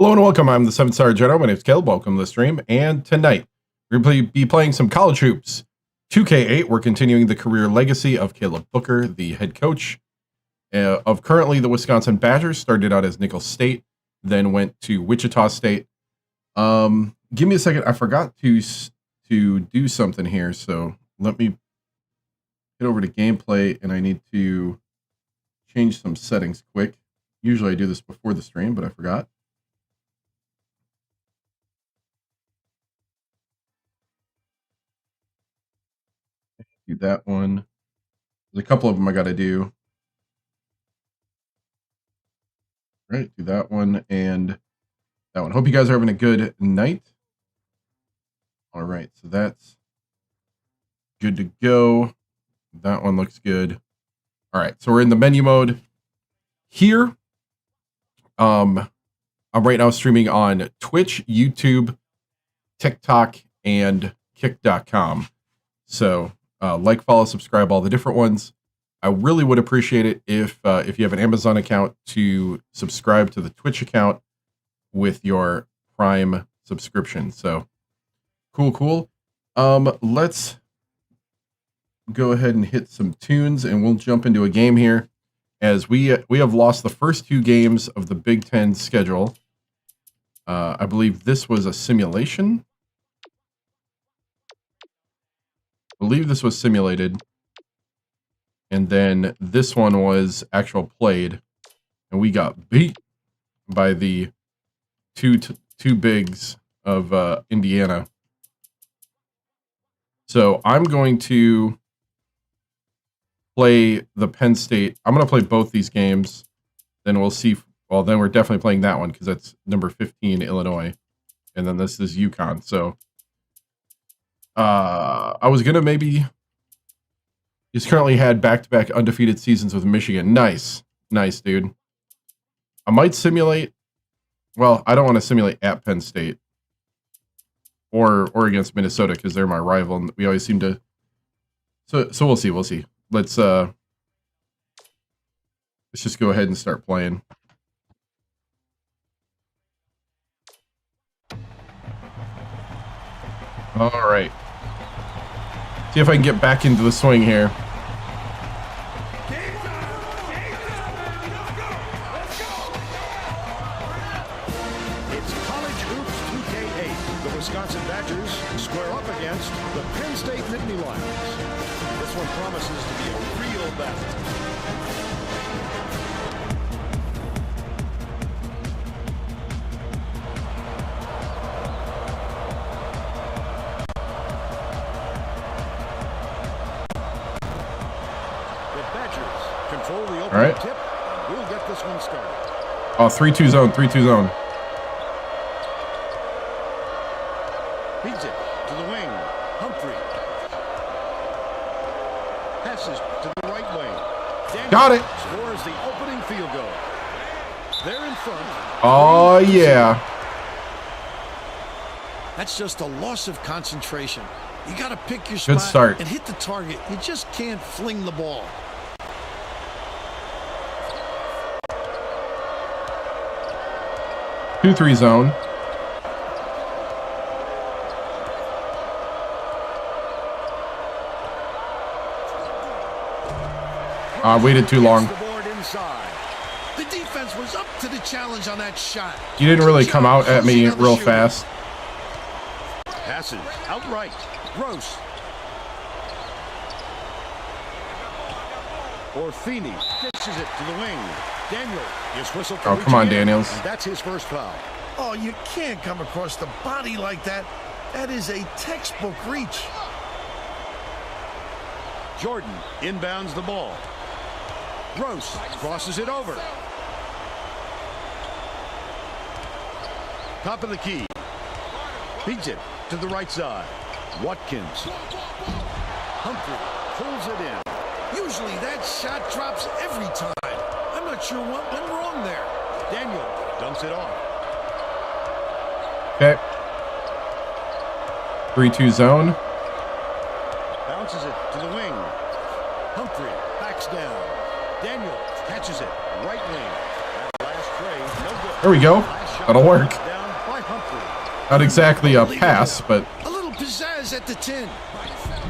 Hello and welcome. I'm the 7-Star General. My name is Caleb. Welcome to the stream. And tonight, we're going to be playing some College Hoops 2K8. We're continuing the career legacy of Caleb Booker, the head coach of currently the Wisconsin Badgers. Started out as Nicholls State, then went to Wichita State. Give me a second. I forgot to do something here, so let me get over to gameplay, and I need to change some settings quick. Usually I do this before the stream, but I forgot. Do that one. There's a couple of them I got to do. All right, do that one and that one. Hope you guys are having a good night. All right, so that's good to go. That one looks good. All right, so we're in the menu mode here. I'm right now streaming on Twitch, YouTube, TikTok, and Kick.com. So like, follow, subscribe, all the different ones. I really would appreciate it if you have an Amazon account to subscribe to the Twitch account with your Prime subscription. So cool. Let's go ahead and hit some tunes, and we'll jump into a game here, as we have lost the first two games of the Big Ten schedule. I believe this was a simulation. I believe this was simulated, and then this one was actual played, and we got beat by the two bigs of Indiana. So I'm going to play the Penn State. I'm going to play both these games. Then we'll see. Well, then we're definitely playing that one because that's number 15, Illinois, and then this is UConn. So I was gonna maybe. He's currently had back-to-back undefeated seasons with Michigan. Nice, dude. I might simulate. Well, I don't want to simulate at Penn State or against Minnesota because they're my rival, and we always seem to. So we'll see. Let's just go ahead and start playing. All right. See if I can get back into the swing here. It's College Hoops 2K8. The Wisconsin Badgers square up against the Penn State Nittany Lions. This one promises to be a real battle. Control the opening tip. We'll get this one started. Oh, 3-2 zone, 3-2 zone. Feeds it to the wing. Humphrey. Passes to the right wing. Daniel got it. Scores the opening field goal. They're in front. Oh, yeah. That's just a loss of concentration. You got to pick your spot Good start. and hit the target. You just can't fling the ball. 2-3 zone. Waited too long. The defense was up to the challenge on that shot. You didn't really come out at me real fast. Passes outright. Gross. Orfini dishes it to the wing. Daniel is whistled. Oh, come on, Daniels. That's his first foul. Oh, you can't come across the body like that. That is a textbook reach. Jordan inbounds the ball. Gross crosses it over. Top of the key. Feeds it to the right side. Watkins. Humphrey pulls it in. Usually that shot drops every time. I'm not sure what went wrong there. Daniel dumps it off. Okay. 3-2 zone. Bounces it to the wing. Humphrey backs down. Daniel catches it. Right wing. That last trade, no good. There we go. That'll work. Down by Humphrey. Not exactly a pass, but A little pizzazz at the 10.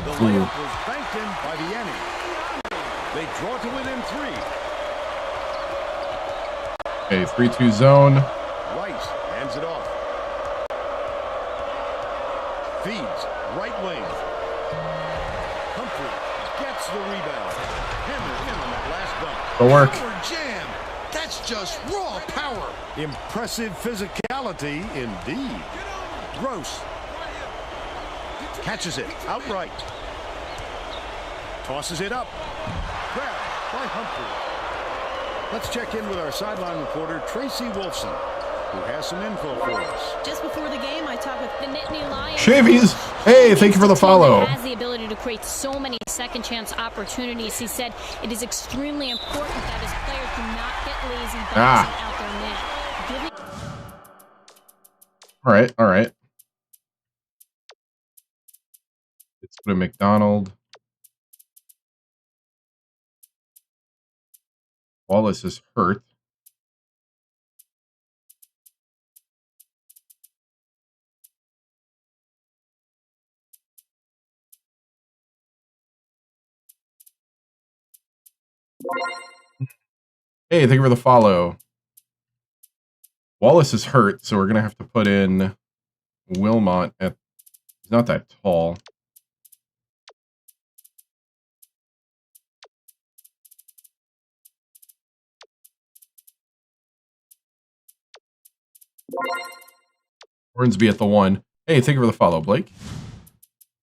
The layup was banked in by the Yanni. They draw to within 3. okay, 3-2 zone. Rice hands it off. Feeds right wing. Humphrey gets the rebound. Hammered in on that last dunk. It'll work. Power jam. That's just raw power. Impressive physicality indeed. Gross catches it outright. Tosses it up. Grabbed by Humphrey. Let's check in with our sideline reporter, Tracy Wolfson, who has some info for us. Just before the game, I talked with the Nittany Lions. Shavies. Hey, thank you for the follow. Has the ability to create so many second chance opportunities. He said it is extremely important that his players do not get lazy bouncing out their net. All right, all right. Let's put a McDonald. Wallace is hurt. Hey, thank you for the follow. Wallace is hurt, so we're going to have to put in Wilmot at... He's not that tall. Hornsby at the 1. Hey, thank you for the follow, Blake.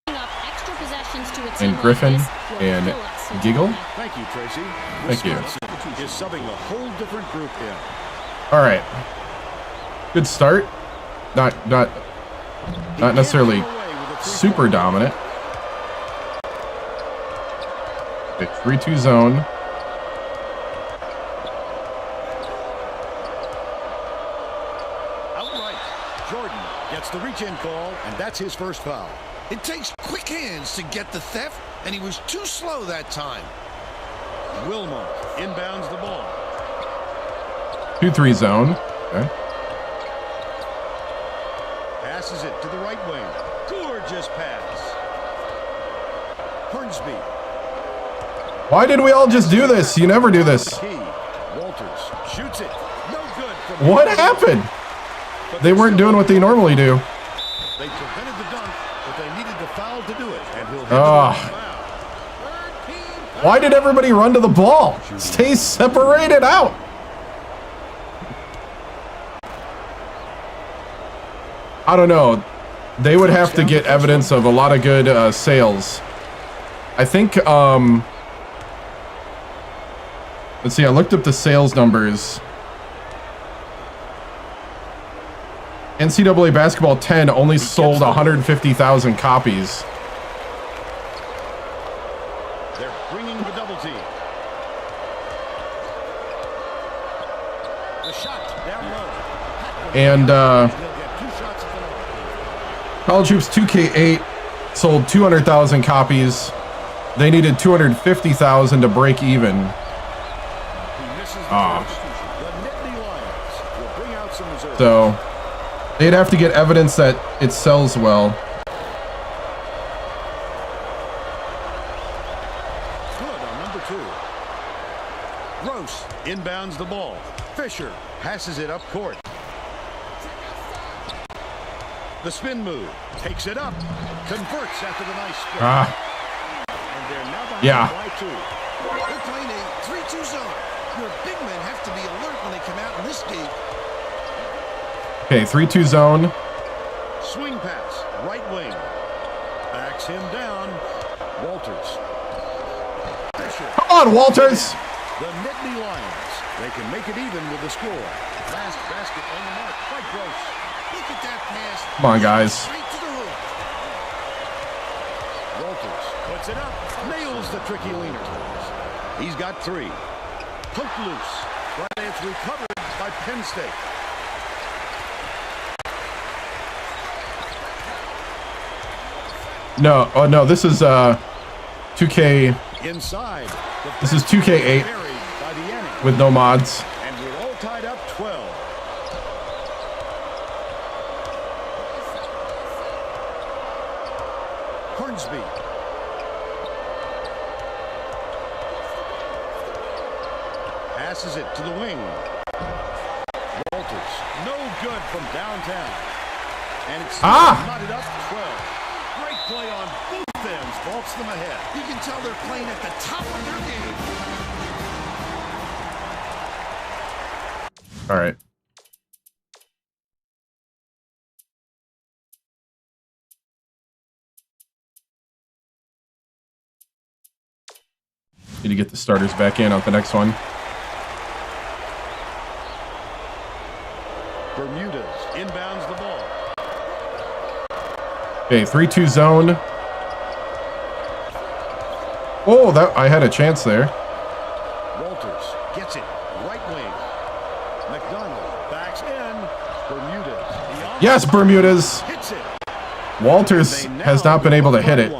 Extra possessions to a And team like Griffin this will and fill us. Giggle. Thank you, Tracy. Thank you. Wisconsin is subbing a whole different group in. All right. Good start. Not necessarily super dominant. Okay, 3-2 zone. Outright, Jordan gets the reach-in call, and that's his first foul. It takes quick hands to get the theft, and he was too slow that time. Wilmot inbounds the ball. 2-3 zone. Okay. Passes it to the right wing. Gorgeous pass. Hornsby. Why did we all just do this? You never do this. Key. Walters shoots it. No good. From What happened? They weren't doing what they normally do. They prevented the dunk, but they needed the foul to do it. And he'll hit Ah. the foul. Why did everybody run to the ball? Stay separated out. I don't know. They would have to get evidence of a lot of good sales. I think, let's see, I looked up the sales numbers. NCAA Basketball 10 only sold 150,000 copies. They're bringing the double team. The shot down low. And, He'll get 2 shots at the line. College Hoops 2K8 sold 200,000 copies. They needed 250,000 to break even. He misses the substitution. The Nittany Lions will bring out some reserves. So they'd have to get evidence that it sells well. Good on number 2. Gross inbounds the ball. Fisher passes it up court. The spin move. Takes it up. Converts after the nice spin. And they're now behind Yeah. by 2. They're playing a 3-2 zone. Your big men have to be alert when they come out in this game. Okay, 3-2 zone. Swing pass. Right wing. Backs him down. Walters. Fisher. Come on, Walters. The Nittany Lions. They can make it even with the score. Last basket on the mark by Gross. Look at that pass. Come on, guys. Straight to the hoop. Walters puts it up. Nails the tricky leaner. He's got 3. Poked loose. But it's recovered by Penn State. No, oh no, this is 2K. Inside. This is 2K8 Buried by the Yanni. with no mods. And we're all tied up 12. Hornsby. Passes it to the wing. Walters, no good from downtown. And it's knotted up 12. Great play on both ends. Vaults them ahead. You can tell they're playing at the top of their game. All right. Need to get the starters back in on the next one. Bermudez inbounds the ball. Okay, 3-2 zone. Oh, that I had a chance there. Walters gets it. Right wing. McDonald backs in. Bermudez. Yes, Bermudez. Hits it. Walters has not been able to hit it.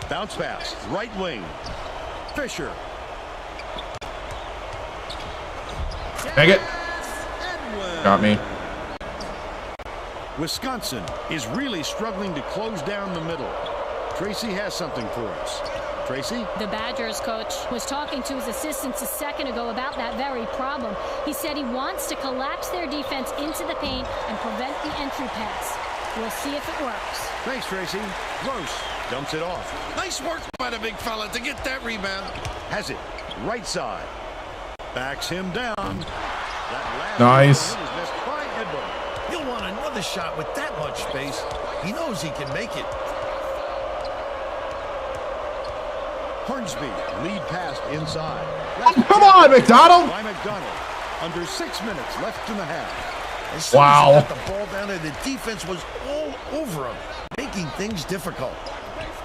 Bounce pass. Right wing. Fisher. Dang it. Got me. Wisconsin is really struggling to close down the middle. Tracy has something for us. Tracy? The Badgers coach was talking to his assistants a second ago about that very problem. He said he wants to collapse their defense into the paint and prevent the entry pass. We'll see if it works. Thanks, Tracy. Gross dumps it off. Nice work by the big fella to get that rebound. Has it. Right side. Backs him down. That last Nice. one is missed by Edwin. He'll want another shot with that much space. He knows he can make it. Hornsby, lead pass inside. Come on, McDonald. By McDonald. Under 6 minutes left in the half. As soon Wow. as he got the ball down there, the defense was all over him, making things difficult.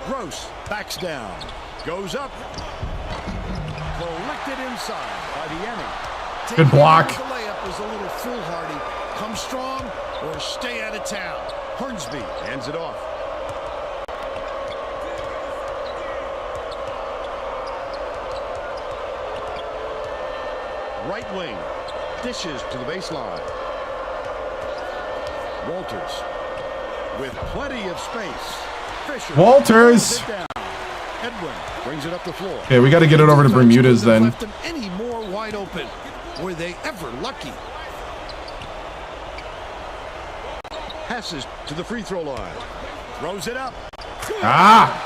Gross backs down. Goes up. Collected inside by the Yenny. Good block. The layup was a little foolhardy. Come strong or stay out of town. Hornsby hands it off. Right wing. Dishes to the baseline. Walters with plenty of space. Fisher. Walters. It down. Edwin brings it up the floor. Okay, we got to get it over to Bermudez then. Left them any more wide open. Were they ever lucky? Passes to the free throw line. Throws it up. Downtown.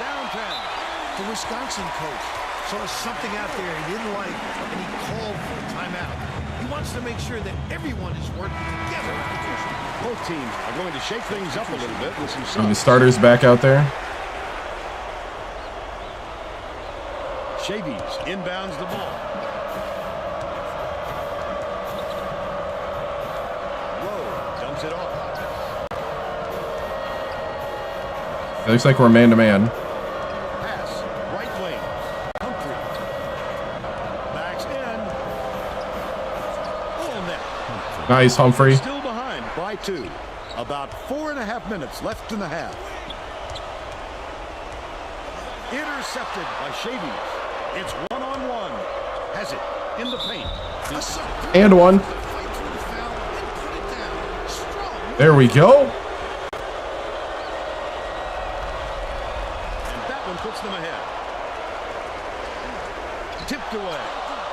The Wisconsin coach saw something out there he didn't like, and he called for a timeout. He wants to make sure that everyone is working together. Both teams are going to shake things up a little bit with some Some of the subs. starters back out there. Chavies inbounds the ball. Lowe dumps it off. It looks like we're man-to-man. Pass, right wing. Humphrey. Backs in. Full net. Nice, Humphrey. Still behind by 2. About 4.5 minutes left in the half. Intercepted by Chavies. It's one-on-one. Has it in the paint. And one. Fight through the foul and put it down. Strong. There we go. And that one puts them ahead. Tipped away.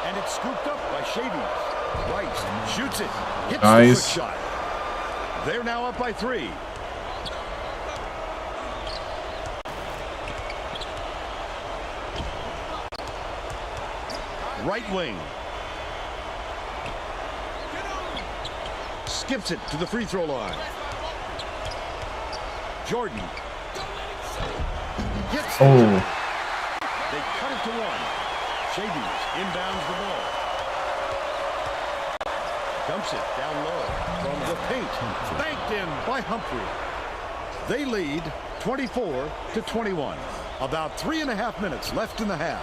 And it's scooped up by Chavies. Rice shoots it. Hits Nice. the quick shot. They're now up by 3. Right wing. Skips it to the free throw line. Jordan. Hits the Oh, shot. They cut it to 1. Chavies inbounds the ball. Dumps it down low from the paint. Banked in by Humphrey. They lead 24-21. About 3.5 minutes left in the half.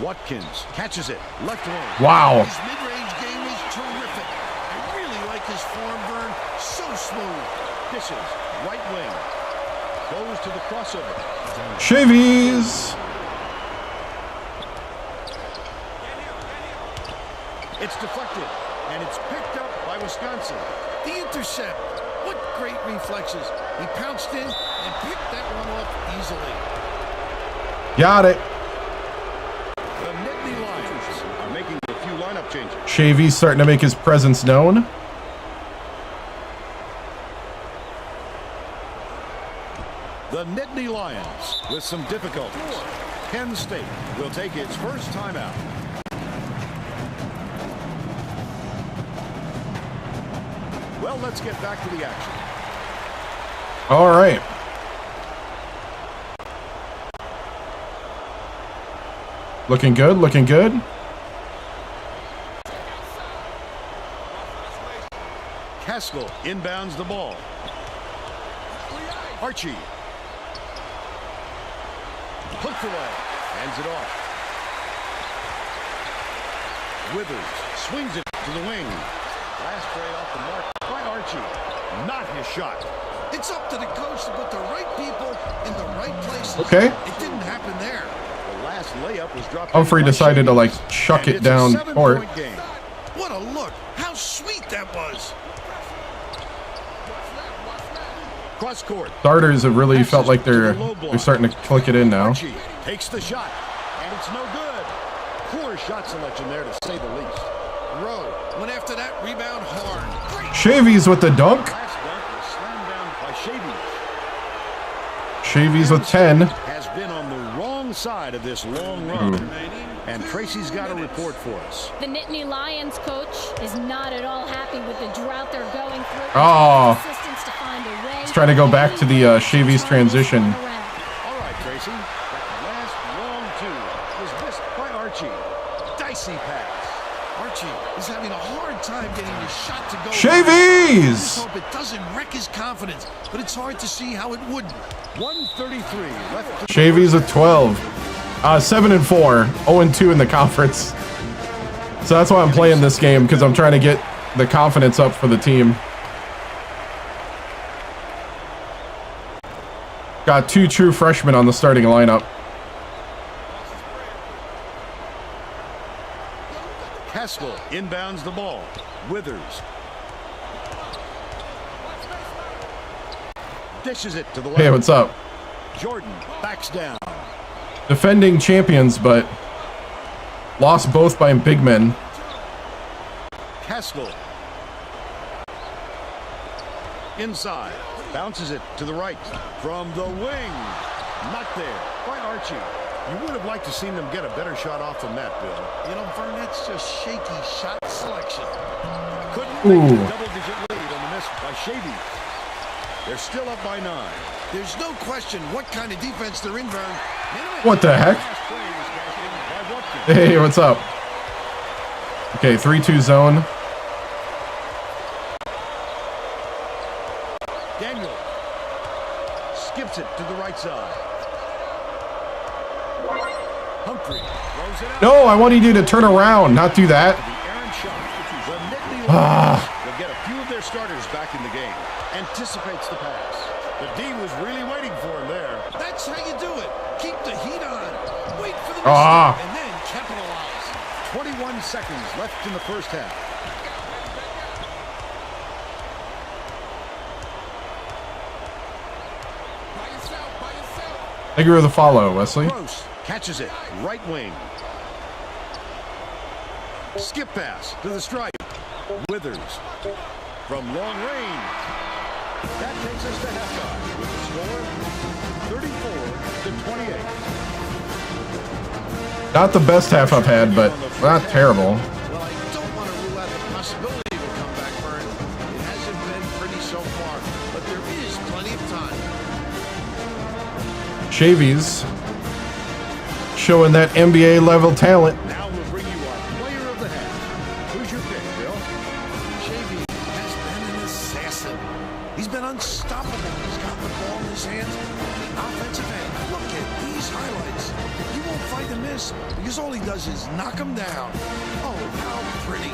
Watkins catches it. Left wing. wow. His mid-range game is terrific. I really like his form burn. So smooth. Dishes. Right wing. Goes to the crossover. Chavies. It's deflected, and it's picked up by Wisconsin. The intercept. What great reflexes. He pounced in and picked that one off easily. Got it. The Nittany Lions are making a few lineup changes. Shavy's starting to make his presence known. The Nittany Lions with some difficulties. Penn State will take its first timeout. Well, let's get back to the action. All right. Looking good, looking good. Haskell inbounds the ball. Archie. Hooked away. Hands it off. Withers swings it to the wing. Last trade off the mark by Archie. Not his shot. It's up to the coach to put the right people in the right places. Okay. It didn't happen there. The last layup was dropped. Humphrey decided to like chuck it down court. What a look. How sweet that was. Cross court. Starters have really felt like they're starting to click it in now. Archie takes the shot, and it's no good. Poor shot selection there, to say the least. Rowe went after that rebound hard. Great. Shavy's with the dunk. Last dunk was slammed down by Shavies. Shavy's with 10. Has been on the wrong side of this long run. And Tracy's got a report for us. The Nittany Lions coach is not at all happy with the drought they're going through. Oh. Assistants to find a way. Let's try to go back to the Shavy's transition. All right, Tracy. That last long two was missed by Archie. Dicey pass. Archie is having a hard time getting his shot to go. Shavy's! I hope it doesn't wreck his confidence, but it's hard to see how it wouldn't. 1:33 left. Shavy's with 12. 7-4. 0-2 in the conference. So that's why I'm playing this game, because I'm trying to get the confidence up for the team. Got 2 true freshmen on the starting lineup. Haskell inbounds the ball. Withers dishes it to the left. Hey, what's up? Jordan backs down. Defending champions, but lost both by big men. Haskell inside, bounces it to the right from the wing. Not there by Archie. You would have liked to seen them get a better shot off than that, Bill. You know, Burnett's just shaky shot selection. Couldn't Ooh. make a double-digit lead on the miss by Shady. They're still up by 9. There's no question what kind of defense they're in, Vern. What the heck? Last play was cashed in by Watkins. Hey, what's up? Okay, 3-2 zone. Daniel skips it to the right side. Humphrey throws it out. No, I wanted you to turn around, not do that. The errant shot. The Nittany Lions will get a few of their starters back in the game. Anticipates the pass. The D was really waiting for him there. That's how you do it. Keep the heat on. Wait for the Ah. mistake and then capitalize. 21 seconds left in the first half. Thank you for the follow, Wesley. Gross catches it. Right wing. Skip pass to the stripe. Withers from long range. That takes us to halftime with the score 34-28. Not the best half I've had, but not terrible. Well, I don't want to rule out the possibility of a comeback, Vern. It hasn't been pretty so far, but there is plenty of time. Shavy's showing that NBA level talent. Now we'll bring you our player of the half. Who's your pick, Bill? Shavy has been an assassin. He's been unstoppable. He's got the ball in his hands. The offensive end. Look at these highlights. You won't find a miss because all he does is knock him down. Oh, how pretty.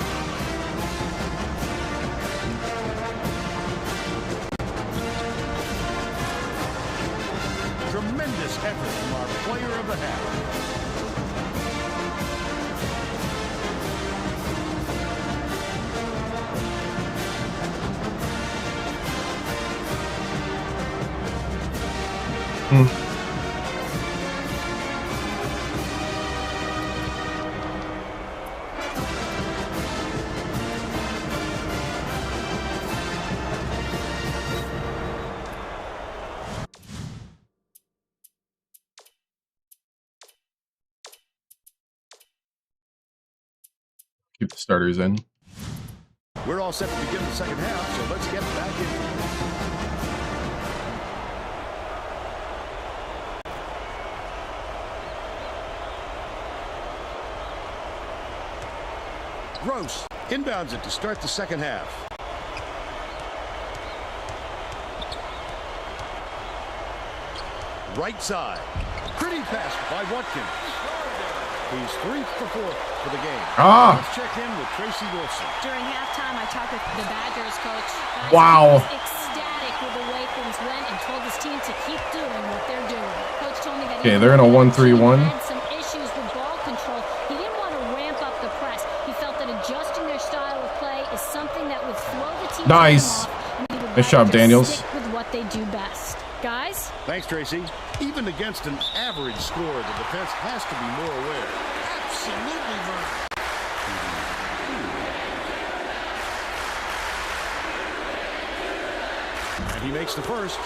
Tremendous effort from our player of the half. Keep the starters in. We're all set to begin the second half, so let's get back in. Gross inbounds it to start the second half. Right side. Pretty pass by Watkins. He's 3 for 4 for the game. Let's check in with Tracy Wilson. During halftime, I talked with the Badgers coach. Wow. He was ecstatic with the way things went and told his team to keep doing what they're doing. Coach told me that okay, they're in a 1-3-1. Had some issues with ball control. He didn't want to ramp up the press. He felt that adjusting their style of play is something that would slow the team nice. off. Nice job, Daniels. Stick with what they do best. Guys? Thanks, Tracy. Even against an average score, the defense has to be more aware. Absolutely, Vern. And he makes the first.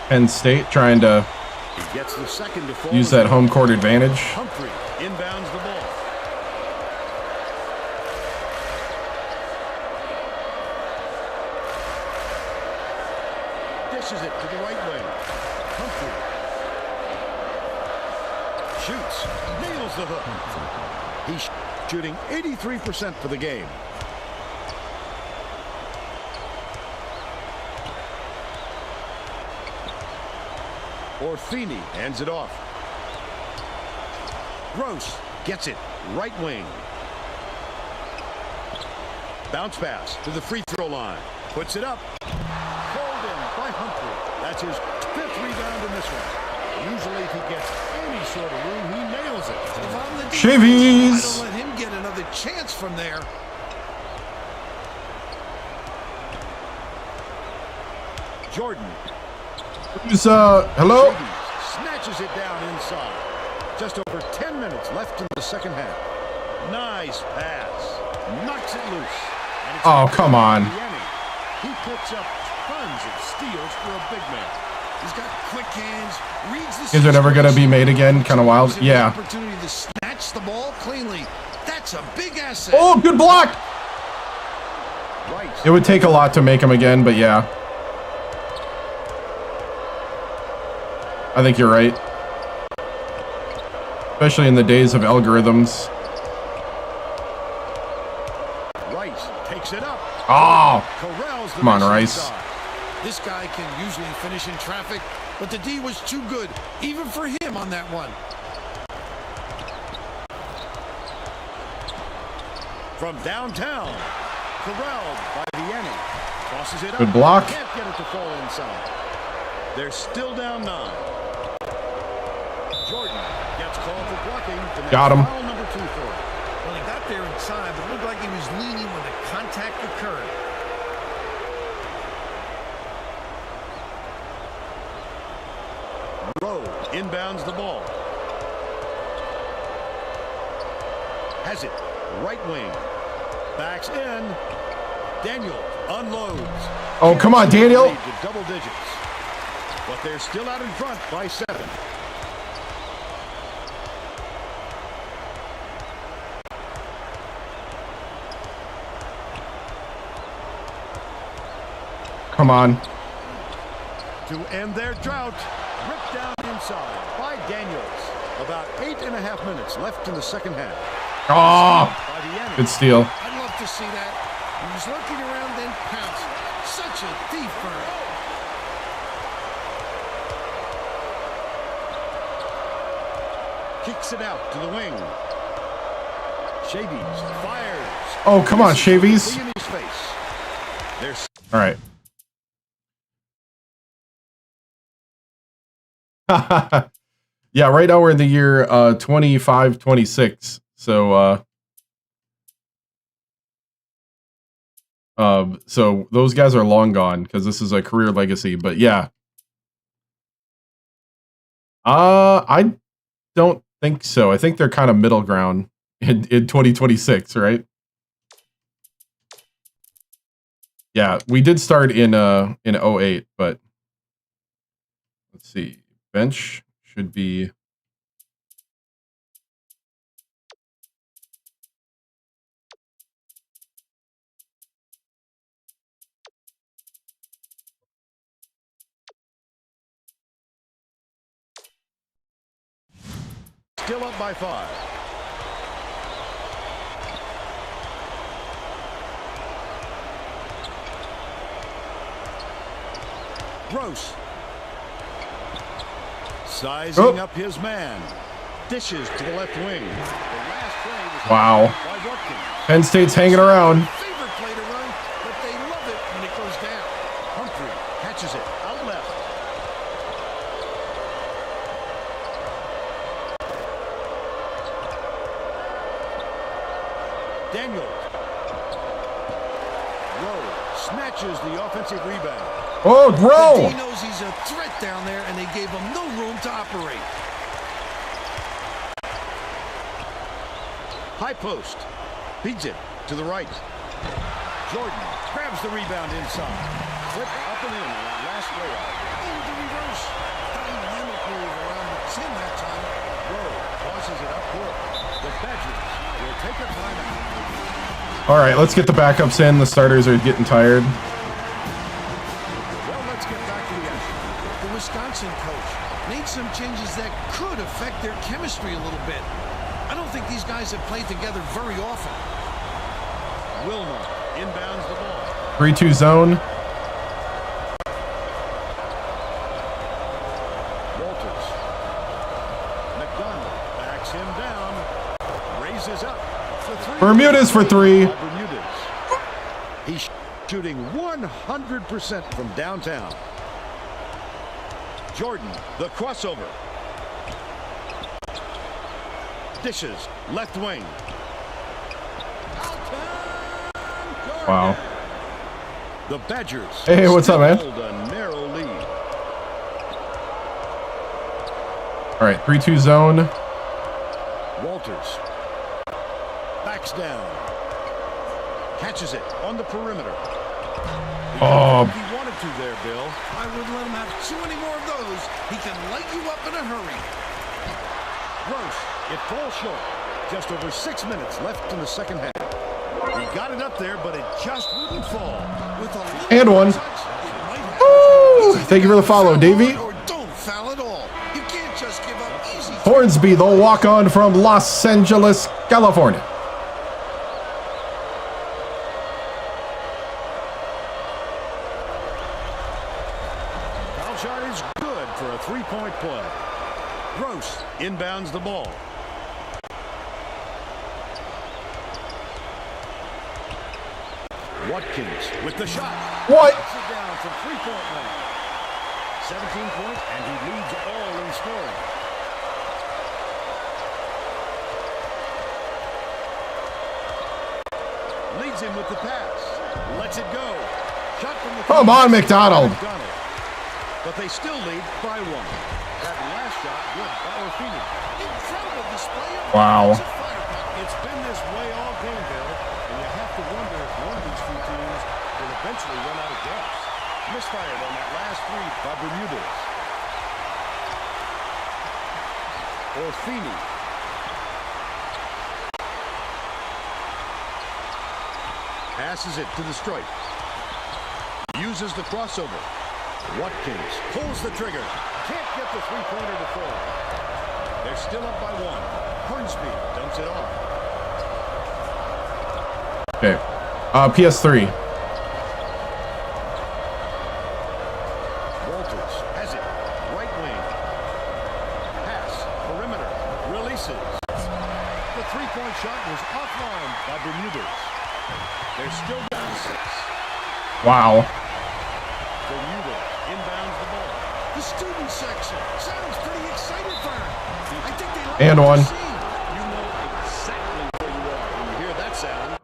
Penn State trying to He gets the second to fall. use that home court advantage. Humphrey inbounds the ball. Dishes it to the right wing. Humphrey shoots, nails the hook. He's shooting 83% for the game. Orfini hands it off. Gross gets it, right wing. Bounce pass to the free throw line. Puts it up. Called in by Humphrey. That's his 5th rebound in this one. Usually if he gets any sort of room, he nails it. If I'm the defense, Shavies. I don't let him get another chance from there. Jordan. Who's, hello? Snatches it down inside. Just over 10 minutes left in the second half. Nice pass. Knocks it loose. And it's Oh, come on. He picks up tons of steals for a big man. He's got quick hands, reads the Is it ever going to be made again? Kind of wild. Yeah. Opportunity to snatch the ball cleanly. That's a big asset. Oh, good block. Right. It would take a lot to make him again, but yeah. I think you're right. Especially in the days of algorithms. Rice takes it up. Oh, Corrals the come on, miss Rice. inside. This guy can usually finish in traffic, but the D was too good, even for him on that one. From downtown, corralled by Vianney. Tosses it up. Good block. Can't get it to fall inside. They're still down 9. Jordan gets called for blocking. Got him. Foul number 2 for him. Well, he got there in time, but it looked like he was leaning when the contact occurred. Rowe inbounds the ball. Has it. Right wing. Backs in. Daniel unloads. Oh, come on, Daniel. Lead to double digits. But they're still out in front by 7. come on. To end their drought, ripped down inside by Daniels. About 8.5 minutes left in the second half. Oh, By Vianney. good steal. I'd love to see that. He was lurking around, then pounced. Such a thief bird. Kicks it out to the wing. Shavies fires. Oh, come on, Shavies. In his face. There's All right. Yeah, right now we're in the year 2526. So So those guys are long gone because this is a career legacy. But yeah, I don't think so. I think they're kind of middle ground in 2026, right? Yeah, we did start in 08, but let's see. Bench should be. Still up by 5. Gross. Sizing up his man. Dishes to the left wing. The last play was Wow. by Watkins. Penn State's hanging around. Favorite play to run, but they love it when it goes down. Humphrey catches it out left. Daniels. Rowe snatches the offensive rebound. Oh, bro! He knows he's a threat down there, and they gave him no room to operate. High post. Feeds it to the right. Jordan grabs the rebound inside. Flip up and in on that last layup. Oh, the reverse. Dynamic move around the chin that time. Rowe tosses it up court. The Badgers will take a timeout. All right, let's get the backups in. The starters are getting tired. Well, let's get back to the action. The Wisconsin coach made some changes that could affect their chemistry a little bit. I don't think these guys have played together very often. Wilmer inbounds the ball. 3-2 zone. Walters. McDonald backs him down. Raises up. The three. Bermudez for 3. Bermudez. He's shooting 100% from downtown. Jordan, the crossover. Dishes, left wing. Wow. The Badgers. Hey, what's up, man? Hold a narrow lead. All right, 3-2 zone. Walters backs down. Catches it on the perimeter. Oh. He wanted to there, Bill. I wouldn't let him have too many more of those. He can light you up in a hurry. Gross. It falls short. Just over 6 minutes left in the second half. He got it up there, but it just wouldn't fall. With a And one. touch, it might happen. Woo! Thank you for the follow, Davey. Or don't foul at all. You can't just give up easy. Hornsby, the walk-on from Los Angeles, California. Foul shot is good for a three-point play. Gross inbounds the ball. Watkins with the shot. What? Puts it down from three-point line. 17 points, and he leads all in scoring. Leads him with the pass. Lets it go. Shot from the Come on, McDonald. But they still lead by 1. That last shot good by Orfini. Incredible display of Wow. offensive firepower. It's been this way all game, Bill, and you have to wonder if one of these two teams will eventually run out of gas. Misfired on that last three by Bermudez. Orfini. Passes it to the stripe. Uses the crossover. Watkins pulls the trigger. Can't get the three-pointer to fall. They're still up by 1. Hornsby dumps it off. Okay. PS3. Walters has it. Right wing. Pass. Perimeter. Releases. The three-point shot was offline by Bermudez. They're still down 6. Wow. Bermudez inbounds the ball. The student section sounds pretty excited for him. I think they like And what one. they see. You know exactly where you are when you hear that sound.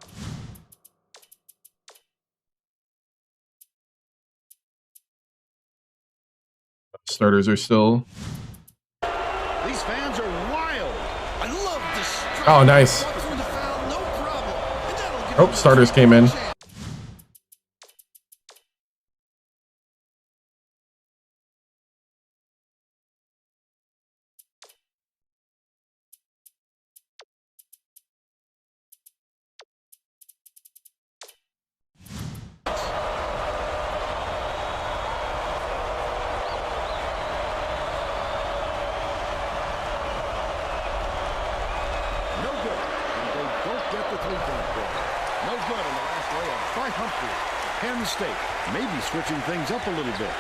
Starters are still. These fans are wild. I love this. Oh, nice. Through the foul, no problem. And that'll give Oh, them a starters came in. chance. No good. And they don't get the three-point goal. No good on the last layup by Humphrey. Penn State maybe switching things up a little bit.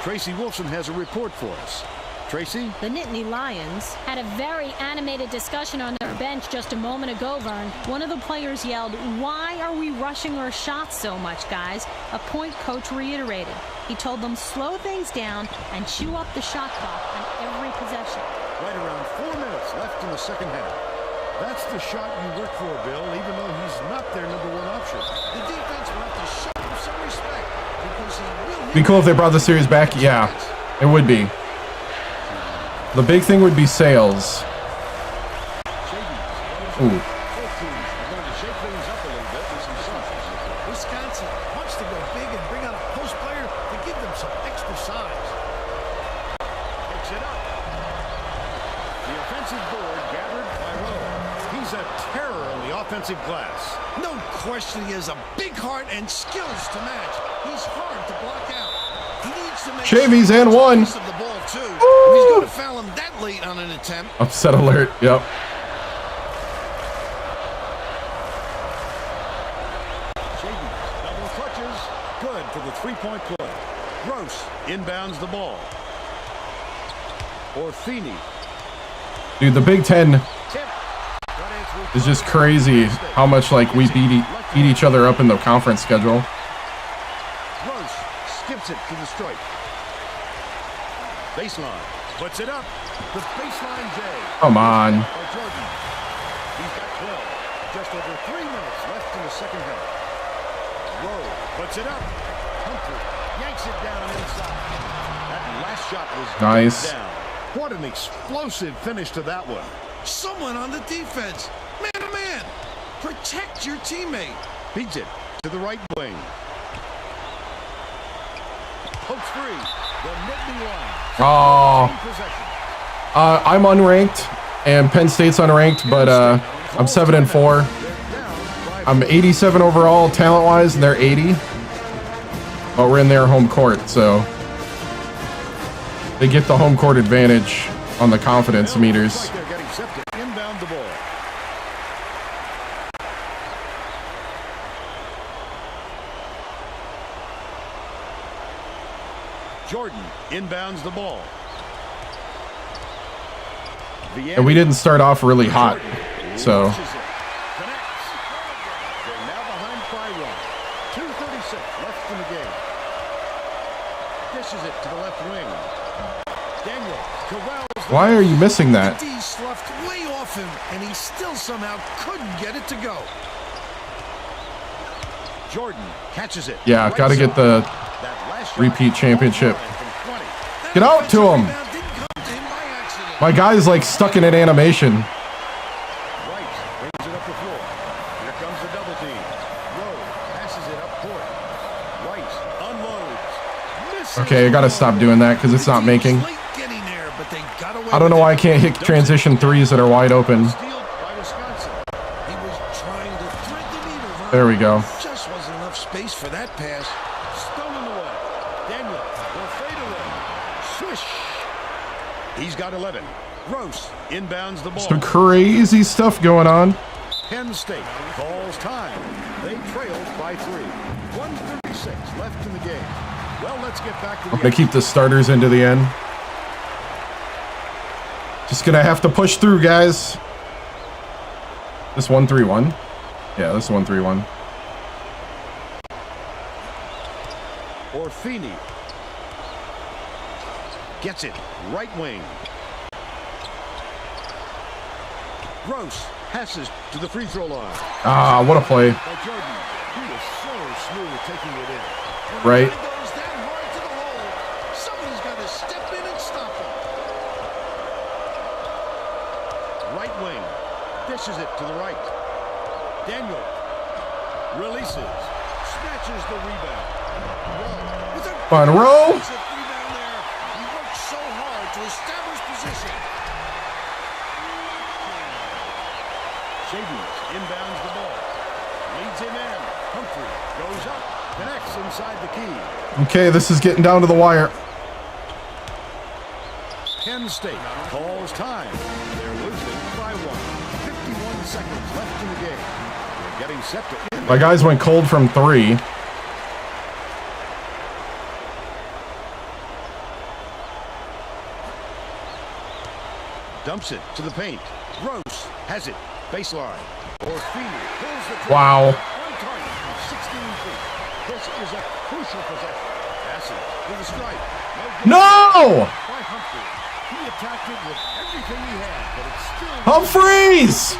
Tracy Wolfson has a report for us. Tracy? The Nittany Lions had a very animated discussion on their bench just a moment ago, Vern. One of the players yelled, "Why are we rushing our shots so much, guys?" A point coach reiterated. He told them, slow things down and chew up the shot clock on every possession. Right around 4 minutes left in the second half. That's the shot you work for, Bill, even though he's not their number one option. The defense will have to show him some respect because he will Be cool if they brought the series back. Yeah, it would be. The big thing would be sales. Ooh. Both teams are going to shake things up a little bit with some size. Wisconsin wants to go big and bring out a post player to give them some extra size. Picks it up. The offensive board gathered by Rowe. He's a terror on the offensive glass. No question he has a big heart and skills to match. He's hard to block out. He needs to make Chavies and one. use of the ball too. If he's going to foul him that late on an attempt. Upset alert. Yep. Double clutches. Good for the three-point play. Gross inbounds the ball. Orfini. Dude, the Big Ten Tip. is just crazy how much like we beat each other up in the conference schedule. Gross skips it to the stripe. Baseline. Puts it up. The baseline J. Come on. By Jordan. He's got 12. Just over 3 minutes left in the second half. Rowe puts it up. Humphrey yanks it down inside. That last shot was Nice. down. What an explosive finish to that one. Someone on the defense. Man to man. Protect your teammate. Beats it to the right wing. Pokes free. The Nittany Lions. Oh, Possession. I'm unranked and Penn State's unranked, but I'm 7-4. I'm 87 overall talent-wise, and they're 80. But we're in their home court, so they get the home court advantage on the confidence meters. Like they're getting set to inbound the ball. Jordan inbounds the ball. And we didn't start off really hot, so Connects. They're now behind by one. 2:36 left in the game. Dishes it to the left wing. Daniel corrals the why are you missing that? D sloughed way off him, and he still somehow couldn't get it to go. Jordan catches it. Yeah, Right got to get side. the That last shot repeat championship. from 20. That Get out to him. rebound didn't come to him by accident. My guy's like stuck in an animation. Right, brings it up the floor. Here comes the double team. Rowe passes it up court. Right, unloads. Misses. Okay, I got to stop doing that because it's not making. Late getting there, but they got away I don't know with why I it. can't hit transition threes that are wide open. Steal by Wisconsin. He was trying to thread the needle. Vern. There we go. Just wasn't enough space for that pass. Stolen away. Daniel will fade away. Swish. He's got 11. Gross inbounds the ball. Some crazy stuff going on. Penn State calls time. They trail by 3. 1:36 left in the game. Well, let's get back to the I'm gonna keep the starters into the end. Just gonna have to push through, guys. This 1-3-1. Yeah, this 1-3-1. Orfini gets it. Right wing. Gross passes to the free throw line. Ah, what a play. By Jordan. He was so smooth at taking it in. Right. When the guy goes that hard to the hole, somebody's got to step right wing. Dishes it to the right. Daniel releases. Snatches the rebound. Rowe with a Fun roll. rebound there. He worked so hard to establish position. Shades inbounds the ball. Leads him in. Humphrey goes up. Connects inside the key. Okay, this is getting down to the wire. Penn State calls time. They're losing by 1. 51 seconds left in the game. They're getting set to end. My guys went cold from 3. Dumps it to the paint. Gross has it. Baseline. Orfini pulls the trigger. Wow. On target from 16 feet. This is a crucial possession. Passing to the strike. No! By Humphrey. He attacked it with everything he had, but it's still... Humphreys!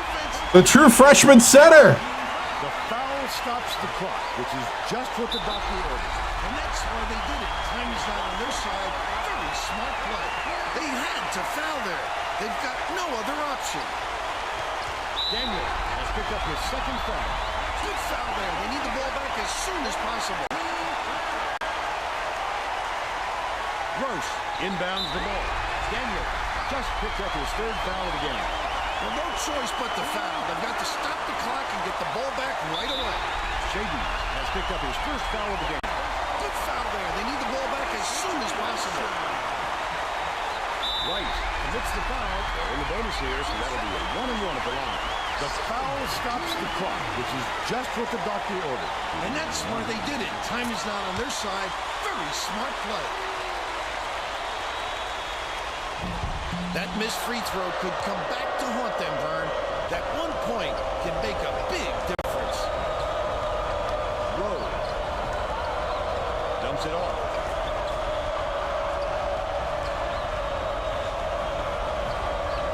The true freshman center. The foul stops the clock, which is just what the doctor ordered. And that's why they did it. Time is not on their side. Very smart play. They had to foul there. They've got no other option. Daniel has picked up his second foul. Good foul there. They need the ball back as soon as possible. Gross inbounds the ball. Daniel just picked up his third foul of the game. Well, no choice but to foul. They've got to stop the clock and get the ball back right away. Shady has picked up his first foul of the game. Good foul there. They need the ball back as soon as possible. Wright commits the foul. They're in the bonus here, so that'll be a 1-and-1 at the line. The foul stops the clock, which is just what the doctor ordered. And that's why they did it. Time is not on their side. Very smart play. That missed free throw could come back to haunt them, Vern. That 1 point can make a big difference. Rowe dumps it off.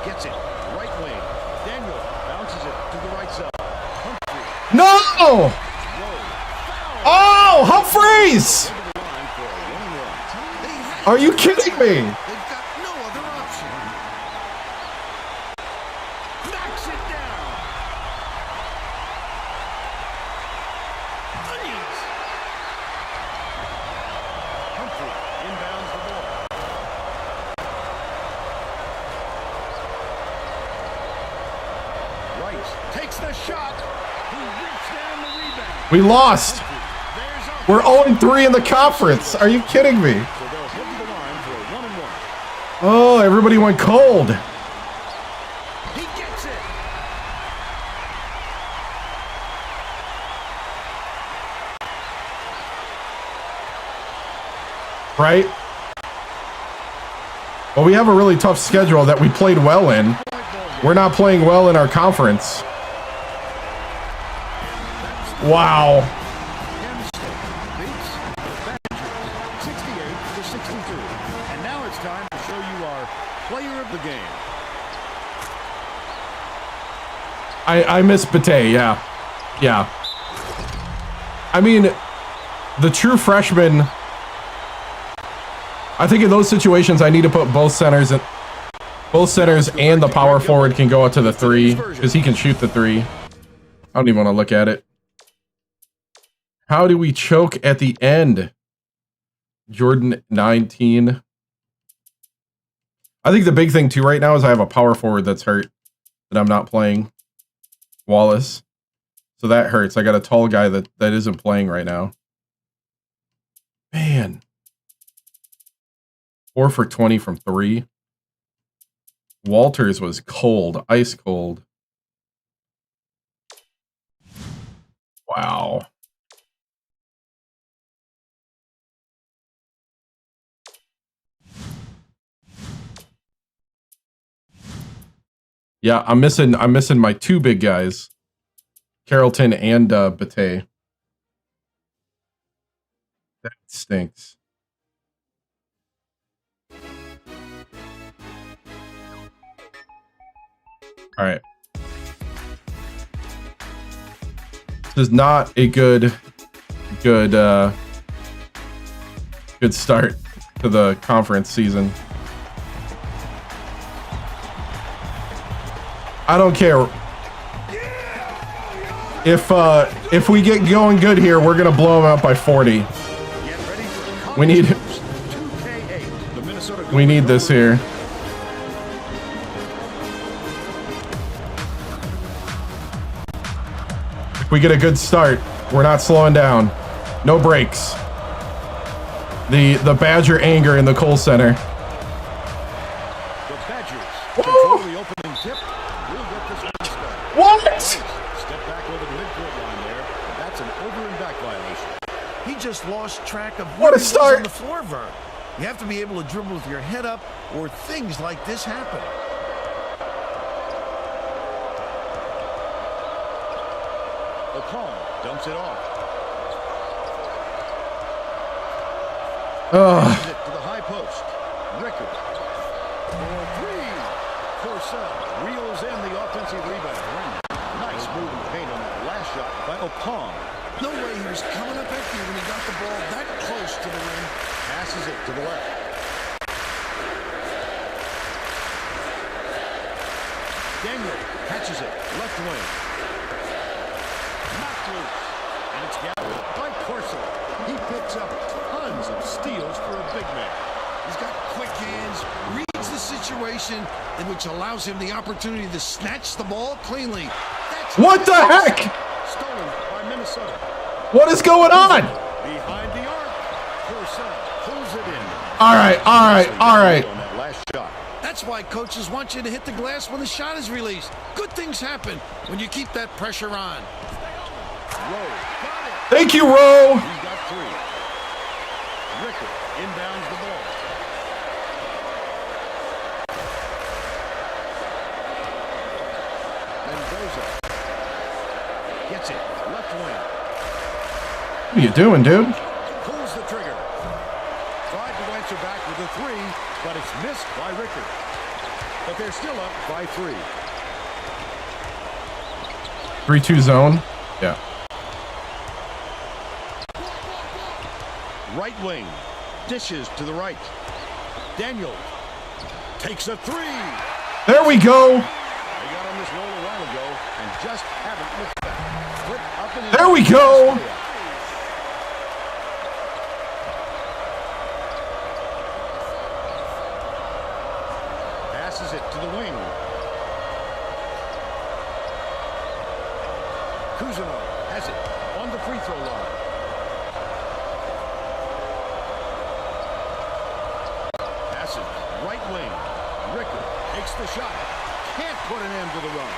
Gets it. Right wing. Daniel bounces it to the right side. Humphrey. No! Rowe. Foul. Oh, Humphreys! Into the line for a 1-and-1. They had Are you to kidding foul. me? They've got no other option. Knocks it down. Onions. Humphrey inbounds the ball. Rice takes the shot. He rips down the rebound. We lost. There's a... We're 0-3 in the conference. Are you kidding me? So they'll head to the line for a 1-and-1. Oh, everybody went cold. He gets it. Right? Well, we have a really tough schedule that we played well in. We're not playing well in our conference. Wow. Penn State beats the Badgers 68-62. And now it's time to show you our player of the game. I miss Bate, yeah. Yeah. I mean, the true freshman, I think in those situations I need to put both centers and the power forward can go out to the 3 because he can shoot the 3. I don't even want to look at it. How do we choke at the end? Jordan 19. I think the big thing too right now is I have a power forward that's hurt that I'm not playing. Wallace. So that hurts. I got a tall guy that isn't playing right now. Man. 4 for 20 from 3. Walters was cold. Ice cold. Wow. Yeah, I'm missing my 2 big guys. Carrollton and Bate. That stinks. All right. This is not a good start to the conference season. I don't care. If we get going good here, we're gonna blow them out by 40. We need this here. If we get a good start, we're not slowing down. No breaks. The Badger anger in the Kohl Center. The Badgers control the opening tip. We'll get this one started. What? Step back over the midcourt line there. That's an over and back violation. He just lost track of What a where he was start. on the floor, Vern. You have to be able to dribble with your head up, or things like this happen. O'Connor dumps it off. Ugh. It to the high post. Rickard. For three. Purcell reels in the offensive rebound. Nice move and paint on that last shot by O'Connor. No way he was coming up empty when he got the ball that close to the rim. Passes it to the left. Daniel catches it. Left wing. Knocked loose. And it's gathered by Purcell. He picks up tons of steals for a big man. He's got quick hands, reads the situation, and which allows him the opportunity to snatch the ball cleanly. That's What the heck? Stolen by Minnesota. What is going on? Behind the arc. Purcell pulls it in. All right. On that last shot. That's why coaches want you to hit the glass when the shot is released. Good things happen when you keep that pressure on. Rowe got it. Thank you, Ro. He's got three. Rickard inbounds the ball. Mendoza gets it. Left wing. What are you doing, dude? Pulls the trigger. Tried to answer back with a three, but it's missed by Rickard. But they're still up by three. 3-2 zone. Yeah. Right wing. Dishes to the right. Daniel takes a three. There we go. They got on this roll a while ago and just haven't looked back. Flip up and in. There we go. Passes it to the wing. Kuzma has it on the free throw line. Passes right wing. Rickard takes the shot. Can't put an end to the run.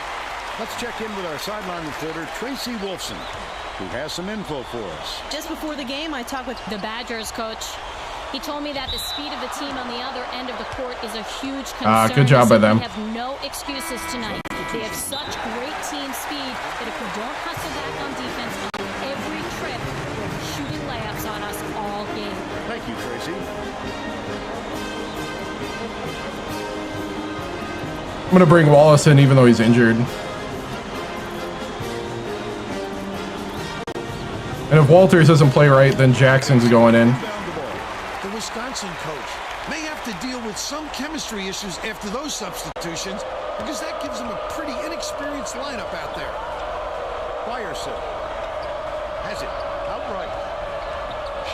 Let's check in with our sideline reporter, Tracy Wolfson, who has some info for us. Just before the game, I talked with the Badgers coach. He told me that the speed of the team on the other end of the court is a huge concern. Good job by them. We have no excuses tonight. They have such great team speed that if we don't hustle back on defense on every trip, they're shooting layups on us all game. Thank you, Tracy. I'm gonna bring Wallace in, even though he's injured. And if Walters doesn't play right, then Jackson's going in. The Wisconsin coach may have to deal with some chemistry issues after those substitutions because that gives him a pretty inexperienced lineup out there. Ryerson has it outright.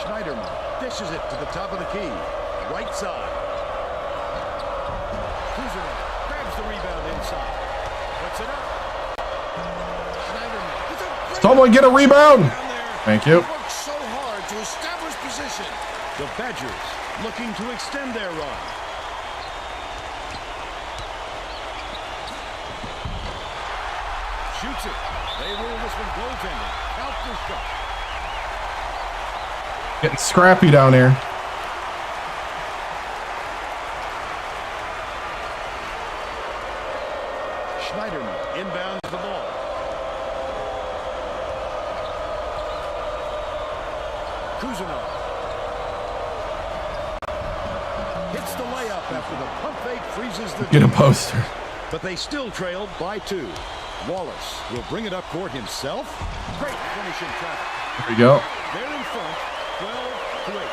Schneiderman dishes it to the top of the key. Right side. Kuzma grabs the rebound inside. Puts it up. Schneiderman with a great Someone get a rebound. down there. Thank you. He worked so hard to establish position. The Badgers looking to extend their run. Shoots it. They rule this one goaltending. Out the shot. Getting scrappy down here. Schneiderman inbounds the ball. Kuzma hits the layup after the pump fake freezes the Get a poster. but they still trailed by two. Wallace will bring it up court himself. Great finish in traffic. There we go. They're in front, 12-8.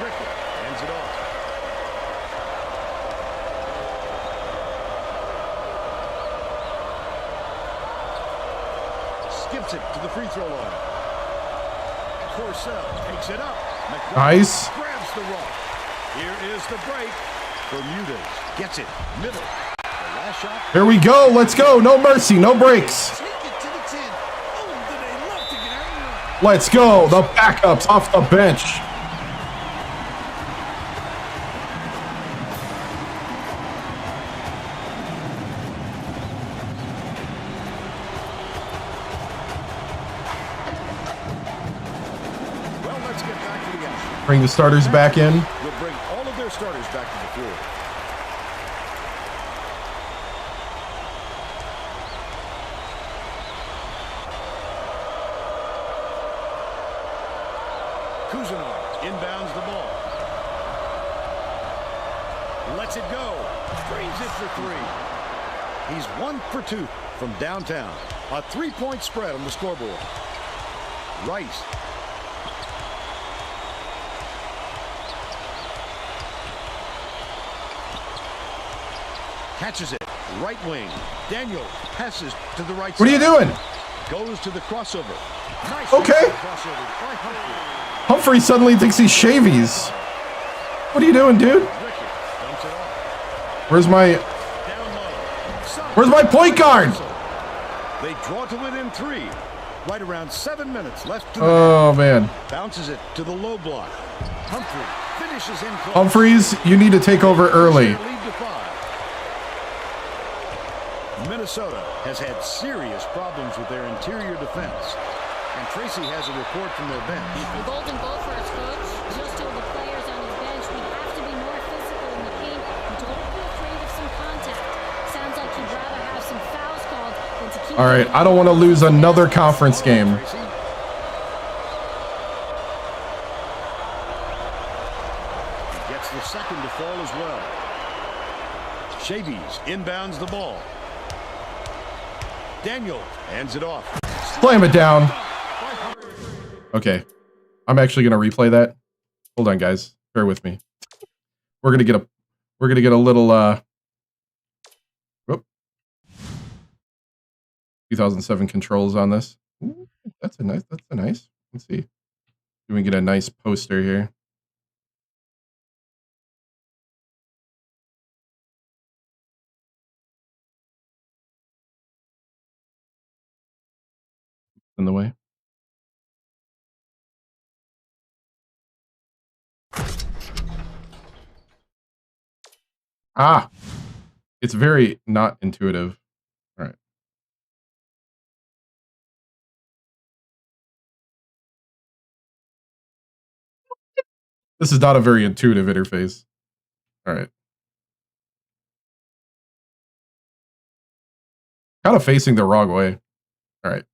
Rickard ends it off. skips it to the free throw line. Porcel takes it up. McDermott Nice. grabs the rock. Here is the break. Bermudez gets it. Middle. The last shot. Here we go. Let's go. No mercy. No breaks. Take it to the 10. Oh, do they love to get out and run. Let's go. The backups off the bench. Well, let's get back to the action. Bring the starters back in. We'll bring all of their starters back to the floor. Kuzanov inbounds the ball. Lets it go. Drains it for three. He's 1 for 2 from downtown. A 3-point spread on the scoreboard. Rice. Catches it. Right wing. Daniel passes to the right side. What are you doing? Goes to the crossover. Nice Okay. crossover by Humphrey. Humphrey suddenly thinks he's Shavies. What are you doing, dude? Rickett dumps it off. Where's my Down low. Son. Where's my point guard? They draw to within 3. Right around 7 minutes left to the Oh man. bounces it to the low block. Humphrey finishes in close. Humphreys, you need to take over early. Lead to 5. Minnesota has had serious problems with their interior defense. And Tracy has a report from their bench. The Golden Gophers coach just told the players on his bench we have to be more physical in the paint and don't be afraid of some contact. Sounds like he'd rather have some fouls called than to keep. All right, I don't want to lose another conference game. Tracy. Gets the second to fall as well. Shavies inbounds the ball. Daniel hands it off. Slam it down. Okay. I'm actually going to replay that. Hold on, guys. Bear with me. We're going to get a little whoop. 2007 controls on this. Ooh, that's a nice. Let's see. Can we get a nice poster here? In the way. Ah, it's very not intuitive. All right. This is not a very intuitive interface. All right. Kind of facing the wrong way. All right.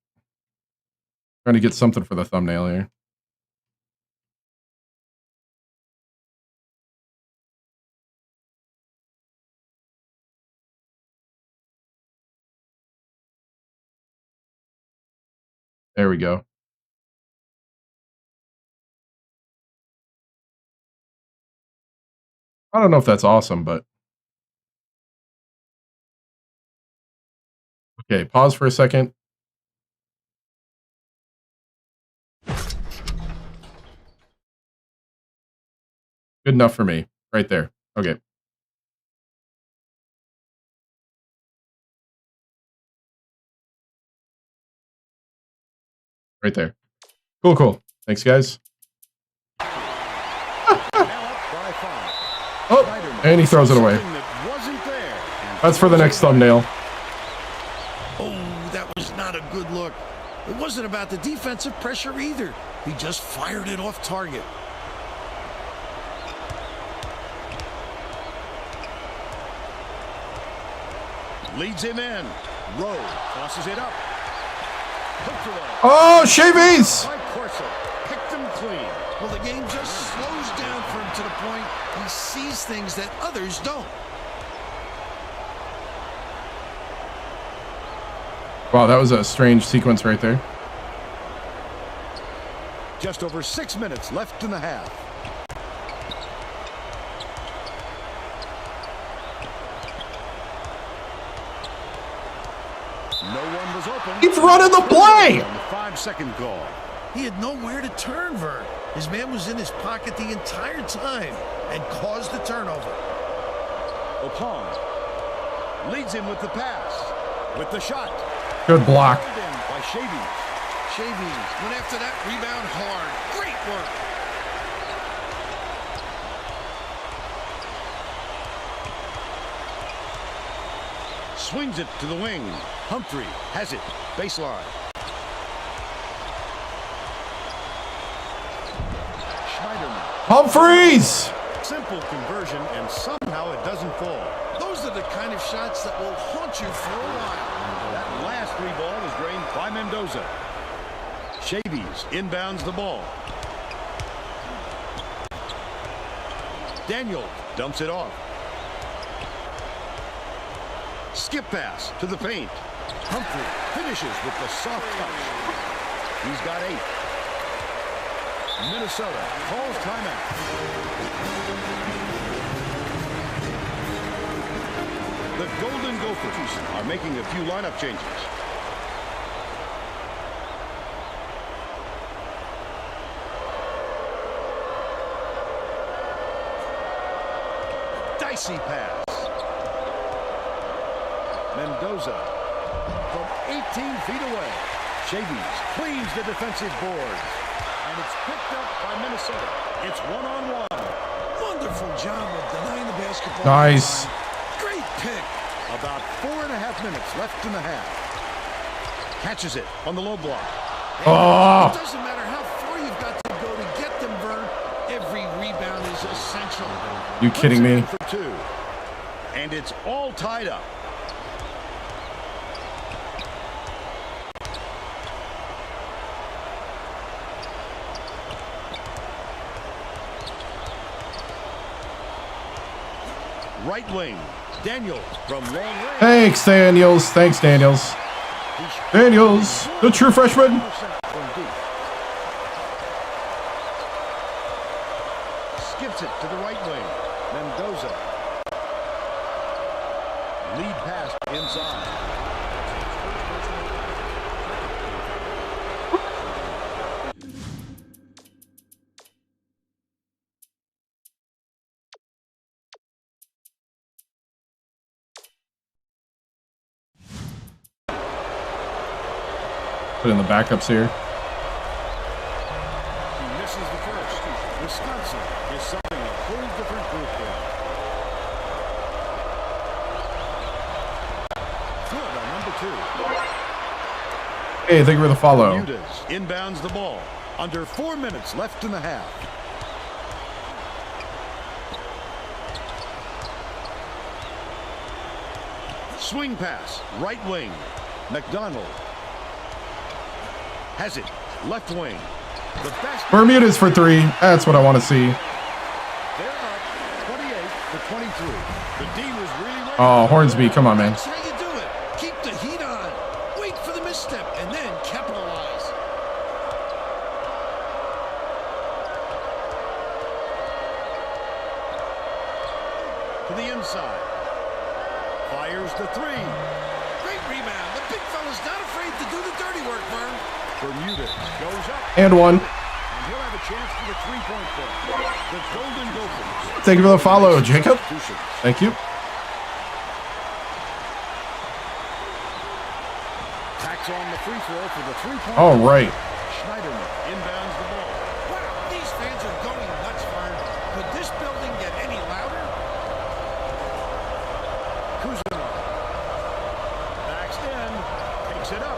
Trying to get something for the thumbnail here. There we go. I don't know if that's awesome, but okay, pause for a second. Good enough for me. Right there. Okay. Right there. Cool. Thanks, guys. Oh, and he throws it away. That's for the next thumbnail. Oh, that was not a good look. It wasn't about the defensive pressure either. He just fired it off target. Leads him in. Rowe tosses it up. Oh, Shavies! Picked him clean. Well, the game just slows down for him to the point he sees things that others don't. Wow, that was a strange sequence right there. Just over 6 minutes left in the half. No one was open. He's running the play. On the 5-second call. He had nowhere to turn, Vern. His man was in his pocket the entire time and caused the turnover. Opon leads him with the pass. With the shot. Good block. By Shavies. Shavies went after that rebound hard. Great work. Swings it to the wing. Humphrey has it. Baseline. Schneiderman. Humphreys! Simple conversion, and somehow it doesn't fall. Those are the kind of shots that will haunt you for a while. That last three ball was drained by Mendoza. Shavies inbounds the ball. Daniel dumps it off. Skip pass to the paint. Humphrey finishes with the soft touch. He's got 8. Minnesota calls timeout. The Golden Gophers are making a few lineup changes. Dicey pass. Mendoza from 18 feet away. Shavies cleans the defensive board. And it's picked up by Minnesota. It's one-on-one. Wonderful job of denying the basketball. Nice. Great pick. About 4.5 minutes left in the half. Catches it on the low block. Oh. It doesn't matter how far you've got to go to get them, Vern. Every rebound is essential. You kidding me? For 2. And it's all tied up. Right wing. Daniels from long range. Thanks, Daniels. Thanks, Daniels. Daniels, the true freshman. Skips it to the right wing. Mendoza. Lead pass inside. Put in the backups here. He misses the first. Wisconsin is something a whole different group here. Good on number 2. Hey, thank you for the follow. Bermudez inbounds the ball. Under 4 minutes left in the half. Swing pass, right wing. McDonald has it, left wing. The best. Bermudez for 3. That's what I want to see. They're up 28-23. The D was really ready. Oh, Hornsby, come on, man. That's how you do it. Keep the heat on. Wait for the misstep and then capitalize. To the inside. Fires the 3. Great rebound. The big fella's not afraid to do the dirty work, Vern. Bermudez goes up. And 1. And he'll have a chance for the 3-point play. The Golden Gophers. Thank you for the follow, Jacob. Thank you. Tacks on the free throw for the 3-point. All right. Schneiderman inbounds the ball. Wow, these fans are going nuts, Vern. Could this building get any louder? Kuzma backs in, takes it up.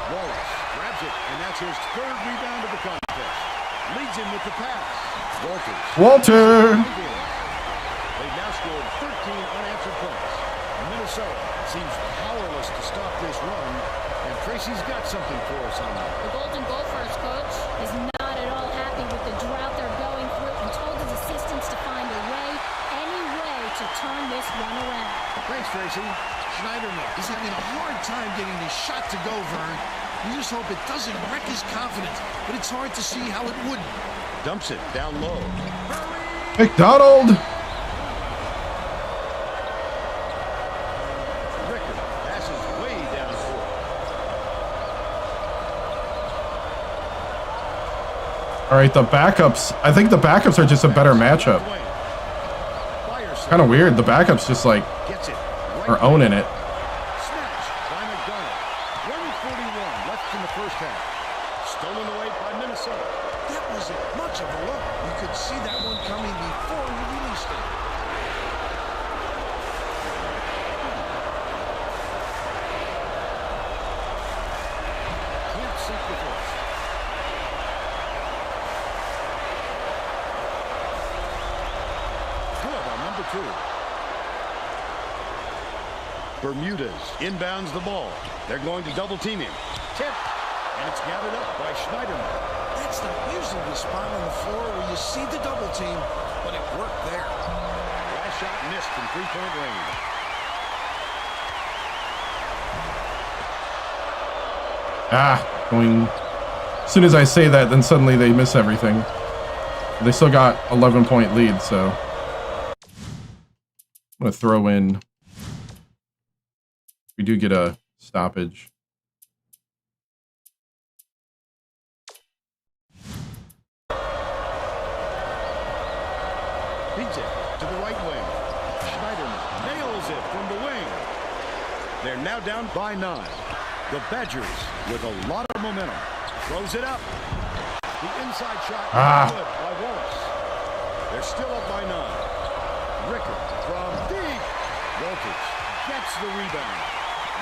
Wallace grabs it, and that's his 3rd rebound of the contest. Leads him with the pass. Walter. They've now scored 13 unanswered points. Minnesota seems powerless to stop this run, and Tracy's got something for us on that. The Golden Gophers coach is not at all happy with the drought they're going through and told his assistants to find a way, any way, to turn this one around. Thanks, Tracy. Schneiderman is having a hard time getting his shot to go, Vern. We just hope it doesn't wreck his confidence, but it's hard to see how it wouldn't. Dumps it down low. McDonald. Ricker passes way All right, the backups. I think the backups are just a better matchup. Kind of weird. The backups just like are owning it. Snatch by McDonald. 1:41 left in the first half. Stolen away by Minnesota. That wasn't much of a look. You could see that one coming before he released it. Can't sink the force. Good on number 2. Bermudez inbounds the ball. They're going to double team him. Tip. And it's gathered up by Schneiderman. That's not usually the spot on the floor where you see the double team, but it worked there. Last shot missed from three-point range. Going. As soon as I say that, then suddenly they miss everything. They still got 11-point lead, so I'm gonna throw in. We do get a stoppage. Beats it to the right wing. Schneiderman nails it from the wing. They're now down by 9. The Badgers with a lot of momentum. Throws it up. The inside shot good by Wallace. They're still up by 9. Rickard from deep. Walters gets the rebound.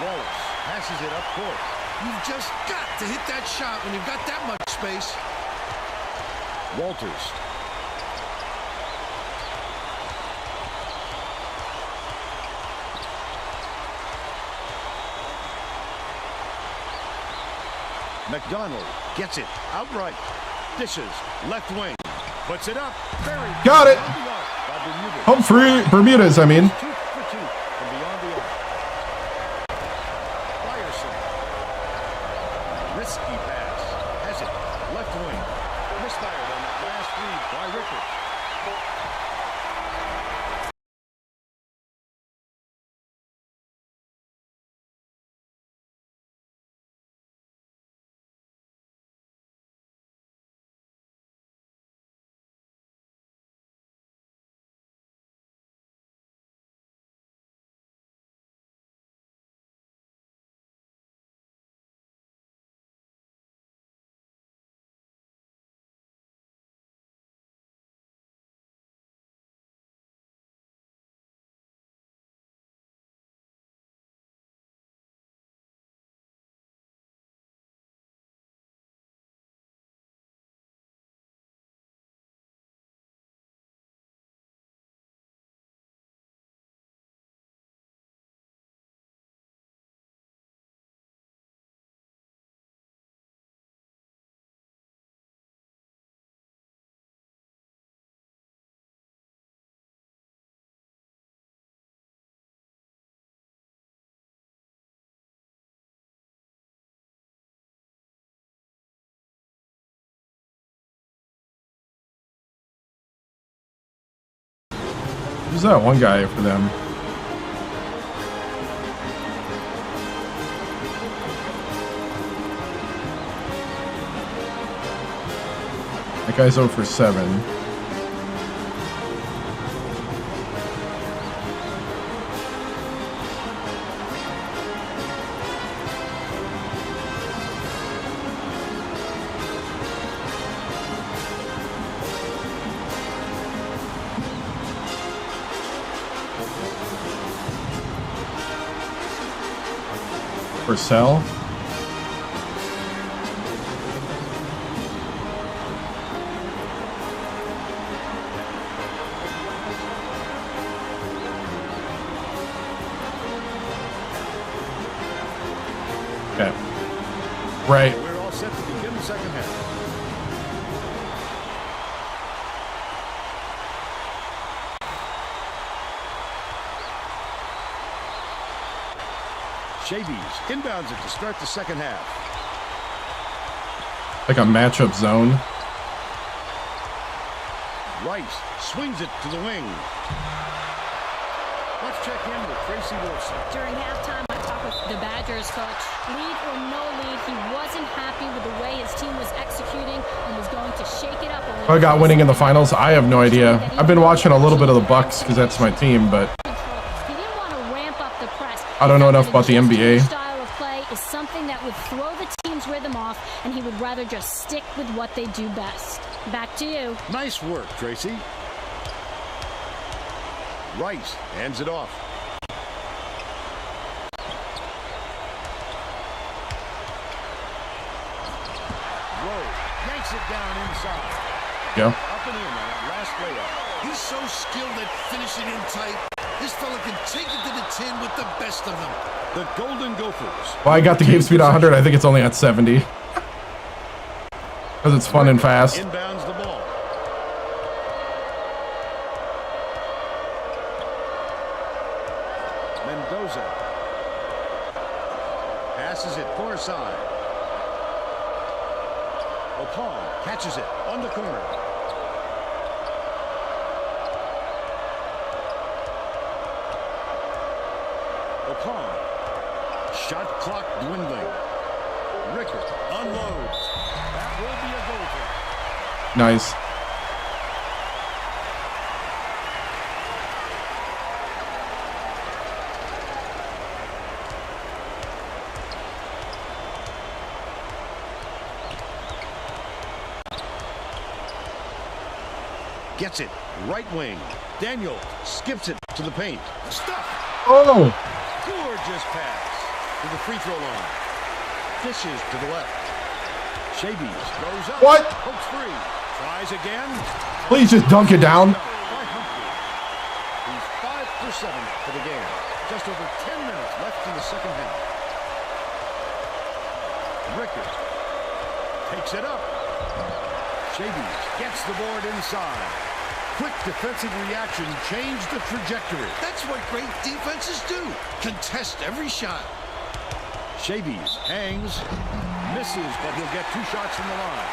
Wallace passes it up court. You've just got to hit that shot when you've got that much space. Walters. McDonald gets it outright. Dishes left wing. Puts it up. Very Got it. Home free Bermudez, I mean. 2 for 2 from beyond the arc. Ryerson. Risky pass. Has it. Left wing. Misfired on that last read by Rickard. Who's that one guy for them? That guy's 0 for 7. Purcell. Okay. Right. We're all set to begin the second half. Shavies inbounds it to start the second half. Like a matchup zone. Rice swings it to the wing. Let's check in with Tracy Wilson. During halftime, I talked with the Badgers. Badgers coach. Lead or no lead, he wasn't happy with the way his team was executing and was going to shake it up a little. Who I got winning in the finals? I have no idea. I've been watching a little bit of the Bucks because that's my team, but He didn't want to ramp up the press. I don't know enough about the NBA. Style of play is something that would throw the team's rhythm off, and he would rather just stick with what they do best. Back to you. Nice work, Tracy. Rice hands it off. Yanks it down inside. Yeah. Up and in on that last layup. He's so skilled at finishing in tight. This fella can take it to the tin with the best of them. The Golden Gophers. Well, I got the game speed at 100. I think it's only at 70. Because it's fun and fast. Inbounds the ball. Mendoza. Passes it far side. Opal catches it on the corner. Opal. Shot clock dwindling. Rickert unloads. That will be a goal for him. Nice. Gets it. Right wing. Daniel skips it to the paint. Stuff. Oh! Gorgeous pass to the free throw line. Dishes to the left. Shabies goes up. What? Pokes free. Tries again. Please just dunk it down. By Humphrey. He's 5 for 7 for the game. Just over 10 minutes left in the second half. Rickert takes it up. Shabies gets the board inside. Quick defensive reaction changed the trajectory. That's what great defenses do. Contest every shot. Shabies hangs, misses, but he'll get 2 shots from the line.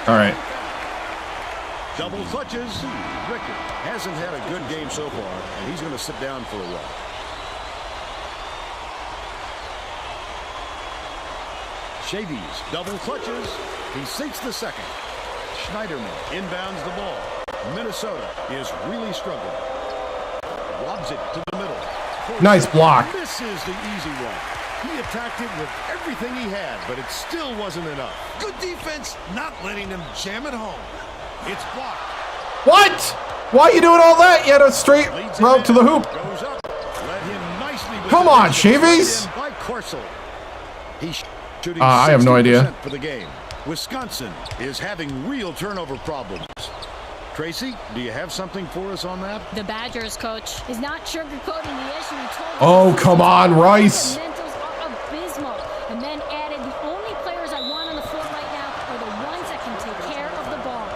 All right. Double clutches. Rickert hasn't had a good game so far, and he's going to sit down for a while. Shabies double clutches. He sinks the second. Schneiderman inbounds the ball. Minnesota is really struggling. Lobs it to the middle. Nice block. Misses the easy one. He attacked it with everything he had, but it still wasn't enough. Good defense, not letting them jam it home. It's blocked. What? Why are you doing all that? You had a straight route to the hoop. Goes up. Let him nicely. Come on, Shavies. By Corso. He's shooting I have no 60% idea. for the game. Wisconsin is having real turnover problems. Tracy, do you have something for us on that? The Badgers coach is not sugarcoating the issue. He told Oh, us come on, Rice. the fundamentals are abysmal. And then added, the only players I want on the floor right now are the ones that can take care of the ball.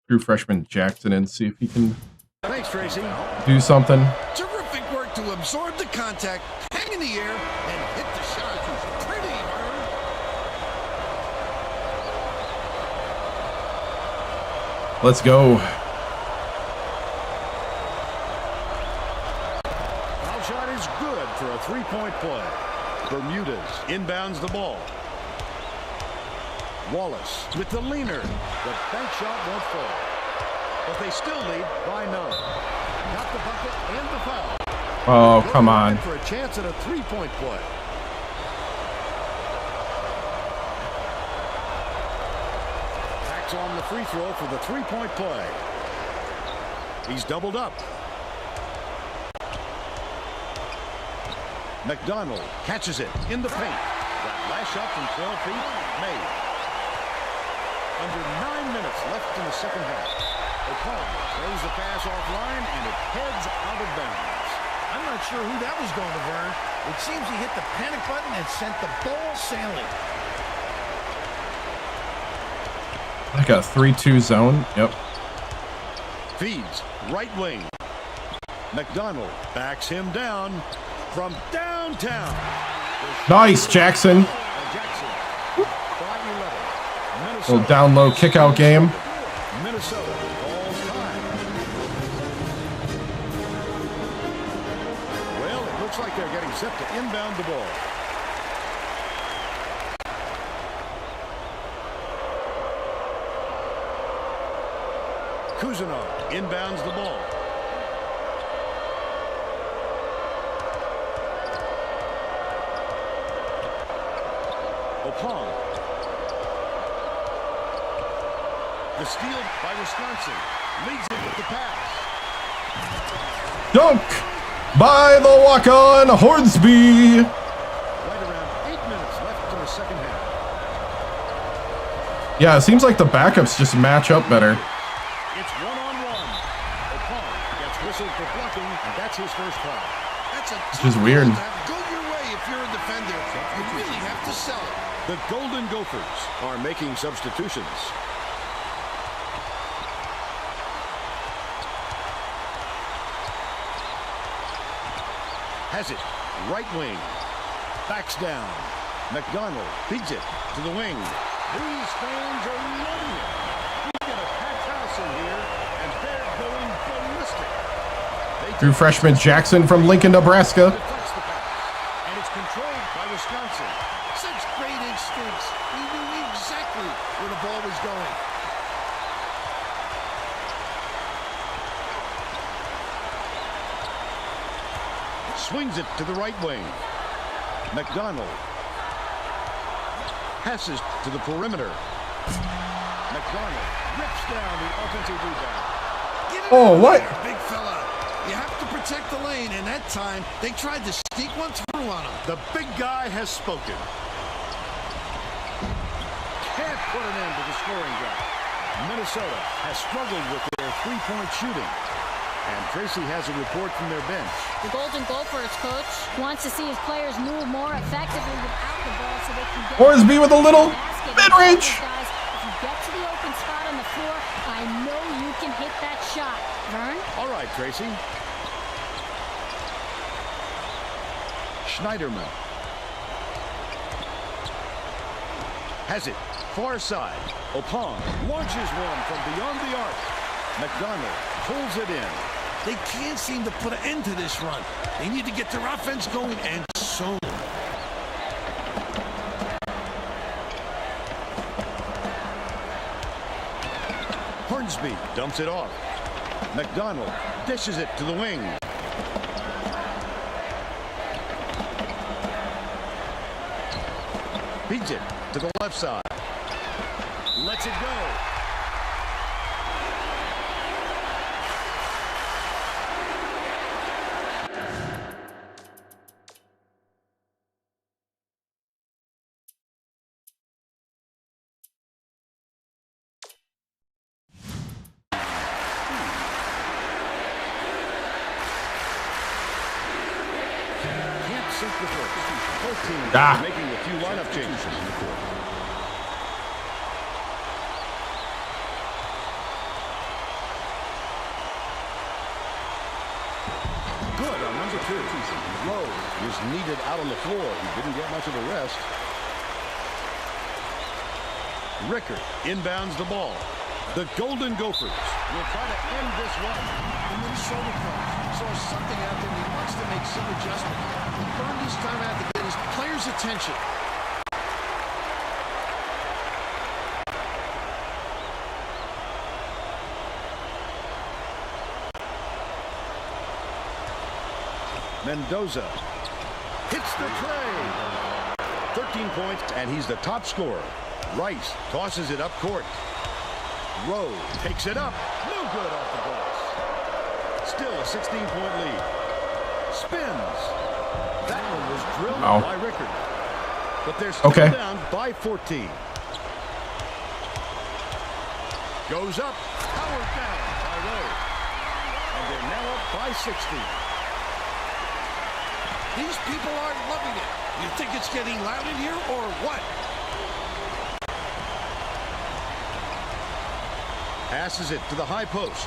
True freshman Jackson and see if he can Thanks, Tracy. do something. Terrific work to absorb the contact, hang in the air, and hit the shot. Pretty, Vern. Let's go. Foul shot is good for a 3-point play. Bermudez inbounds the ball. Wallace with the leaner. The bank shot won't fall. But they still lead by 9. Got the bucket and the foul. Oh, come on. For a chance at a 3-point play. Backs on the free throw for the 3-point play. He's doubled up. McDonald catches it in the paint. That last shot from 12 feet made. Under 9 minutes left in the second half. O'Connor throws the pass offline, and it heads out of bounds. I'm not sure who that was going to, Vern. It seems he hit the panic button and sent the ball sailing. Like a 3-2 zone. Yep. Feeds right wing. McDonald backs him down from downtown. Nice, Jackson. Little down low kick out game. Minnesota calls time. Well, it looks like they're getting set to inbound the ball. Cousineau inbounds the ball. Opong. The steal by Wisconsin leads it with the pass. Dunk by the walk-on Hornsby. Right around 8 minutes left in the second half. Yeah, it seems like the backups just match up better. It's one-on-one. Opong gets whistled for blocking, and that's his first foul. That's a Which is weird. Go your way if you're a defender. You really have to sell it. The Golden Gophers are making substitutions. Has it. Right wing. Backs down. McDonald feeds it to the wing. These fans are loving it. We get a packed house in here, and they're going ballistic. True freshman Jackson from Lincoln, Nebraska. Deflects the pass, and it's controlled by Wisconsin. Such great instincts. He knew exactly where the ball was going. Swings it to the right wing. McDonald passes to the perimeter. McDonald rips down the offensive rebound. Get it Oh, out what? there, big fella. You have to protect the lane, and that time they tried to sneak one through on him. The big guy has spoken. Can't put an end to the scoring drought. Minnesota has struggled with their three-point shooting. And Tracy has a report from their bench. The Golden Gophers coach wants to see his players move more effectively without the ball so they can get Hornsby with a little mid-range. Guys, if you get to the open spot on the floor, I know you can hit that shot. Vern? All right, Tracy. Schneiderman has it. Far side. Opong launches one from beyond the arc. McDonald pulls it in. They can't seem to put an end to this run. They need to get their offense going, and soon. Hornsby dumps it off. McDonald dishes it to the wing. Feeds it to the left side. Lets it go. Both teams are making a few lineup changes. Good on number 2. Lowe is needed out on the floor. He didn't get much of a rest. Rickard inbounds the ball. The Golden Gophers will try to end this run. The Minnesota coach saw something out there and he wants to make some adjustment. Burn this time out to get his players' attention. Mendoza hits the tray. 13 points, and he's the top scorer. Rice tosses it up court. Rowe takes it up. No good off the glass. Still a 16-point lead. Spins. That one was drilled by Rickard. But they're still down by 14. Goes up. Powered down by Rowe. And they're now up by 16. These people aren't loving it. You think it's getting loud in here or what? Passes it to the high post.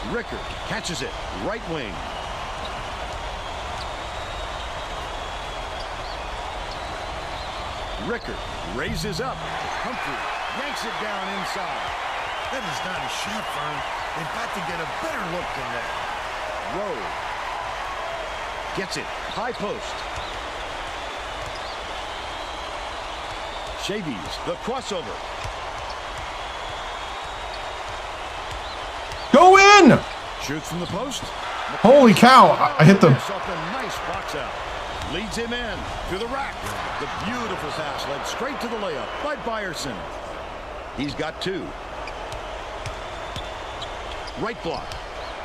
Rickard catches it. Right wing. Rickard raises up. Humphrey yanks it down inside. That is not a shot, Vern. They've got to get a better look than that. Rowe gets it. High post. Chavis, the crossover. Go in! Shoots from the post. Holy cow! I hit the. Nice box out. Leads him in to the rack. The beautiful pass led straight to the layup by Byerson. He's got two. Right block.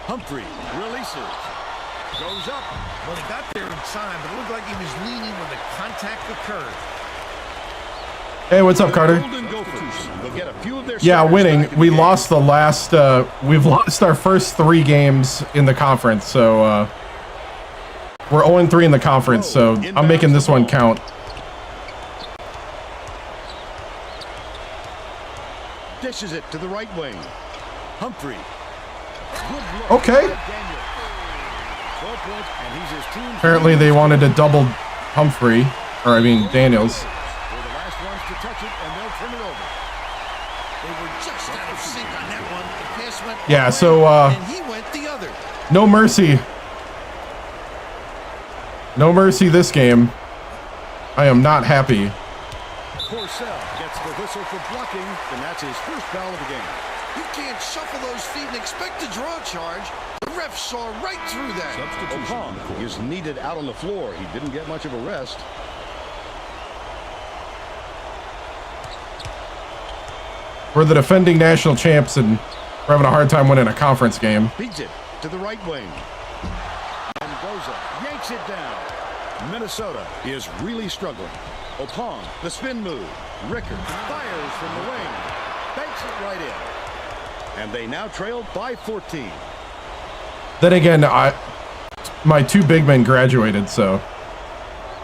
Humphrey releases. Goes up. Well, he got there in time, but it looked like he was leaning when the contact occurred. Hey, what's up, Carter? Golden Gophers will get a few of their Yeah, starters winning. back in We the game. lost the last. We've lost our first 3 games in the conference, so we're 0-3 in the conference. So I'm making this one count. Dishes it to the right wing. Humphrey. Okay. 12 points, and he's his team's Apparently they wanted to double Humphrey, or I mean Daniels. They're the last ones to touch it, and they'll turn it over. They were just out of sync on that one. The pass went Yeah, one so, way, and he went the other. No mercy. No mercy this game. I am not happy. Porcel gets the whistle for blocking, and that's his first foul of the game. You can't shuffle those feet and expect to draw a charge. The ref saw right through that. Opong is needed out on the floor. He didn't get much of a rest. We're the defending national champs, and we're having a hard time winning a conference game. Beats it to the right wing. Mendoza yanks it down. Minnesota is really struggling. Opong, the spin move. Rickard fires from the wing. Banks it right in. And they now trail by 14. Then again, my 2 big men graduated, so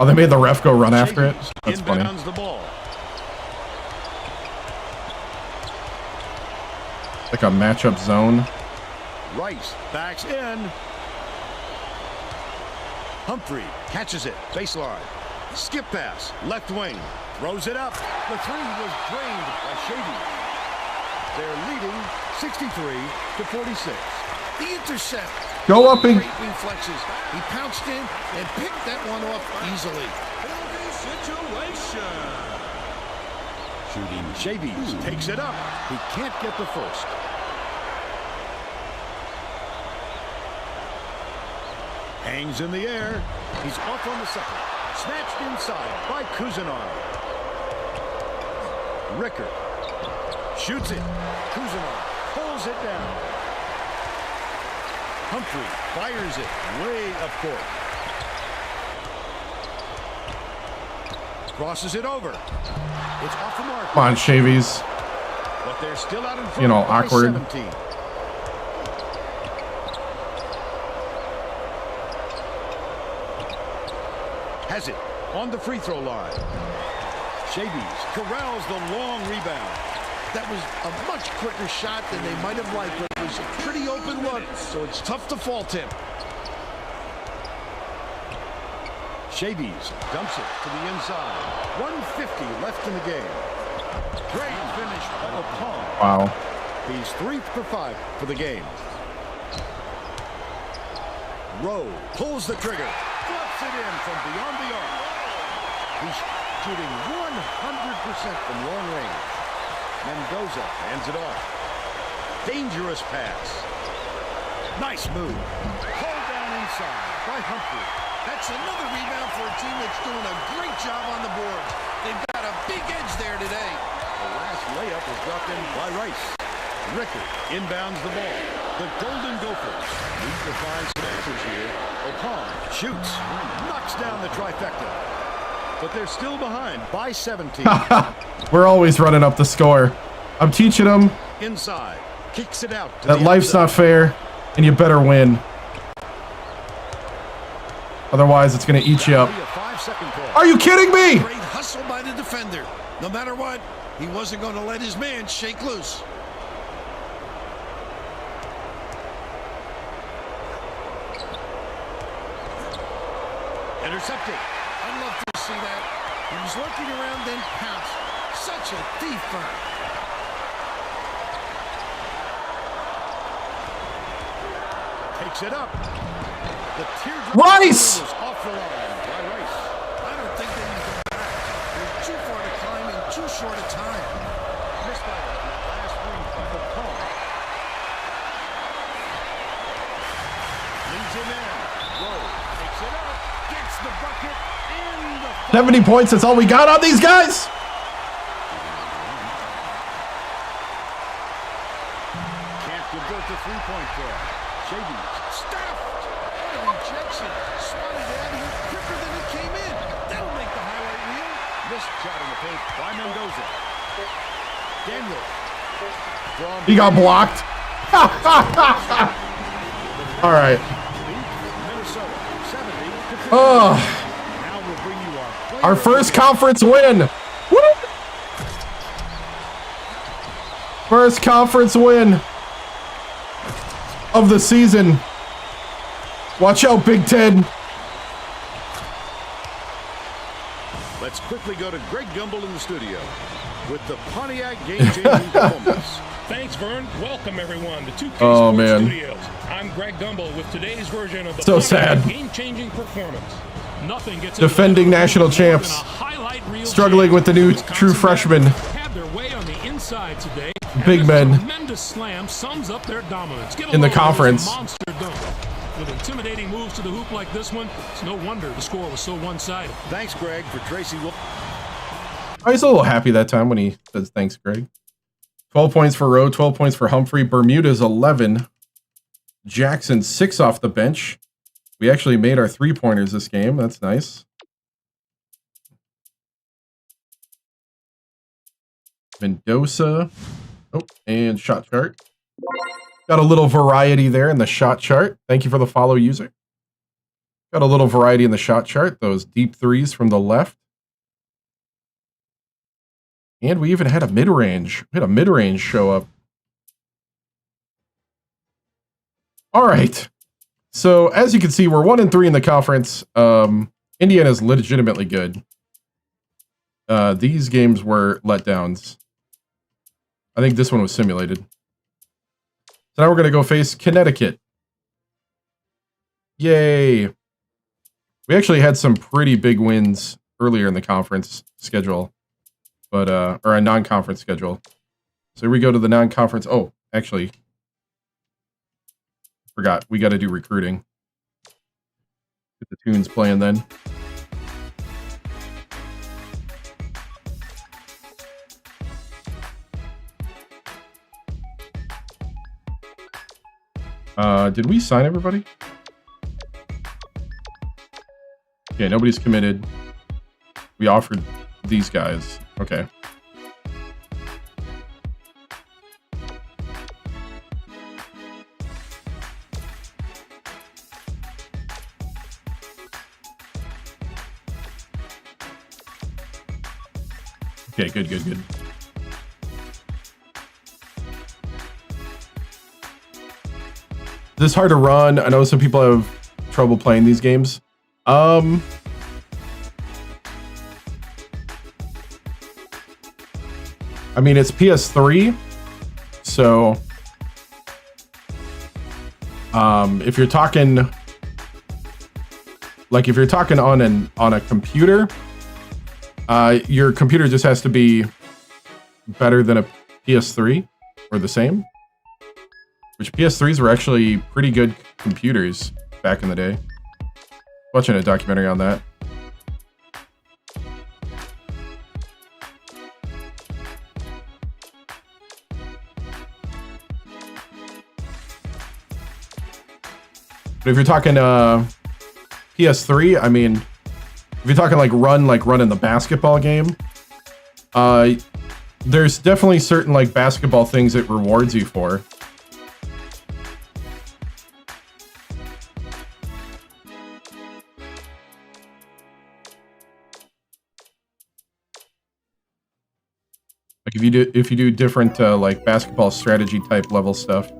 they made the ref go run after it. That's funny. Inbounds the ball. Like a matchup zone. Rice backs in. Humphrey catches it. Baseline. Skip pass. Left wing. Throws it up. The three was drained by Shady. They're leading 63-46. The intercept. Go up and Great reflexes. He pounced in and picked that one off easily. Shooting. Chavis takes it up. He can't get the first. Hangs in the air. He's off on the second. Snatched inside by Kuzinar. Rickard shoots it. Kuzinar pulls it down. Humphrey fires it way up court. Crosses it over. It's off the mark. come on, Chavis. But they're still out in front. You know, by awkward. 17. Has it on the free throw line. Chavis corrals the long rebound. That was a much quicker shot than they might have liked, but it was a pretty open look, so it's tough to fault him. Chavis dumps it to the inside. 150 left in the game. Great finish by Opong. Wow. He's 3 for 5 for the game. Rowe pulls the trigger. Flips it in from beyond the arc. He's shooting 100% from long range. Mendoza hands it off. Dangerous pass. Nice move. Pulled down inside by Humphrey. That's another rebound for a team that's doing a great job on the board. They've got a big edge there today. The last layup was dropped in by Rice. Rickard inbounds the ball. The Golden Gophers need to find some answers here. Opong shoots. Knocks down the trifecta. But they're still behind by 17. We're always running up the score. I'm teaching them Inside. Kicks it out. To that the life's outside. not fair, and you better win. Otherwise, it's going to eat you up. That'll be a 5-second call. Are you kidding me? Great hustle by the defender. No matter what, he wasn't going to let his man shake loose. Intercepted. I'd love to see that. He was lurking around, then pounced. Such a thief, Vern. Takes it up. The teardrop Rice! was off the line by Rice. I don't think they can go back. They're too far to climb in too short a time. Missed by the last week by the call. Leads him in. Rowe takes it up. Gets the bucket in the 70 points, that's all we got on these guys? Can't convert the three-point there. Shady. Stuffed. What a rejection. Swatted out of here quicker than it came in. That'll make the highlight reel. Missed shot in the paint by Mendoza. Daniel. From He got blocked. All right. Minnesota, 70 to 50. Oh, Now we'll bring you our first conference win. Woo! First conference win of the season. Watch out, Big Ten. Let's quickly go to Greg Gumbel in the studio with the Pontiac game-changing performance. Thanks, Vern. Welcome, everyone, to 2K Oh, Sports man. Studios. I'm Greg Gumbel with today's version of the So Pontiac sad. game-changing performance. Nothing gets Defending national champs. Struggling with the new true freshman. Had their way on the inside today. Big And this men. Tremendous slam sums up their dominance. Get In the along with conference. a monster dunk. With intimidating moves to the hoop like this one, it's no wonder the score was so one-sided. Thanks, Greg, for Tracy. I was a little happy that time when he says thanks, Greg. 12 points for Rowe, 12 points for Humphrey. Bermuda's 11. Jackson 6 off the bench. We actually made our three-pointers this game. That's nice. Mendoza. Oh, and shot chart. Got a little variety there in the shot chart. Thank you for the follow, user. Got a little variety in the shot chart. Those deep threes from the left. And we even had a mid-range. We had a mid-range show up. All right. So as you can see, we're 1-3 in the conference. Indiana's legitimately good. These games were letdowns. I think this one was simulated. So now we're going to go face Connecticut. Yay. We actually had some pretty big wins earlier in the conference schedule. But, or a non-conference schedule. So we go to the non-conference. Oh, actually, forgot. We got to do recruiting. Get the tunes playing then. Did we sign everybody? Okay, nobody's committed. We offered these guys. Okay. Okay, good. This is hard to run. I know some people have trouble playing these games. I mean, it's PS3, so if you're talking on a computer, your computer just has to be better than a PS3 or the same. Which PS3s were actually pretty good computers back in the day. Watching a documentary on that. But if you're talking PS3, I mean, if you're talking like running the basketball game, there's definitely certain like basketball things it rewards you for. Like if you do different like basketball strategy type level stuff.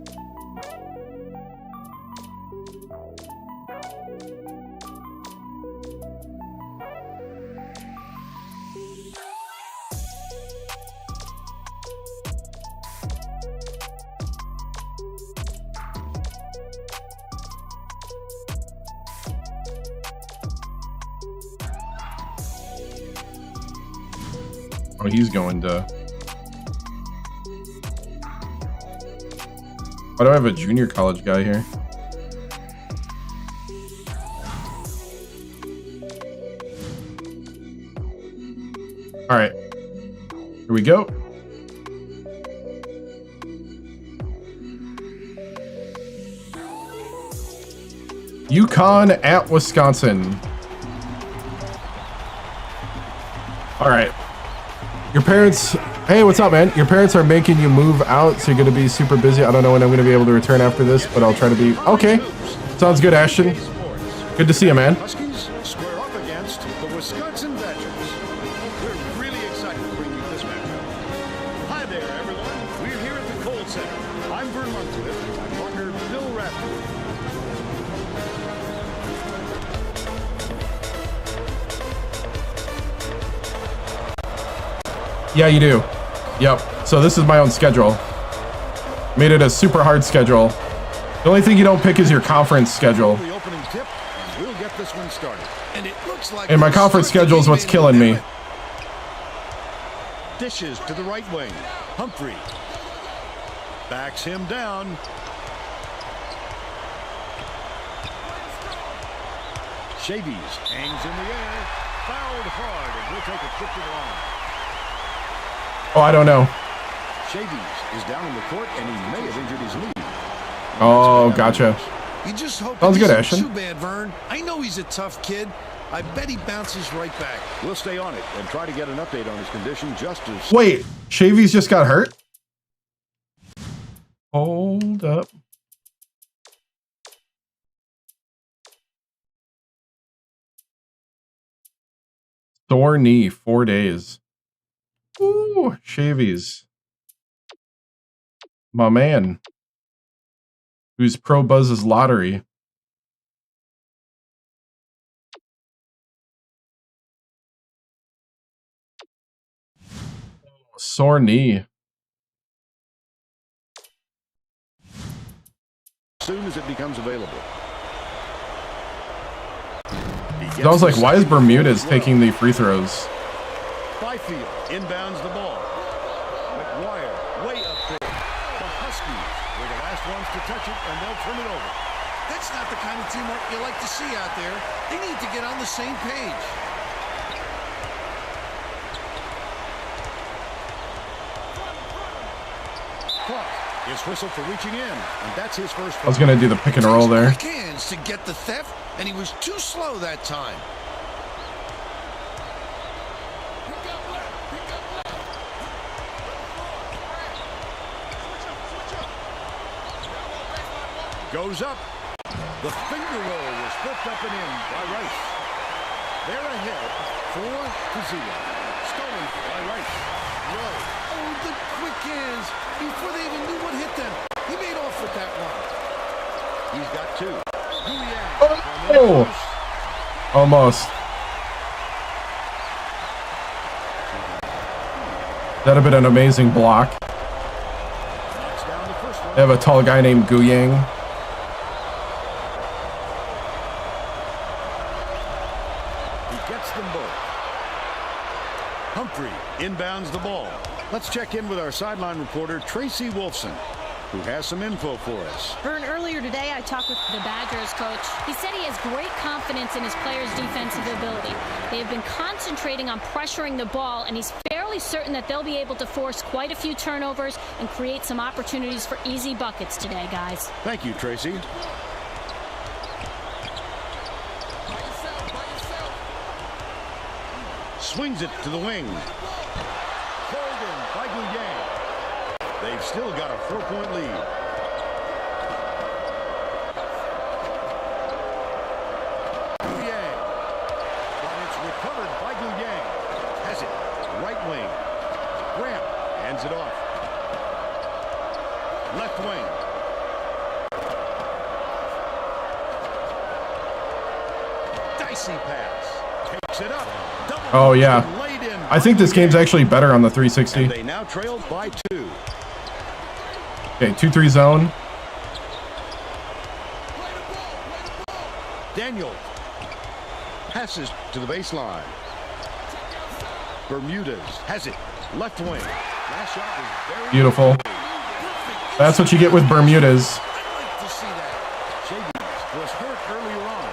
Oh, he's going to. Why do I have a junior college guy here? All right, here we go. UConn at Wisconsin. All right. Your parents, hey, what's up, man? Your parents are making you move out, so you're going to be super busy. I don't know when I'm going to be able to return after this, but I'll try to be. Okay. Sounds good, Ashton. Good to see you, man. Huskies square up against the Wisconsin Badgers. We're really excited to bring you this matchup. Hi there, everyone. We're here at the Kohl Center. I'm Vern Montoya, and my partner, Bill Rafter. Yeah, you do. Yep. So this is my own schedule. Made it a super hard schedule. The only thing you don't pick is your conference schedule. The opening tip, and we'll get this one started. And it looks like And my conference schedule is what's killing me. Dishes to the right wing. Humphrey backs him down. Shavies hangs in the air. Fouled hard, and he'll take a trip to the line. Oh, I don't know. Shavies is down in the court, and he may have injured his knee. Oh, gotcha. You just hope Sounds good, isn't Ashton. too bad, Vern. I know he's a tough kid. I bet he bounces right back. We'll stay on it and try to get an update on his condition just as... Wait, Shavies just got hurt? Hold up. Sore knee, 4 days. Ooh, Shavies. My man. Who's Pro Buzz's lottery. Sore knee. As soon as it becomes available. I was like, why is Bermudez taking the free throws? Byfield inbounds the ball. McGuire way up there. The Huskies were the last ones to touch it, and they'll turn it over. That's not the kind of teamwork you like to see out there. They need to get on the same page. Clark is whistled for reaching in, and that's his first. I was going to do the pick and roll there. Quick hands to get the theft, and he was too slow that time. Goes up. The finger roll was flipped up and in by Rice. They're ahead 4-0. Stolen by Rice. Roll. Oh, the quick hands. Before they even knew what hit them. He made off with that one. He's got two. Oh! Almost. That'd have been an amazing block. They have a tall guy named Guyang. Humphrey inbounds the ball. Let's check in with our sideline reporter, Tracy Wolfson, who has some info for us. Vern, earlier today I talked with the Badgers coach. He said he has great confidence in his players' defensive ability. They have been concentrating on pressuring the ball, and he's fairly certain that they'll be able to force quite a few turnovers and create some opportunities for easy buckets today, guys. Thank you, Tracy. Swings it to the wing. Pulled in by Guyang. They've still got a 4-point lead. Guyang. But it's recovered by Guyang. Has it. Right wing. Graham hands it off. Left wing. Dicey pass. Takes it up. Oh, yeah. I think this game's actually better on the 360. And they now trail by 2. Okay, 2-3 zone. Daniel passes to the baseline. Bermudez has it. Left wing. Last shot was very Beautiful. That's what you get with Bermudas. I'd like to see that. Shavies was hurt earlier on.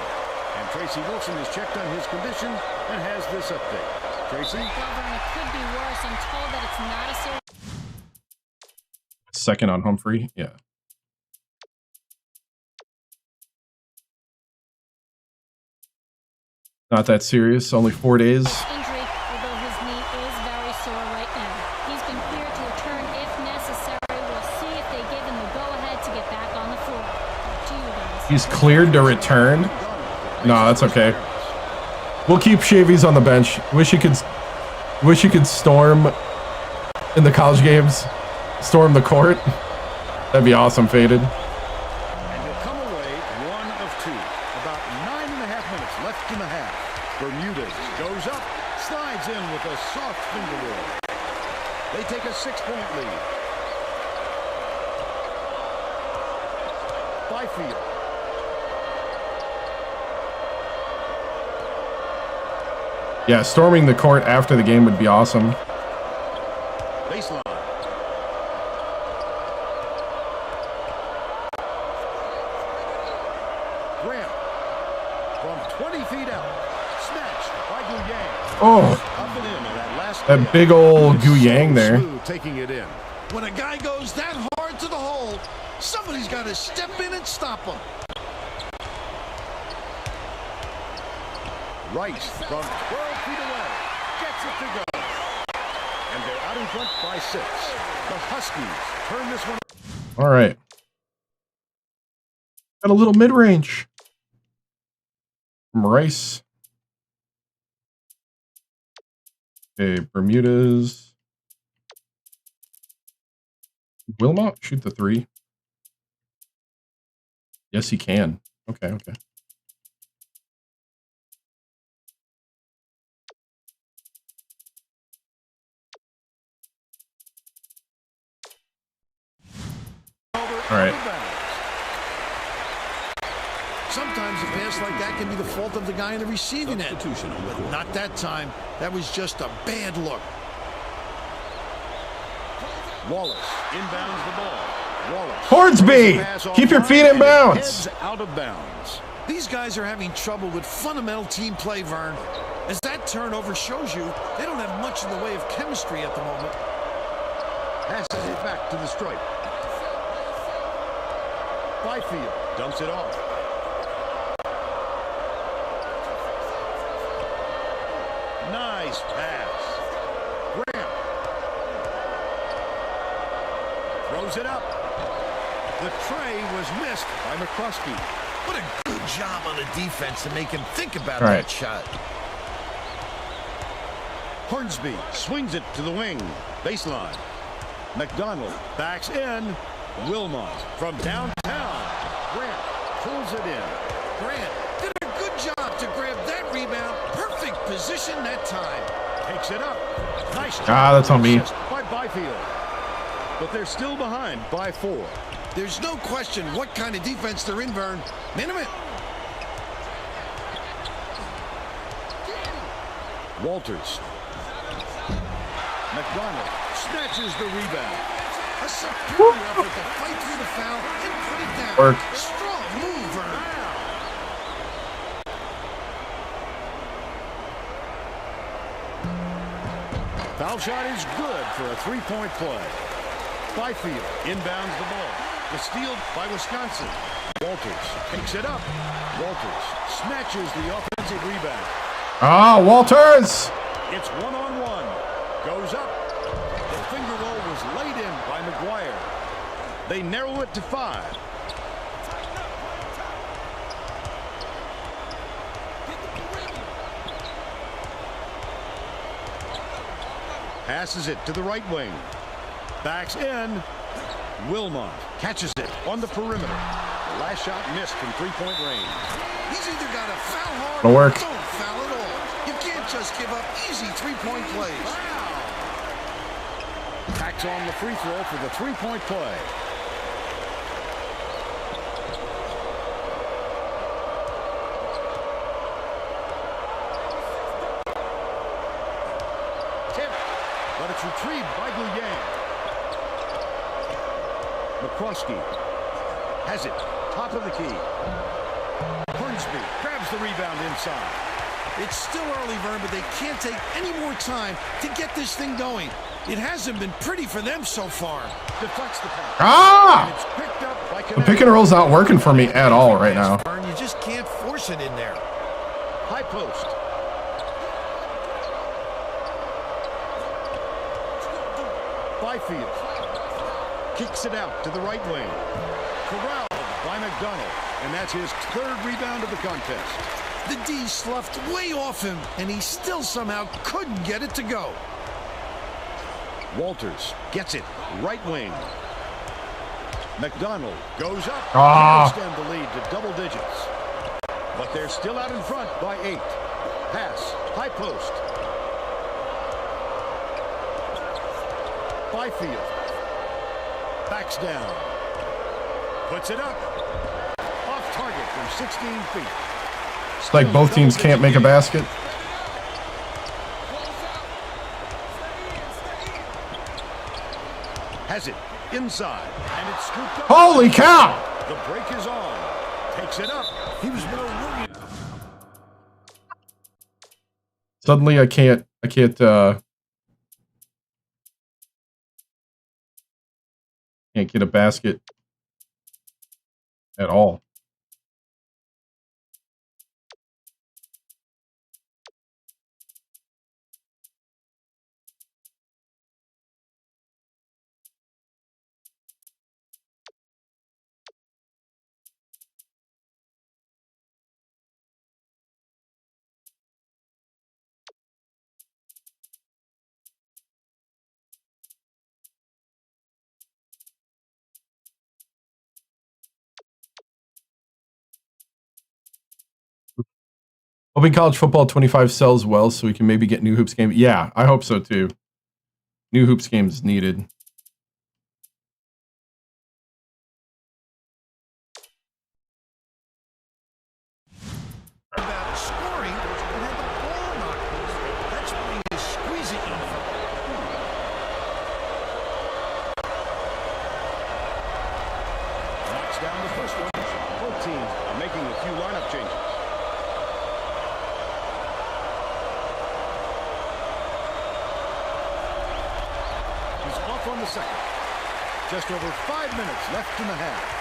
And Tracy Wilson has checked on his condition and has this update. Tracy? Governor, it could be worse. I'm told that it's not a serious. Second on Humphrey. Yeah. Not that serious. Only 4 days. Injury, although his knee is very sore right now. He's been cleared to return if necessary. We'll see if they give him the go-ahead to get back on the floor. To you guys. He's cleared to return. No, that's okay. We'll keep Shavies on the bench. Wish you could storm in the college games. Storm the court. That'd be awesome, Faded. And he'll come away 1 of 2. About 9.5 minutes left in the half. Bermudez goes up, slides in with a soft finger roll. They take a 6-point lead. Byfield. Yeah, storming the court after the game would be awesome. Baseline. Graham. From 20 feet out. Snatched by Guyang. Oh, Up and in on that last that layup. big old Guyang there. Smooth taking it in. When a guy goes that hard to the hole, somebody's got to step in and stop him. Rice from 12 feet away. Gets it to go. And they're out in front by 6. The Huskies turn this one. All right. Got a little mid-range from Rice. Okay, Bermudas. Wilmot shoot the 3. Yes, he can. Okay. All right. Sometimes a pass like that can be the fault of the guy in the receiving end. But not that time. That was just a bad look. Wallace inbounds the ball. Wallace. Hornsby, keep your feet in bounds. Heads out of bounds. These guys are having trouble with fundamental team play, Vern. As that turnover shows you, they don't have much in the way of chemistry at the moment. Passes it back to the stripe. Byfield dumps it off. Nice pass. Graham throws it up. The tray was missed by McCluskey. What a good job on the defense to make him think about All right. that shot. Hornsby swings it to the wing. Baseline. McDonald backs in. Wilmot from downtown. Grant pulls it in. Grant did a good job to grab that rebound. Perfect position that time. Takes it up. Nice job. That's on me. Assist by Byfield. But they're still behind by 4. There's no question what kind of defense they're in, Vern. Minimum. Walters. McDonald snatches the rebound. A superior effort to fight through the foul and put it down. Work. Strong move, Vern. Foul shot is good for a 3-point play. Byfield inbounds the ball. The steal by Wisconsin. Walters picks it up. Walters snatches the offensive rebound. Walters. It's 1-on-1. Goes up. The finger roll was laid in by McGuire. They narrow it to 5. Passes it to the right wing. Backs in. Wilmot catches it on the perimeter. The last shot missed from 3-point range. He's either got to foul hard It'll or work. don't foul at all. You can't just give up easy 3-point plays. Backs on the free throw for the 3-point play. Tip, but but it's retrieved by Guyan. McCroskey has it, top of the key. Hornsby grabs the rebound inside. It's still early, Vern, but they can't take any more time to get this thing going. It hasn't been pretty for them so far. Deflects the pass. Ah! It's picked up by The pick and roll's not working for me at all right now. Vern, you just can't force it in there. High post. Byfield kicks it out to the right wing. Corralled by McDonald, and that's his third rebound of the contest. The D sloughed way off him, and he still somehow couldn't get it to go. Walters gets it, right wing. McDonald goes up. Ah. Can't extend the lead to double digits. But they're still out in front by 8. Pass, high post. Byfield backs down. Puts it up. Off target from 16 feet. It's like both teams can't make a basket. Has it inside, and it's scooped up. Holy cow! The break is on. Takes it up. He was more worried. Suddenly I can't can't get a basket at all. Hoping college football 25 sells well so we can maybe get new hoops game. Yeah, I hope so too. New hoops games needed. About scoring and had the ball knocked loose. That's why he is squeezing it. Knocks down the first one. Both teams are making a few lineup changes. He's off on the second. Just over 5 minutes left in the half.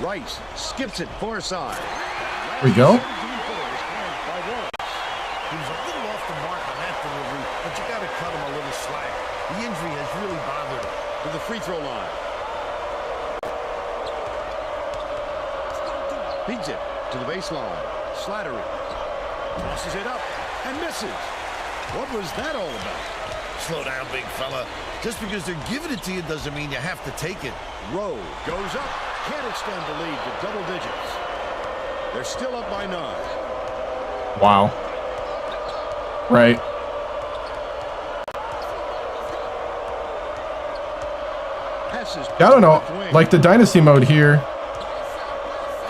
Rice skips it far side. There we go. He was a little off the mark on that delivery, but you got to cut him a little slack. The injury has really bothered him. To the free throw line. Feeds it to the baseline. Slattery tosses it up and misses. What was that all about? Slow down, big fella. Just because they're giving it to you doesn't mean you have to take it. Rowe goes up. Can't extend the lead to double digits. They're still up by 9. Wow. Right. Passes. I don't know. Like the dynasty mode here.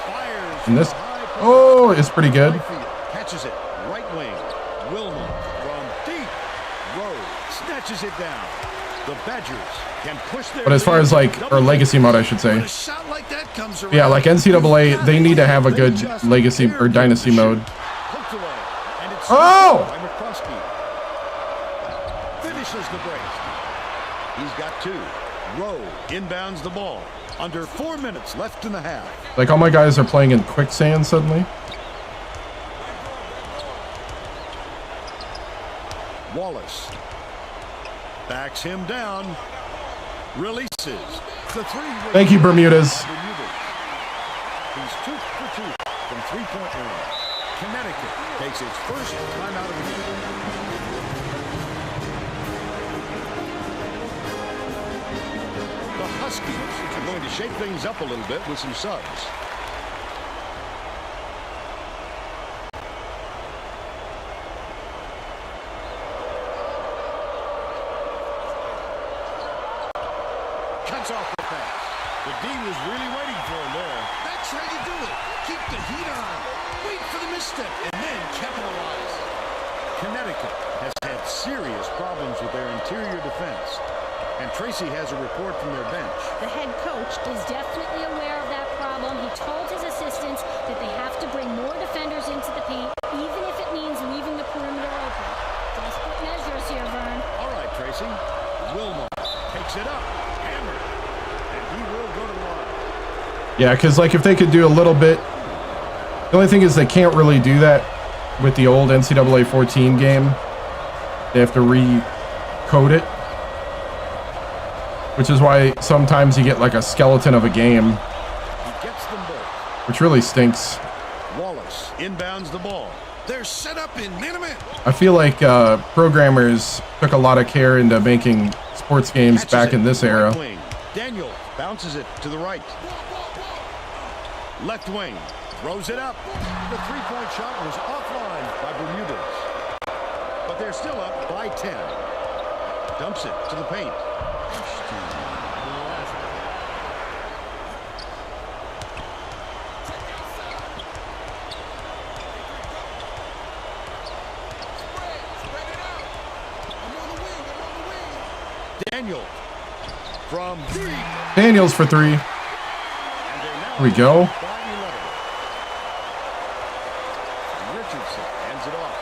Fires And this. high post. Oh, it's pretty good. Byfield catches it. Right wing. Wilma from deep. Rowe snatches it down. The Badgers can push their But as far as like, or legacy mode, I should When say. a shot like that comes around, Yeah, like NCAA, they need to have a good legacy or dynasty mode. Poked away, and it's Oh! by McCroskey. Finishes the break. He's got 2. Rowe inbounds the ball. Under 4 minutes left in the half. Like all my guys are playing in quicksand suddenly. Wallace backs him down. Releases. The 3. Thank you, Bermudas. He's 2 for 2 from 3-point range. Connecticut takes its first timeout of the game. The Huskies are going to shake things up a little bit with some subs. Cuts off the pass. The D was really waiting for him there. That's how you do it. Keep the heat on. Wait for the misstep and then capitalize. Connecticut has had serious problems with their interior defense. And Tracy has a report from their bench. The head coach is definitely aware of that problem. He told his assistants that they have to bring more defenders into the paint, even if it means leaving the perimeter open. Desperate measures here, Vern. All right, Tracy. Wilmot takes it up, hammered, and he will go to the line. Yeah, because like if they could do a little bit, the only thing is they can't really do that with the old NCAA 14 game. They have to recode it, which is why sometimes you get like a skeleton of a game, He gets them both. which really stinks. Wallace inbounds the ball. They're set up in minute. I feel like programmers took a lot of care into making sports games Catches back it in this to the era. right wing. Daniel bounces it to the right. Left wing. Throws it up. The three-point shot was offline by Bermudez. But they're still up by 10. Dumps it to the paint. Daniel from deep. Daniels for three. And they're now Here we go. by 11. Richardson hands it off.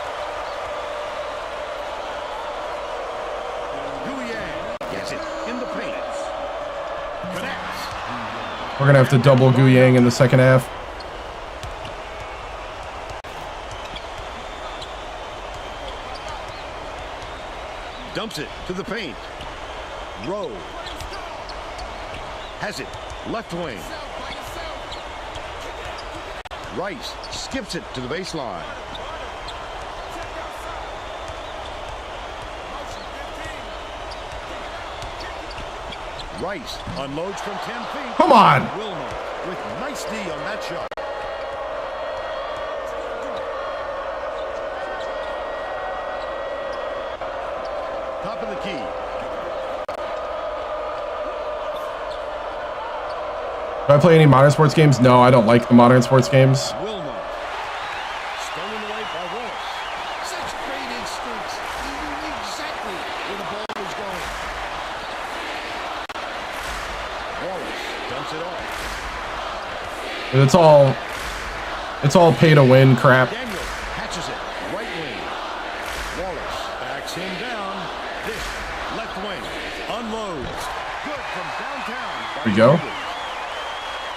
Guyang gets it in the paint. Connects. We're gonna have to double Guyang in the second half. Dumps it to the paint. Rowe has it. Left wing. Rice skips it to the baseline. Rice unloads from 10 feet. Come on. Wilmot with nice D on that shot. Top of the key. Do I play any modern sports games? No, I don't like the modern sports games. Wilmot. Stolen away by Wallace. Such great instincts. He knew exactly where the ball was going. Wallace dumps it off. It's all pay to win crap. Daniel catches it. Right wing. Wallace backs him down. This left wing. Unloads. Good from downtown. Here we go.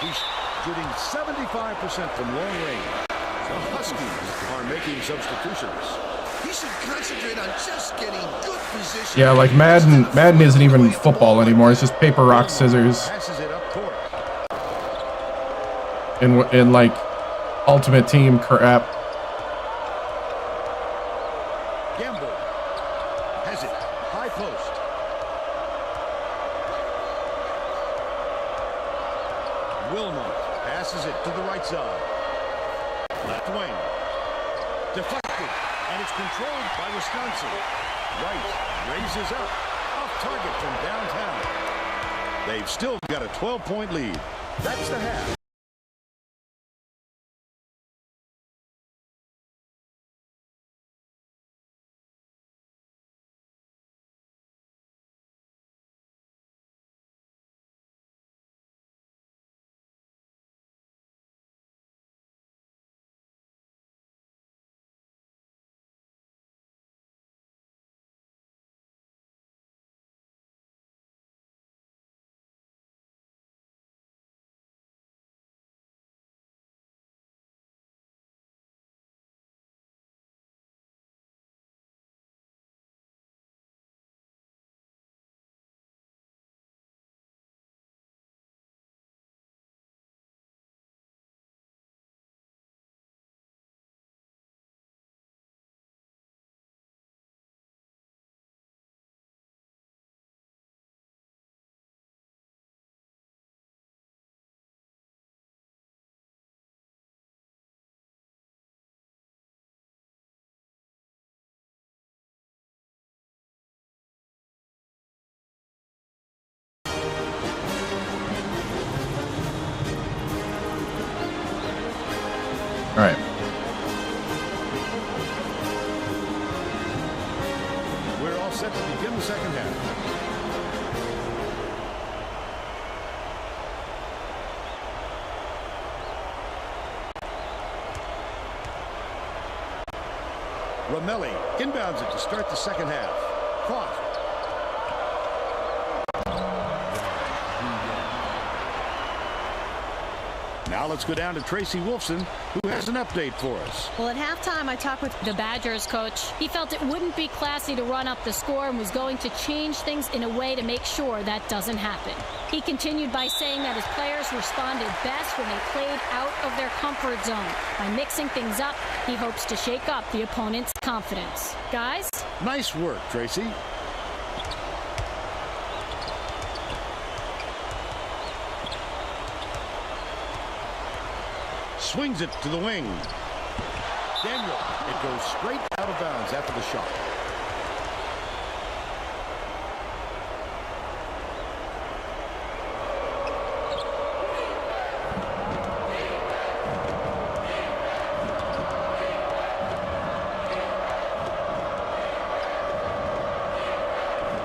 He's shooting 75% from long range. The Huskies are making substitutions. He should concentrate on just getting good position. Yeah, like Madden isn't even football anymore. It's just paper, rock, scissors. Passes it up court. In like Ultimate Team crap. Gamble has it. High post. Wilmot passes it to the right side. Left wing. Deflected. And it's controlled by Wisconsin. Rice raises up. Off target from downtown. They've still got a 12-point lead. That's the half. All right. Romelli inbounds it to start the second half. Caught. Now let's go down to Tracy Wolfson, who has an update for us. Well, at halftime, I talked with the Badgers coach. He felt it wouldn't be classy to run up the score and was going to change things in a way to make sure that doesn't happen. He continued by saying that his players responded best when they played out of their comfort zone. By mixing things up, he hopes to shake up the opponent's confidence. Guys? Nice work, Tracy. Swings it to the wing. Daniel, it goes straight out of bounds after the shot.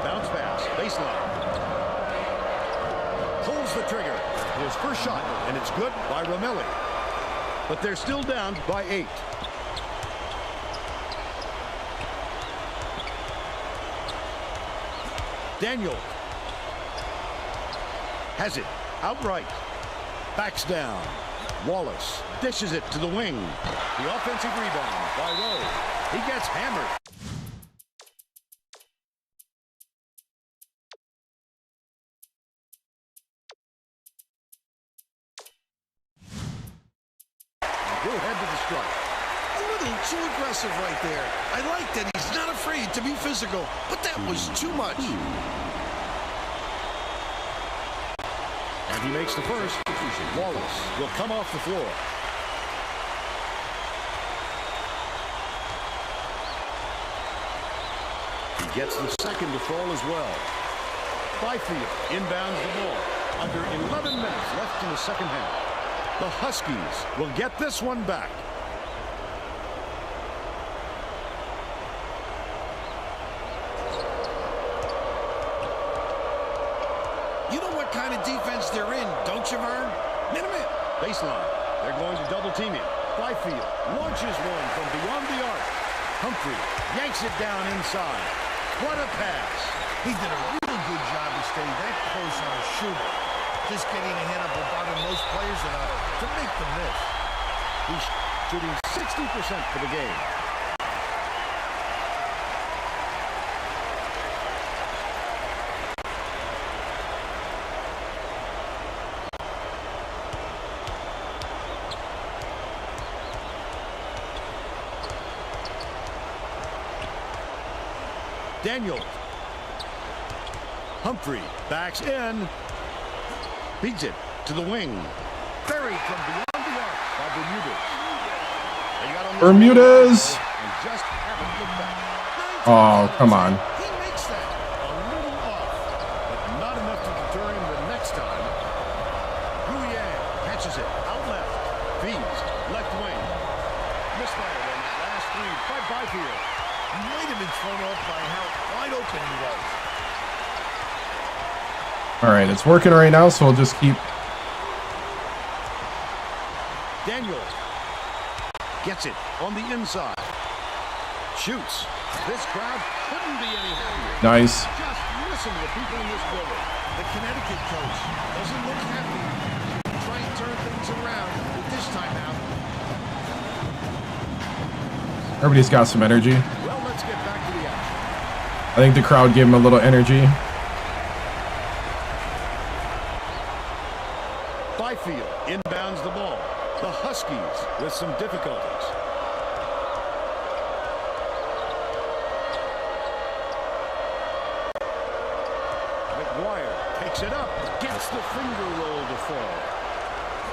Bounce pass, baseline. Pulls the trigger. His first shot, and it's good by Romelli. But they're still down by 8. Daniel has it outright. Backs down. Wallace dishes it to the wing. The offensive rebound by Rowe. He gets hammered. He'll head to the strike. A little too aggressive right there. I like that he's not afraid to be physical, but that was too much. And he makes the first. Wallace will come off the floor. He gets the second to fall as well. Byfield inbounds the ball. Under 11 minutes left in the second half. The Huskies will get this one back. You know what kind of defense they're in, don't you, Vern? Minute. Baseline. They're going to double team him. Byfield launches one from beyond the arc. Humphrey yanks it down inside. What a pass. He did a really good job of staying that close on a shooter. Just getting ahead of about most players enough to make the miss. He's shooting 60% for the game. Daniel. Humphrey backs in. Beats it to the wing. Buried from beyond the arc by Bermudez. Bermudez! And just haven't looked back. Oh, come on. He makes that. A little off, but not enough to deter him the next time. Gouillet catches it out left. Feeds left wing. Misfire on that last three by Byfield. He might have been thrown off by how wide open he was. All right, it's working right now, so we'll just keep. Daniel gets it on the inside. Shoots. This crowd couldn't be any happier. Nice. Just listen to the people in this building. The Connecticut coach doesn't look happy. Try and turn things around with this time out. Everybody's got some energy. Well, let's get back to the action. I think the crowd gave him a little energy. Byfield inbounds the ball. The Huskies with some difficulties. McGuire takes it up. Gets the finger roll to fall.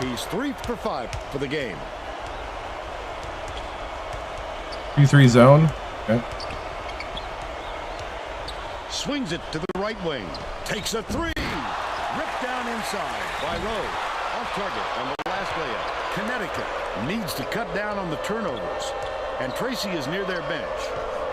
He's 3 for 5 for the game. 2-3 zone. Okay. Swings it to the right wing. Takes a 3. Ripped down inside by Rowe. Off target on the last layup. Connecticut needs to cut down on the turnovers. And Tracy is near their bench.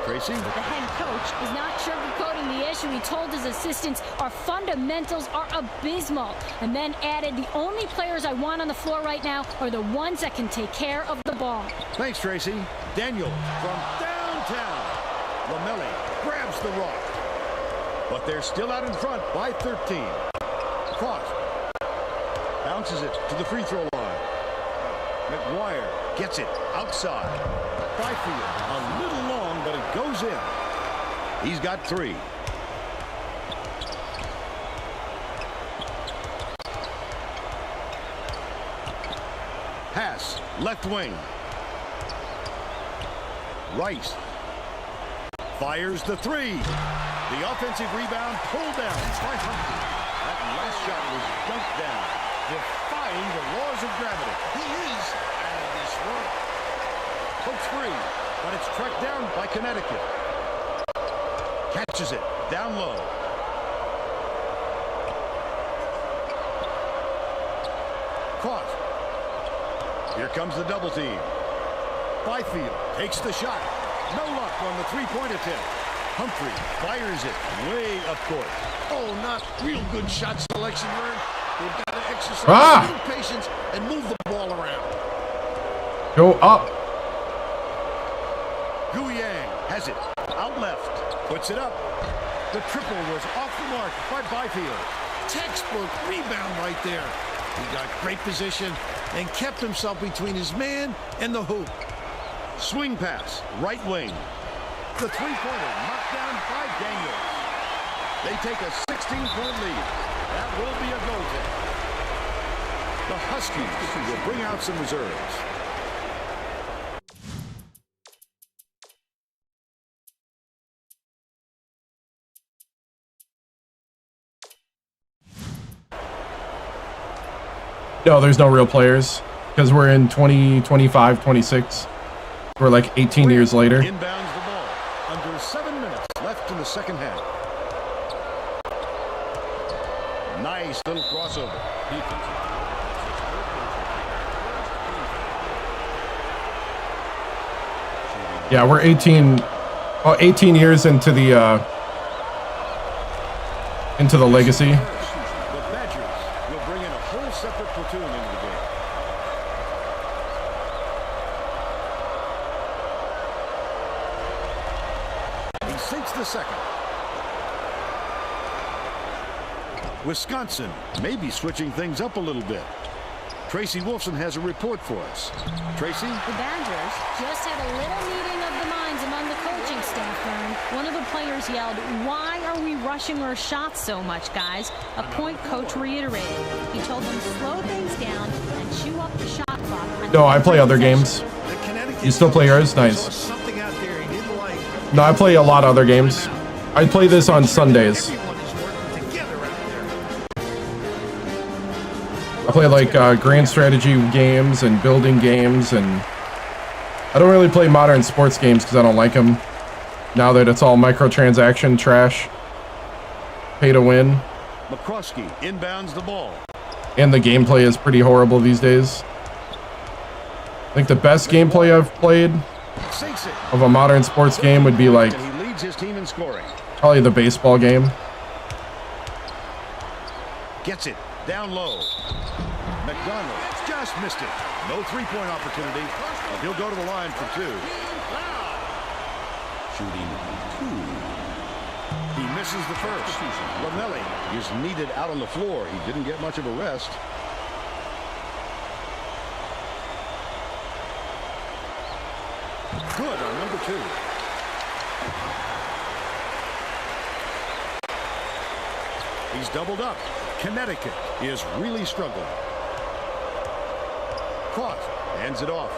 Tracy? The head coach is not sugarcoating the issue. He told his assistants our fundamentals are abysmal, and then added, the only players I want on the floor right now are the ones that can take care of the ball. Thanks, Tracy. Daniel from downtown. downtown. Lamelli grabs the rock. But they're still out in front by 13. Cross. Bounces it to the free throw line. McGuire gets it outside. Byfield, a little long, but it goes in. He's got 3. Pass, left wing. Rice fires the 3. The offensive rebound pulled down by Humphrey. That last shot was dunked down, defying the laws of gravity. He is out of this world. Pokes free, but it's tracked down by Connecticut. Catches it down low. Cross. Here comes the double team. Byfield takes the shot. No luck on the three-point attempt. Humphrey fires it way up court. Oh, not real good shot selection, Vern. They've got to exercise a little patience and move the ball around. Go up. Guyang has it. Out left. Puts it up. The triple was off the mark by Byfield. Textbook rebound right there. He got great position and kept himself between his man and the hoop. Swing pass, right wing. The three-pointer knocked down by Daniels. They take a 16-point lead. That will be a goal. The Huskies will bring out some reserves. No, there's no real players because we're in 2025, 26. We're like 18 years later. Inbounds the ball. Under 7 minutes left in the second half. Nice little crossover. Yeah, we're 18 years into the legacy. The Badgers will bring in a whole separate platoon into the game. He sinks the second. Wisconsin may be switching things up a little bit. Tracy Wolfson has a report for us. Tracy? The Badgers just had a little meeting of the minds among the coaching staff, Vern. One of the players yelled, "Why are we rushing our shots so much, guys?" A point coach reiterated. He told them slow things down and chew up the shot clock. No, I play other games. You still play yours? Nice. No, I play a lot of other games. I play this on Sundays. I play like grand strategy games and building games, and I don't really play modern sports games because I don't like them. Now that it's all microtransaction trash, pay to win. McCroskey inbounds the ball. And the gameplay is pretty horrible these days. I think the best gameplay I've played of a modern sports game would be like And he leads his team in scoring. probably the baseball game. Gets it down low. McDonald just missed it. No three-point opportunity. But he'll go to the line for 2. Shooting 2. He misses the first. Lamelli is needed out on the floor. He didn't get much of a rest. Good on number 2. He's doubled up. Connecticut is really struggling. Cross, hands it off.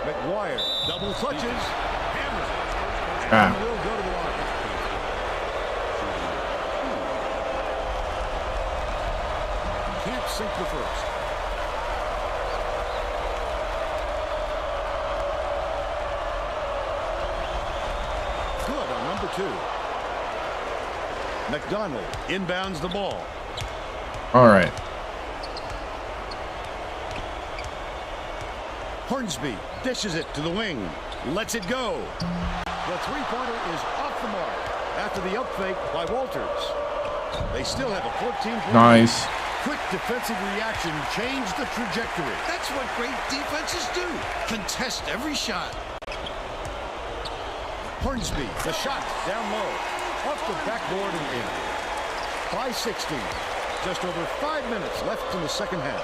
McGuire, double clutches. Hammers it. And will go to the line. Can't sink the first. Good on number 2. McDonald inbounds the ball. All right. Hornsby dishes it to the wing. Lets it go. The three-pointer is off the mark after the up fake by Walters. They still have a 14-point Nice. quick defensive reaction changed the trajectory. That's what great defenses do. Contest every shot. Hornsby, the shot, down low. Off the backboard and in. By 16. Just over 5 minutes left in the second half.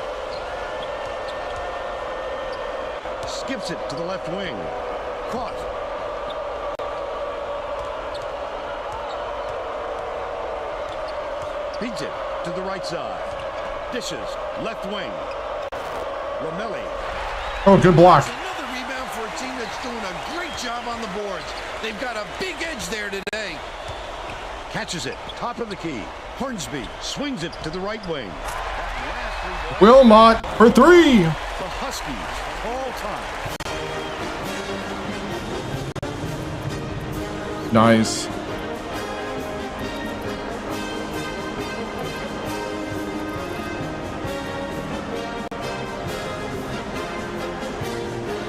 Skips it to the left wing. Caught. Feeds it to the right side. Dishes, left wing. Romelli. Oh, good block. Another rebound for a team that's doing a great job on the boards. They've got a big edge there today. Catches it, top of the key. Hornsby swings it to the right wing. Wilmot for three. The Huskies, all time. Nice.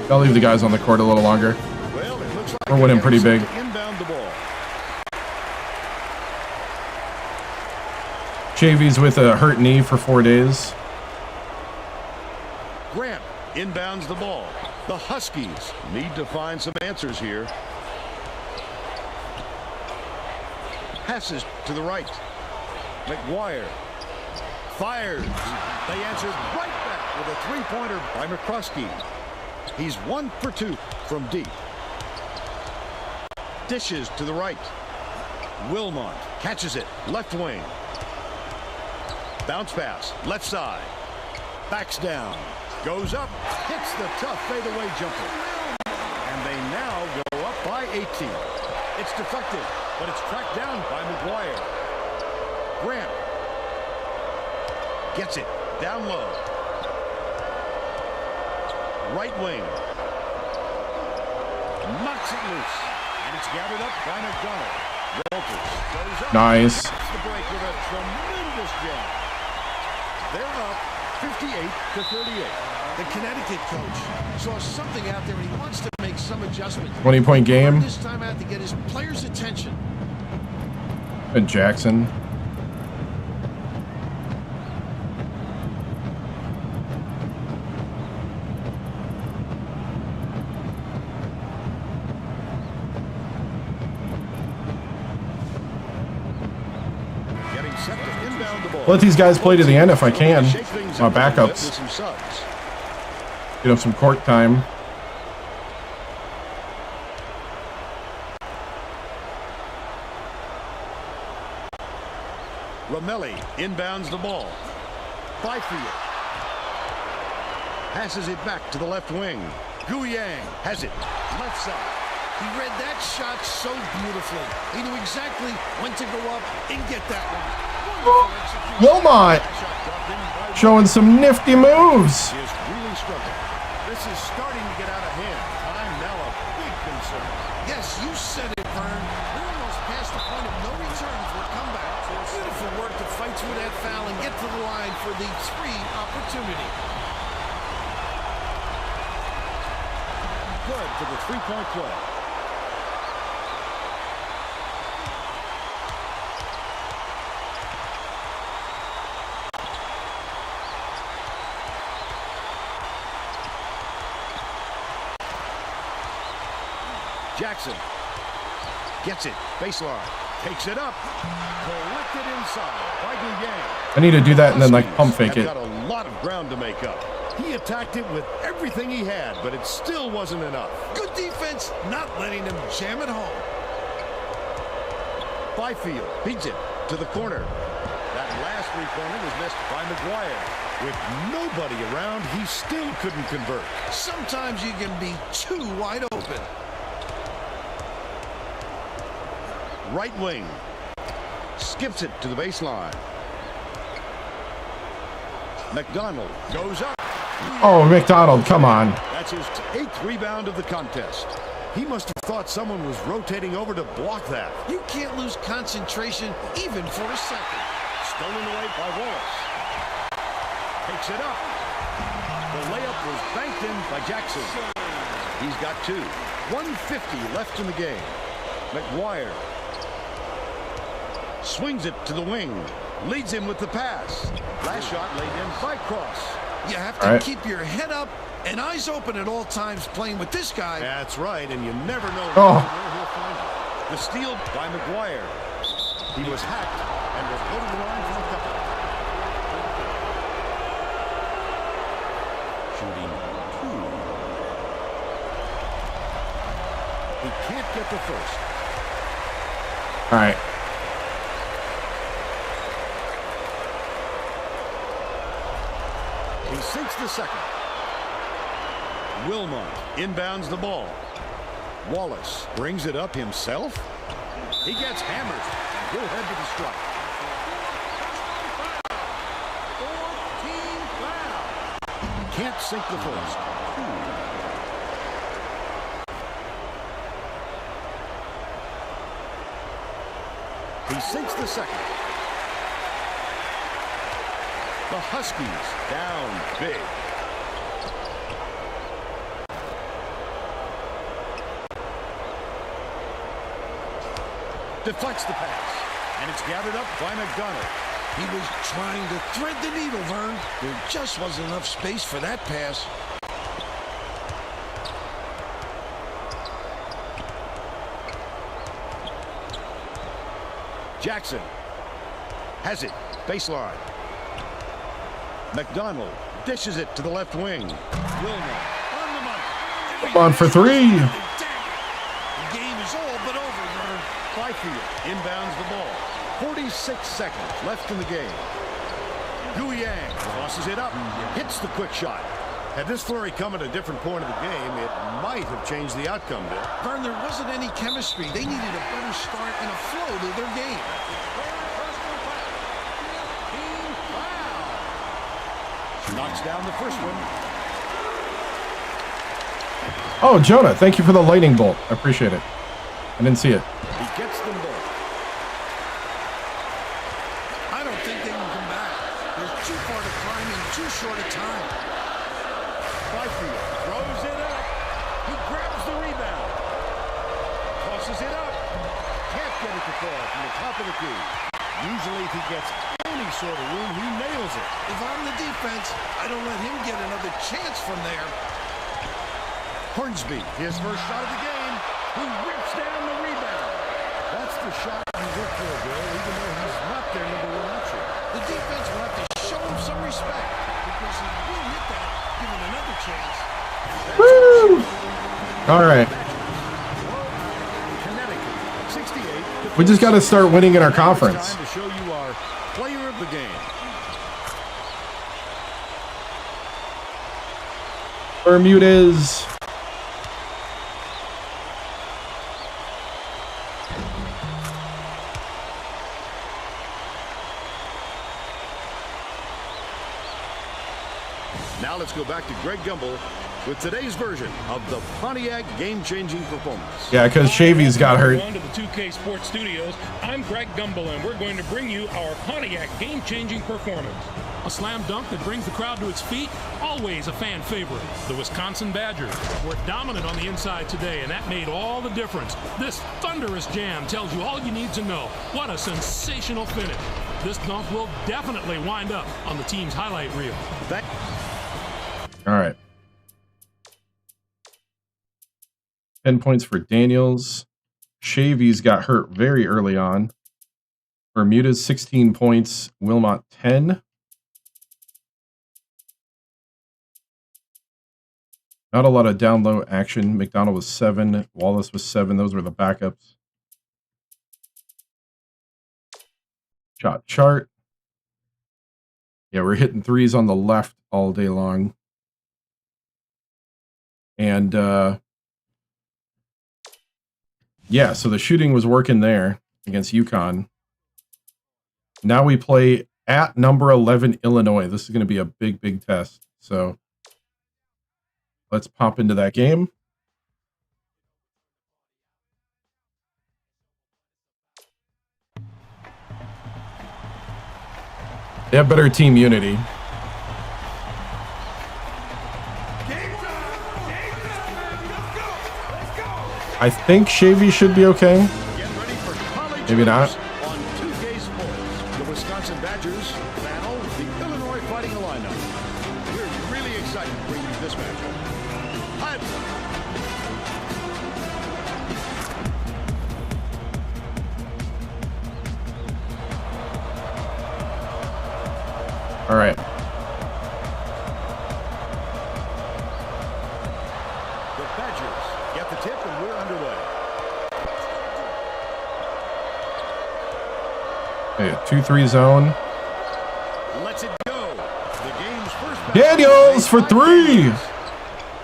I'll leave the guys on the court a little longer. Well, it looks like We're winning pretty big. Inbound the ball. Chavy's with a hurt knee for 4 days. Grant inbounds the ball. The Huskies need to find some answers here. Passes to the right. McGuire fires. They answered right back with a three-pointer by McCroskey. He's 1 for 2 from deep. Dishes to the right. Wilmot catches it. Left wing. Bounce pass. Left side. Backs down. Goes up. Hits the tough fadeaway jumper. And they now go up by 18. It's deflected, but it's tracked down by McGuire. Grant gets it. Down low. Right wing. Knocks it loose. And it's gathered up by McDonald. Walters goes up. Nice. That's the break with a tremendous jam. They're up 58-38. The Connecticut coach saw something out there and he wants to make some adjustments. 20-point game. This time out to get his players' attention. And Jackson. Let these guys play to the end if I can. My backups. Get up some court time. Romelli inbounds the ball. Byfield passes it back to the left wing. Guyang has it. Left side. He read that shot so beautifully. He knew exactly when to go up and get that one. Wilmot showing some nifty moves. He is really struggling. This is starting to get out of hand. I'm now a big concern. Yes, you said it, Vern. We're almost past the point of no return for a comeback. Beautiful work to fight through that foul and get to the line for the free opportunity. Good for the three-point play. Jackson gets it. Baseline. Takes it up. Collected inside by Guyang. I need to do that and then like pump fake it. Got a lot of ground to make up. He attacked it with everything he had, but it still wasn't enough. Good defense, not letting them jam it home. Byfield beats it to the corner. That last three-pointer was missed by McGuire. With nobody around, he still couldn't convert. Sometimes you can be too wide open. Right wing. Skips it to the baseline. McDonald goes up. Oh, McDonald, come on. That's his 8th rebound of the contest. He must have thought someone was rotating over to block that. You can't lose concentration even for a second. Stolen away by Wallace. Takes it up. The layup was banked in by Jackson. He's got 2. 1:50 left in the game. McGuire swings it to the wing. leads him with the pass. Last shot laid in by Cross. You have to keep your head up and eyes open at all times playing with this guy. That's right, and you never know where he'll find you. The steal by McGuire. He was hacked and will go to the line for the couple. Shooting 2. He can't get the first. All right. He sinks the second. Wilmot inbounds the ball. Wallace brings it up himself. He gets hammered. And he'll head to the strike. 14 foul. Can't sink the first. He sinks the second. The Huskies down big. Deflects the pass, and it's gathered up by McDonald. He was trying to thread the needle, Vern. There just wasn't enough space for that pass. Jackson has it, baseline. McDonald dishes it to the left wing. Wilmot on the money. Come on for three. The game is all but over, Vern. Byfield inbounds the ball. 46 seconds left in the game. Guyang tosses it up, hits the quick shot. Had this flurry come at a different point of the game, it might have changed the outcome, Bill. Vern, there wasn't any chemistry. They needed a better start and a flow to their game. Knocks down the first one. Oh, Jonah, thank you for the lightning bolt. I appreciate it. I didn't see it. He gets them both. I don't think they can come back. They're too far to climb in too short a time. Byfield throws it up. He grabs the rebound. Tosses it up. Can't get it to fall from the top of the key. Usually if he gets any sort of room, he nails it. If I'm the defense, I don't let him get another chance from there. Hornsby, his first shot of the game. He rips down the rebound. That's the shot you look for, Bill, even though he's not their number one option. The defense will have to show him some respect because he will hit that, give him another chance. Woo! All right. Connecticut, 68. We just got to start winning in our conference. Time to show you our player of the game. Bermudez. Now let's go back to Greg Gumbel with today's version of the Pontiac game-changing performance. Yeah, because Shavy's got hurt. Welcome to the 2K Sports Studios. I'm Greg Gumbel, and we're going to bring you our Pontiac game-changing performance. A slam dunk that brings the crowd to its feet, always a fan favorite. The Wisconsin Badgers were dominant on the inside today, and that made all the difference. This thunderous jam tells you all you need to know. What a sensational finish. This dunk will definitely wind up on the team's highlight reel. All right. 10 points for Daniels. Shavy's got hurt very early on. Bermudez, 16 points. Wilmot, 10. Not a lot of down-low action. McDonald was 7. Wallace was 7. Those were the backups. Shot chart. Yeah, we're hitting threes on the left all day long. And, yeah, so the shooting was working there against UConn. Now we play at number 11, Illinois. This is going to be a big, big test. So let's pop into that game. They have better team unity. I think Shavy should be okay. Maybe not. On 2K Sports, the Wisconsin Badgers battle the Illinois Fighting Illini. We're really excited to bring you this matchup. All right. The Badgers get the tip, and we're underway. Okay, 2-3 zone. Let's it go. The game's first Daniels for 3.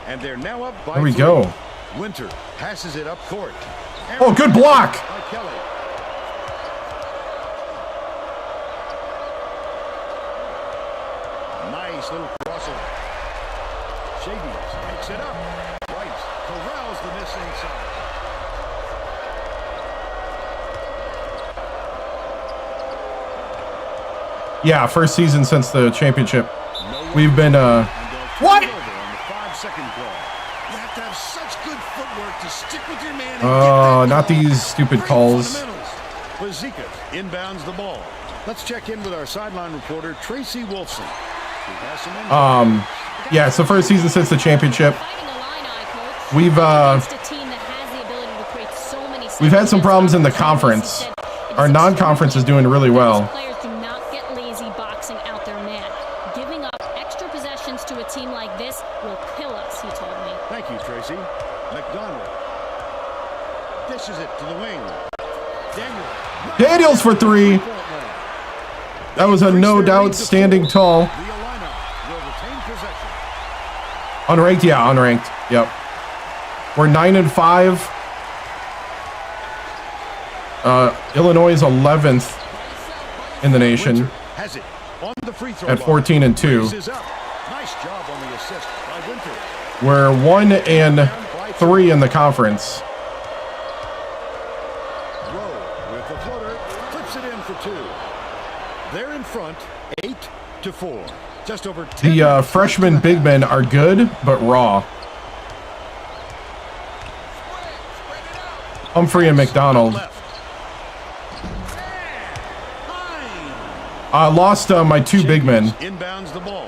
And they're now up by There we 3. go. Winter passes it up court. Oh, good block. By Kelly. Nice little crossover. Shavies picks it up. Rice corrals the miss inside. Yeah, first season since the championship. We've been what? On the 5-second call. You have to have such good footwork to stick with your man. Oh, not these stupid calls. Bazika inbounds the ball. Let's check in with our sideline reporter, Tracy Wolfson. He has some info. Yeah, it's the first season since the championship. We've had some problems in the conference. Our non-conference is doing really well. Players do not get lazy boxing out their man. Giving up extra possessions to a team like this will kill us, he told me. Thank you, Tracy. McDonald dishes it to the wing. Daniels for 3. That was a no doubt standing tall. The Illini will retain possession. Unranked, yeah, unranked. Yep. We're 9-5. Illinois is 11th in the nation Has it on the free throw at line. 14-2. Raises up. Nice job on the assist by Winter. We're 1-3 in the conference. Rowe with the floater, flips it in for 2. They're in front, 8-4. Just over 10. The freshman big men are good, but raw. Humphrey and McDonald. I lost my 2 big men. Inbounds the ball.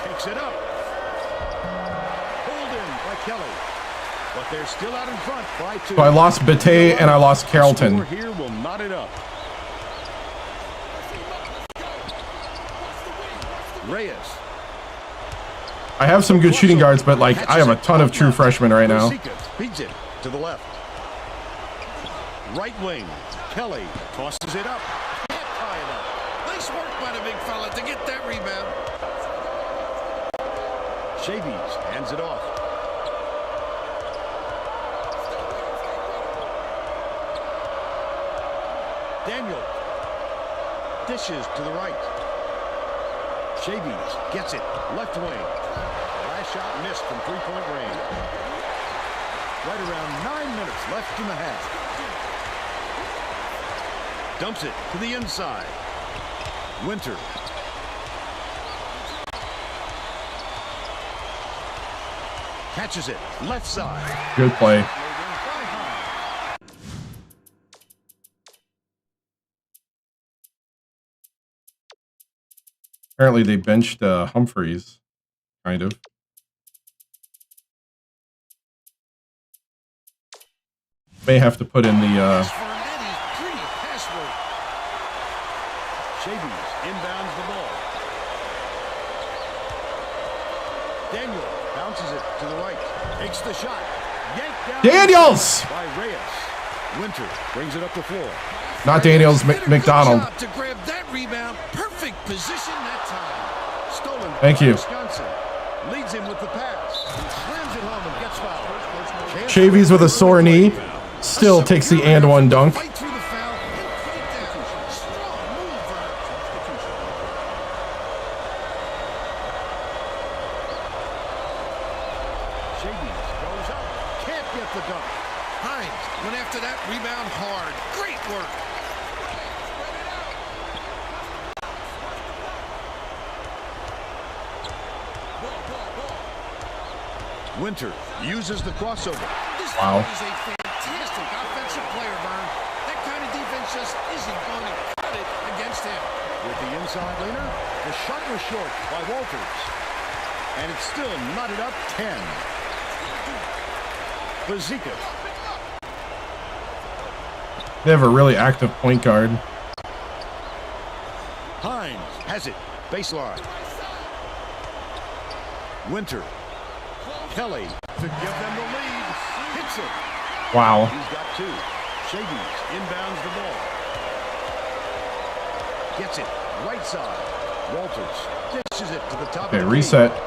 Takes it up. Pulled in by Kelly. But they're still out in front by 2. So I lost Bate and I lost Carrollton. Score here will knot it up. Reyes. I have some good shooting guards, but like I have a ton of true freshmen right now. Beats it to the left. Right wing. Kelly tosses it up. Can't tie it up. Nice work by the big fella to get that rebound. Shavies hands it off. Daniel dishes to the right. Shavies gets it left wing. Last shot missed from 3-point range. Right around 9 minutes left in the half. Dumps it to the inside. Winter. Catches it left side. Good play. Apparently they benched Humphreys, kind of. May have to put in the Shavies inbounds the ball. Daniel bounces it to the right. Takes the shot. Yanked down Daniels! By Reyes. Winter brings it up the floor. Not Daniels, McDonald. To grab that rebound. Perfect position that time. Stolen. Thank you. Wisconsin leads him with the pass. Slams it home and gets fouled. Shavies with a sore knee. Still takes the and one dunk. Fight through the foul and put it down. Strong move, Shavies goes up. Can't get the dunk. Hines went after that rebound hard. Great work. Winter uses the crossover. This Wow. is a fantastic offensive player, Vern. That kind of defense with the inside leaner. The shot was short by Walters. And it's still knotted up 10. Fazekas. They have a really active point guard. Hines has it. Baseline. Winter. Kelly to give them the lead. Hits it. Wow. He's got two. Shavies inbounds the ball. Gets it. Right side. Walters dishes it to the top Okay, of the reset. key.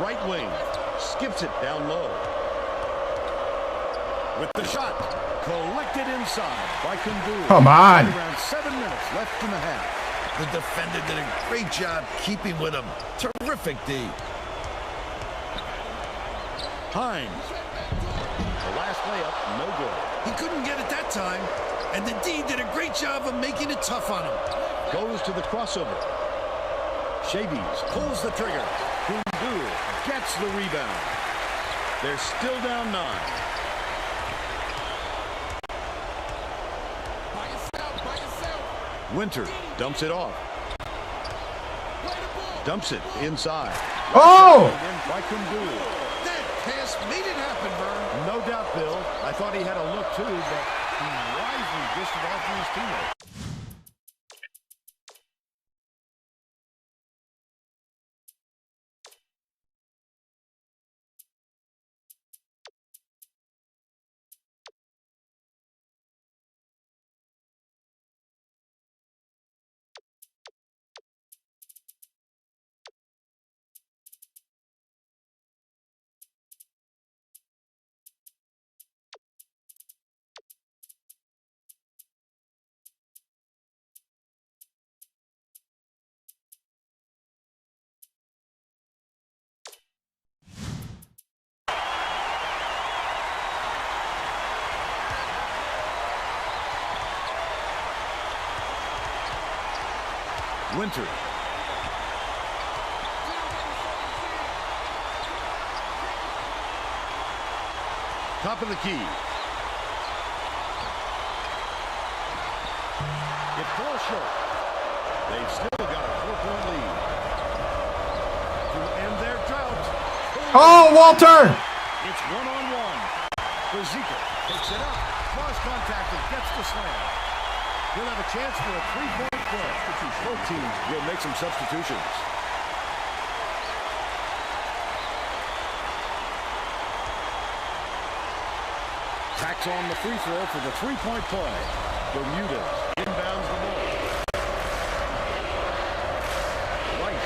Right wing. Skips it down low. With the shot. Collected inside by Kundu. Come on. Around 7 minutes left in the half. The defender did a great job keeping with him. Terrific D. Hines. The last layup, no good. He couldn't get it that time, and the D did a great job of making it tough on him. Goes to the crossover. Shavies pulls the trigger. Kundu gets the rebound. They're still down 9. Winter dumps it off. Dumps it inside. Oh! By Kundu. That pass made it happen, Vern. No doubt, Bill. I thought he had a look too, but he wisely dished it off to his teammate. Winter. Top of the key. It falls short. They've still got a 4-point lead. To end their drought. Oh, Walter! It's one-on-one. Fazekas takes it up. Cross contact and gets the slam. He'll have a chance for a 3-point play. Both teams will make some substitutions. Tacks on the free throw for the 3-point play. Bermuda inbounds the ball. Right.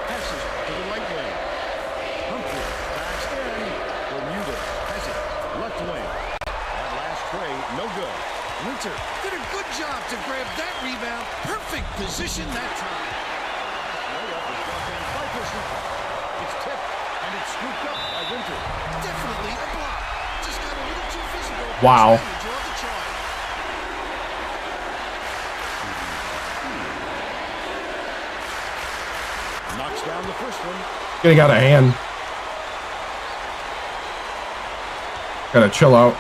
Passes to the right wing. Humphrey backs in. Bermuda has it. Left wing. That last tray, no good. Winter did a good job to grab that rebound. Perfect position that time. Layup is brought down by Fazekas. It's tipped and it's scooped up by Winter. Definitely a block. Just got a little too physical. Wow. Trying to draw the charge. Knocks down the first one. Getting out of hand. Gotta chill out.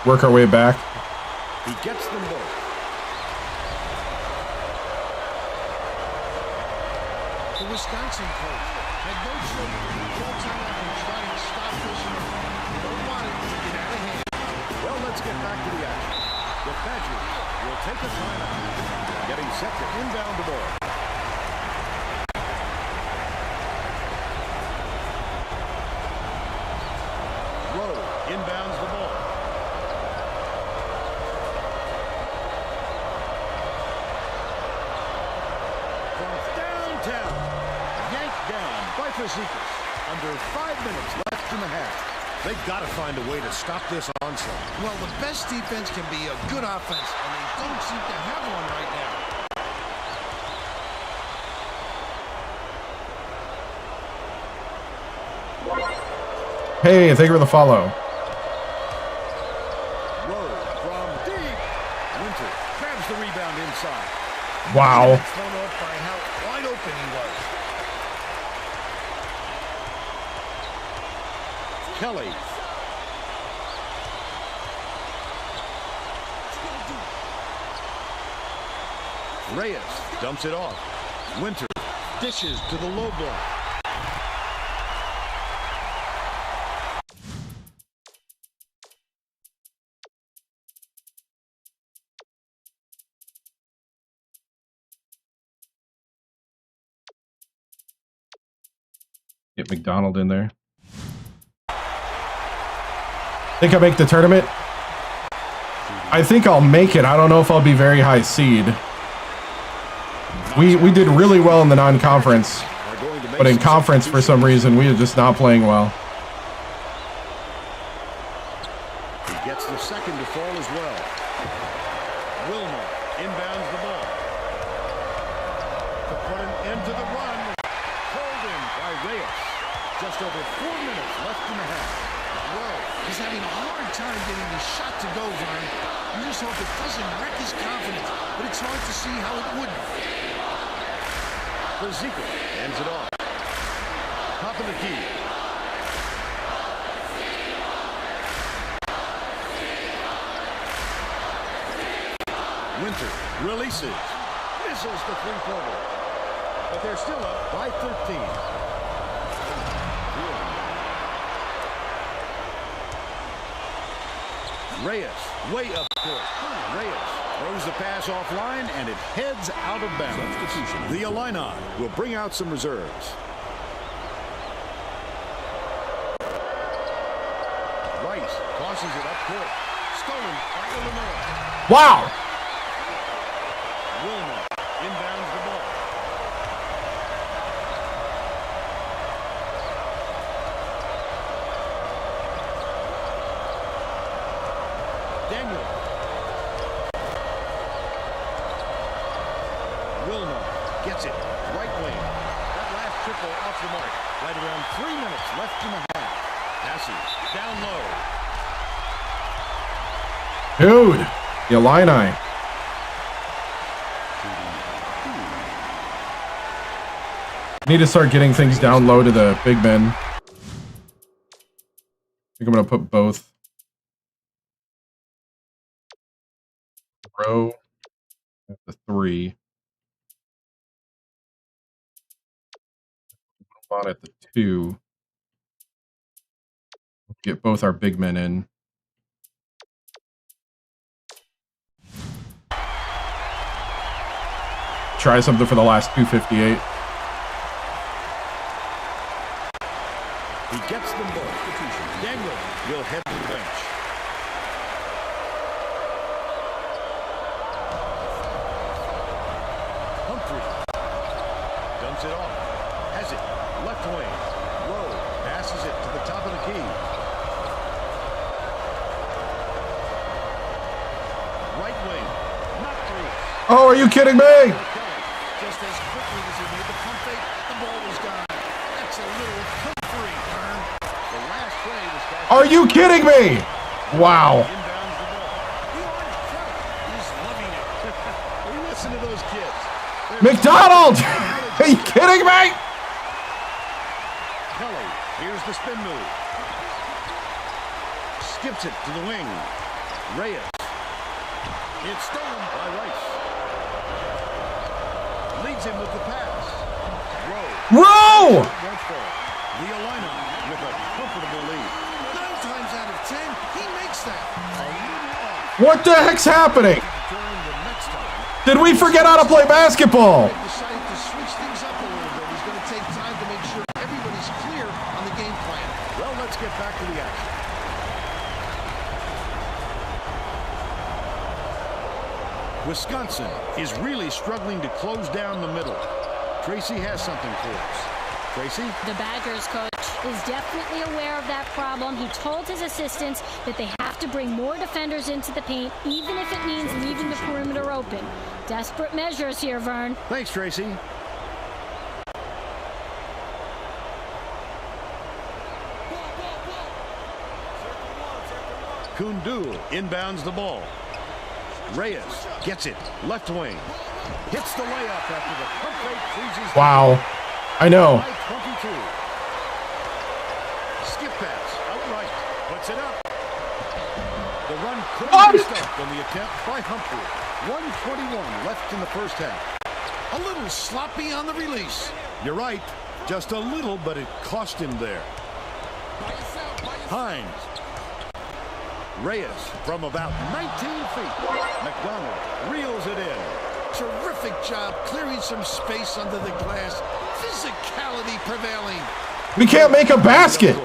Work our way back. He gets them both. The Wisconsin coach had no trouble controlling and trying to stop this. Don't want it to get out of hand. Well, let's get back to the action. The Badgers will take a timeout. Getting set to inbound the ball. Rowe inbounds the ball. From downtown, yanked down by Fazekas. Under 5 minutes left in the half. They've got to find a way to stop this onslaught. Well, the best defense can be a good offense, and they don't seem to have one right now. Hey, thank you for the follow. Rowe from deep. Winter grabs the rebound inside. Wow. Thrown off by how wide open he was. Kelly. Reyes dumps it off. Winter dishes to the low block. Get McDonald in there. Think I make the tournament? I think I'll make it. I don't know if I'll be very high seed. We did really well in the non-conference, but in conference for some reason we are just not playing well. He gets the second to fall as well. Wilmer inbounds the ball. To put an end to the run. Pulled in by Reyes. Just over 4 minutes left in the half. Whoa, he's having a hard time getting the shot to go, Vern. You just hope it doesn't wreck his confidence, but it's hard to see how it wouldn't. Ezekiel ends it off. Top of the key. Winter releases. Misses the three-pointer. But they're still up by 13. Reyes, way up court. Reyes throws the pass offline, and it heads out of bounds. Substitution. The Illini will bring out some reserves. Rice tosses it up court. Stolen by Illinois. Wow! Wilmer inbounds the ball. Daniel. Wilmer gets it. Right wing. That last triple off the mark. Right around 3 minutes left in the half. Passes down low. Dude, the Illini. Need to start getting things down low to the big men. I think I'm going to put both. Row at the 3. On at the 2. Get both our big men in. Try something for the last 258. He gets them both. Daniel will head to the bench. Humphrey dumps it off. Has it. Left wing. Low. Passes it to the top of the key. Right wing. Not through. Oh, are you kidding me? Just as quickly as he made the pump fake, the ball was gone. That's a little comforting, Vern. The last play was back. Are you kidding me? Wow. Inbounds the ball. He's loving it. Listen to those kids. McDonald! Are you kidding me? Kelly, here's the spin move. Skips it to the wing. Reyes. It's stolen by Rice. Leads him with the pass. Row! The Illini with a comfortable lead. 9 times out of 10, he makes that. What the heck's happening? During the next time, Did we forget how to play basketball? He decided to switch things up a little bit. He's going to take time to make sure everybody's clear on the game plan. well, let's get back to the action. Wisconsin is really struggling to close down the middle. Tracy has something for us. Tracy? The Badgers coach is definitely aware of that problem. He told his assistants that they have to bring more defenders into the paint, even if it means leaving the perimeter open. Desperate measures here, Vern. Thanks, Tracy. Kundul inbounds the ball. Reyes gets it. Left wing. Hits the layup after the pump fake freezes. Wow. I know. By 22. Skip pass. Out blocked on the attempt by Humphrey. 1:21 left in the first half. A little sloppy on the release. You're right. Just a little, but it cost him there. Hines. Reyes from about 19 feet. McDonald reels it in. Terrific job clearing some space under the glass. Physicality prevailing. We can't make a basket.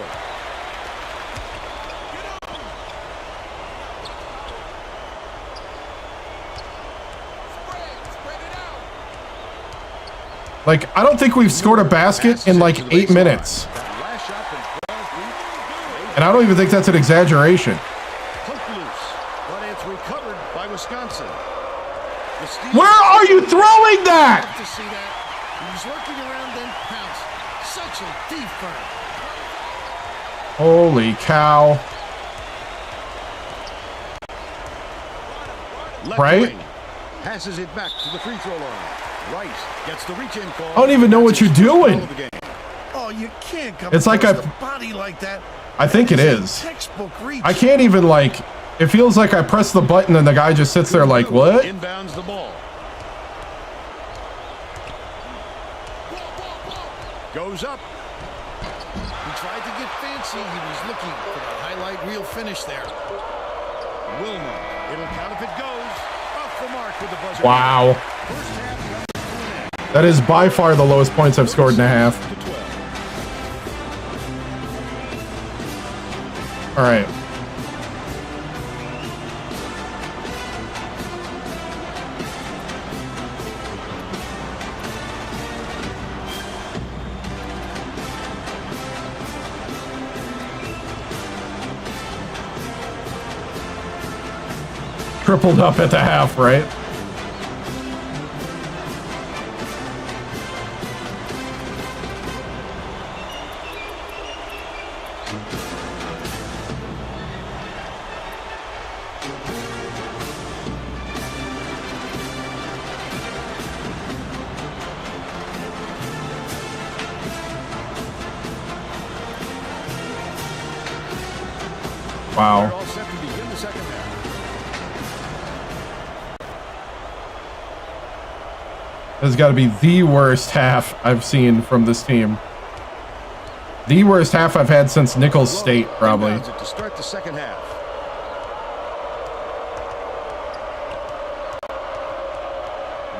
Like, I don't think we've scored a basket in like 8 minutes. And I don't even think that's an exaggeration. Hooked loose, but it's recovered by Wisconsin. Where are you throwing that? To see that. He was lurking around, then pounced. Such a defense. Holy cow. Left Right? wing passes it back to the free throw line. Rice gets the reach in call. I don't even know what you're doing. Oh, you can't come It's like across a the body like that. I think it is. Textbook reach. I can't even like, it feels like I press the button and the guy just sits there like, what? Inbounds the ball. Goes up. He tried to get fancy. He was looking for the highlight reel finish there. Wilmot. It'll count if it goes. Off the mark with the buzzer. Wow. First half. That is by far the lowest points I've scored in a half. To 12. All right. Tripled up at the half, right? Wow. They're all set to begin the second half. This has got to be the worst half I've seen from this team. The worst half I've had since Nichols State, probably. Inbounds it to start the second half.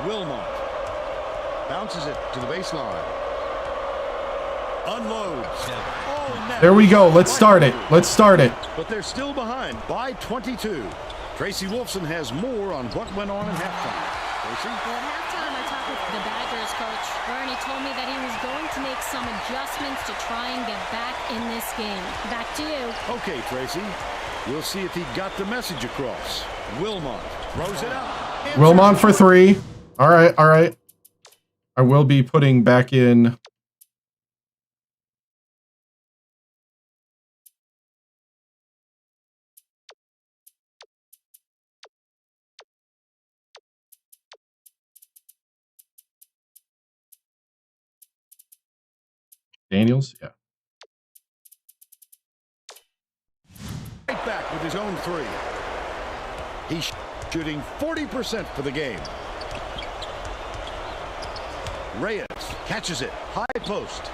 Wilmot bounces it to the baseline. Unloads. Oh, net. There we go. Let's start it. Let's start it. But they're still behind by 22. Tracy Wolfson has more on what went on in halftime. Tracy? Well, at halftime, I talked with the Badgers coach, Bernie told me that he was going to make some adjustments to try and get back in this game. Back to you. Okay, Tracy. We'll see if he got the message across. Wilmot throws it up. Wilmot for 3. All right, all right. I will be putting back in. Daniels, yeah. Right back with his own 3. He's shooting 40% for the game. Reyes catches it. High post.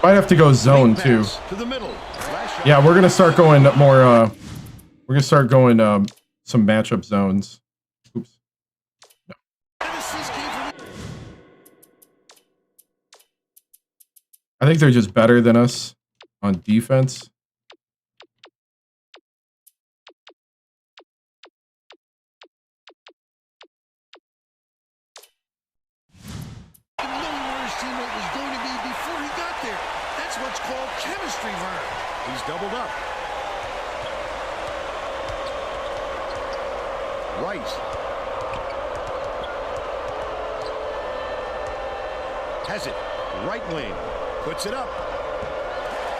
Might have to go zone too. To the middle. Yeah, we're gonna start going more. We're gonna start going some matchup zones. Oops. No. I think they're just better than us on defense. Chemistry, Vern. He's doubled up. Rice. Has it. Right wing. Puts it up.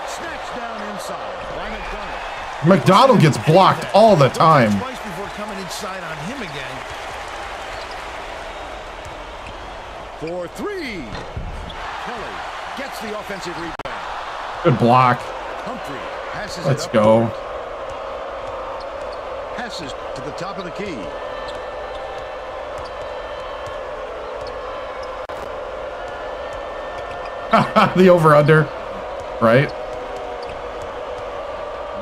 Snatched down inside by McDonald. McDonald gets blocked all the time. Twice before coming inside on him again. For 3. Kelly gets the offensive rebound. Good block. Humphrey passes Let's it up. go. Passes to the top of the key. The over-under, right?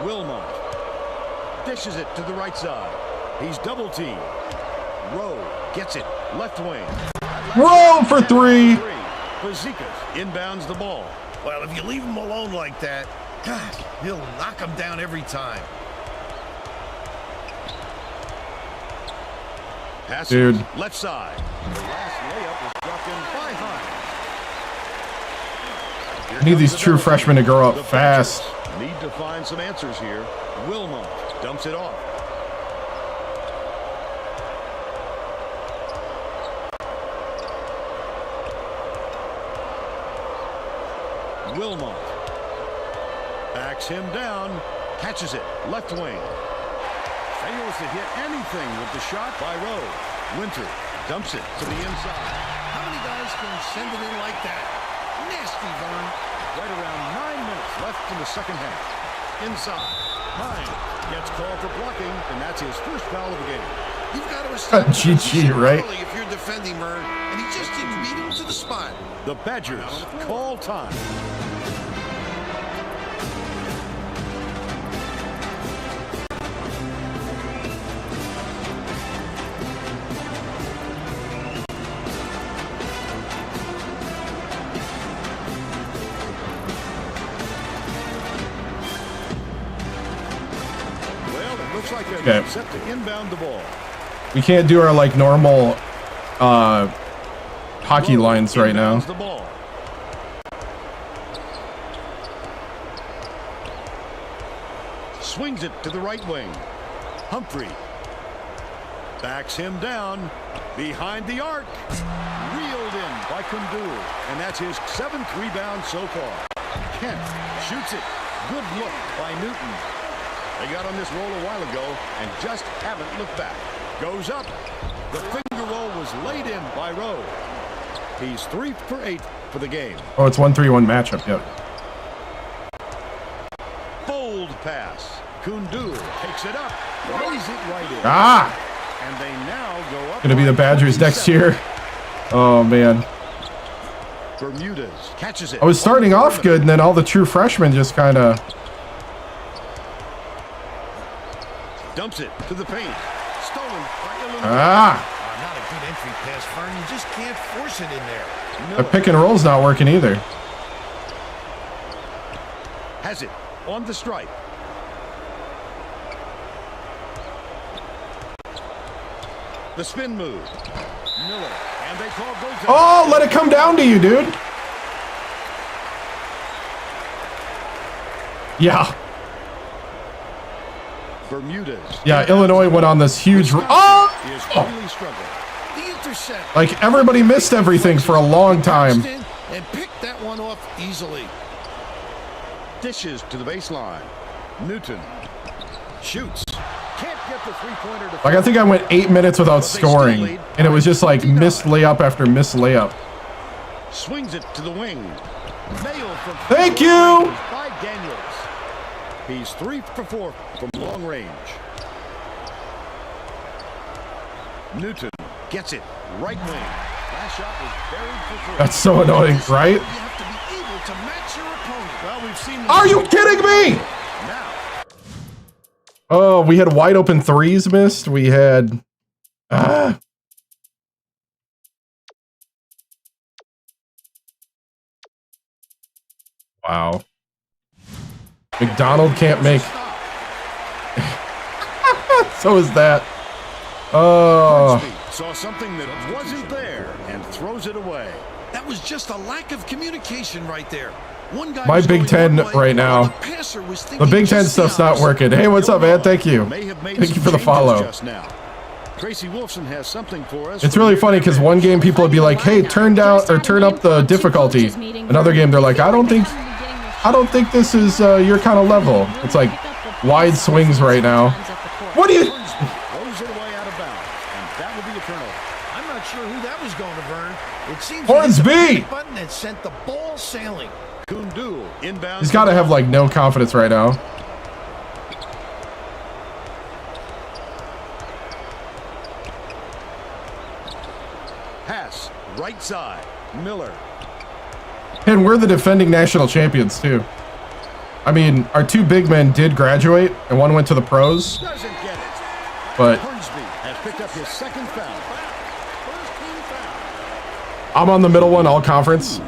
Wilmot dishes it to the right side. He's double teamed. Rowe gets it. Left wing. Roll for three. Fazekas inbounds the ball. Well, if you leave him alone like that, God, he'll knock him down every time. Passes Dude. left side. The last layup was dropped in by High. I need these true freshmen to grow up fast. Need to find some answers here. Wilmot dumps it off. Wilmot backs him down, catches it, left wing. Fails to hit anything with the shot by Rowe. Winter dumps it to the inside. How many guys can send it in like that? Nasty, Vern. Right around 9 minutes left in the second half. Inside, Hine gets called for blocking, and that's his first foul of the game. You've got to establish GG, position right? early if you're defending Vern, and he just didn't beat him to the spot. The Badgers call time. Well, it looks like they're Okay. set to inbound the ball. We can't do our like normal hockey Rowe lines right now. inbounds the ball. Swings it to the right wing. Humphrey backs him down behind the arc. Reeled in by Kundul, and that's his 7th rebound so far. Kent shoots it. Good look by Newton. They got on this roll a while ago and just haven't looked back. Goes up. The finger roll was laid in by Rowe. He's 3 for 8 for the game. Oh, it's 1-3-1 matchup. Yep. Bold pass. Kundul takes it up. Lays it right in. Ah, And they now go up. gonna be the by Badgers next 27. year. Oh man, Bermudez catches it. I was starting off good, and then all the true freshmen just kind of. Dumps it to the paint. Stolen by Illinois. Ah, Not a good entry pass, Vern. You just can't force it in there. the pick and roll's not working either. Has it on the stripe. The spin move. Miller. And they call goal. Oh, let it come down to you, dude. Yeah, Bermudez. yeah. Illinois went on this huge. Is Oh, really struggling. The intercept. like everybody missed everything for a long time. And picked that one off easily. Dishes to the baseline. Newton shoots. Can't get the three-pointer to Like I think I went 8 minutes without scoring, and it was just like missed layup after missed layup. swings it to the wing. Nailed from Thank you. by Daniels. He's 3 for 4 from long range. Newton gets it right wing. Last shot was buried for 3. That's so annoying, right? You have to be able to match your opponent. Well, we've seen. Are you kidding me? Now, Oh, we had wide open threes missed. We had. Wow. McDonald can't make. So is that. Oh. Hornsby saw something that wasn't there and throws it away. That was just a lack of communication right there. One guy My was Big going Ten one way, right now. while the passer was The thinking Big Ten just the stuff's not opposite. working. Hey, what's up, man? Thank you. May have made Thank you some for the changes follow. just now. Tracy Wolfson has something for us. It's really funny because one game people would be like, "Hey, turn down or turn up the difficulty." Another game they're like, "I don't think this is your kind of level." It's like wide swings right now. What do you? Throws it away out of bounds, and that will be a turnover. I'm not sure who that was going to, Vern. It seems Hornsby! he hit the button and sent the ball sailing. Kundu inbounds. He's got to have like no confidence right now. Pass right side. Miller. And we're the defending national champions too. I mean, our two big men did graduate, and one went to the pros. Doesn't get it. But Hornsby has picked up his second foul. First team foul. I'm on the middle one, all conference.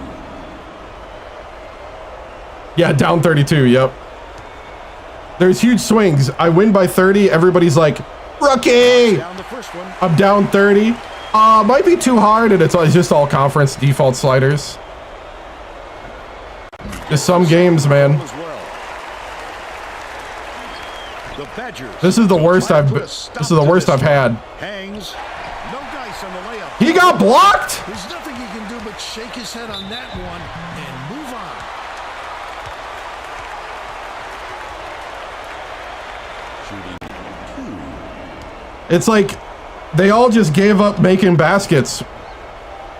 Yeah, down 32, yep. There's huge swings. I win by 30. Everybody's like, rookie! Down the first one. I'm down 30. Might be too hard, and it's just all conference default sliders. Just some games, man. The Badgers. This is the worst I've had. Hangs. No dice on the layup. He got blocked? There's nothing he can do but shake his head on that one and move on. It's like they all just gave up making baskets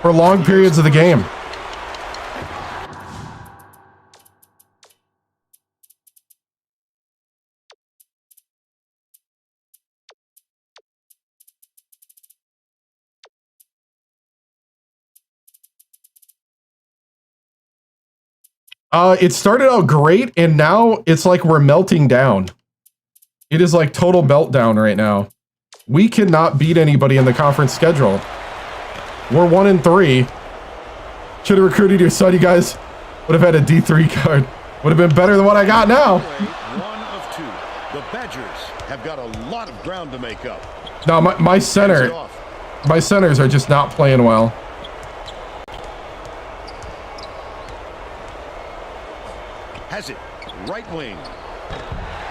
for long periods of the game. It started out great, and now it's like we're melting down. It is like total meltdown right now. We cannot beat anybody in the conference schedule. We're 1-3. Should have recruited your son. You guys would have had a D3 card. Would have been better than what I got now. 1 of 2. The Badgers have got a lot of ground to make up. No, my centers are just not playing well. Has it. Right wing.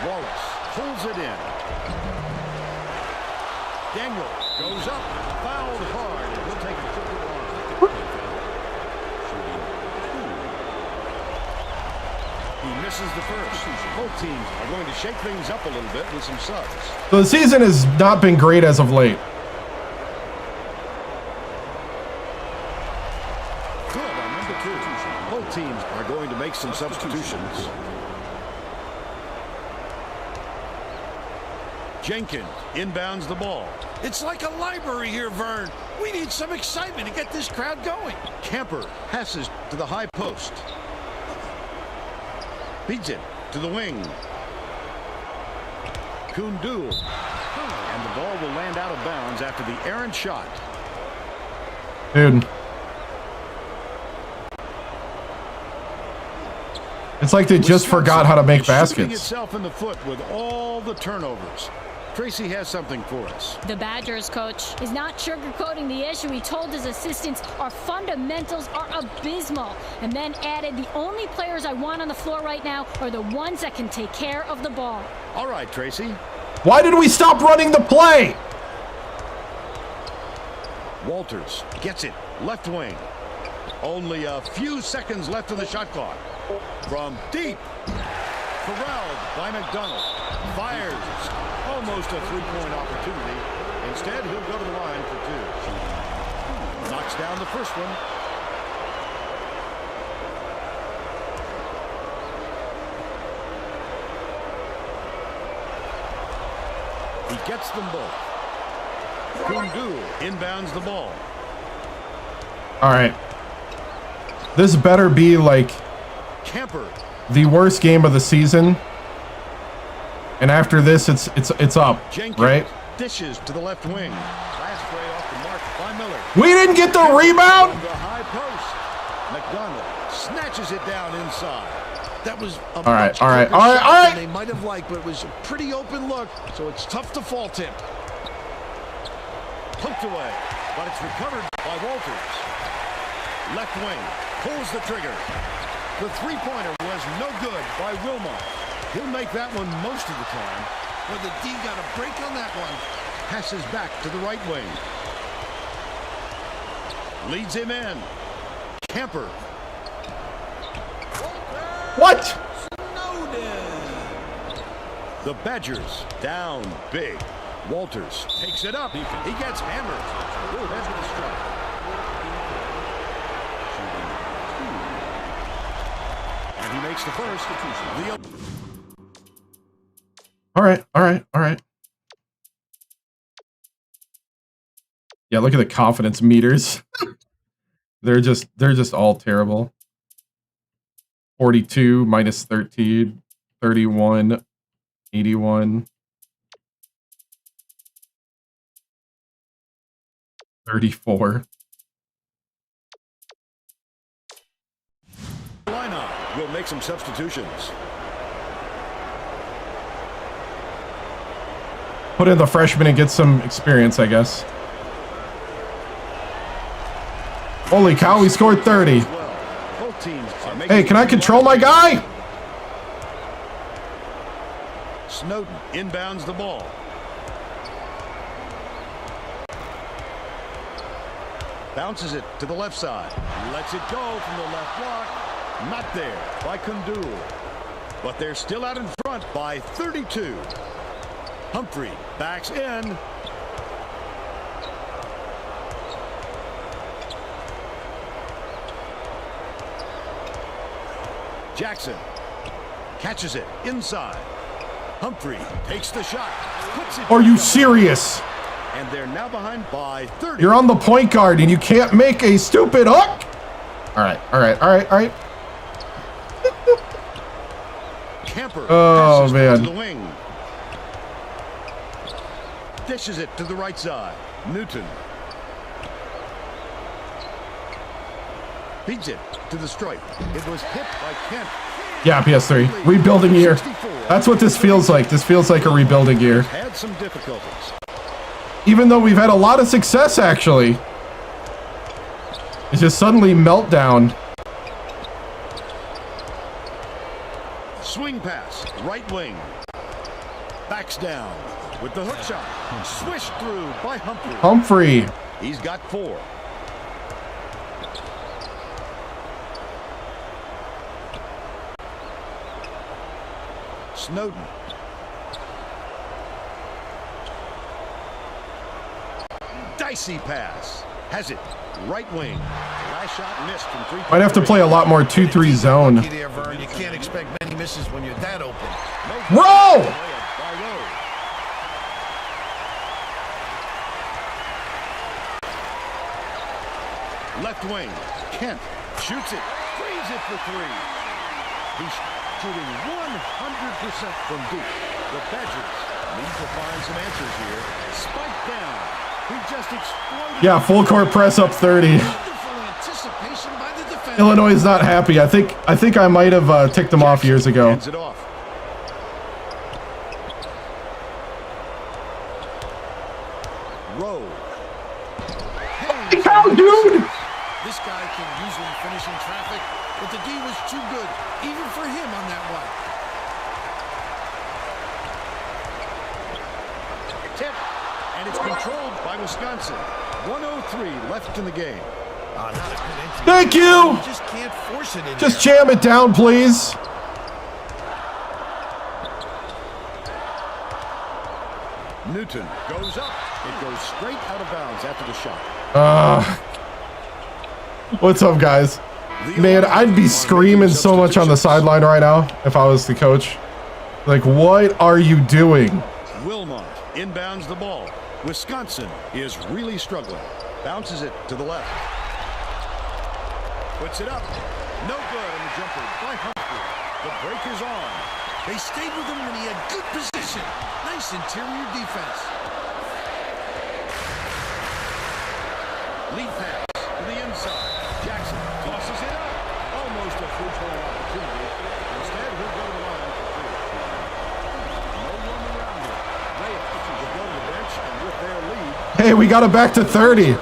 Wallace pulls it in. Daniel goes up. Fouled hard. He'll take a triple line. He misses the first. Both teams are going to shake things up a little bit with some subs. So the season has not been great as of late. Good on number 2. Both teams are going to make some substitutions. Jenkins inbounds the ball. It's like a library here, Vern. We need some excitement to get this crowd going. Camper passes to the high post. Beats it to the wing. Kundu. And the ball will land out of bounds after the errant shot. Dude. It's like they just forgot how to make baskets. Itself in the foot with all the turnovers. Tracy has something for us. The Badgers coach is not sugarcoating the issue. He told his assistants our fundamentals are abysmal, and then added, the only players I want on the floor right now are the ones that can take care of the ball. All right, Tracy. Why did we stop running the play? Walters gets it. Left wing. Only a few seconds left in the shot clock. From deep. Corralled by McDonald. Fires. Almost a three-point opportunity. Instead, he'll go to the line for 2. Knocks down the first one. He gets them both. Kundu inbounds the ball. All right. This better be like Camper. the worst game of the season. And after this, it's up, Jenkins right? Dishes to the left wing. Last play off the mark by Miller. We didn't get the rebound. The high post. McDonald snatches it down inside. That was a All right. than they might have liked, but it was a pretty open look, so it's tough to fault him. Poked away, but it's recovered by Walters. Left wing pulls the trigger. The three-pointer was no good by Wilmot. He'll make that one most of the time. But the D got a break on that one. Passes back to the right wing. Leads him in. Camper. What? The Badgers down big. Walters takes it up. He gets hammered. Good after the strike. makes the first. All right, all right, all right. Yeah, look at the confidence meters. they're just all terrible. 42 minus 13, 31, 81, 34. Lineup will make some substitutions. Put in the freshman and get some experience, I guess. Holy cow, we scored 30. Both teams are making. Hey, can I control my guy? Snowden inbounds the ball. Bounces it to the left side. Lets it go from the left block. Not there by Kundul. But they're still out in front by 32. Humphrey backs in. Jackson catches it inside. Humphrey takes the shot. Puts it. Are you serious? And they're now behind by 30. You're on the point guard and you can't make a stupid hook? All right, all right, all right, all right. Camper Oh, passes man. to the wing. Dishes it to the right side. Newton. Feeds it to the stripe. It was hit by Kent. Yeah, PS3. Rebuilding year. That's what this feels like. This feels like a rebuilding year. Had some difficulties. Even though we've had a lot of success, actually. It's just suddenly meltdown. Swing pass, right wing. Backs down with the hook shot. Swished through by Humphrey. Humphrey. He's got 4. Snowden. Dicey pass. Has it. Right wing. Last shot missed from 3. Might have to play a lot more 2-3 zone. Lucky there, Vern. You can't expect many misses when you're that open. Roll! Left wing. Kent shoots it. Frees it for 3. He's shooting 100% from deep. The Badgers need to find some answers here. Spike down. He just exploded. Yeah, full court press up 30. Wonderful anticipation by the defender. Illinois is not happy. I think I might have ticked them off years ago. Hands it off. Rowe. Holy cow, dude! This guy can usually finish in traffic, but the D was too good, even for him on that one. Tip. And it's controlled by Wisconsin. 1:03 left in the game. Not a good entry. Thank you! You just can't force it in Just there. jam it down, please. Newton goes up. It goes straight out of bounds after the shot. What's up, guys? Man, I'd be screaming so much on the sideline right now if I was the coach. Like, what are you doing? Wilmot inbounds the ball. Wisconsin is really struggling. Bounces it to the left. Puts it up. No good on the jumper by Humphrey. The break is on. They stayed with him when he had good position. Nice interior defense. Lead pass to the inside. Jackson tosses it up. Almost a free throw opportunity. Instead, he'll go to the line for 3. No room around him. Reyes will go to the bench, and with their lead, Hey, we got it back to 30.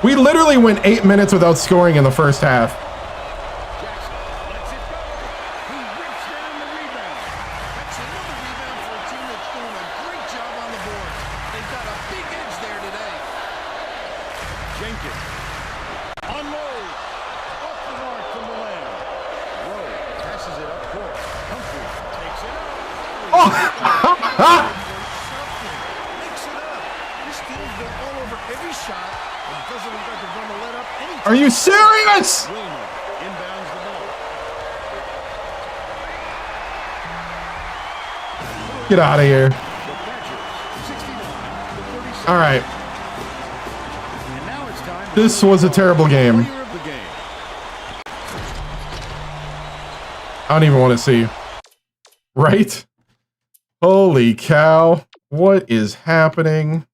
We literally went 8 minutes without scoring in the first half. Jackson lets it go. He rips down the rebound. That's another rebound for a team that's doing a great job on the board. They've got a big edge there today. Jenkins. Unload. Off the mark from the lane. Rowe passes it up court. Humphrey takes it up. Makes it up. This team's been all over every shot and doesn't look like they're going to let up any. Are you serious? Wilmer inbounds the ball. Get out of here. The Badgers, 69-36. All right. And now it's time. This was a terrible game. Player of the game. I don't even want to see. Right? Holy cow. What is happening?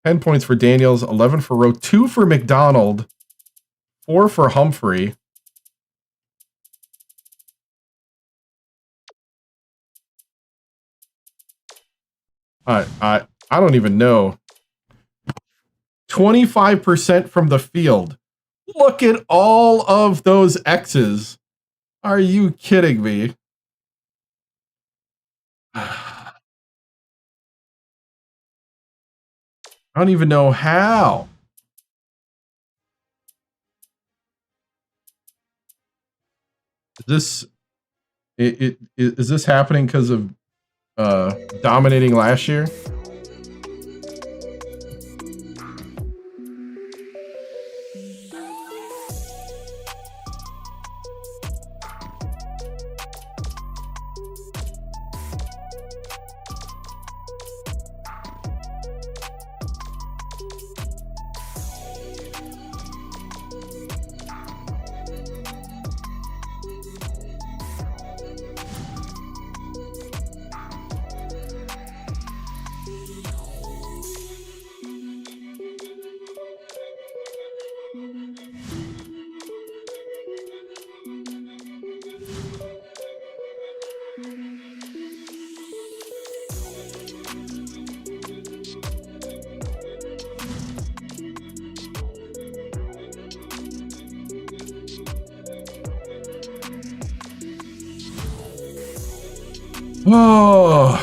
10 points for Daniels, 11 for Rowe, 2 for McDonald, 4 for Humphrey. I don't even know. 25% from the field. Look at all of those X's. Are you kidding me? I don't even know how. Is this happening because of dominating last year? Oh.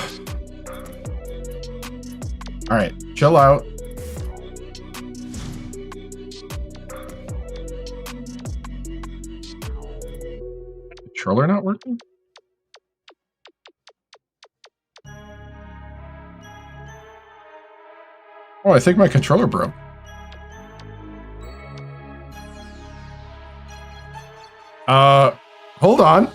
All right, chill out. Controller not working? Oh, I think my controller broke. Hold on.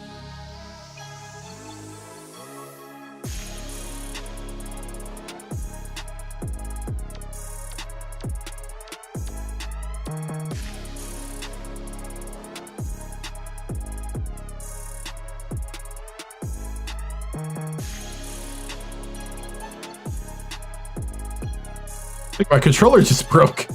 I think my controller just broke.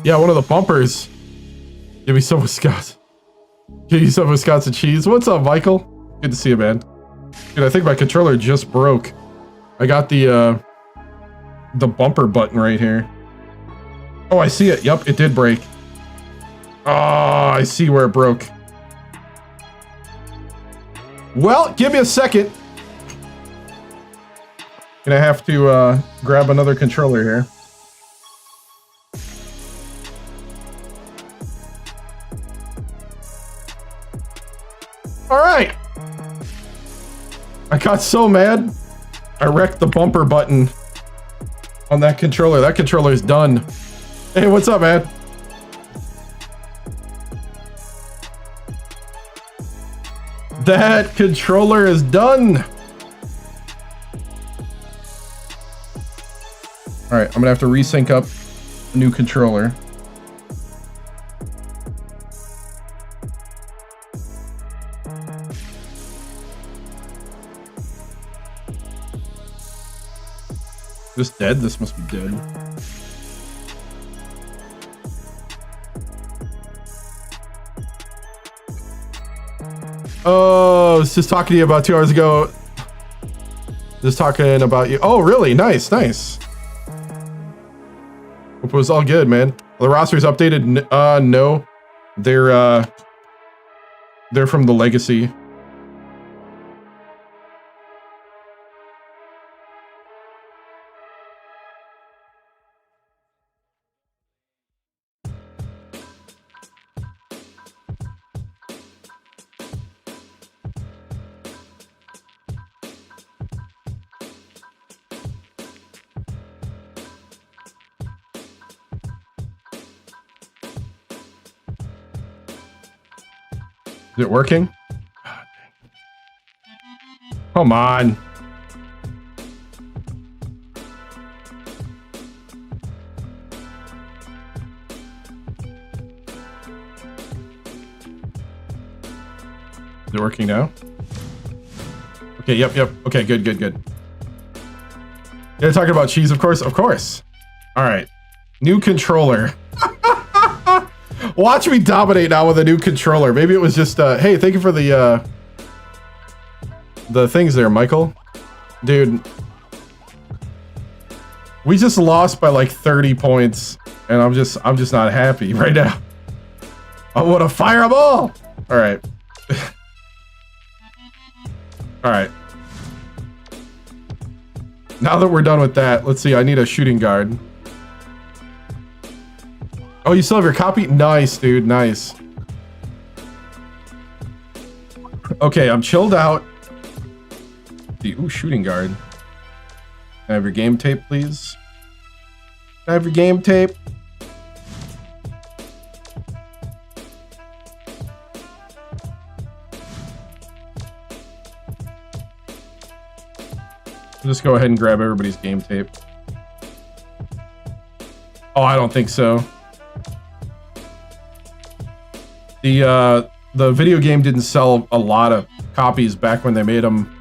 Yeah, one of the bumpers. Give me some Wisconsin. Give you some Wisconsin cheese. What's up, Michael? Good to see you, man. Dude, I think my controller just broke. I got the bumper button right here. Oh, I see it. Yep, it did break. Oh, I see where it broke. Well, give me a second. Gonna have to grab another controller here. All right. I got so mad. I wrecked the bumper button on that controller. That controller is done. Hey, what's up, man? That controller is done. All right, I'm gonna have to resync up a new controller. This dead? This must be dead. Oh, I was just talking to you about 2 hours ago. Just talking about you. Oh, really? Nice, nice. Hope it was all good, man. The roster's updated. No. They're They're from the Legacy. Is it working? Come on. Is it working now? Okay, yep. Okay, good. You're talking about cheese, of course? Of course. All right. New controller. Watch me dominate now with a new controller. Maybe it was just, hey, thank you for the things there, Michael. Dude. We just lost by like 30 points, and I'm just not happy right now. I want to fire them all. All right. All right. Now that we're done with that, let's see. I need a shooting guard. Oh, you still have your copy? Nice, dude. Nice. Okay, I'm chilled out. Ooh, shooting guard. Can I have your game tape, please? Can I have your game tape? I'll just go ahead and grab everybody's game tape. Oh, I don't think so. The video game didn't sell a lot of copies back when they made them.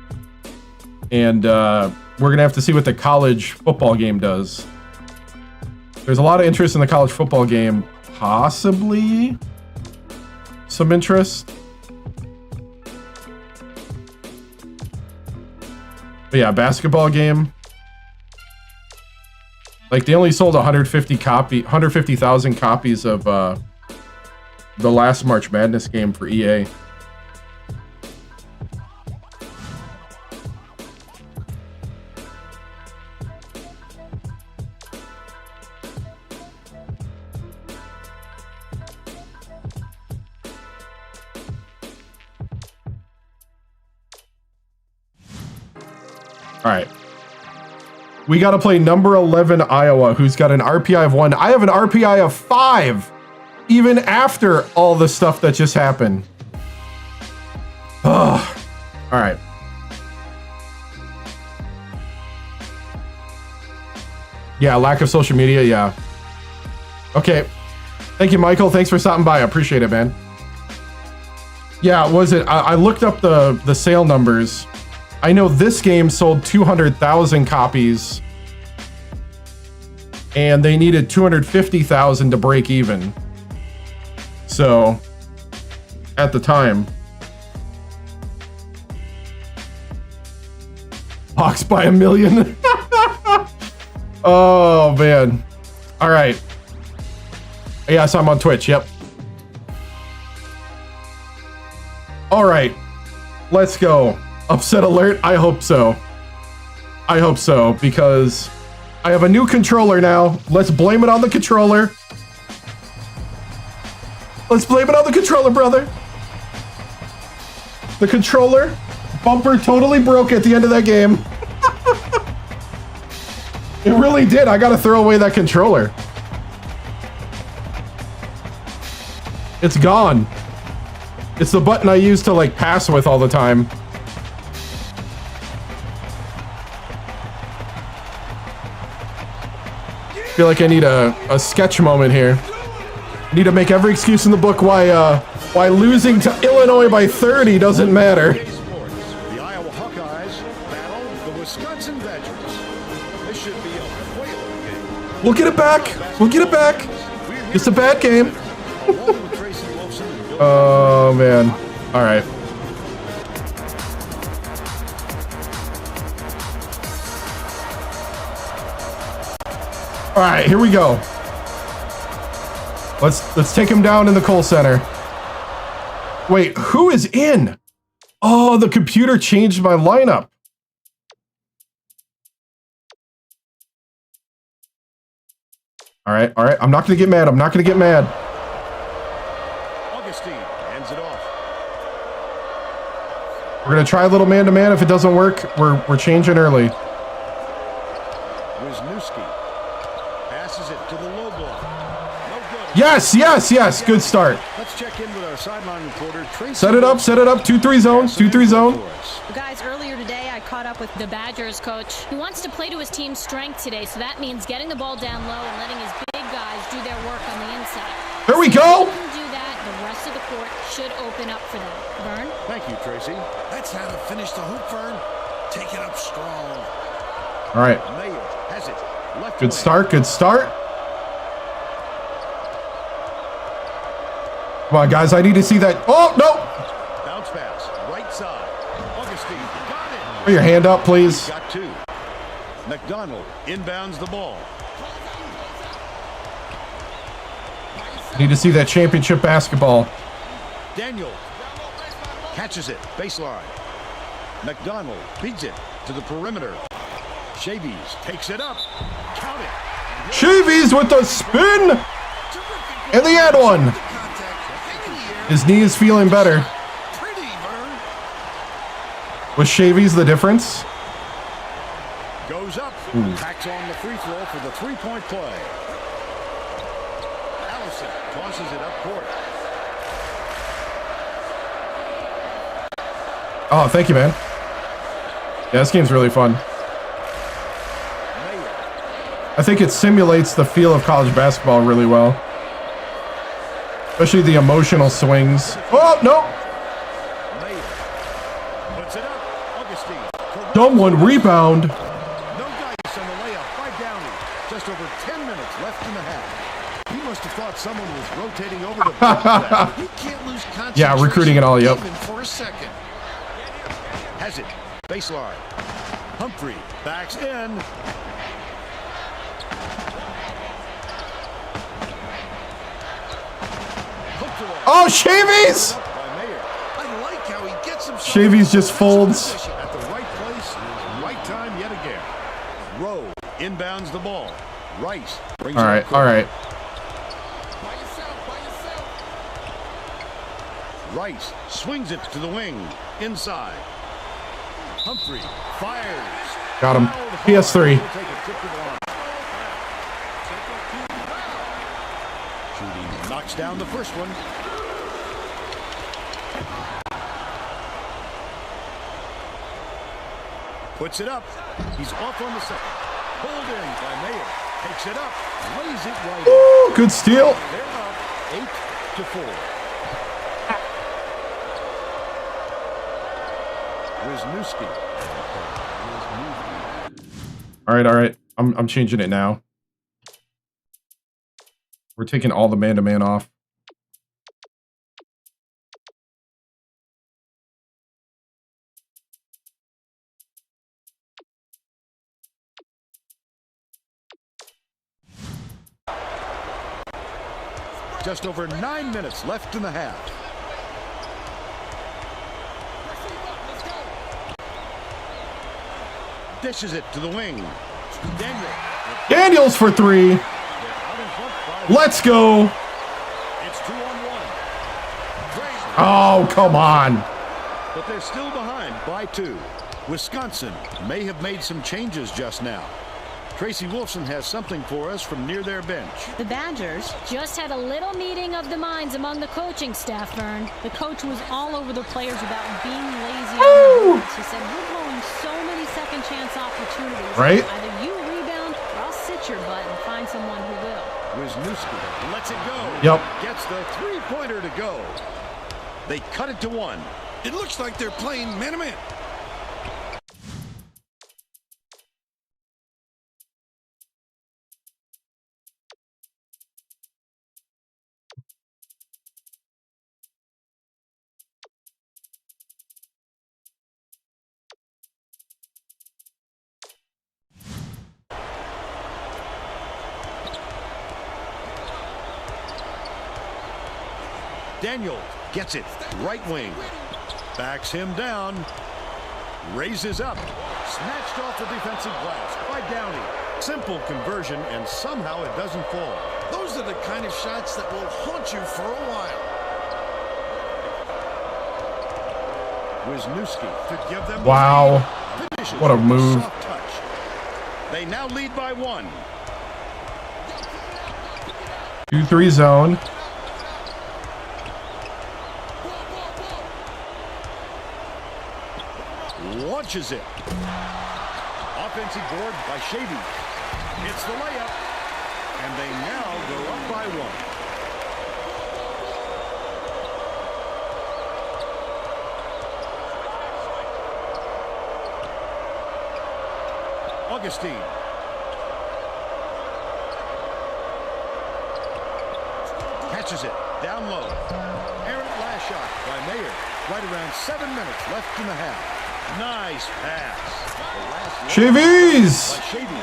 And we're going to have to see what the college football game does. There's a lot of interest in the college football game. Possibly some interest. But yeah, basketball game. Like, they only sold 150,000 copies of the last March Madness game for EA. All right. We got to play number 11 Iowa, who's got an RPI of 1. I have an RPI of 5. Even after all the stuff that just happened. Ugh. All right. Yeah, lack of social media, yeah. Okay. Thank you, Michael. Thanks for stopping by. I appreciate it, man. Yeah, was it? I looked up the sale numbers. I know this game sold 200,000 copies. And they needed 250,000 to break even. So, at the time, box by 1 million. Oh man! All right. Yes, I'm on Twitch. Yep. All right, let's go. Upset alert. I hope so. I hope so, because I have a new controller now. Let's blame it on the controller. Let's blame it on the controller, brother. The controller bumper totally broke at the end of that game. It really did. I gotta throw away that controller. It's gone. It's the button I use to like pass with all the time. I feel like I need a sketch moment here. Need to make every excuse in the book why losing to Illinois by 30 doesn't matter. The Iowa Hawkeyes battle the Wisconsin Badgers. This should be a whaler game. We'll get it back. We'll get it back. It's a bad game. Oh man. All right. All right, here we go. Let's take him down in the Kohl Center. Wait, who is in? Oh, the computer changed my lineup. All right. I'm not going to get mad. Augustine hands it off. We're going to try a little man-to-man. If it doesn't work, we're changing early. Wisniewski passes it to the low block. No good. Yes. Good start. Let's check in with our sideline reporter, Tracy. Set it up. 2-3 zone. 2-3 zone. Guys, earlier today I caught up with the Badgers coach. He wants to play to his team's strength today, so that means getting the ball down low and letting his big guys do their work on the inside. There we go. If they can do that, the rest of the court should open up for them. Vern? Thank you, Tracy. That's how to finish the hoop, Vern. Take it up strong. All right. Mayer has it. Left Good wing. start. Come on, guys. I need to see that. Oh, no. Bounce pass, right side. Augustine got it. Put your hand up, please. Got two. McDonald inbounds the ball. Need to see that championship basketball. Daniel catches it, baseline. McDonald feeds it to the perimeter. Shavies takes it up. Count it. Shavies with the spin. And the ad one. His knee is feeling better. Pretty, Vern. Was Shavies the difference? Goes up. Packs on the free throw for the three-point play. Allison tosses it up court. Oh, thank you, man. Yeah, this game's really fun. Mayer. I think it simulates the feel of college basketball really well. Especially the emotional swings. Oh, no. Mayer puts it up. Augustine. Dumb one. Rebound. No dice on the layup by Downey. Just over 10 minutes left in the half. He must have thought someone was rotating over the ball for that. You can't lose concentration. Yeah, recruiting and all, yep. Even for a second. Has it. Baseline. Humphrey backs in. Oh, Shavies! By Mayer. I like how he gets himself. Shavies just folds. At the right place, right time yet again. Rowe inbounds the ball. Rice brings All it right, up court. all right. Rice swings it to the wing. Inside. Humphrey fires. Got him. Fouled hard. PS3. He'll take a trip to the line. Shooting knocks down the first one. Puts it up. He's off on the second. Pulled in by Mayer. Takes it up. Lays it right in. Ooh, good steal. They're up 8-4. Wisniewski. All right. I'm changing it now. We're taking all the man-to-man off. Just over 9 minutes left in the half. Dishes it to the wing. Daniels for three. Let's go. It's 2-on-1. Oh, come on. But they're still behind by 2. Wisconsin may have made some changes just now. Tracy Wolfson has something for us from near their bench. The Badgers just had a little meeting of the minds among the coaching staff, Vern. The coach was all over the players about being lazy on the boards. He said, we're blowing so many second chance opportunities. Right. Either you rebound or I'll sit your butt and find someone who will. Wisniewski lets it go. Yep. Gets the three-pointer to go. They cut it to 1. It looks like they're playing man-to-man. Daniel Gets it. Right wing. Backs him down. Raises up. Snatched off the defensive glass by Downey. Simple conversion, and somehow it doesn't fall. Those are the kind of shots that will haunt you for a while. Wisniewski to give them Wow. finishes What a with move. soft touch. They now lead by 1. 2-3 zone. Launches it. Offensive board by Shady. Hits the layup. And they now go up by 1. Augustine. Catches it. Down low. Errant last shot by Mayer. Right around 7 minutes left in the half. Nice pass. Chivies! By Shady.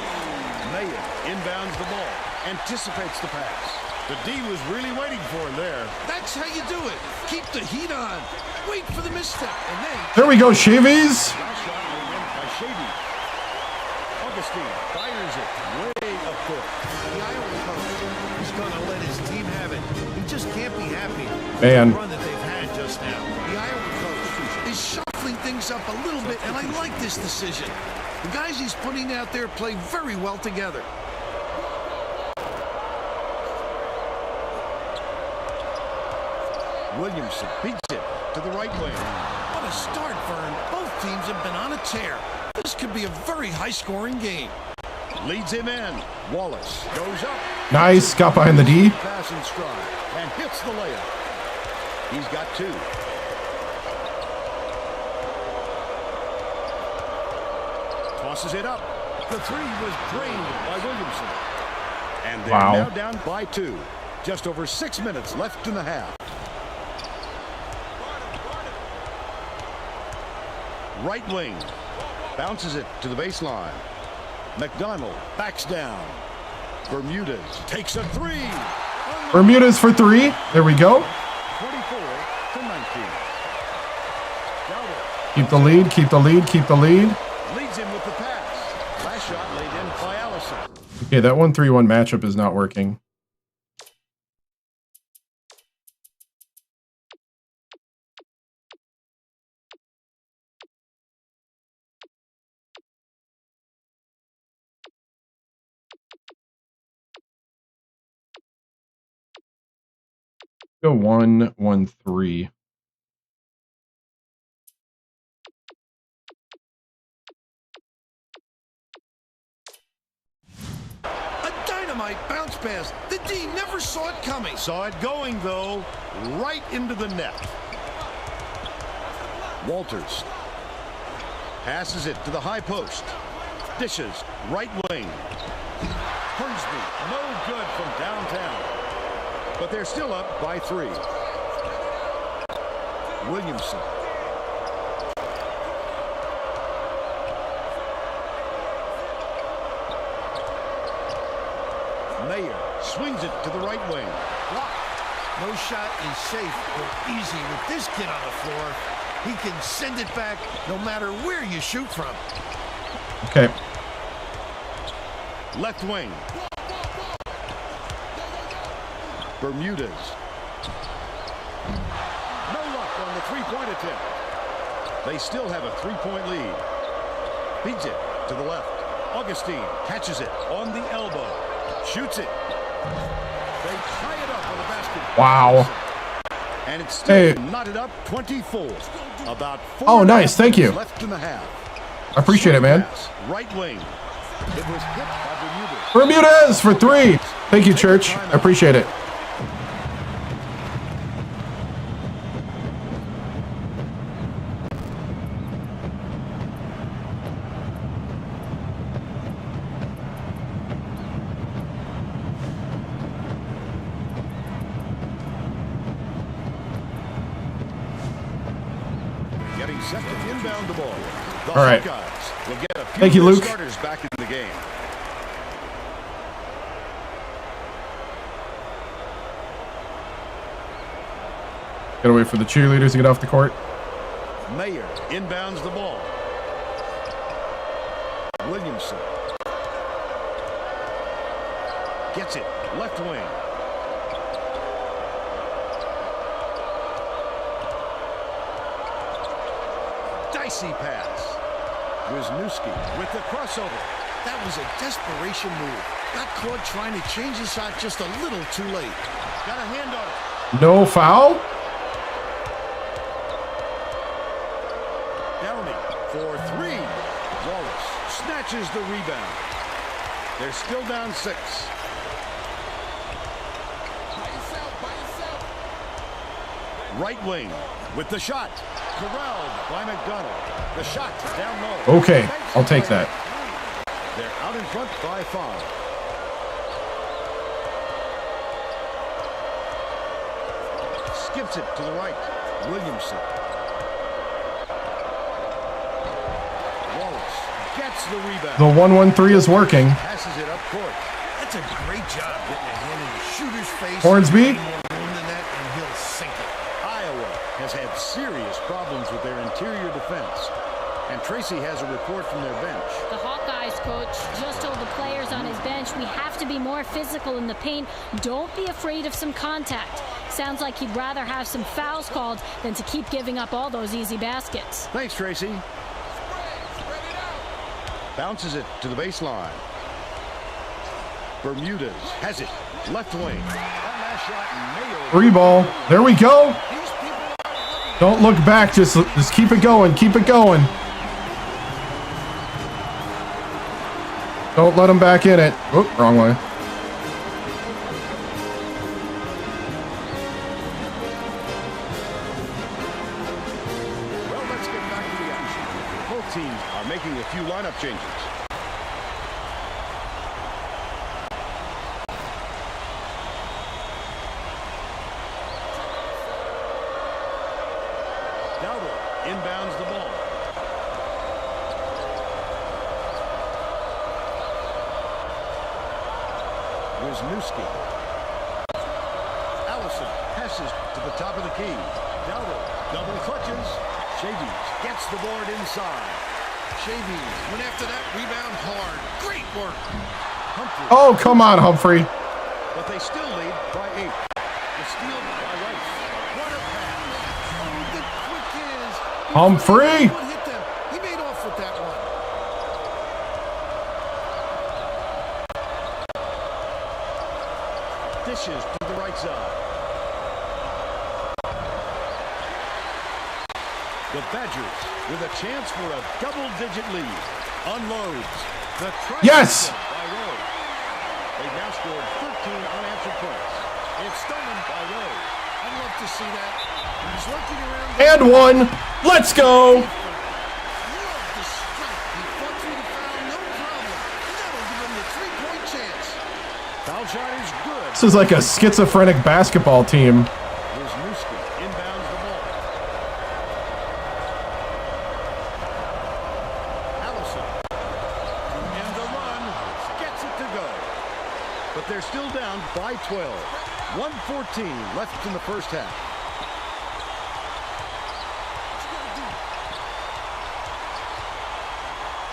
Mayer inbounds the ball. Anticipates the pass. The D was really waiting for him there. That's how you do it. Keep the heat on. Wait for the misstep, and then... There we go, Chivies! Last shot by Shady. Augustine fires it way up court. The Iowa coach is going to let his team have it. He just can't be happy with Man. the run that they've had just now. The Iowa coach is shuffling things up a little bit, and I like this decision. The guys he's putting out there play very well together. Williamson beats it to the right wing. What a start, Vern. Both teams have been on a tear. This could be a very high-scoring game. Leads him in. Wallace goes up. Nice. Got behind the D. Pass in stride and hits the layup. He's got 2. Tosses it up. The 3 was drained by Williamson. And they're Wow. now down by 2. Just over 6 minutes left in the half. Right wing. Bounces it to the baseline. McDonald backs down. Bermudez takes a 3. Bermudez for 3. There we go. 24-19. Dowdle Keep the lead, keep the lead, keep the lead. leads him with the pass. Last shot laid in by Allison. Okay, that 1-3-1 matchup is not working. Go 1-1-3. A dynamite bounce pass. The D never saw it coming. Saw it going, though, right into the net. Walters passes it to the high post. Dishes, right wing. Hornsby, no good from downtown. But they're still up by 3. Williamson. Mayer swings it to the right wing. Blocked. No shot is safe or easy with this kid on the floor. He can send it back no matter where you shoot from. Okay. Left wing. Bermudez. No luck on the three-point attempt. They still have a 3-point lead. Feeds it to the left. Augustine catches it on the elbow. Shoots it. They tie it up on the basket. Wow. And it's still Hey. knotted up 24. About 4 Oh, nice. Thank you. left in the half. I appreciate it, man. Pass, right wing. It was hit by Bermudez. Bermudez for 3. Thank you, Church. I appreciate it. Getting set to inbound the ball. The All right. Hawkeyes will get a few Thank you, of their Luke. starters back in the game. Gotta wait for the cheerleaders to get off the court. Mayer inbounds the ball. Williamson gets it, left wing. Dicey pass. Wisniewski with the crossover. That was a desperation move. Got caught trying to change his shot just a little too late. Got a hand on it. No foul? Downey for three. Wallace snatches the rebound. They're still down 6. Right wing with the shot. Corralled by McDonald. The shot down low. Okay, I'll take that. They're out in front by 5. Skips it to the right. Williamson. Wallace gets the rebound. The 1-1-3 is working. Passes it up court. That's a great job getting a hand in the shooter's face. Hornsby. More room than that, and he'll sink it. Iowa has had serious problems with their interior defense. And Tracy has a report from their bench. The Hawkeyes coach just told the players on his bench, we have to be more physical in the paint. Don't be afraid of some contact. Sounds like he'd rather have some fouls called than to keep giving up all those easy baskets. Thanks, Tracy. Bounces it to the baseline. Bermudez has it. Left wing. That last shot, Mayo. Free ball. There we go. Don't look back. Just keep it going. Keep it going. Don't let them back in it. Oop, wrong way. Well, let's get back to the action. Both teams are making a few lineup changes. Dowdle inbounds the ball. Wisniewski. Allison passes to the top of the key. Dowdle double clutches. Shavies gets the board inside. Shavies went after that rebound hard. Great work. Humphrey. Oh, come on, Humphrey. But they still lead by 8. The steal by Rice. What a pass. Oh, the quick hands. Humphrey. What hit them? He made off with that one. Dishes to the right side. The Badgers with a chance for a double-digit lead. Unloads. The try Yes! by Rowe. They've now scored 13 unanswered points. It's stolen by Rowe. I'd love to see that. He's looking around. And 1. Let's go. Love the strength. He fought through the foul, no problem. And that'll give him the three-point chance. Foul shot is good. This is like a schizophrenic basketball team. Wisniewski inbounds the ball. Allison. And the run. Gets it to go. But they're still down by 12. 1:14 left in the first half.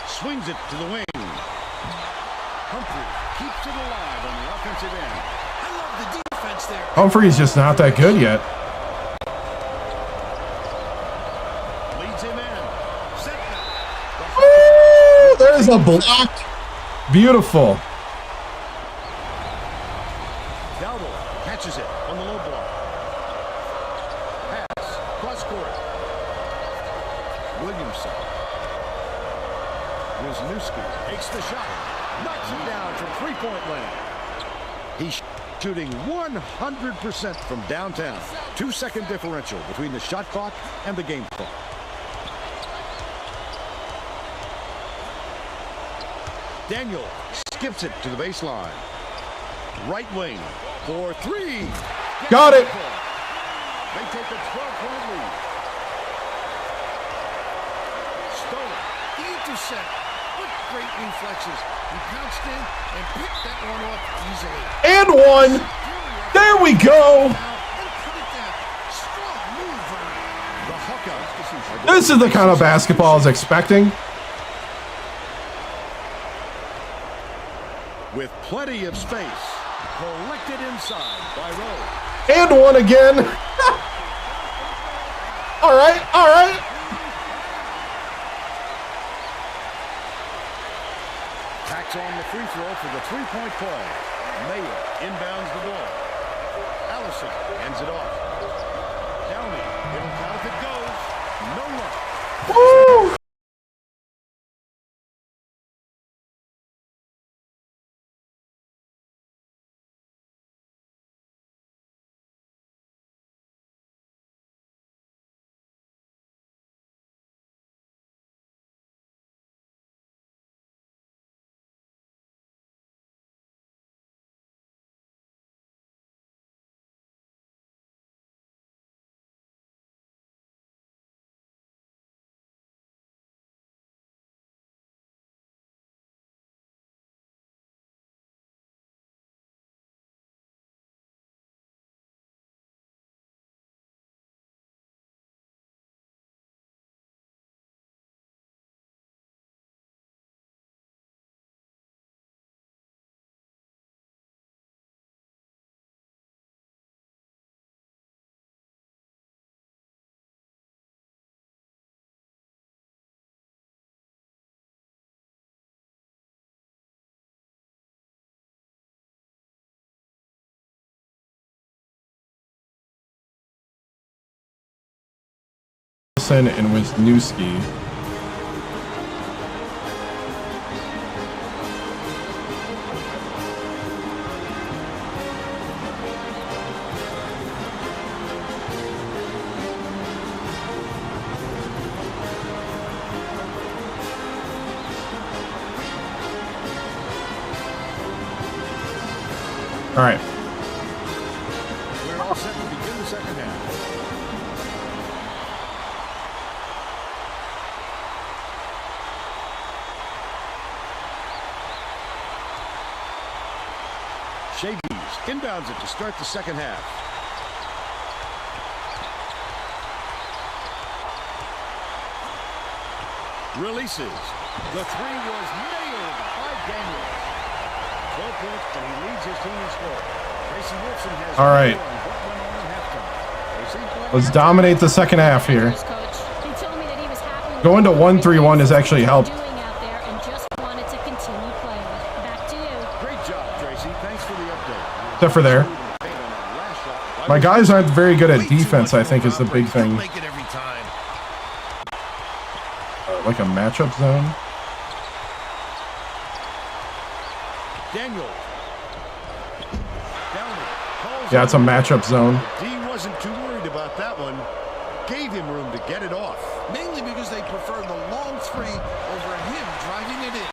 Swings it to the wing. Humphrey keeps it alive on the offensive end. I love the defense there. Humphrey's just not that good yet. Leads him in. Set back. Woo! There's a block. Beautiful. Dowdle catches it on the low block. Pass. Cross court. Williamson. Wisniewski takes the shot. Knocks it down from three-point land. He's shooting 100% from downtown. 2-second differential between the shot clock and the game clock. Daniel skips it to the baseline. Right wing for 3. Got it. They take a 12-point lead. Stolen. The intercept. What great reflexes. He pounced in and picked that one off easily. And 1. There we go. And put it down. Strong move This is the kind of basketball I was expecting. With plenty of space. Collected inside by Rowe. And one again. All right, all right. Tacks on the free throw for the three-point play. Mayer inbounds the ball. Allison ends it off. Downey, it'll count if it goes. No luck. Woo! And Wisniewski. All right. We're all set to begin the second half. Shavies inbounds it to start the second half. Releases. The three was nailed by Daniels. 12 points, and he leads his team in scoring. Tracy Wilson has all right. Let's dominate the second half here. Going to 1-3-1 has actually helped. Except for there. My guys aren't very good at defense, I think, is the big thing. Like a matchup zone. Yeah, it's a matchup zone. D wasn't too worried about that one. Gave him room to get it off. Mainly because they prefer the long three over him driving it in.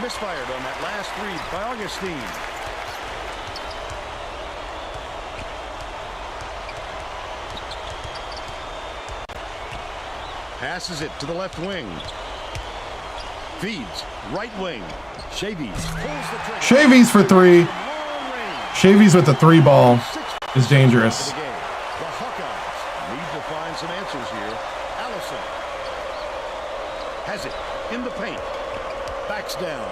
Misfired on that last three by Augustine. Passes it to the left wing. Feeds right wing. Shavies pulls the trigger. Shavies for three. Shavies with the three ball is dangerous. The Hawkeyes need to find some answers here. Allison has it in the paint. Backs down.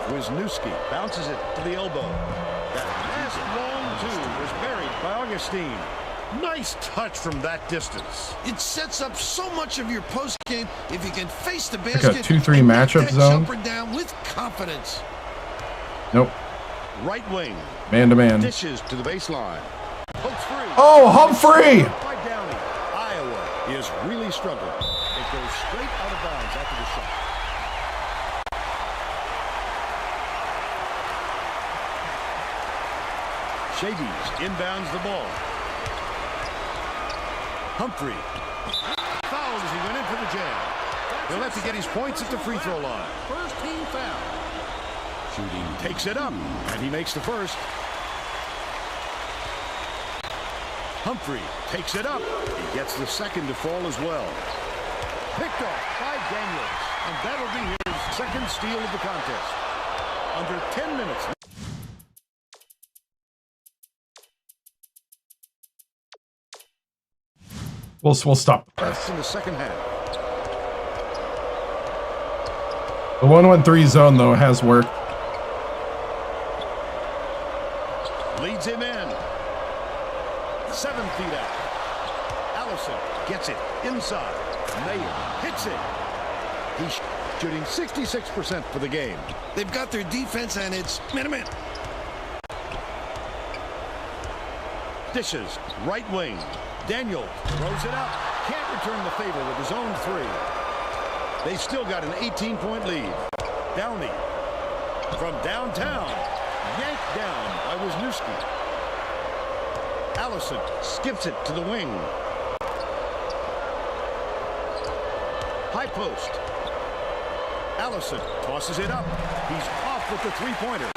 Wisniewski bounces it to the elbow. That last long two was buried by Augustine. Nice touch from that distance. It sets up so much of your post game if you can face the basket. Like a 2-3 matchup zone. Jumper down with confidence. Nope. Right wing. Man to man. Dishes to the baseline. Pokes free. Oh, Humphrey! By Downey. Iowa is really struggling. It goes straight out of bounds after the shot. Shavies inbounds the ball. Humphrey fouls as he went in for the jam. He'll have to get his points at the free throw line. First team foul. Shooting takes it up, and he makes the first. Humphrey takes it up. He gets the second to fall as well. Picked off by Daniels, and that'll be his second steal of the contest. Under 10 minutes. We'll stop the press. That's in the second half. The 1-1-3 zone though has worked. Leads him in. 7 feet out. Allison gets it inside. Mayer hits it. He's shooting 66% for the game. They've got their defense, and it's minute. Dishes, right wing. Daniel throws it up. Can't return the favor with his own 3. They still got an 18-point lead. Downey from downtown. Yanked down by Wisniewski. Allison skips it to the wing. High post. Allison tosses it up. He's off with the 3-pointer.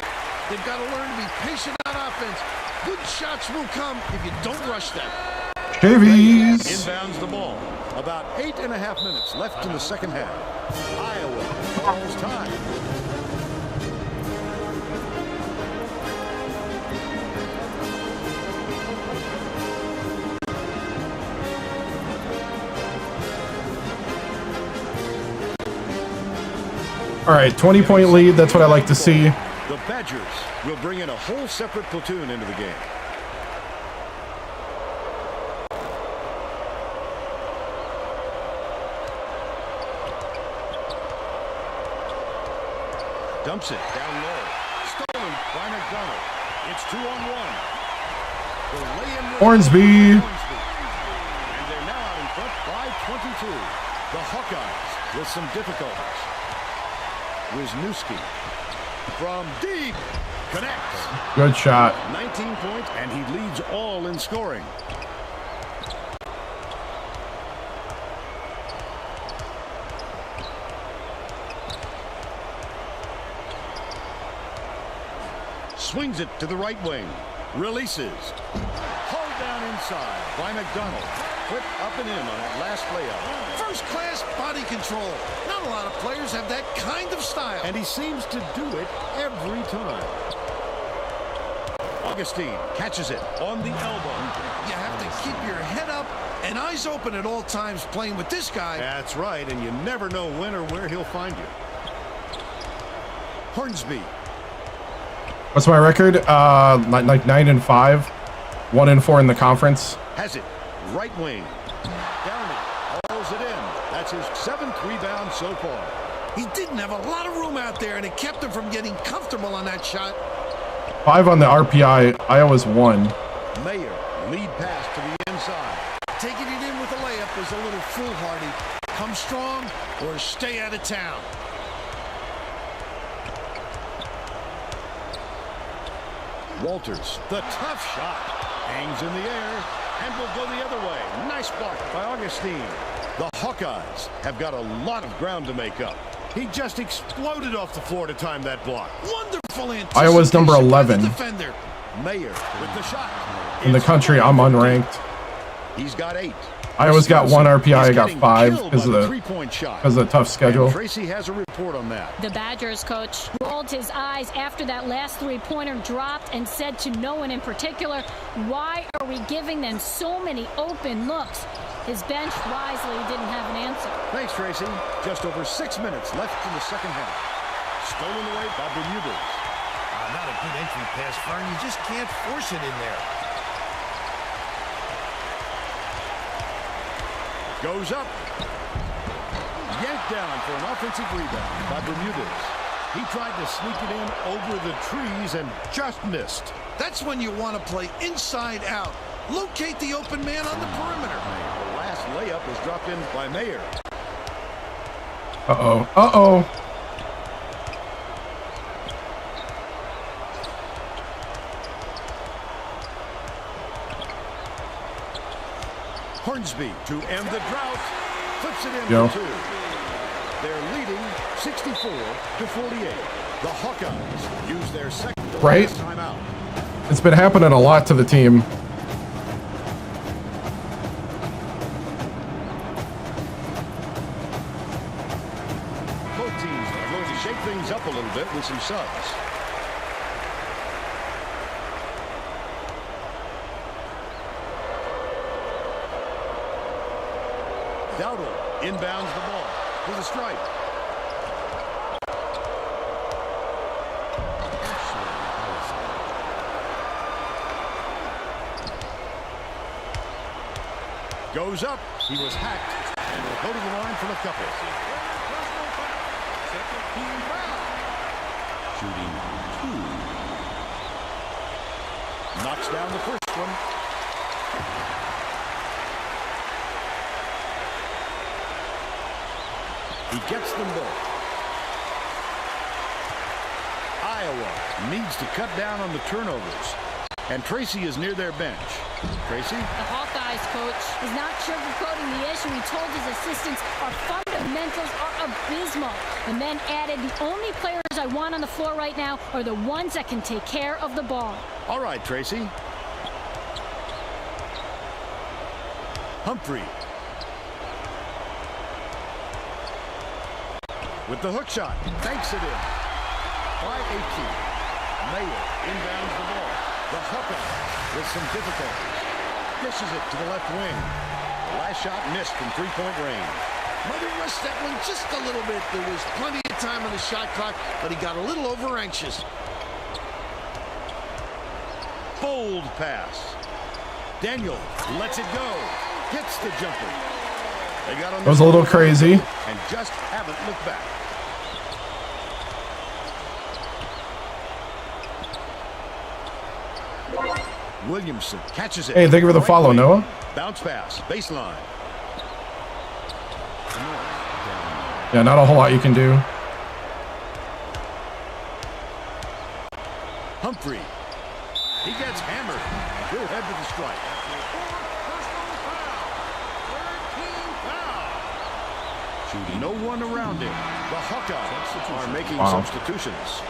They've got to learn to be patient on offense. Good shots will come if you don't rush them. Davies. Inbounds the ball. About 8.5 minutes left in the second half. Iowa calls time. All right, 20-point lead. That's what I like to see. The Badgers will bring in a whole separate platoon into the game. Dumps it down low. Stolen by McDonald. It's 2-on-1. The lay-in Hornsby. And they're now out in front by 22. The Hawkeyes with some difficulties. Wisniewski from deep connects. Good shot. 19 points, and he leads all in scoring. Swings it to the right wing. Releases. Hauled down inside by McDonald. Put up and in on that last layup. First-class body control. Not a lot of players have that kind of style. And he seems to do it every time. Augustine catches it on the elbow. You have to keep your head up and eyes open at all times playing with this guy. That's right, and you never know when or where he'll find you. Hornsby. What's my record? Like 9-5, 1-4 in the conference. Has it. Right wing. Downey hauls it in. That's his 7th rebound so far. He didn't have a lot of room out there, and it kept him from getting comfortable on that shot. 5 on the RPI. Iowa's 1. Mayer, lead pass to the inside. Taking it in with a layup is a little foolhardy. Come strong or stay out of town. Walters, the tough shot. Hangs in the air and will go the other way. Nice block by Augustine. The Hawkeyes have got a lot of ground to make up. He just exploded off the floor to time that block. Wonderful anticipation. Iowa's number 11. Defender. Mayer with the shot. In the country, I'm unranked. He's got 8. Iowa's got 1 RPI. I got 5 because of the three-point shot. tough schedule. And Tracy has a report on that. The Badgers coach rolled his eyes after that last 3-pointer dropped and said to no one in particular, "Why are we giving them so many open looks?" His bench wisely didn't have an answer. Thanks, Tracy. Just over 6 minutes left in the second half. Stolen away by Bermudez. Not a good entry pass, Fern. You just can't force it in there. Goes up. Yanked down for an offensive rebound by Bermudez. He tried to sneak it in over the trees and just missed. That's when you want to play inside out. Locate the open man on the perimeter. The last layup was dropped in by Mayer. Uh-oh. Uh-oh. Hornsby to end the drought. Flips it in Yo. for 2. They're leading 64-48. The Hawkeyes use their second Right? timeout. It's been happening a lot to the team. Both teams are going to shake things up a little bit with some subs. Dowdle inbounds the ball to the stripe. Goes up. He was hacked. And will go to the line for a couple. Shooting 2. Knocks down the first one. He gets them both. Iowa needs to cut down on the turnovers. And Tracy is near their bench. Tracy? The Hawkeyes coach is not sugarcoating the issue. He told his assistants our fundamentals are abysmal. And then added, the only players I want on the floor right now are the ones that can take care of the ball. All right, Tracy. Humphrey. With the hook shot. Banks it in. By 18. Mayer inbounds the ball. The hooker with some difficulty. Dishes it to the left wing. The last shot missed from three-point range. Might have rushed that one just a little bit. There was plenty of time on the shot clock, but he got a little over anxious. Bold pass. Daniel lets it go. Gets the jumper. They got on That was a little crazy. and just haven't looked back. Williamson catches it. Hey, thank you for the follow, Noah. Bounce pass, baseline. Yeah, not a whole lot you can do. Humphrey. He gets hammered. Go ahead to the strike. Shooting. No one around him. The Hawkeyes are making substitutions.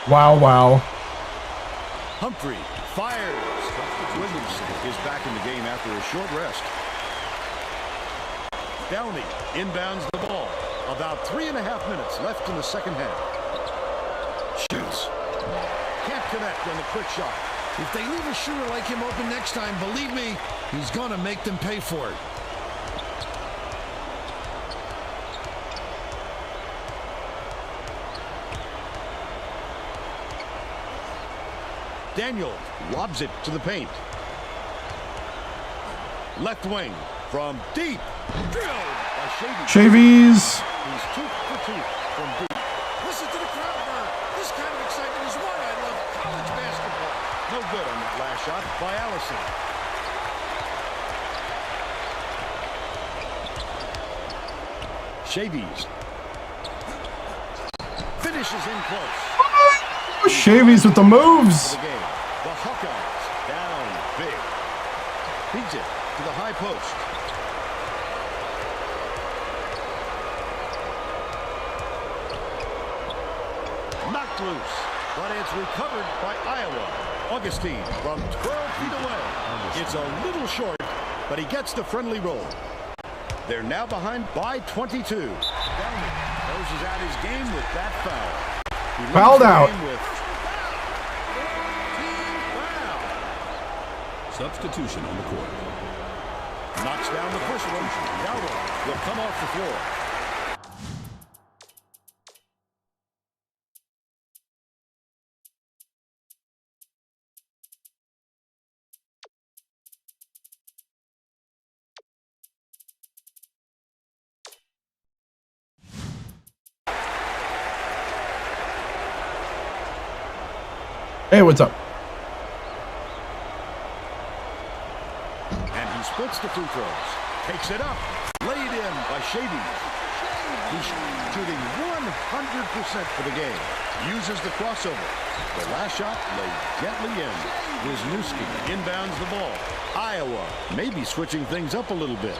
Wow, wow. Humphrey fires. Williamson is back in the game after a short rest. Downey inbounds the ball. About 3.5 minutes left in the second half. Shoots. Can't connect on the quick shot. If they leave a shooter like him open next time, believe me, he's going to make them pay for it. Daniel lobs it to the paint. Left wing from deep. Drilled by Shavies. He's 2 for 2 from deep. Listen to the crowd burn. This kind of excitement is why I love college basketball. No good on that last shot by Allison. Shavies finishes in close. Shavies with the moves. The game. The Hawkeyes down big. Feeds it to the high post. Knocked loose, but it's recovered by Iowa. Augustine from 12 feet away. It's a little short, but he gets the friendly roll. They're now behind by 22. Downey closes out his game with that foul. He Fouled leads the out. game with team foul. Substitution on the court. Knocks down the first one. Dowdle will come off the floor. Hey, what's up? And he splits the free throws. Takes it up. Laid in by Shavies. He's shooting 100% for the game. Uses the crossover. The last shot laid gently in. Wisniewski inbounds the ball. Iowa maybe switching things up a little bit.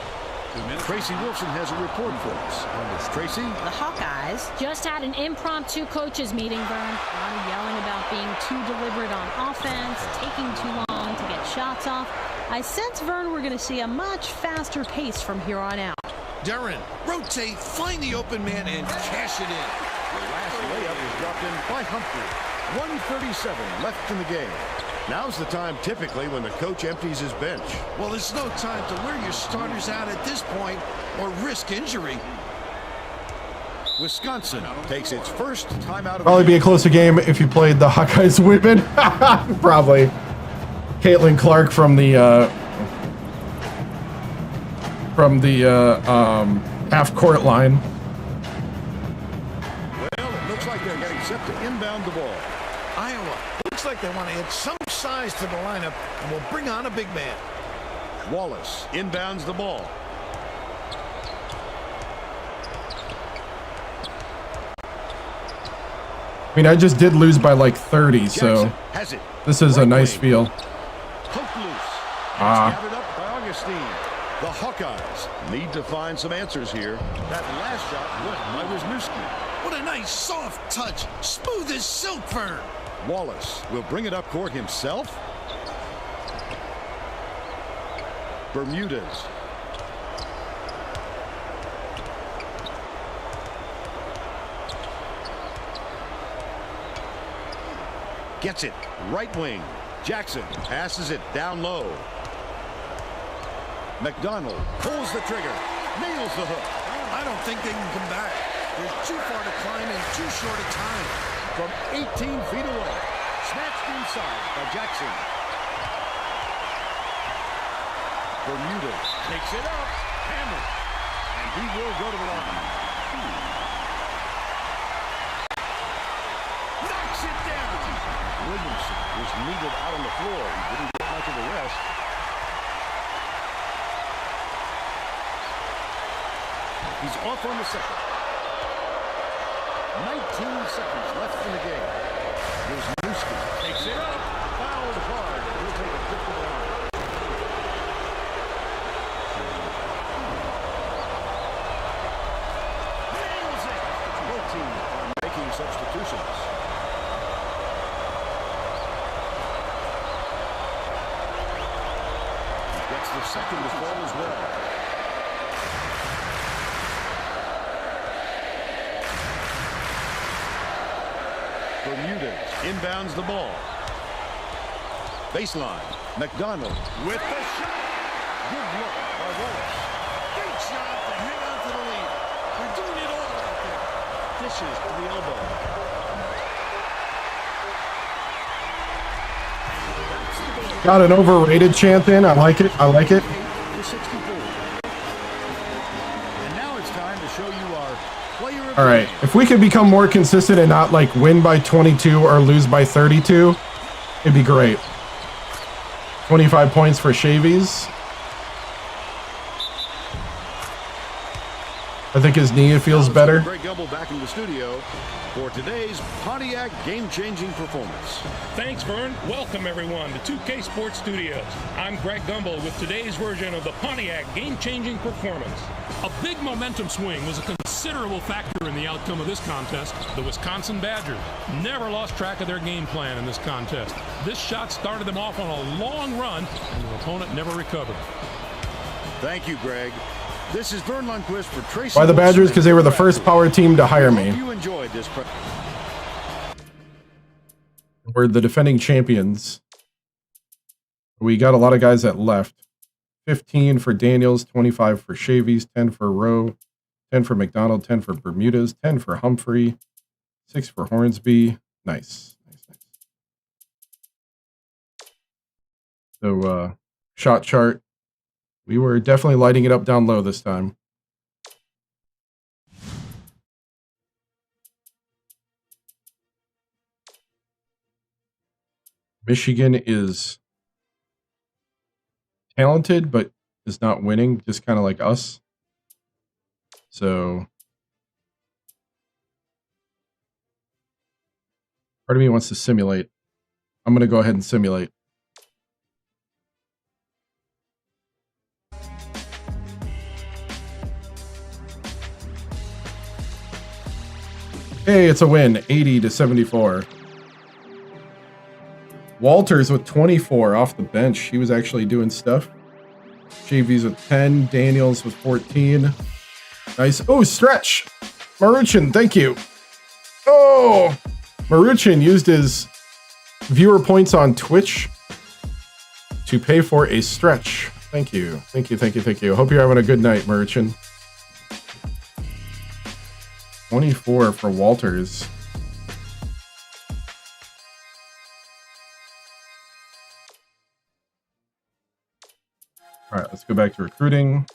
Tracy Wilson has a report for us. Tracy? The Hawkeyes just had an impromptu coaches meeting, Vern. A lot of yelling about being too deliberate on offense, taking too long to get shots off. I sense, Vern, we're going to see a much faster pace from here on out. Darren, rotate, find the open man, and cash it in. The last layup is dropped in by Humphrey. 1:37 left in the game. Now's the time typically when the coach empties his bench. Well, there's no time to wear your starters out at this point or risk injury. Wisconsin takes its first timeout of Probably be a closer game if you played the Hawkeyes women. Probably. Caitlin Clark from the half-court line. Well, it looks like they're getting set to inbound the ball. Iowa looks like they want to add some size to the lineup and will bring on a big man. Wallace inbounds the ball. I mean, I just did lose by like 30, so Jackson has it. this is a Right nice wing. feel. Poked loose. Ah. It's gathered up by Augustine. The Hawkeyes need to find some answers here. That last shot went by Wisniewski. What a nice soft touch. Smooth as silk fern. Wallace will bring it up court himself. Bermudez. Gets it. Right wing. Jackson passes it down low. McDonald pulls the trigger. Nails the hook. I don't think they can come back. They're too far to climb in too short a time. From 18 feet away. Snatched inside by Jackson. Bermudez takes it up. Hammered. And he will go to the line. Knocks it down. Williamson was needed out on the floor. He didn't get much of a rest. He's off on the second. 19 seconds left in the game. Wisniewski takes it up. Fouled hard. He'll take a trip to the line. Nails it. Both teams are making substitutions. He gets the second to fall as well. Bermudez inbounds the ball. Baseline. McDonald with the shot. Good look by Wallace. Great job to hang on to the lead. They're doing it all out there. Dishes to the elbow. Got an overrated chant in. I like it. I like it. To 64. And now it's time to show you our player of All the right. game. If we could become more consistent and not like win by 22 or lose by 32, it'd be great. 25 points for Shavies. I think his knee feels Now let's better. get Greg Gumbel back in the studio for today's Pontiac game-changing performance. Thanks, Vern. Welcome, everyone, to 2K Sports Studios. I'm Greg Gumbel with today's version of the Pontiac game-changing performance. A big momentum swing was a considerable factor in the outcome of this contest. The Wisconsin Badgers never lost track of their game plan in this contest. This shot started them off on a long run, and their opponent never recovered. Thank you, Greg. This is Vern Lundquist for Tracy. Why the Badgers? Wolfson. Because they were the first power team to hire me. Hope you enjoyed this. We're the defending champions. We got a lot of guys that left. 15 for Daniels, 25 for Shavies, 10 for Rowe, 10 for McDonald, 10 for Bermudez, 10 for Humphrey, 6 for Hornsby. Nice. So, shot chart. We were definitely lighting it up down low this time. Michigan is talented, but is not winning, just kind of like us. So, part of me wants to simulate. I'm going to go ahead and simulate. Hey, it's a win, 80-74. Walters with 24 off the bench. He was actually doing stuff. JV's with 10. Daniels with 14. Nice. Oh, stretch. Maruchin, thank you. Oh, Maruchin used his viewer points on Twitch to pay for a stretch. Thank you. Thank you, thank you, thank you. Hope you're having a good night, Merchant. 24 for Walters. All right, let's go back to recruiting.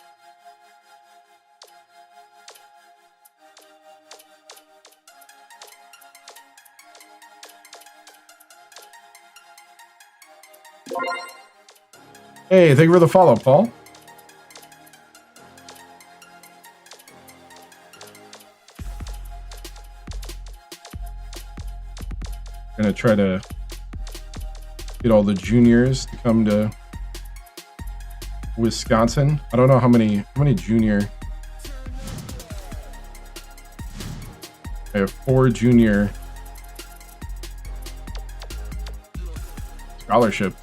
Hey, thank you for the follow, Paul. Gonna try to get all the juniors to come to Wisconsin. I don't know how many junior. I have 4 junior scholarships.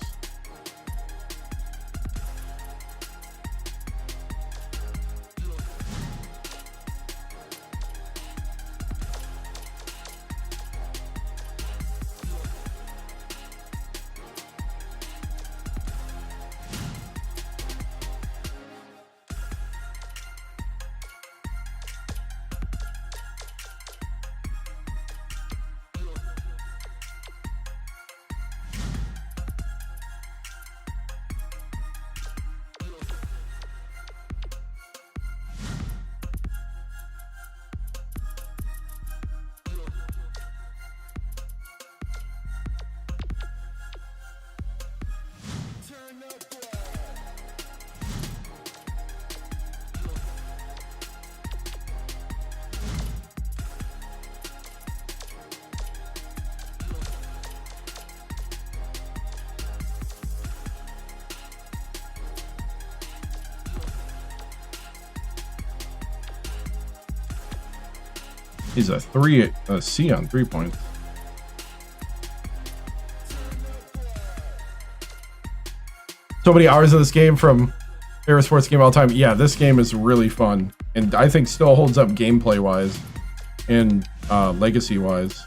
He's a C on 3 points. So many hours of this game from favorite sports game all time. Yeah, this game is really fun, and I think still holds up gameplay wise and legacy wise.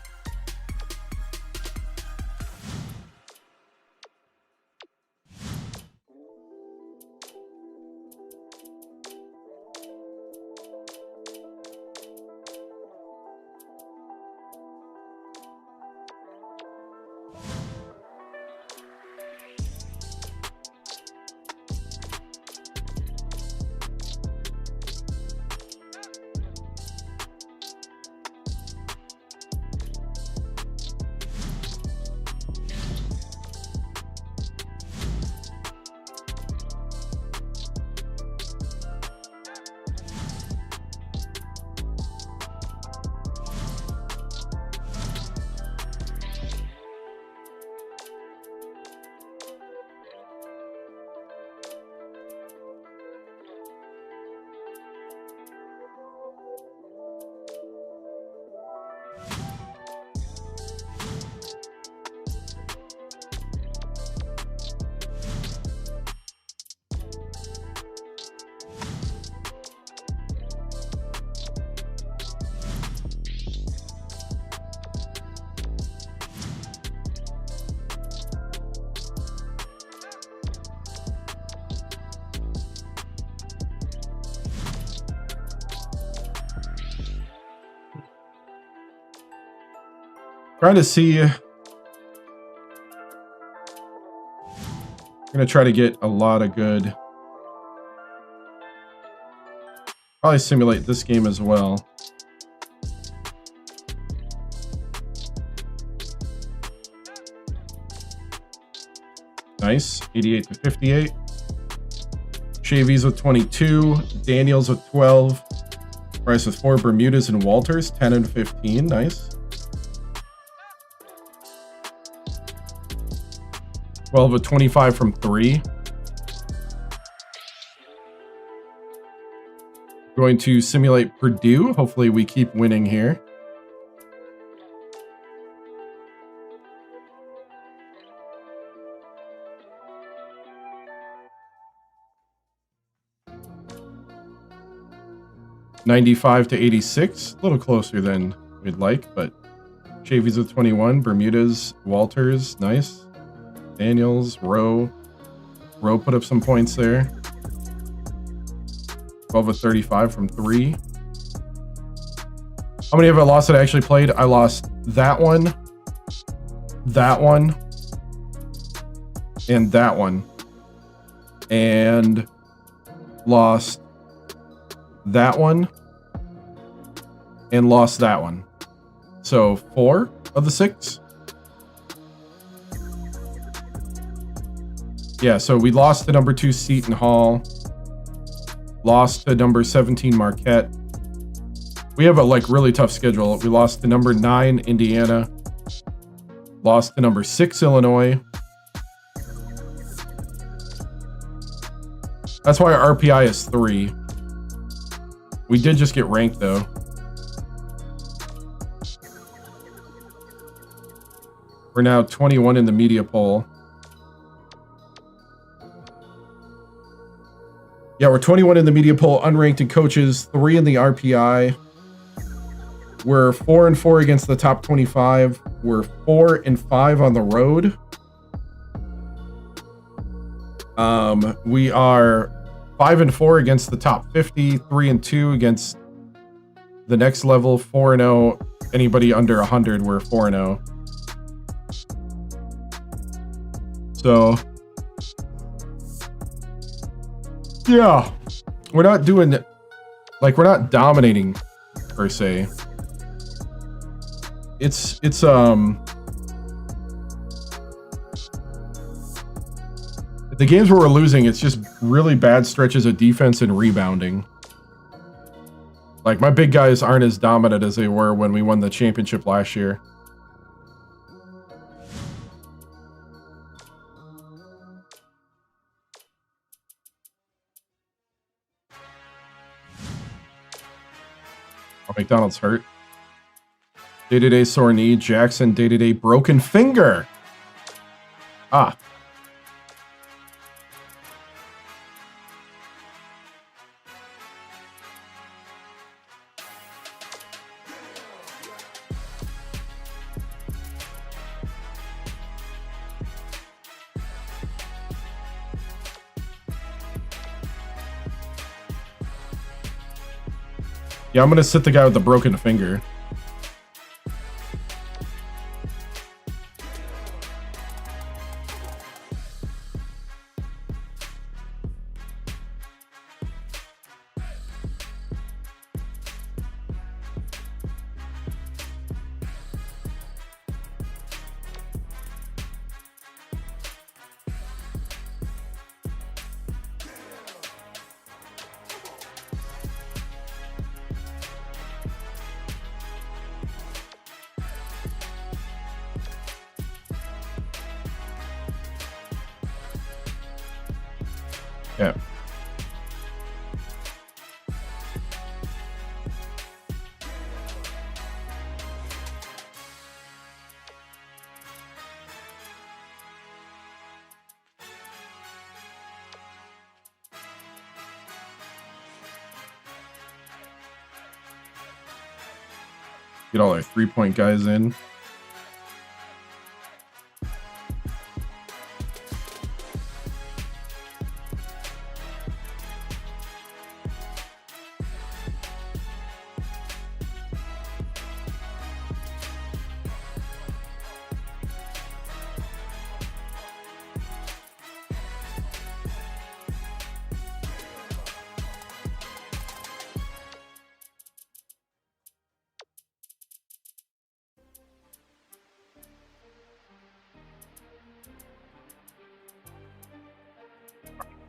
Trying to see. I'm gonna try to get a lot of good. Probably simulate this game as well. Nice, 88 to 58. Chavy's with 22, Daniels with 12, Bryce with 4, Bermudez and Walters 10 and 15. Nice. 12 of 25 from 3. Going to simulate Purdue. Hopefully we keep winning here. $95 to 86. A little closer than we'd like, but Chavy's with 21. Bermuda's, Walters, nice. Daniels, Rowe. Rowe put up some points there. 12 of 35 from 3. How many have I lost that I actually played? I lost that one, and that one. And lost that one, and lost that one. So 4 of the 6. Yeah, so we lost to number 2 Seton Hall. Lost to number 17 Marquette. We have a really tough schedule. We lost to number 9 Indiana. Lost to number 6 Illinois. That's why our RPI is 3. We did just get ranked though. We're now 21 in the media poll. Yeah, we're 21 in the media poll, unranked in coaches, 3 in the RPI. We're 4-4 against the top 25. We're 4-5 on the road. We are 5-4 against the top 50, 3-2 against the next level, 4-0. Anybody under 100, we're 4-0. So, yeah, we're not doing, we're not dominating per se. It's the games where we're losing, it's just really bad stretches of defense and rebounding. My big guys aren't as dominant as they were when we won the championship last year. Oh, McDonald's hurt. Day-to-day sore knee. Jackson, day-to-day broken finger. Ah. Yeah, I'm going to sit the guy with the broken finger. Yeah. Get all our 3-point guys in.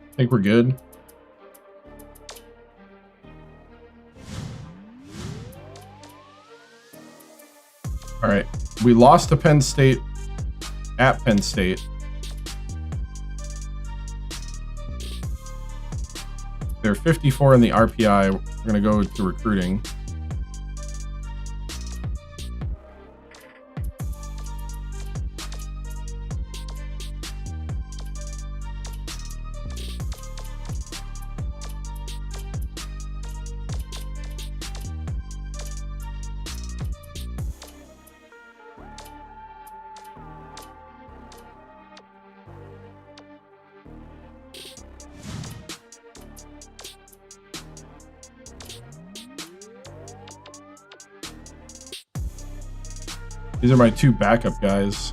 I think we're good. All right. We lost to Penn State at Penn State. They're 54 in the RPI. We're going to go to recruiting. These are my two backup guys.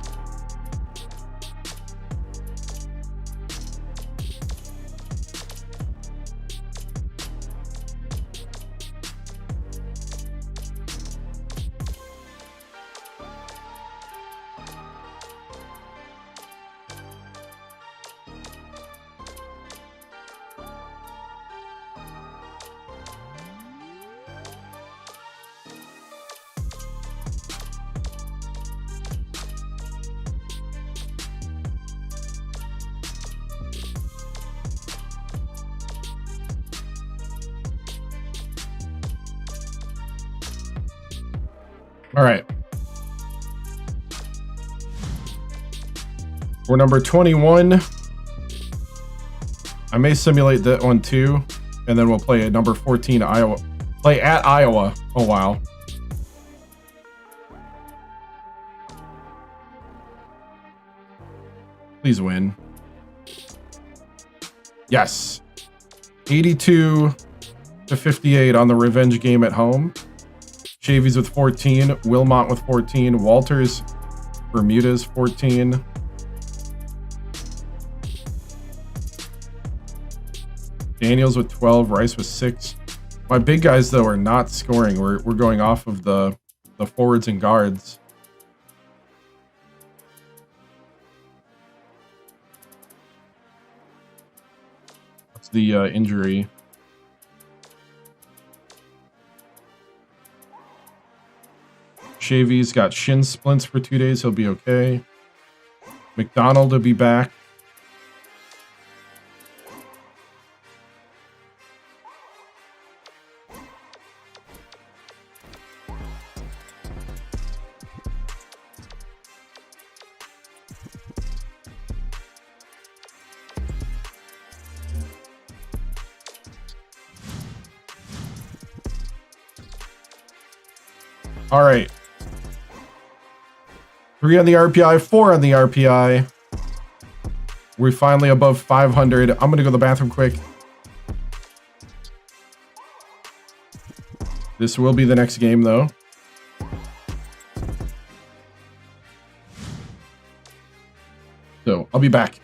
All right. For number 21, I may simulate that one too, and then we'll play at number 14, Iowa. Play at Iowa. Oh, wow. Please win. Yes. 82-58 on the revenge game at home. Chavy's with 14, Wilmot with 14, Walters, Bermuda's 14. Daniels with 12, Rice with 6. My big guys, though, are not scoring. We're going off of the forwards and guards. That's the injury. Chavy's got shin splints for 2 days. He'll be okay. McDonald will be back. All right. 3 on the RPI, 4 on the RPI. We're finally above 500. I'm going to go to the bathroom quick. This will be the next game, though. So, I'll be back.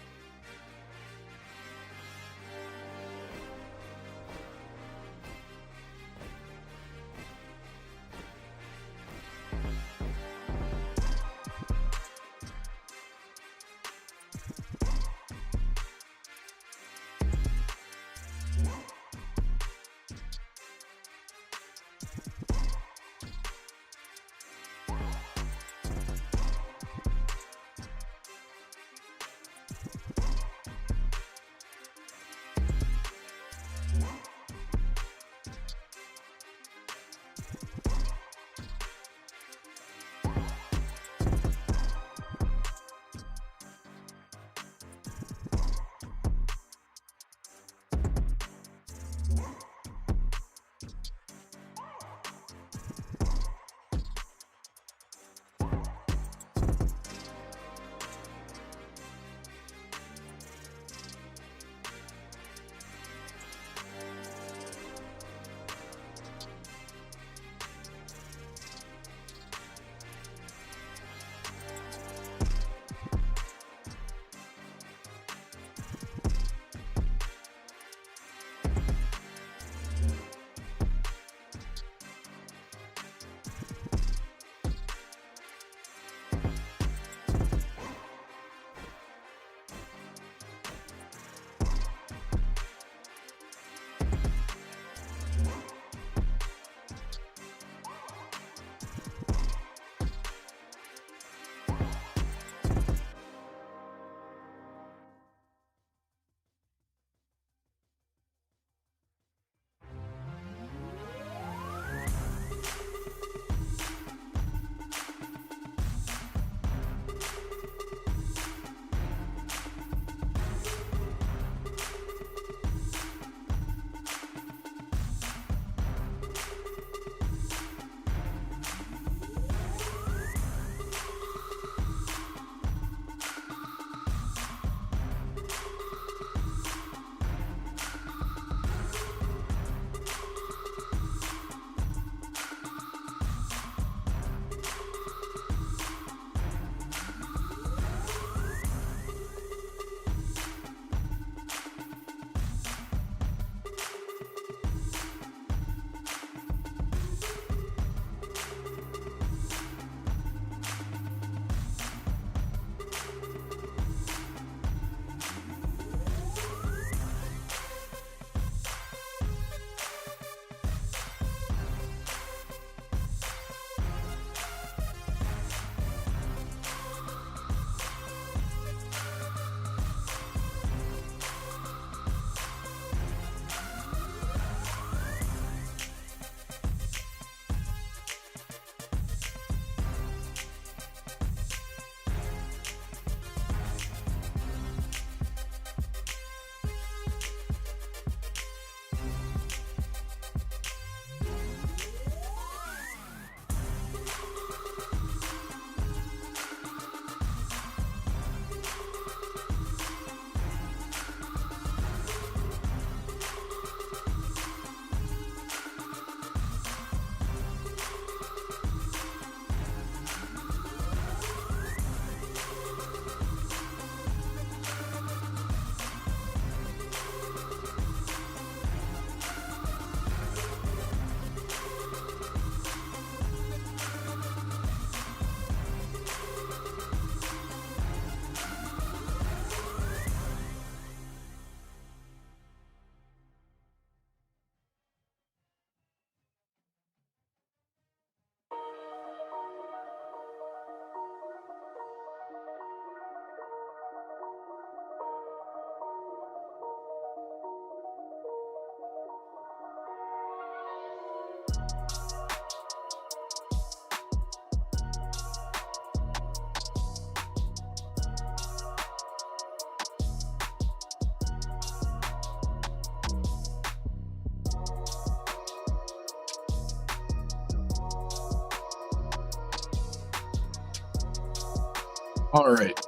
All right.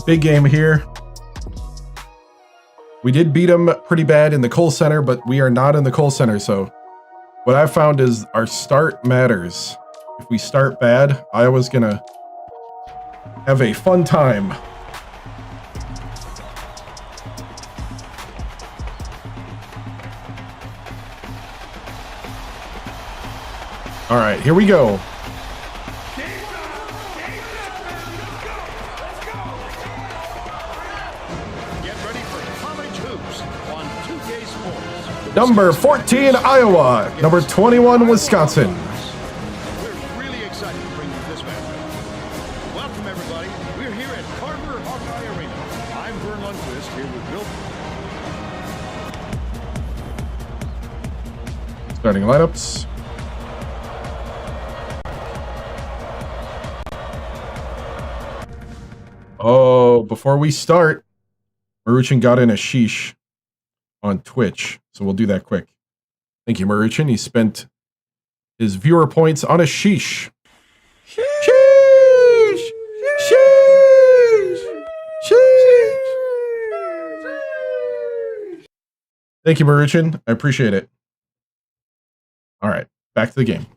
Big game here. We did beat them pretty bad in the Kohl Center, but we are not in the Kohl Center. So what I've found is our start matters. If we start bad, Iowa's going to have a fun time. All right, here we go. Number 14, Iowa. Number 21, Wisconsin. We're really excited to bring you this match. Welcome, everybody. We're here at Carver Hawkeye Arena. I'm Vern Lundquist here with Bill. Starting lineups. Oh, before we start, Maruchan got in a sheesh on Twitch, so we'll do that quick. Thank you, Maruchan. He spent his viewer points on a sheesh. Sheesh! Sheesh! Sheesh! Thank you, Maruchan. I appreciate it. All right, back to the game.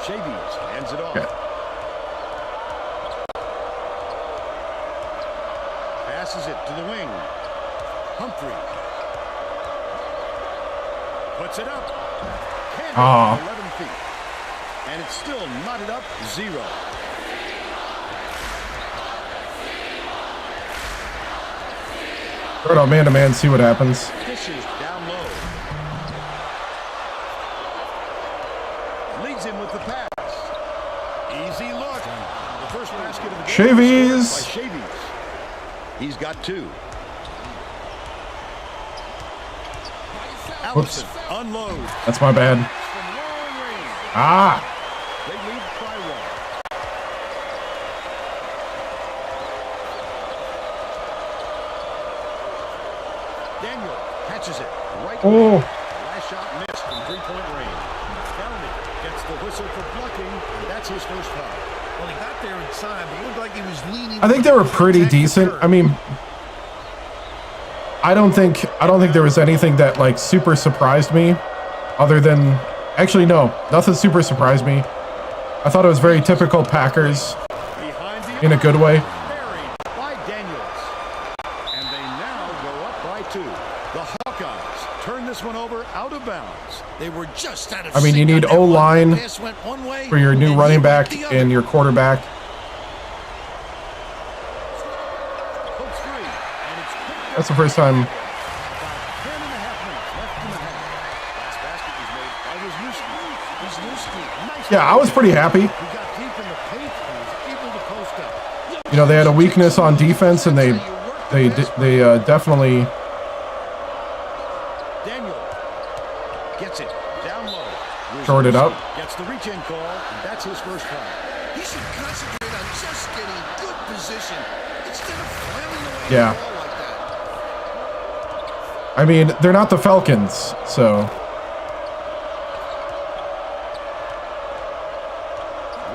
Shavies hands it off. Okay. Passes it to the wing. Humphrey. Puts it up. Can't hit 11 feet. And it's still knotted up 0. Throw it out man-to-man, see what happens. Dishes down low. Leads him with the pass. Easy look. The first basket of the game. Shavies. By Shavies. He's got 2. Whoops. Unload. That's my bad. From long range. Ah! They lead by 1. Daniel catches it right. Oh. Last shot missed from 3-point range. Downey gets the whistle for blocking, and that's his first foul. Well, he got there inside, but it looked like he was leaning. I think they were pretty decent. I mean, I don't think there was anything that like super surprised me, other than actually no, nothing super surprised me. I thought it was very typical Packers in a good way. Buried by Daniels, and they now go up by 2. The Hawkeyes turn this one over out of bounds. They were just out of I mean, you sync need on that one. O-line The pass went one way, for your new and running he went back the other. and your quarterback. Hooks free, and it's picked up. That's the first time. About 10.5 minutes left in the half. Last basket was made by Wisniewski. Nice. Yeah, I was pretty happy. He got deep in the paint and was able to post up. You know, they had a weakness on defense, and they definitely. Daniel gets it down low. Shorted up. Gets the reach-in call, and that's his first foul. He should concentrate on just getting good position instead of flailing away Yeah. the ball like that. I mean, they're not the Falcons, so.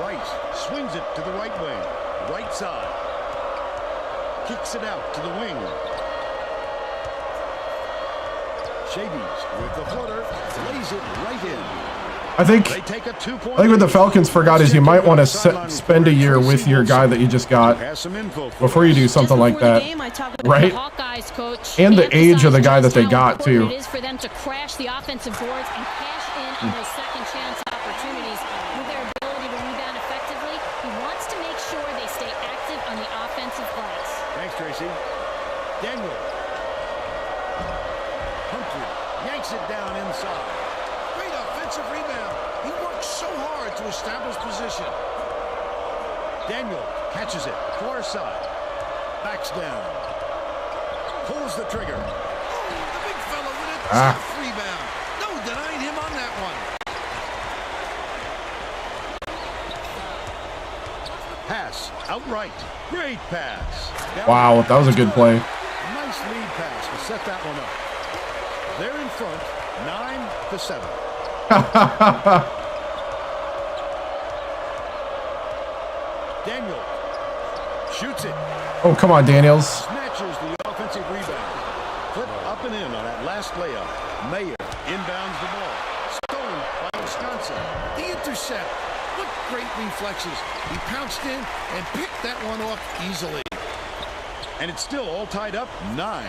Rice swings it to the right wing, right side. Kicks it out to the wing. Shavies with the floater, lays it right in. I think They take a 2-point. I think what the Falcons forgot is you might want to spend a year with your guy that you just got Has some info for before you do us. something like that. Right? And the age of the guy that they got, too. It is for them to crash the offensive boards and cash in on those second chance opportunities. With their ability to rebound effectively, he wants to make sure they stay active on the offensive glass. Thanks, Tracy. Daniel. Humphrey yanks it down inside. Great offensive rebound. He worked so hard to establish position. Daniel catches it, far side. Backs down. Pulls the trigger. Oh, the big fella with a Ah. tough rebound. No denying him on that one. Pass outright. Great pass. Down Wow, that was a good play. Nice lead pass to set that one up. They're in front, 9-7. Daniel shoots it. Oh, come on, Daniels. Snatches the offensive rebound. Flip up and in on that last layup. Mayer inbounds the ball. Stolen by Wisconsin. The intercept. What great reflexes. He pounced in and picked that one off easily. And it's still all tied up 9.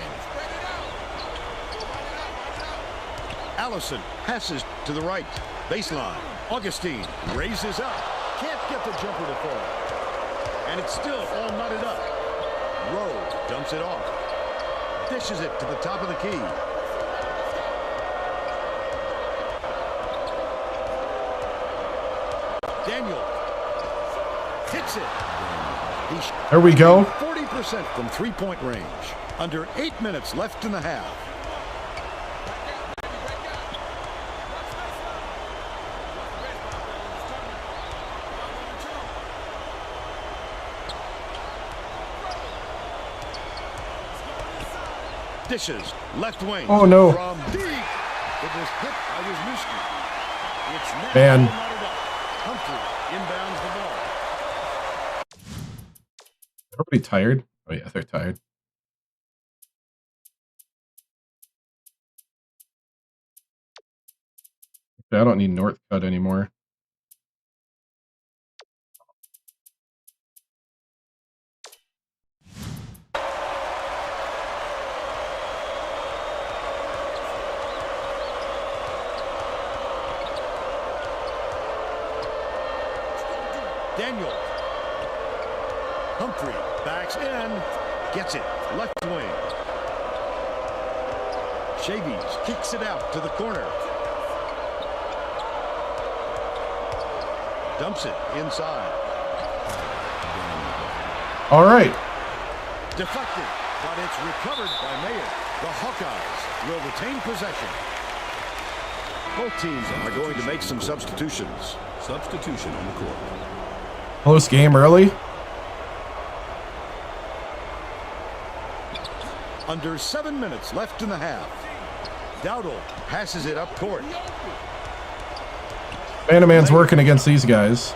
Allison passes to the right. Baseline. Augustine raises up. Can't get the jumper to fall. And it's still all knotted up. Rowe dumps it off. Dishes it to the top of the key. Daniel hits it. There we go. 40% from three-point range. Under 8 minutes left in the half. Dishes left wing. Oh no. From deep. It was hit by Wisniewski. It's now Man. knotted up. Humphrey inbounds the ball. Everybody tired? Oh yeah, they're tired. I don't need North Cut anymore. Daniel. Humphrey backs in. Gets it. Left wing. Chavies kicks it out to the corner. Dumps it inside. All right. Deflected, but it's recovered by Mayer. The Hawkeyes will retain possession. Both teams are going to make some substitutions. Substitution on the court. Close game early. Under 7 minutes left in the half. Dowdle passes it up court. Manaman's working against these guys.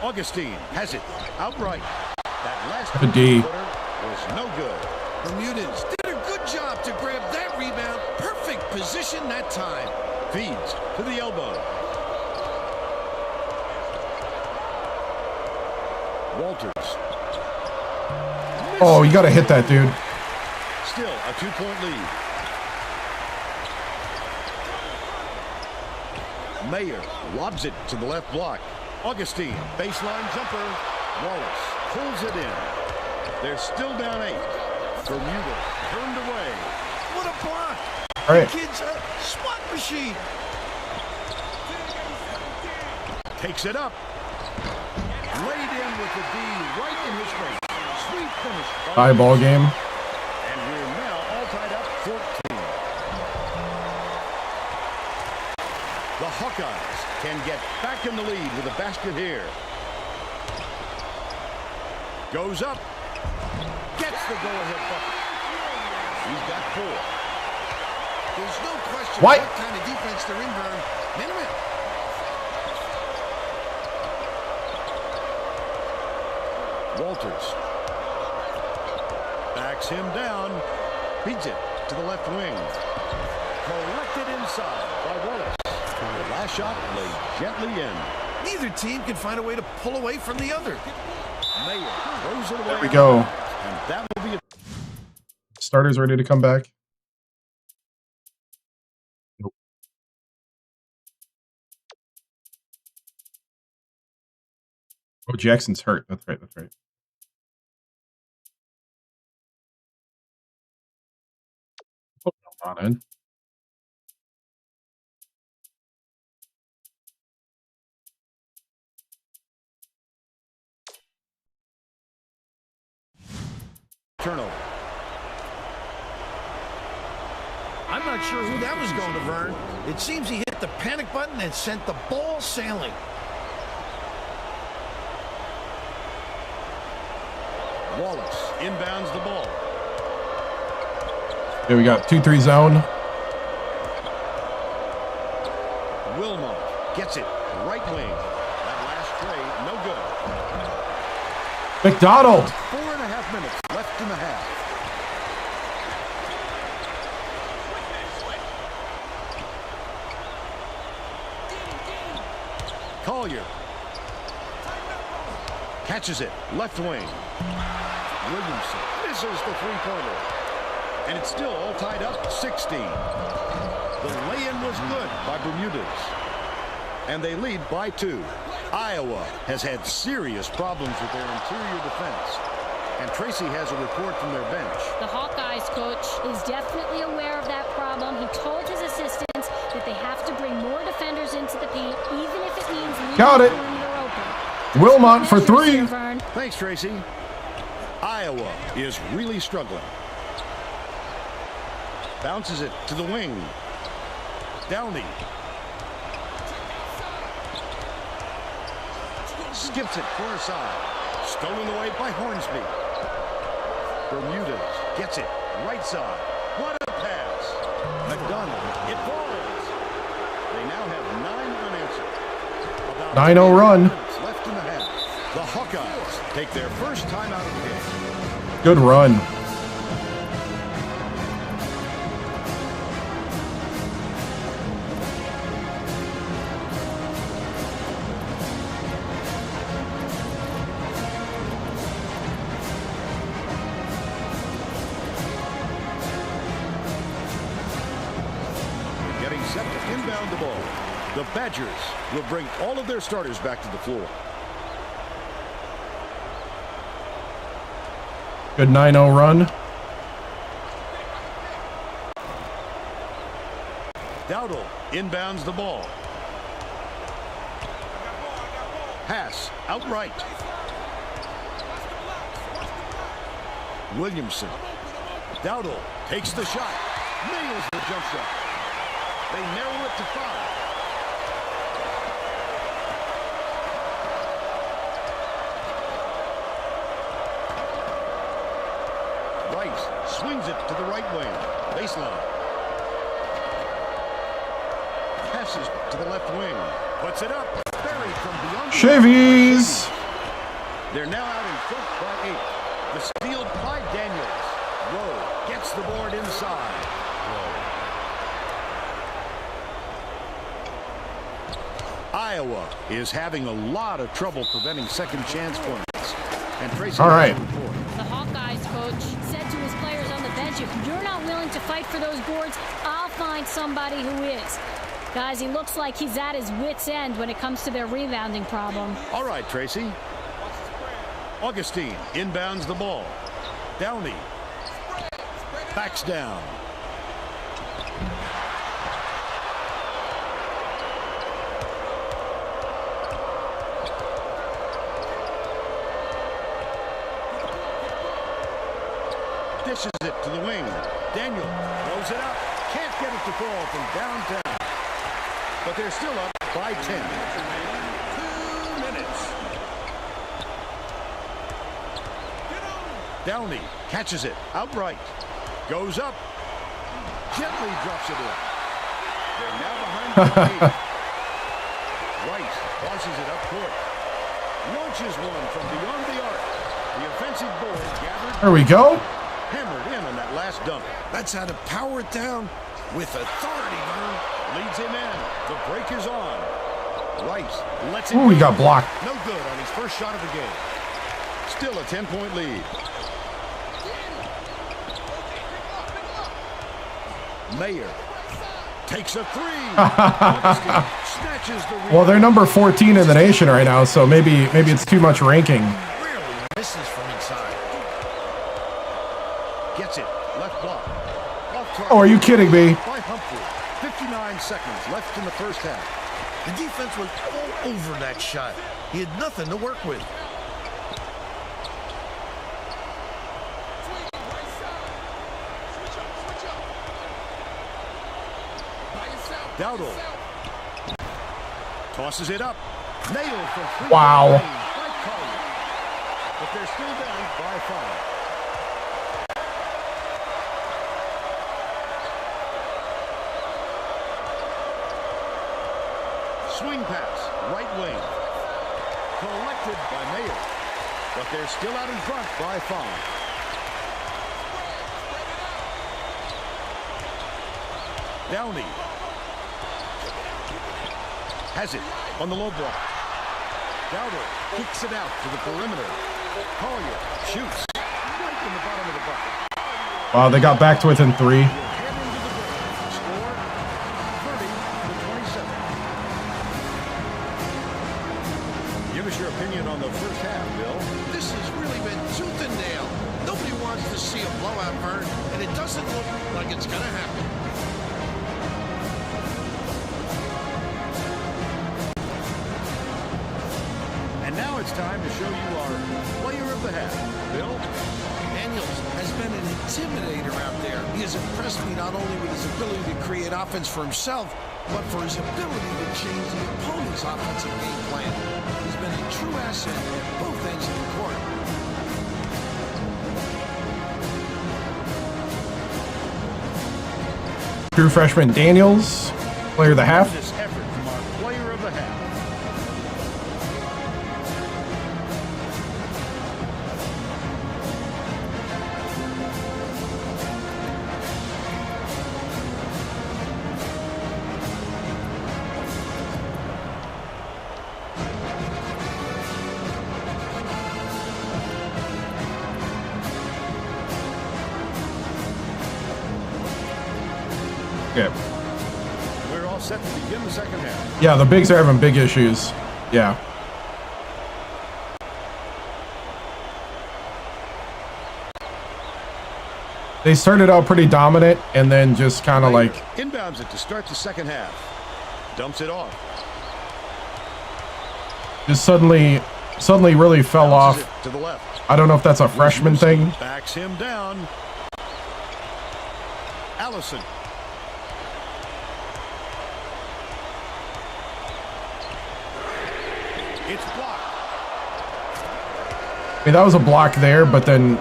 Augustine has it outright. That last A D. was no good. Bermudez did a good job to grab that rebound. Perfect position that time. Feeds to the elbow. Walters. Oh, you got to hit that, dude. Still a 2-point lead. Mayer lobs it to the left block. Augustine, baseline jumper. Wallace pulls it in. They're still down 8. Bermuda turned away. What a block. All right. The kid's a swat machine. Takes it up. Laid in with the D right in his face. Sweet finish. Tie ball game. And we're now all tied up 14. The Hawkeyes can get back in the lead with a basket here. Goes up. Gets the go-ahead bucket. He's got 4. There's no question What kind of defense they're in, Vern. Minimum. Walters backs him down. Feeds it to the left wing. Collected inside by Wallace. The last shot laid gently in. Neither team can find a way to pull away from the other. Mayer throws it away. There we go. And that will be it. Starters ready to come back. Nope. Oh, Jackson's hurt. That's right. That's right. Oh, not in. Turnover. I'm not sure who that was going to, Vern. It seems he hit the panic button and sent the ball sailing. Wallace inbounds the ball. Okay, we got 2-3 zone. Wilmot gets it. Right wing. That last play, no good. McDonald. 4.5 minutes left in the half. Collier. Catches it. Left wing. Williamson misses the three-pointer. And it's still all tied up 16. The lay-in was good by Bermudez. And they lead by 2. Iowa has had serious problems with their interior defense. And Tracy has a report from their bench. The Hawkeyes coach is definitely aware of that problem. He told his assistants that they have to bring more defenders into the paint, even if it means leaving Got it. the perimeter open. Wilmot for 3. Thanks, Tracy. Iowa is really struggling. Bounces it to the wing. Downey. Skips it far side. Stolen away by Hornsby. Bermudez gets it. Right side. What a pass. McDonald. It falls. They now have 9 unanswered. About 9-0 run. minutes left in the half. The Hawkeyes take their first time out of the game. Good run. Getting set to inbound the ball. The Badgers will bring all of their starters back to the floor. Good 9-0 run. Dowdle inbounds the ball. Pass outright. Williamson. Dowdle takes the shot. Nails the jump shot. They narrow it to 5. Rice swings it to the right wing. Baseline. Passes to the left wing. Puts it up. Buried from beyond. Chevy's. They're now out in front by 8. The steal by Daniels. Rowe gets the board inside. Iowa is having a lot of trouble preventing second chance points. And Tracy. All right. The Hawkeyes coach said to his players on the bench, if you're not willing to fight for those boards, I'll find somebody who is. Guys, he looks like he's at his wit's end when it comes to their rebounding problem. All right, Tracy. Augustine inbounds the ball. Downey backs down. Dishes it to the wing. Daniel throws it up. Can't get it to fall from downtown. But they're still up by 10. 2 minutes. Downey catches it outright. Goes up. Gently drops it in. They're now behind by 8. Rice tosses it up court. Launches one from beyond the arc. The offensive board gathered. There we go. Hammered in on that last dunk. That's how to power it down with authority, man. Leads him in. The break is on. Rice lets it Ooh, he go. got blocked. No good on his first shot of the game. Still a 10-point lead. Mayer takes a 3. Snatches the rebound. Well, they're number 14 in the nation right now, so maybe it's too much ranking. Rarely misses from inside. Gets it. Left block. Off target. Oh, are you kidding me? By Humphrey. 59 seconds left in the first half. The defense was all over that shot. He had nothing to work with. Dowdle tosses it up. Nailed from 3. Wow. By Collier. But they're still down by 5. Swing pass, right wing. Collected by Mayer. But they're still out in front by 5. Downey. Has it on the low block. Dowder kicks it out to the perimeter. Collier shoots right in the bottom of the bucket. Wow, they got back to within 3. Head into the break. Score 30-27. Give us your opinion on the first half, Bill. This has really been tooth and nail. Nobody wants to see a blowout, Vern, and it doesn't look like it's going to happen. And now it's time to show you our player of the half. Bill? Daniels has been an intimidator out there. He has impressed me not only with his ability to create offense for himself, but for his ability to change the opponent's offensive game plan. He's been a true asset at both ends of the court. True freshman Daniels, player of the half. This effort from our player of the half. Yeah. We're all set to begin the second half. Yeah, the bigs are having big issues. Yeah. They started out pretty dominant and then just kind of like Inbounds it to start the second half. Dumps it off. just suddenly really fell Bounces off. it to the left. I don't know if that's a freshman thing. Backs him down. Allison. It's blocked. I mean, that was a block there, but then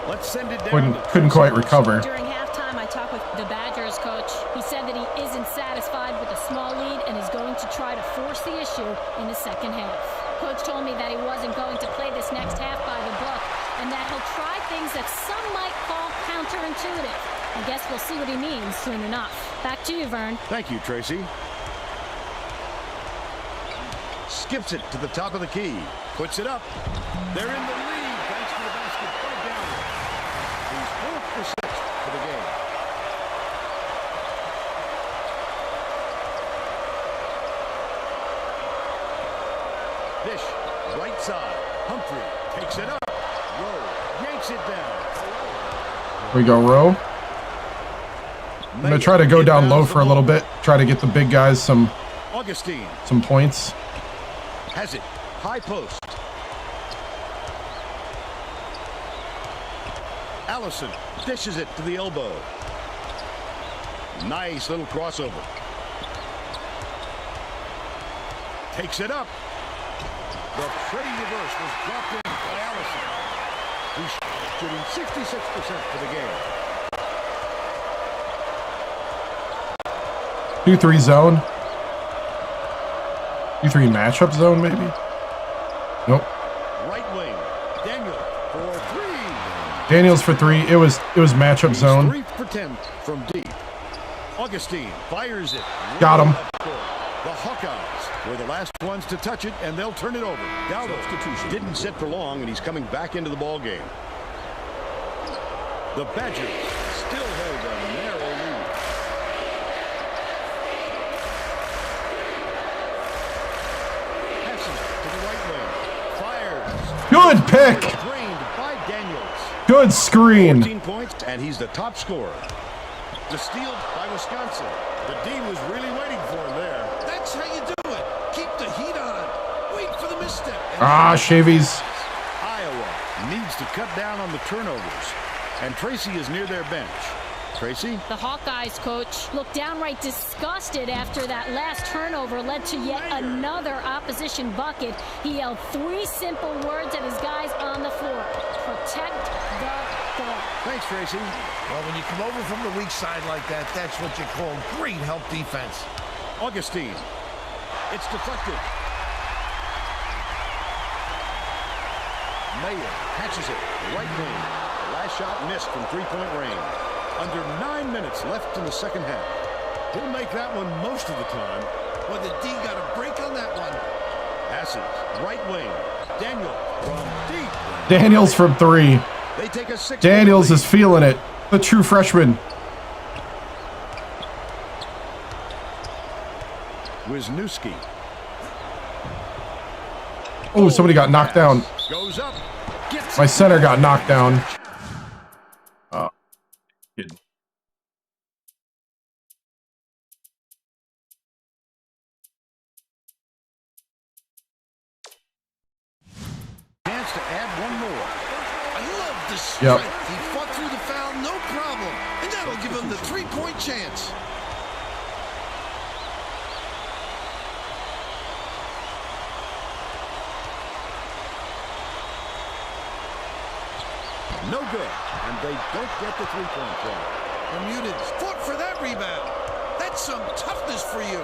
Let's send it down. couldn't quite recover. During halftime, I talked with the Badgers coach. He said that he isn't satisfied with a small lead and is going to try to force the issue in the second half. Coach told me that he wasn't going to play this next half by the book and that he'll try things that some might call counterintuitive. I guess we'll see what he means soon enough. Back to you, Vern. Thank you, Tracy. Skips it to the top of the key. Puts it up. They're in the lead thanks to the basket by Downey. He's 4 for 6 for the game. Dish, right side. Humphrey takes it up. Rowe yanks it down. Here we go, Rowe. I'm gonna try to go down low for a little bit. Try to get the big guys some Augustine points. has it. High post. Allison dishes it to the elbow. Nice little crossover. Takes it up. The pretty reverse was dropped in by Allison. He's shooting 66% for the game. 2-3 zone. 2-3 matchup zone, maybe? Nope. Right wing. Daniel for 3. Daniels for 3. It was matchup He's zone. 3 for 10 from deep. Augustine fires it. Got him. The Hawkeyes were the last ones to touch it, and they'll turn it over. Dowdle didn't sit for long, and he's coming back into the ball game. The Badgers still hold a narrow lead. Passes to the right wing. Fires. Good pick. Drained by Daniels. Good screen. 14 points, and he's the top scorer. The steal by Wisconsin. The D was really waiting for him there. That's how you do it. Keep the heat on. Wait for the misstep. Ah, Shavies. Iowa needs to cut down on the turnovers, and Tracy is near their bench. Tracy? The Hawkeyes coach looked downright disgusted after that last turnover led to yet another opposition bucket. He yelled 3 simple words at his guys on the floor. Protect the ball. Thanks, Tracy. Well, when you come over from the weak side like that, that's what you call great help defense. Augustine It's deflected. Mayer catches it. Right wing. The last shot missed from three-point range. Under 9 minutes left in the second half. He'll make that one most of the time. Well, the D got a break on that one. Passes. Right wing. Daniel from deep. Daniels from 3. They take a 6. Daniels is feeling it. The true freshman. Wisniewski. Oh, somebody got knocked down. Goes up. My center got knocked down. Oh, kidding. Chance to add one more. I love this Yep. strength. He fought through the foul, no problem. And that'll give him the three-point chance. No good. And they don't get the three-point play. Bermudez fought for that rebound. That's some toughness for you.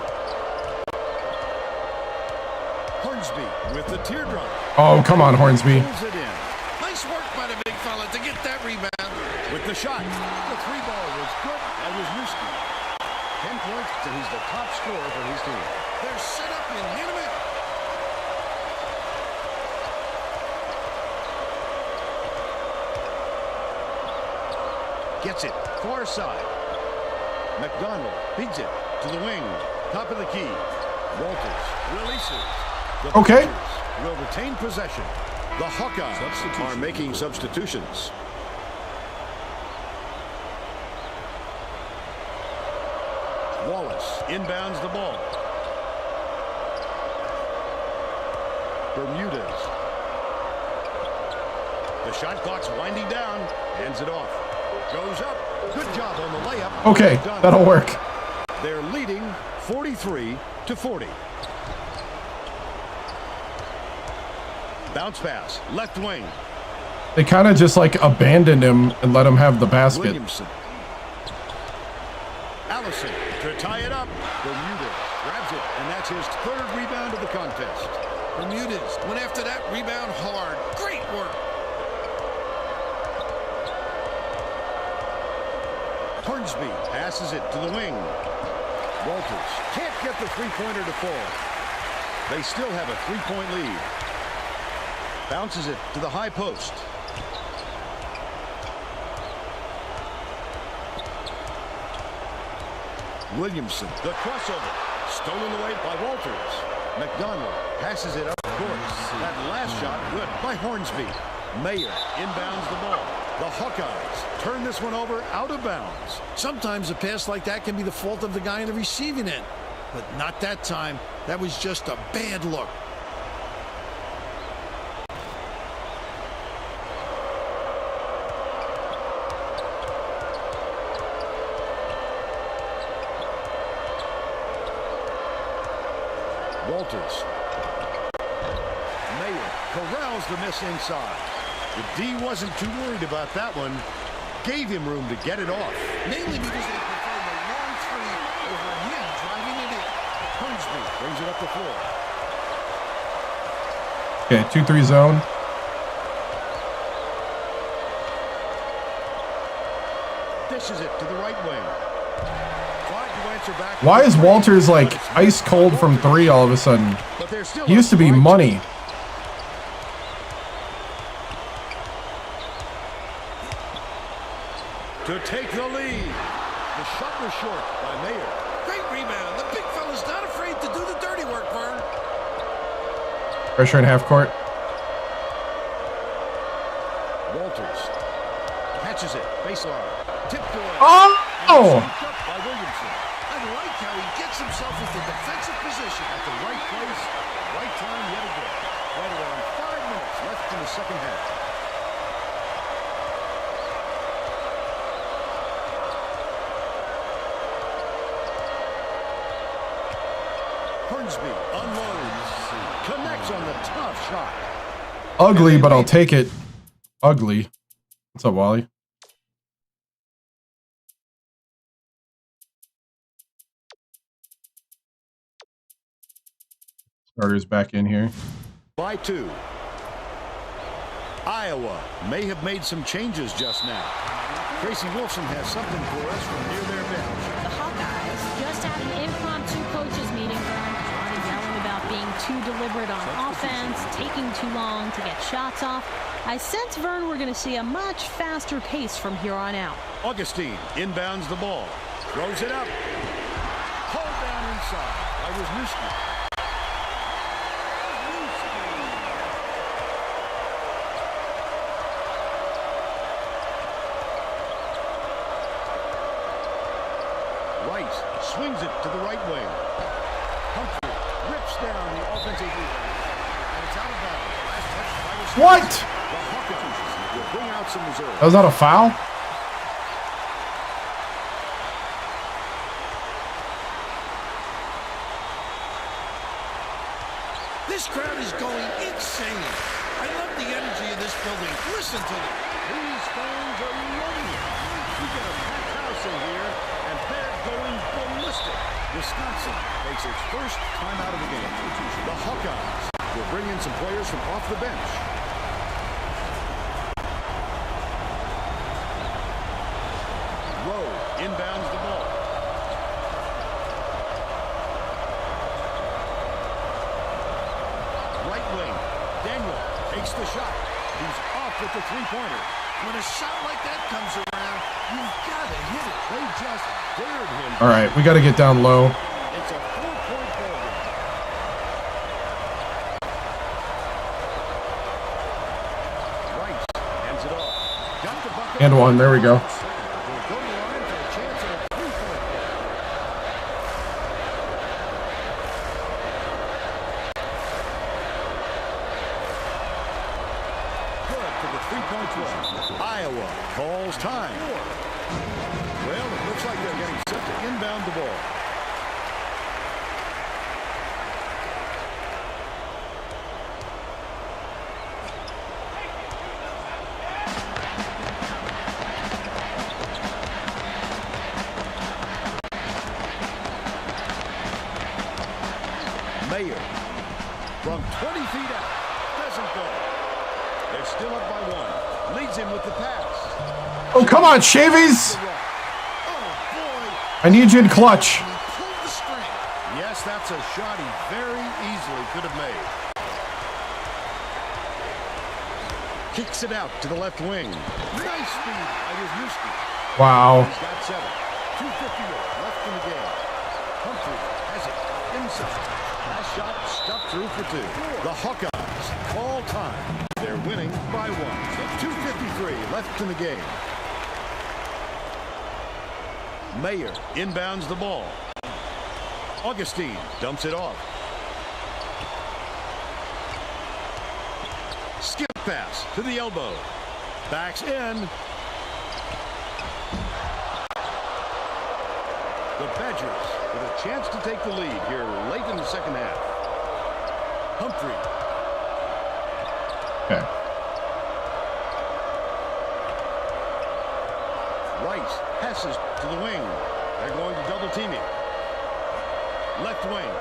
Hornsby with the teardrop. Oh, come on, Hornsby. Pulls it in. Nice work by the big fella to get that rebound. With the shot. The three ball was good. That was Wisniewski. 10 points, and he's the top scorer for his team. They're set up in hit him in. Gets it. Far side. McDonald beats it to the wing. Top of the key. Walters releases. The Okay. Pacers will retain possession. The Hawkeyes are making substitutions. Wallace inbounds the ball. Bermudez. The shot clock's winding down. Hands it off. Goes up. Good job on the layup. Okay, that'll work. They're leading 43-40. Bounce pass. Left wing. They kind of just like abandoned him and let him have the basket. Williamson. Allison to tie it up. Bermudez grabs it, and that's his third rebound of the contest. Bermudez went after that rebound hard. Great work. Hornsby passes it to the wing. Walters can't get the three-pointer to fall. They still have a three-point lead. Bounces it to the high post. Williamson, the crossover. Stolen away by Walters. McDonald passes it up court. That last shot good by Hornsby. Mayer inbounds the ball. The Hawkeyes turn this one over out of bounds. Sometimes a pass like that can be the fault of the guy in the receiving end. But not that time. That was just a bad look. Walters. Mayer corrals the miss inside. The D wasn't too worried about that one. Gave him room to get it off. Mainly because they prefer the long three over him driving it in. Hornsby brings it up the floor. Okay, 2-3 zone. Dishes it to the right wing. Tried to answer back. Why is Walters like ice cold from 3 all of a sudden? But they're still He used to be up money. to take the lead. The shot was short by Mayer. Great rebound. The big fella's not afraid to do the dirty work, Vern. Pressure in half court. Walters catches it. Baseline. Tipped away. Oh! Scooped up by Williamson. I like how he gets himself into defensive position. At the right place, right time yet again. Right around 5 minutes left in the second half. Hornsby unloads. Connects on the tough shot. Ugly, but I'll take it. Ugly. What's up, Wally? Starters back in here. By 2. Iowa may have made some changes just now. Tracy Wilson has something for us from near their bench. The Hawkeyes just had an impromptu coaches meeting. Started yelling about being too deliberate on offense, taking too long to get shots off. I sense, Vern, we're going to see a much faster pace from here on out. Augustine inbounds the ball. Throws it up. Hold down inside by Wisniewski. Rice swings it to the right wing. Humphrey rips down the offensive rebound. And it's out of bounds. Last touch by Wisniewski. What? The Hawkeyes will bring out some reserves. That was not a foul? This crowd is going insane. I love the energy of this building. Listen to them. These fans are loving it. You get a packed house in here, and they're going ballistic. Wisconsin takes its first time out of the game. The Hawkeyes will bring in some players from off the bench. Rowe inbounds the ball. Right wing. Daniel takes the shot. He's off with the three-pointer. When a shot like that comes around, you've got to hit it. They just dared him. All right, we got to get down low. It's a 4-point ball game. Rice hands it off. Got the bucket. And one, there we go. Will go to the line for a chance at a 3-point ball. Good for the 3-point try. Iowa calls time. Well, it looks like they're getting set to inbound the ball. Mayer from 20 feet out. Doesn't go. They're still up by 1. Leads him with the pass. Oh, come on, Shavies! Oh, boy. I need you in clutch. He pulled the string. Yes, that's a shot he very easily could have made. Kicks it out to the left wing. Nice speed by Wisniewski. Wow. He's got 7. 2:50 left in the game. Humphrey has it inside. Last shot stuck through for 2. The Hawkeyes call time. They're winning by 1. 2:53 left in the game. Mayer inbounds the ball. Augustine dumps it off. Skip pass to the elbow. Backs in. The Badgers with a chance to take the lead here late in the second half. Humphrey. Okay. Rice passes to the wing. They're going to double team him. Left wing.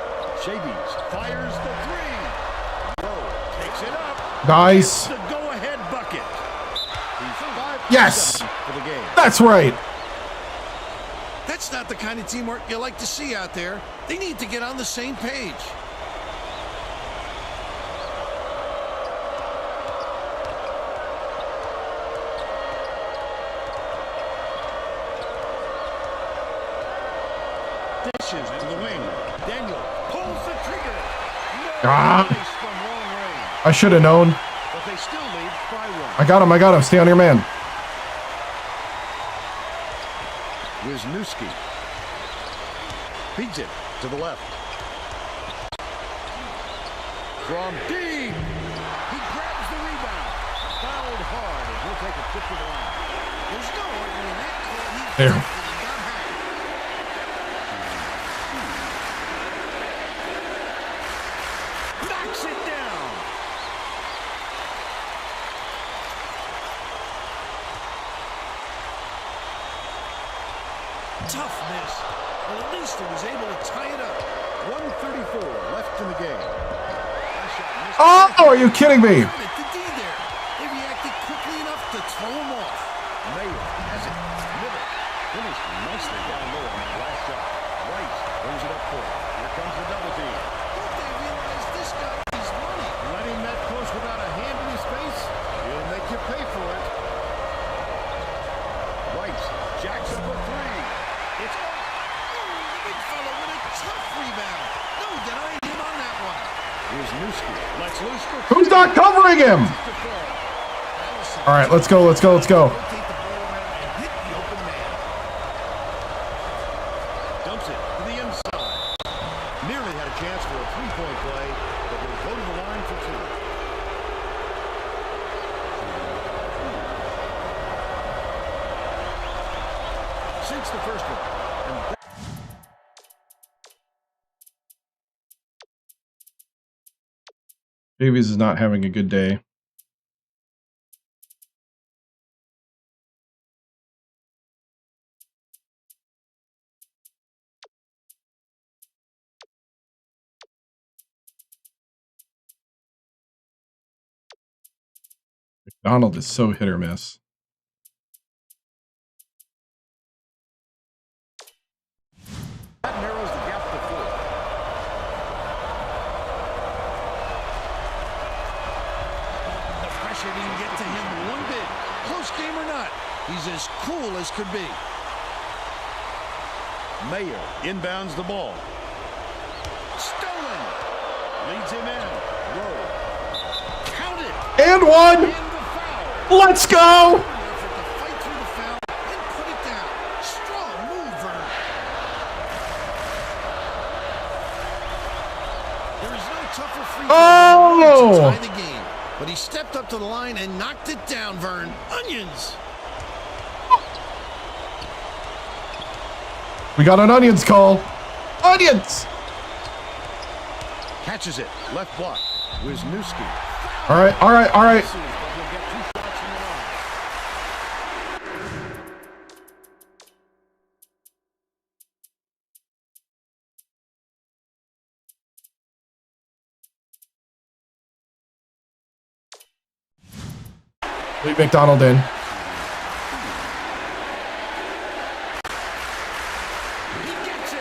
Shavies fires the 3. Rowe takes it up. Nice. The go-ahead bucket. He's 5 Yes. for the game. That's right. That's not the kind of teamwork you like to see out there. They need to get on the same page. Dishes to the wing. Daniel pulls the trigger. No Ah. place from long range. I should have known. But they still lead by 1. I got him. I got him. Stay on your man. Wisniewski feeds it to the left. From deep. He grabs the rebound. Fouled hard, and he'll take a trip to the line. There's no arguing that call. He There. got hacked. Knocks it down. Tough miss. Well, at least he was able to tie it up. 1:34 left in the game. Oh, are you kidding me? The D there. They reacted quickly enough to throw him off. Mayer has it. Middle. Finished nicely down low on that last shot. White brings it up court. Here comes the double team. Don't they realize this guy is money? Letting that close without a hand in his face, he'll make you pay for it. White jacks up a three. It's up. The big fella with a tough rebound. No denying him on that one. Here's Newski. Let's loose for Who's not covering him? All right, let's go, let's go, let's go. Rotate the ball around and hit the open man. Dumps it to the inside. Nearly had a chance for a three-point play, but will go to the line for two. Since the first one. And Davies is not having a good day. McDonald is so hit or miss. that narrows the gap to four. The pressure didn't get to him one bit. Close game or not, he's as cool as could be. Mayer inbounds the ball. Stolen. Leads him in. Rowe. Count it. And one! And the foul. Let's go! Effort to fight through the foul and put it down. Strong move, Vern. There is no tougher free Oh! to tie the game, but he stepped up to the line and knocked it down, Vern. Onions. We got an onions call. Onions! Catches it. Left block. Wisniewski. All right, all right, all right. But he'll get 2 shots from the line. Leave McDonald in. He gets it.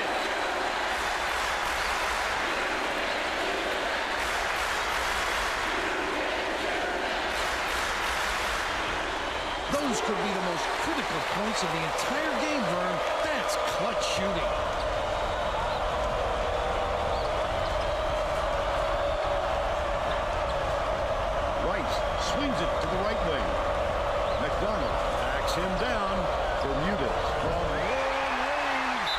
Those could be the most critical points of the entire game, Vern. That's clutch shooting. Rice swings it to the right wing. McDonald backs him down. Bermudez from long range.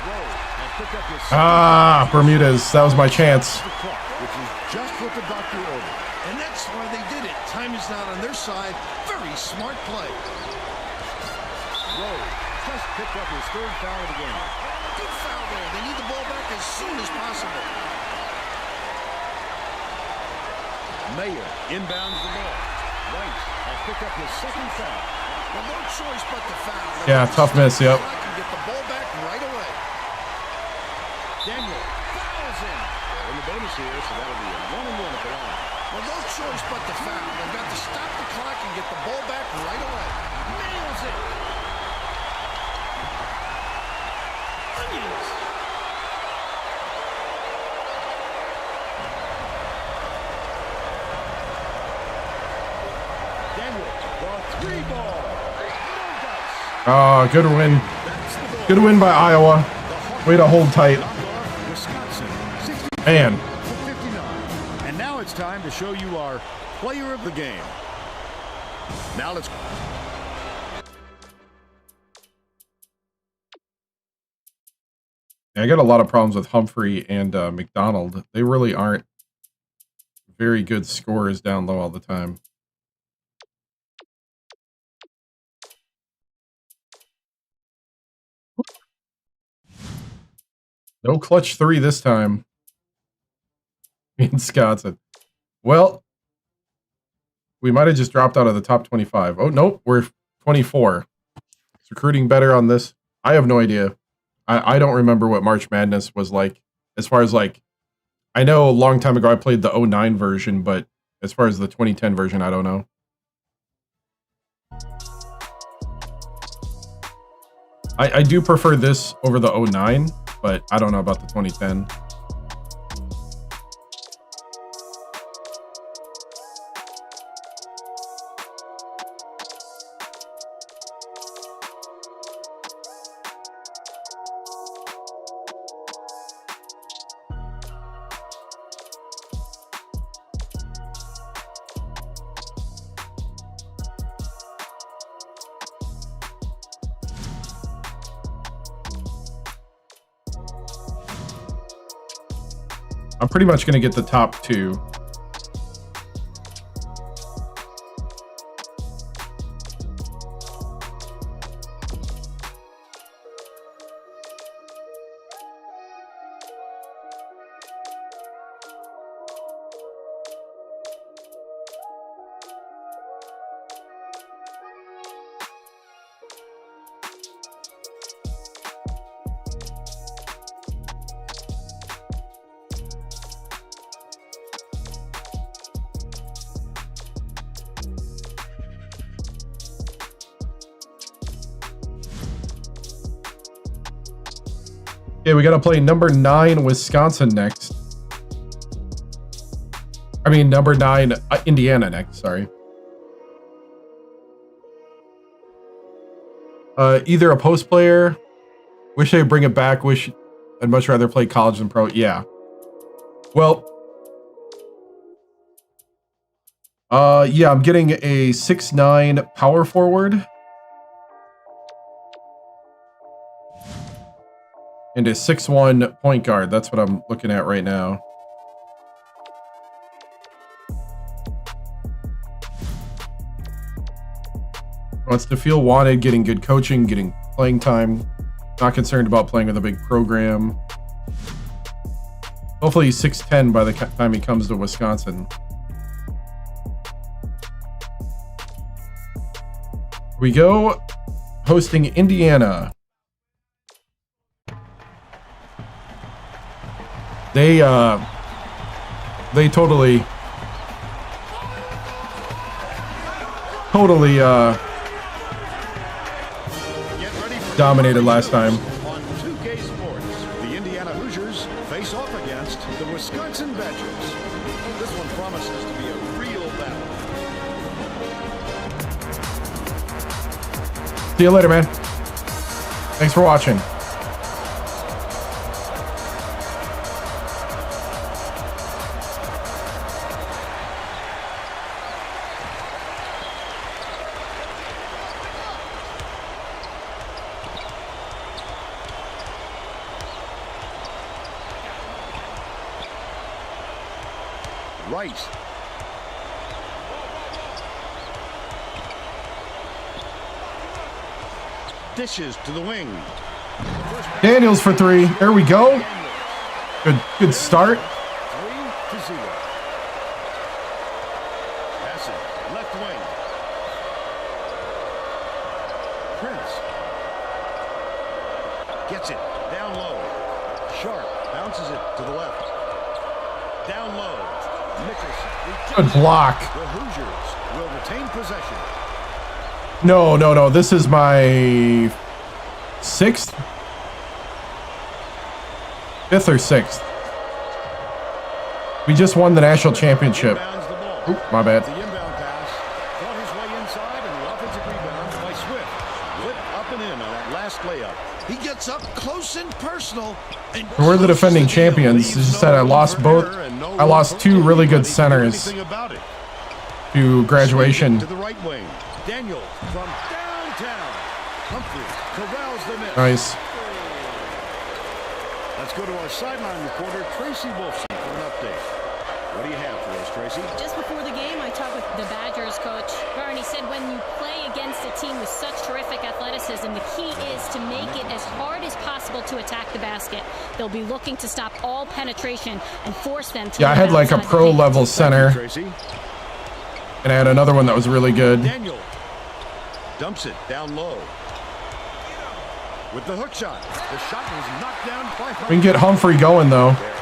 Rowe has picked up his Ah, Bermudez. That was my chance. the clock, which is just what the doctor ordered. And that's why they did it. Time is not on their side. Very smart play. Rowe just picked up his 3rd foul of the game. Good foul there. They need the ball back as soon as possible. Mayer inbounds the ball. Rice has picked up his 2nd foul. Well, no choice but to foul. Yeah, tough miss, yep. Can get the ball back right away. Daniel fouls him. In the bonus here, so that'll be a 1-and-1 at the line. Well, no choice but to foul. They've got to stop the clock and get the ball back right away. Nails it. Onions. Daniel, the 3 ball. No dice. Oh, good win. That's the goal. Good win by Iowa. Way to hold tight. Wisconsin, 60 Man. to 59. And now it's time to show you our player of the game. Now let's I got a lot of problems with Humphrey and McDonald. They really aren't very good scorers down low all the time. No clutch 3 this time. In Wisconsin. Well, we might have just dropped out of the top 25. Oh, nope. We're 24. Is recruiting better on this? I have no idea. I don't remember what March Madness was like as far as like, I know a long time ago I played the 09 version, but as far as the 2010 version, I don't know. I do prefer this over the 09, but I don't know about the 2010. I'm pretty much going to get the top two. Okay, we got to play number 9 Wisconsin next. I mean, number 9 Indiana next, sorry. Either a post player. Wish they'd bring it back. Wish I'd much rather play college than pro. Yeah. Well. Yeah, I'm getting a 6'9" power forward. And a 6'1" point guard. That's what I'm looking at right now. Wants to feel wanted, getting good coaching, getting playing time. Not concerned about playing with a big program. Hopefully he's 6'10" by the time he comes to Wisconsin. Here we go. Hosting Indiana. They totally dominated last time. On 2K Sports, the Indiana Hoosiers face off against the Wisconsin Badgers. This one promises to be a real battle. See you later, man. Thanks for watching. Rice. Dishes to the wing. Daniels for 3. There we go. Good start. 3-0. Passing left wing. Prince gets it down low. Sharp bounces it to the left. Down low. Nicholson. Good block. The Hoosiers will retain possession. No. This is my 6th? 5th or 6th. We just won the national championship. Oop, my bad. The inbound pass fought his way inside, and the offensive rebound by Swift. Lit up and in on that last layup. He gets up close and personal. And We're the defending champions. It's just that I lost both. I lost 2 really good centers to graduation. To the right wing. Daniels from downtown. Humphries corrals the miss. Nice. Let's go to our sideline reporter, Tracy Wolfson, for an update. What do you have for us, Tracy? Just before the game, I talked with the Badgers coach. Barney said when you play against a team with such terrific athleticism, the key is to make it as hard as possible to attack the basket. They'll be looking to stop all penetration and force them to. Yeah, I had like a pro level center. Tracy. And I had another one that was really good. Daniel dumps it down low. With the hook shot. The shot was knocked down by Humphrey. We can get Humphrey going though. There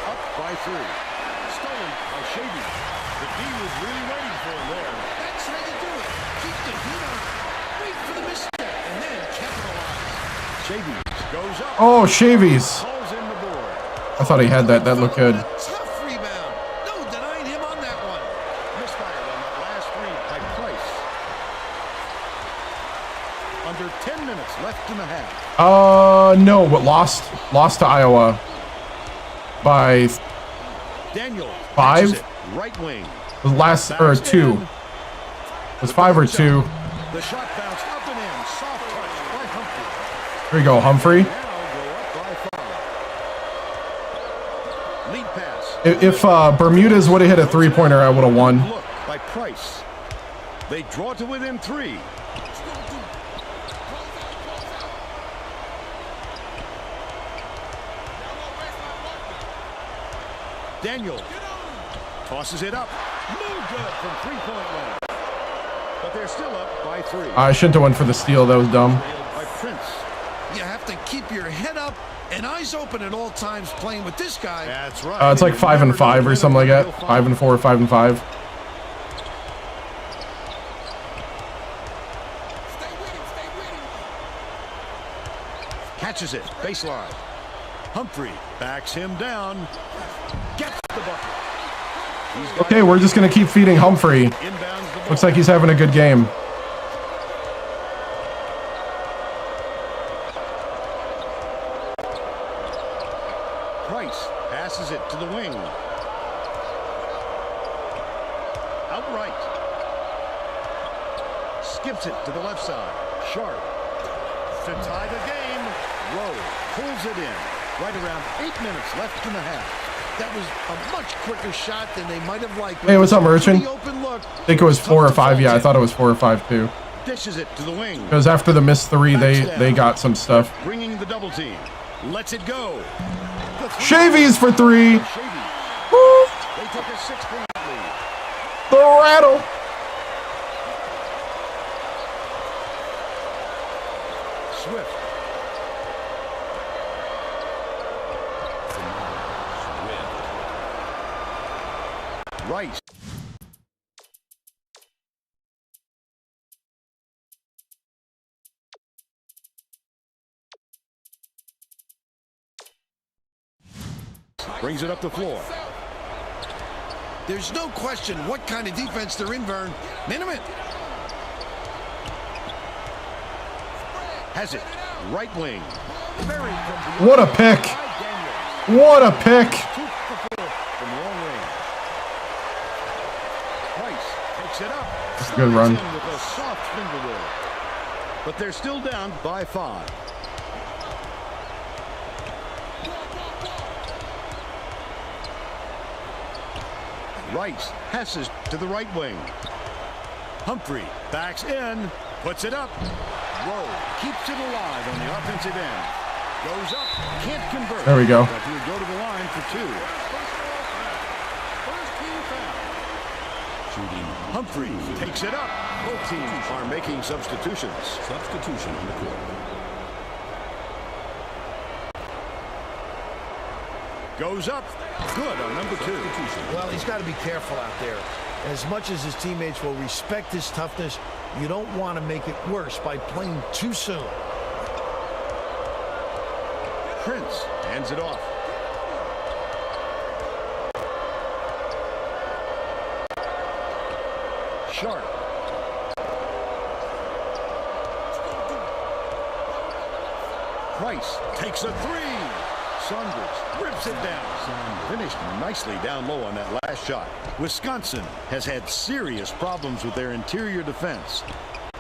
Oh, Shavies. Pulls in the board. I thought he had that. That looked good. Tough rebound. No denying him on that one. Misfired on that last three by Price. Under 10 minutes left in the half. No, but lost to Iowa by Daniel 5. it, right wing. The last or 2. It was 5 or 2. The shot bounced up and in. Soft touch by Humphrey. Here you go, Humphrey. Now go up by 5. Lead pass. If Bermudez would have hit a 3-pointer, I would have won. Look by Price. They draw to within 3. Daniel tosses it up. No good from 3-point line. But they're still up by 3. I shouldn't have went for the steal. That was dumb. By Prince. You have to keep your head up and eyes open at all times playing with this guy. That's right. It's like 5 and 5 or something like that. 5 and 4, 5 and 5. Catches it. Baseline. Humphrey backs him down. Gets the bucket. Okay, we're just going to keep feeding Humphrey. Inbounds the ball. Looks like he's having a good game. Price passes it to the wing. Outright. Skips it to the left side. Sharp. To tie the game. Rowe pulls it in. Right around 8 minutes left in the half. That was a much quicker shot than they might have liked. Hey, what's up, Merchant? Open look. I think it was 4 or 5. Yeah, I thought it was 4 or 5 too. Dishes it to the wing. Because after the missed 3, they got some stuff. Bringing the double team. Lets it go. Shavies for 3. Shady. Woo! They take a 6-point lead. The rattle. Swift. Rice. Brings it up the floor. There's no question what kind of defense they're in, Vern. Minute. Has it. Right wing. What a pick. What a pick. From long range. Price takes it up. That's a good run. With a soft finger roll. But they're still down by 5. Rice passes to the right wing. Humphrey backs in, puts it up. Rowe keeps it alive on the offensive end. Goes up, can't convert. There we go. But he'll go to the line for 2. Shooting. Humphrey takes it up. Both teams are making substitutions. Substitution on the court. Goes up. Good on number 2. Well, he's got to be careful out there. As much as his teammates will respect his toughness, you don't want to make it worse by playing too soon. Prince hands it off. Sharp. Price takes a 3. Saunders rips it down. Finished nicely down low on that last shot. Wisconsin has had serious problems with their interior defense.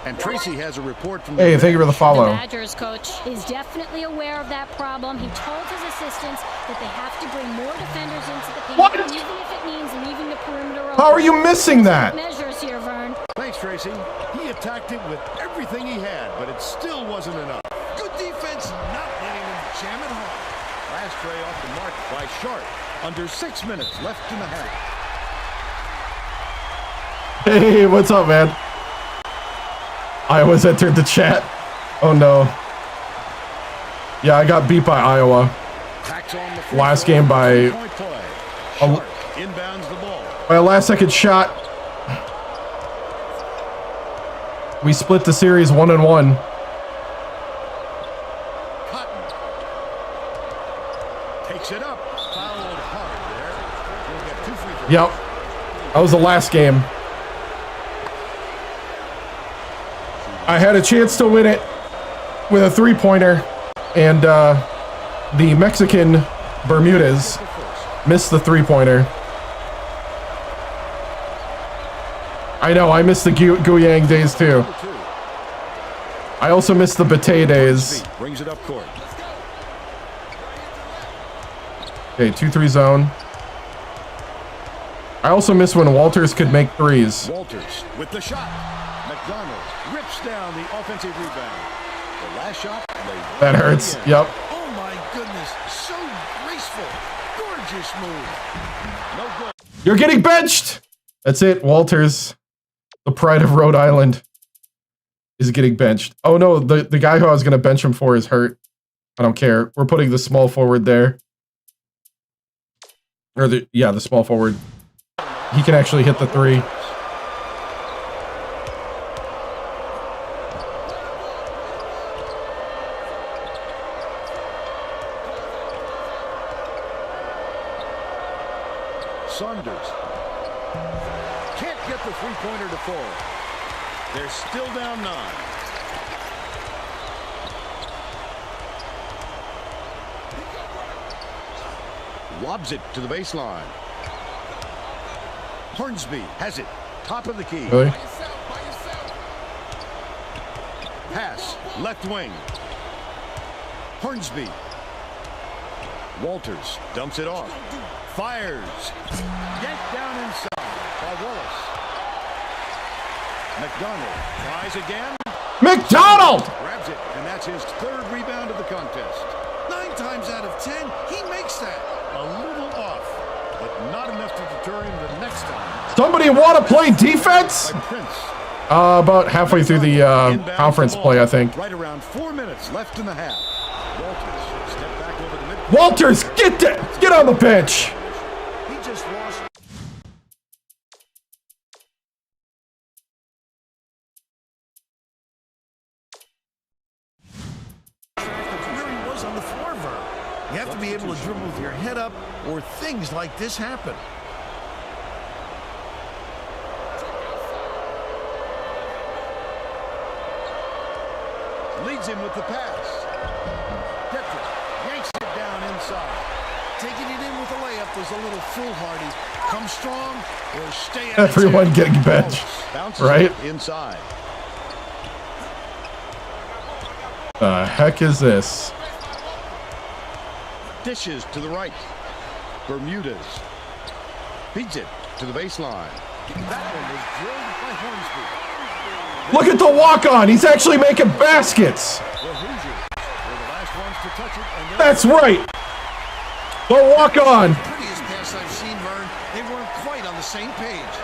And Tracy has a report from Hey, thank you for the follow. The Badgers coach is definitely aware of that problem. He told his assistants that they have to bring more defenders into the paint, What? even if it means leaving the perimeter open. How are you missing that? Measures here, Vern. Thanks, Tracy. He attacked it with everything he had, but it still wasn't enough. Good defense, not letting him jam it home. Last tray off the mark by Sharp. Under 6 minutes left in the half. Hey, what's up, man? Iowa's entered the chat. Oh, no. Yeah, I got beat by Iowa. Last game by Inbounds the ball. by a last-second shot. We split the series 1-1. fouled hard there. He'll get 2 free throws. Yep. That was the last game. I had a chance to win it with a 3-pointer, and the Mexican Bermudez missed the 3-pointer. I know, I missed the Guyang days too. I also missed the Bate days. Brings it up court. Okay, 2-3 zone. I also miss when Walters could make threes. Walters with the shot. McDonald rips down the offensive rebound. The last shot. That hurts. Yep. Oh my goodness, so graceful, gorgeous move. No good. You're getting benched. That's it. Walters, the pride of Rhode Island, is getting benched. Oh no, the guy who I was going to bench him for is hurt. I don't care. We're putting the small forward there. Or the small forward. He can actually hit the 3. Saunders can't get the 3-pointer to fall. They're still down 9. Lobs it to the baseline. Hornsby has it. Top of the key. Really? Pass. Left wing. Hornsby. Walters dumps it off. Fires. Yanked down inside by Wallace. McDonald tries again. McDonald! Grabs it, and that's his 3rd rebound of the contest. 9 times out of 10, he makes that. A little off, but not enough to deter him the next time. Somebody want to play defense? By Prince. About halfway through the conference play, I think. Right around 4 minutes left in the half. Walters step back over the mid. Walters, get on the bench. He just lost. Where he was on the floor, Vern. You have to be able to dribble with your head up, or things like this happen. Leads him with the pass. Petra yanks it down inside. Taking it in with a layup was a little foolhardy. Come strong or stay out. Everyone getting benched, Bounces right? it inside. The heck is this? Dishes to the right. Bermudez feeds it to the baseline. That one was drilled by Hornsby. Look at the walk-on. He's actually making baskets. The Hoosiers were the last ones to touch it. And That's right. The walk-on. Prettiest pass I've seen, Vern. They weren't quite on the same page.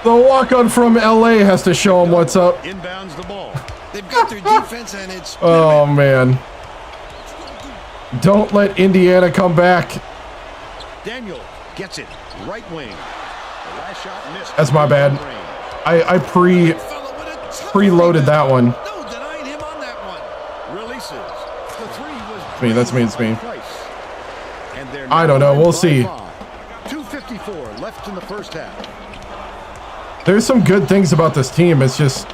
The walk-on from LA has to show him what's up. inbounds the ball. They've got their defense, and it's... Oh, man. Don't let Indiana come back. Daniel gets it. Right wing. The last shot missed. That's my bad. I preloaded that one. No denying him on that one. Releases. The 3 was... That's me. Price. And they're I don't know. We'll see. 2:54 left in the first half. There's some good things about this team. It's just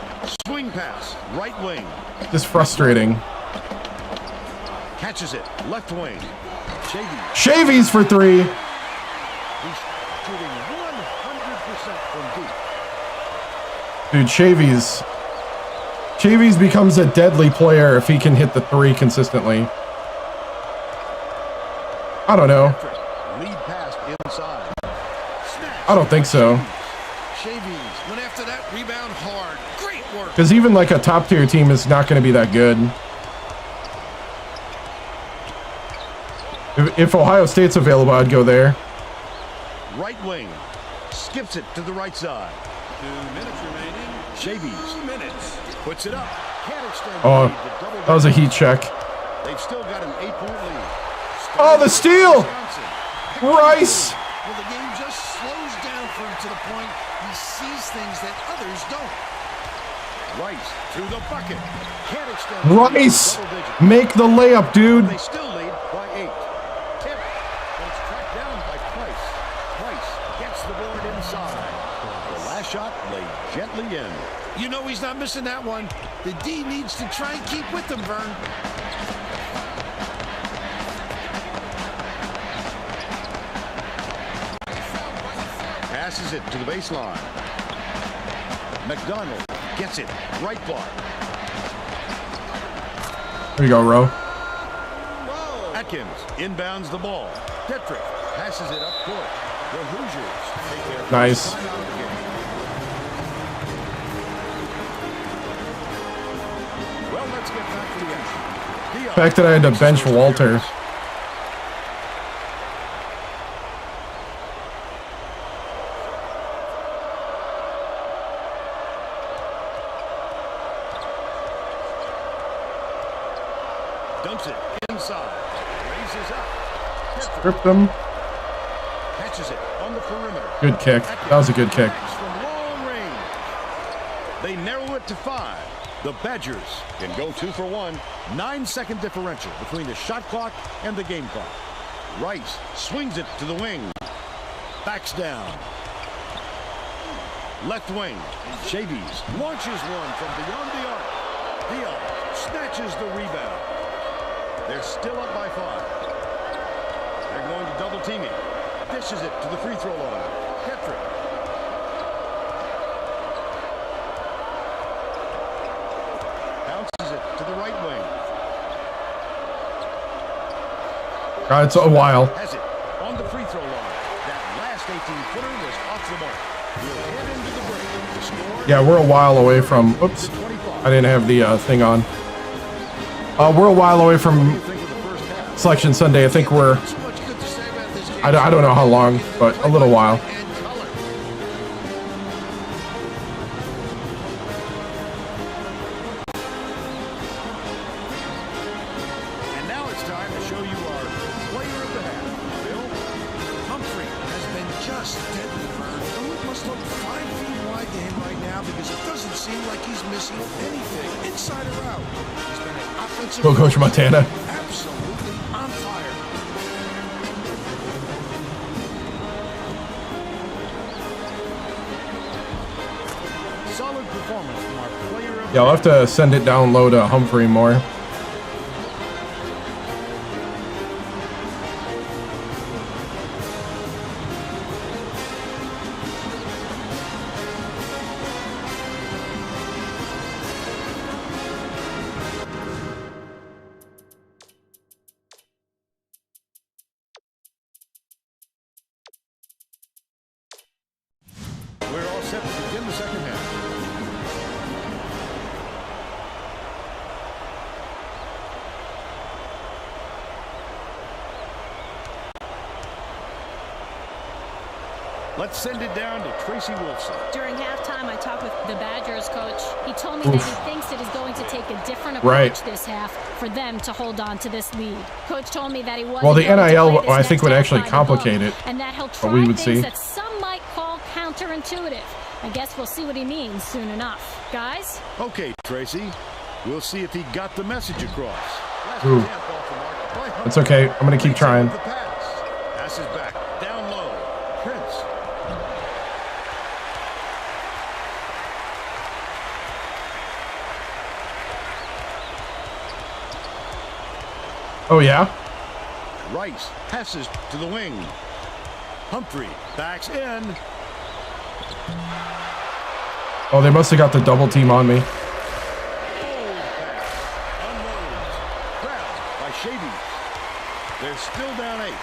Swing pass. Right wing. frustrating. Catches it. Left wing. Shavy. Shavies for 3. He's shooting 100% from deep. Dude, Shavies becomes a deadly player if he can hit the 3 consistently. I don't know. Lead pass inside. Snatch. I don't think so. Shavies went after that rebound hard. Great work. Because even like a top tier team is not going to be that good. If Ohio State's available, I'd go there. Right wing. Skips it to the right side. 2 minutes remaining. Shavies. 2 minutes. Puts it up. Can't extend Oh, the lead to double that was a heat check. They've still got an 8-point lead. Oh, the steal! Wisconsin. Rice! Well, the game just slows down for him to the point he sees things that others don't. Rice to the bucket. Can't extend the lead to Rice! double digits. Make the layup, dude. They still lead by 8. Tip. Price gets the board inside. The last shot laid gently in. You know he's not missing that one. The D needs to try and keep with them, Vern. Passes it to the baseline. McDonald gets it. Right block. There you go, Rowe. Atkins inbounds the ball. Tetrick passes it up court. The Hoosiers take their Nice. first time out of the game. Well, let's get back to the action. The fact that I had to bench Walter. Dumps it inside. Raises up. Stripped him. Catches it on the perimeter. Good kick. That was a good kick. From long range. They narrow it to 5. The Badgers can go 2 for 1. 9-second differential between the shot clock and the game clock. Rice swings it to the wing. Backs down. Left wing. Chavies launches one from beyond the arc. Dion snatches the rebound. They're still up by 5. They're going to double team him. Dishes it to the free throw line. Tetrick. Bounces it to the right wing. It's a while. Has it on the free throw line. That last 18-footer was off the mark. We'll head into the break. The score, Yeah, we're a while away from. Oops. 25. I didn't have the thing on. We're a while away from Selection Sunday. I think we're. So much good to say about this game. I don't know how long, but a little while. And color. And now it's time to show you our player of the half. Bill? Humphrey has been just deadly, Vern. The hoop must look 5 feet wide to him right now because it doesn't seem like he's missing anything, inside or out. He's been an offensive. Go, Coach Montana. Absolutely on fire. Solid performance from our player of Yeah, I'll have to send it down low to Humphrey more. We're all set to begin the second half. Let's send it down to Tracy Wolfson. During halftime, I talked with the Badgers coach. He told me that he thinks it is going to take a different approach this half for them to hold on to this lead. Coach told me that he wasn't Well, the going to NIL, play this I think, next would half actually by the complicate book, it, and that he'll but try we would things see. that some might call counterintuitive. I guess we'll see what he means soon enough. Guys? Okay, Tracy. We'll see if he got the message across. Last Ooh. attempt off the mark by Humphrey. It's okay. I'm going to keep trying. The pass. Passes back. Down low. Prince. Oh, yeah? Rice passes to the wing. Humphrey backs in. Oh, they must have got the double team on me. Bold pass. Unloads. Grabbed by Shavies. They're still down 8.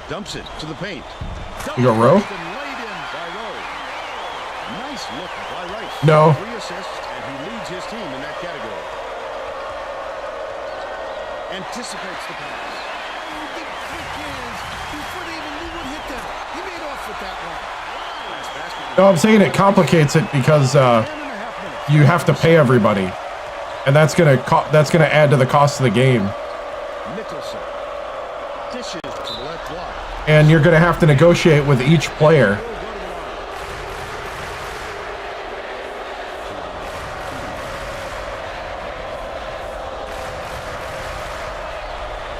Dumps it to the paint. You go, Rowe? Laid in by Rowe. Nice look by Rice. No. 3 assists, and he leads his team in that category. Anticipates the pass. The trick is, before they even knew what hit them, he made off with that one. Last basket. No, I'm saying it complicates it because 10.5 minutes. you have to pay everybody, and that's gonna add to the cost of the game. Nicholson dishes to the left block. And you're gonna have to negotiate with each player.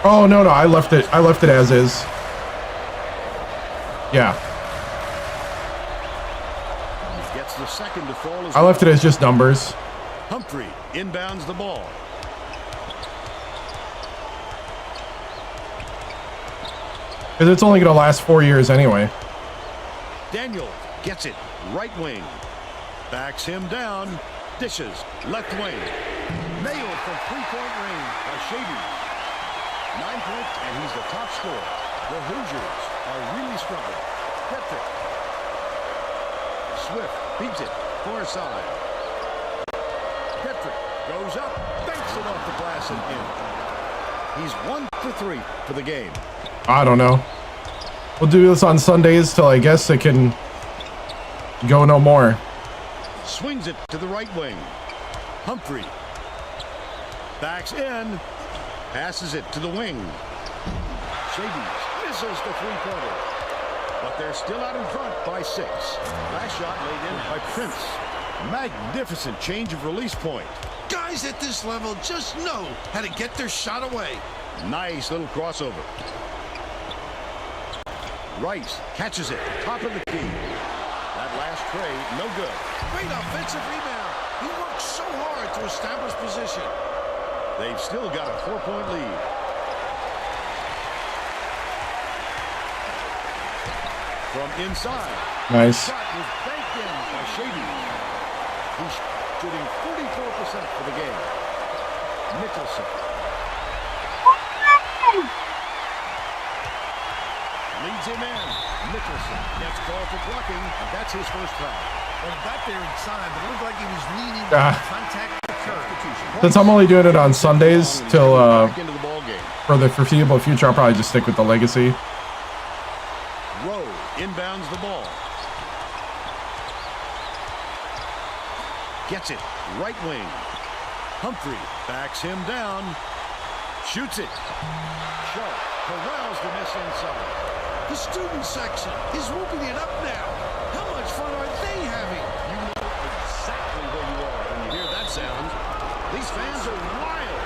Oh, no, I left it as is. Yeah. He gets the second to fall as I left it as just numbers. Humphrey inbounds the ball. Because it's only going to last 4 years anyway. Daniel gets it. Right wing. Backs him down. Dishes. Left wing. Nailed from three-point range by Shady. 9 points, and he's the top scorer. The Hoosiers are really struggling. Petrick. Swift beats it. Far side. Petrick goes up. Banks it off the glass and in. He's 1 for 3 for the game. I don't know. We'll do this on Sundays till I guess it can go no more. Swings it to the right wing. Humphrey. Backs in. Passes it to the wing. Shady misses the three-pointer. But they're still out in front by 6. Last shot laid in by Prince. Magnificent change of release point. Guys at this level just know how to get their shot away. Nice little crossover. Rice catches it. Top of the key. That last tray, no good. Great offensive rebound. He worked so hard to establish position. They've still got a 4-point lead. From inside. Nice. Shot was banked in by Shady. He's shooting 44% for the game. Nicholson. Leads him in. Nicholson gets called for blocking, and that's his first foul. Well, got there in time, but it looked like he was leaning when contact occurred. Since I'm only doing it on Sundays till Back into the ball game. for the foreseeable future, I'll probably just stick with the legacy. Rowe inbounds the ball. Gets it. Right wing. Humphrey backs him down. Shoots it. Sharp corrals the miss inside. The student section is whooping it up now. How much fun are they having? You know exactly where you are when you hear that sound. These fans are wild.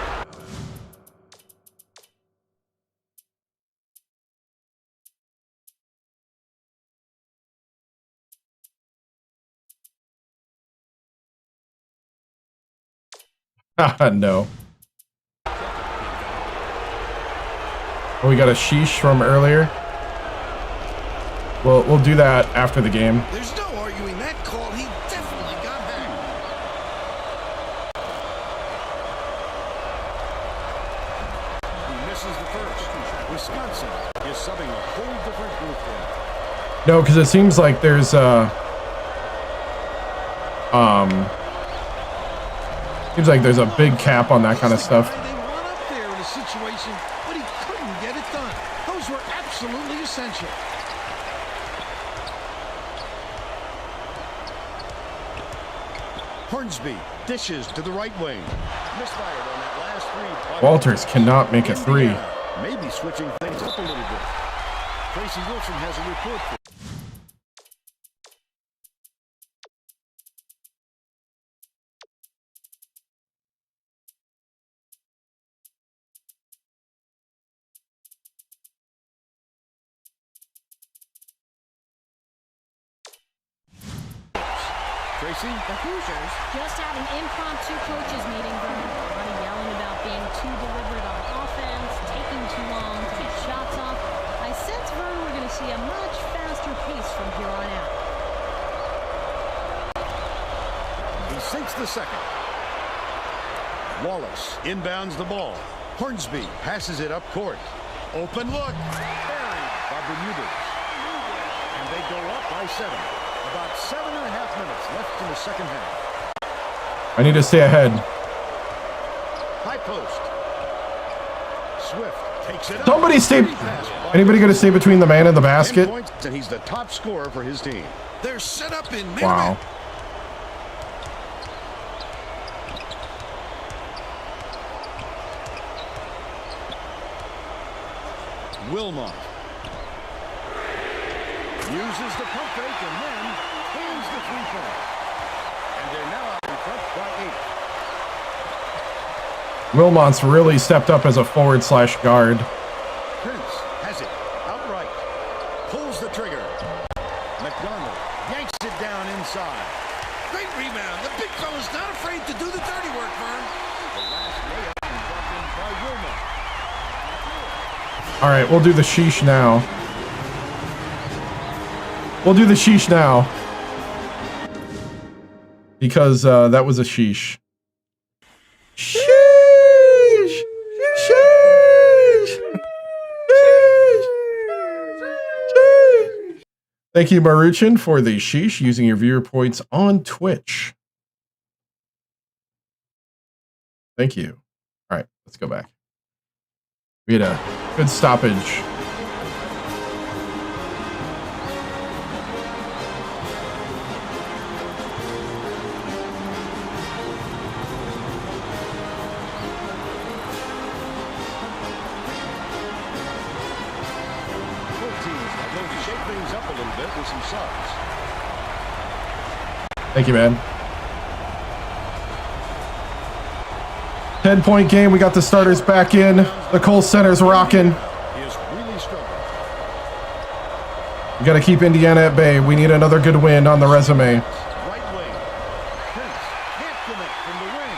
No. Oh, we got a sheesh from earlier. We'll do that after the game. There's no arguing that call. He definitely got back. He misses the first. Wisconsin is subbing a whole different group there. No, because it seems like there's seems like there's a big cap on that kind of stuff. They won up there in a situation, but he couldn't get it done. Those were absolutely essential. Hornsby dishes to the right wing. Misfired on that last three. Walters cannot make a three. Maybe switching things up a little bit. Tracy Wilson has a report for Tracy. The Hoosiers just had an impromptu coaches meeting. A lot of yelling about being too deliberate on offense, taking too long to get shots off. I sense, Vern, we're going to see a much faster pace from here on out. He sinks the second. Wallace inbounds the ball. Hornsby passes it up court. Open look. Buried by Bermudez. And they go up by 7. About 7.5 minutes left in the second half. I need to stay ahead. High post. Swift takes it up. Somebody stay. Anybody going to stay between the man and the 10 basket? points, and he's the top scorer for his team. They're set up in man. Wow. Wilmot uses the pump fake and then hands the three-point. And they're now out in front by 8. Wilmot's really stepped up as a forward/guard. Prince has it outright. Pulls the trigger. McDonald yanks it down inside. Great rebound. The big fella's not afraid to do the dirty work, Vern. The last layup is brought in by Wilmot. All right, we'll do the sheesh now. We'll do the sheesh now. Because that was a sheesh. Sheesh! Sheesh! Sheesh! Thank you, Maruchin, for the sheesh using your viewer points on Twitch. Thank you. All right, let's go back. We had a good stoppage. Thank you, man. 10-point game. We got the starters back in. The Cole Center's rocking. We got to keep Indiana at bay. We need another good win on the resume. Right wing. Prince can't connect from the wing.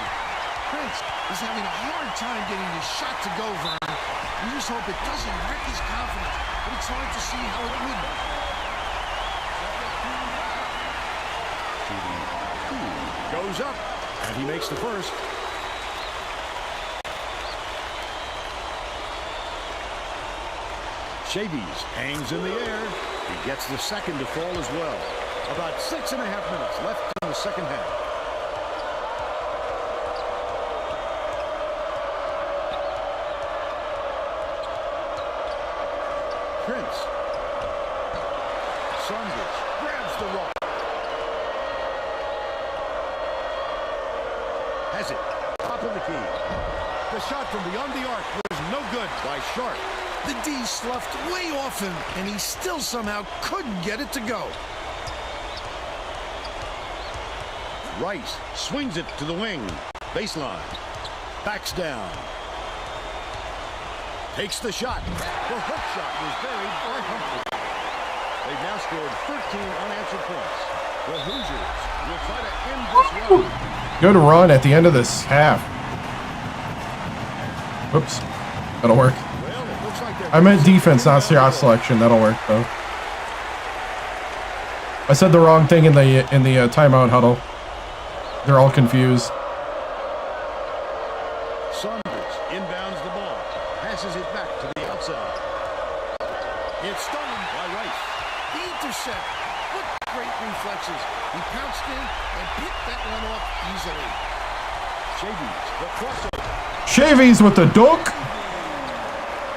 Prince is having a hard time getting his shot to go, Vern. We just hope it doesn't wreck his confidence, but it's hard to see how it wouldn't. Goes up, and he makes the first. Chavies hangs in the air. He gets the second to fall as well. About 6.5 minutes left in the second half. Prince. Saunders grabs the rock. Has it. Top of the key. The shot from beyond the arc was no good by Sharp. The D sloughed way off him, and he still somehow couldn't get it to go. Rice swings it to the wing. Baseline. Backs down. Takes the shot. The hook shot was buried by Humphrey. They've now scored 13 unanswered points. The Hoosiers will try to end this run. Good run at the end of this half. Whoops. That'll work. Well, it looks like I meant defense, not shot selection. That'll work though. I said the wrong thing in the timeout huddle. They're all confused. Saunders inbounds the ball. Passes it back to the outside. It's stolen by Rice. The intercept. What great reflexes. He pounced in and picked that one off easily. Chavies, the crossover. Chavies with the dunk.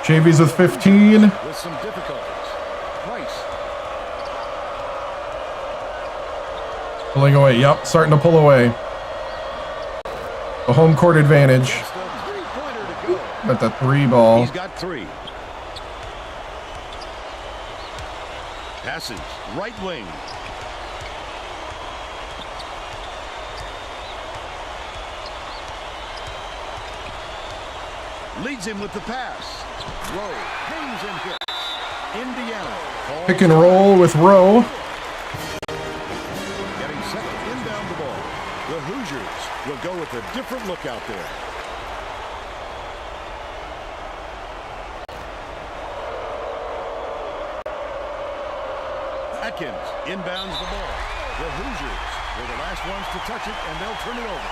Chavies with 15. With some difficulties. Price. Pulling away. Yep, starting to pull away. The home court advantage. Three-pointer to go. Got the 3 ball. He's got 3. Passes. Right wing. Leads him with the pass. Rowe hangs and hits. Indiana. Pick and roll with Rowe. Getting set to inbound the ball. The Hoosiers will go with a different look out there. Atkins inbounds the ball. The Hoosiers were the last ones to touch it, and they'll turn it over.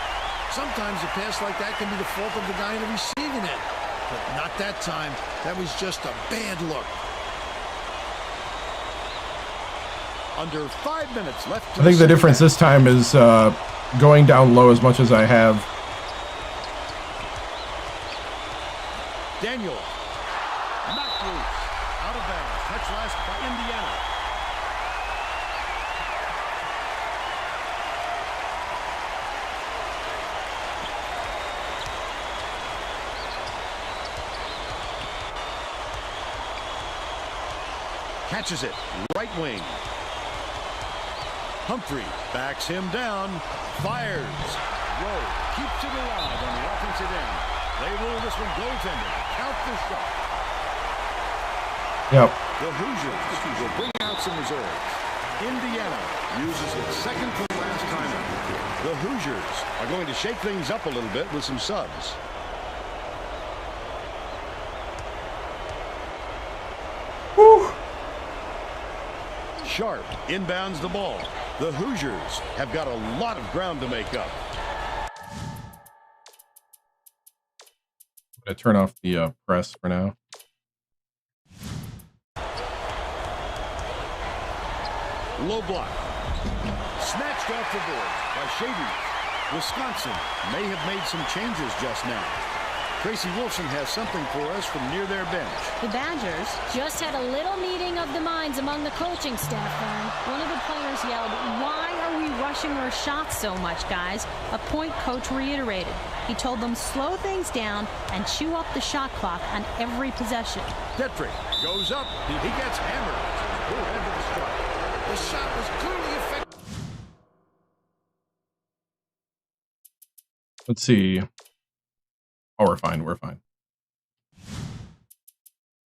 Sometimes a pass like that can be the fault of the guy in the receiving end. But not that time. That was just a bad look. Under 5 minutes left. I think the difference this time is going down low as much as I have. Daniel. Knocked loose. Out of bounds. Touch last by Indiana. Catches it. Right wing. Humphrey backs him down. Fires. Rowe keeps it alive on the offensive end. They rule this one goaltending. Count the shot. Yep. The Hoosiers will bring out some reserves. Indiana uses its second to last timeout. The Hoosiers are going to shake things up a little bit with some subs. Woo. Sharp inbounds the ball. The Hoosiers have got a lot of ground to make up. I'm gonna turn off the press for now. Low block. Snatched off the board by Shady. Wisconsin may have made some changes just now. Tracy Wilson has something for us from near their bench. The Badgers just had a little meeting of the minds among the coaching staff, Vern. One of the players yelled, "Why are we rushing our shots so much, guys?" A point coach reiterated. He told them slow things down and chew up the shot clock on every possession. Detrick goes up. He gets hammered. Full head to the strike. The shot was clearly effective. Let's see. Oh, we're fine. We're fine.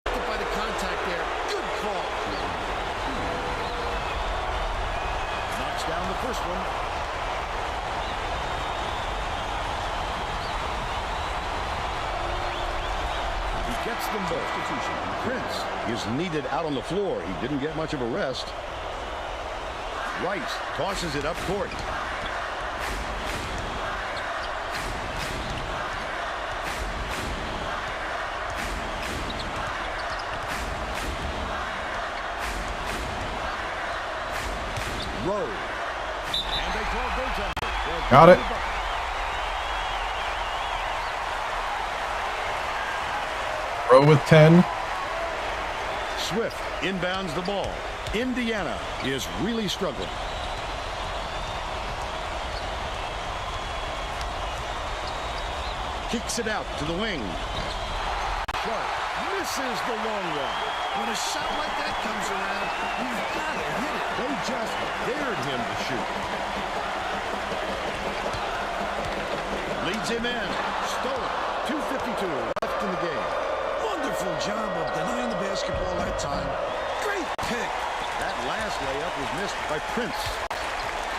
By the contact there. Good call. Knocks down the first one. He gets them both. Prince is needed out on the floor. He didn't get much of a rest. Rice tosses it up court. Rowe. And they call goaltender. Got it. Rowe with 10. Swift inbounds the ball. Indiana is really struggling. Kicks it out to the wing. Sharp misses the long one. When a shot like that comes around, you've got to hit it. They just dared him to shoot. Leads him in. Stolen. 2:52 left in the game. Wonderful job of denying the basketball that time. Great pick. That last layup was missed by Prince.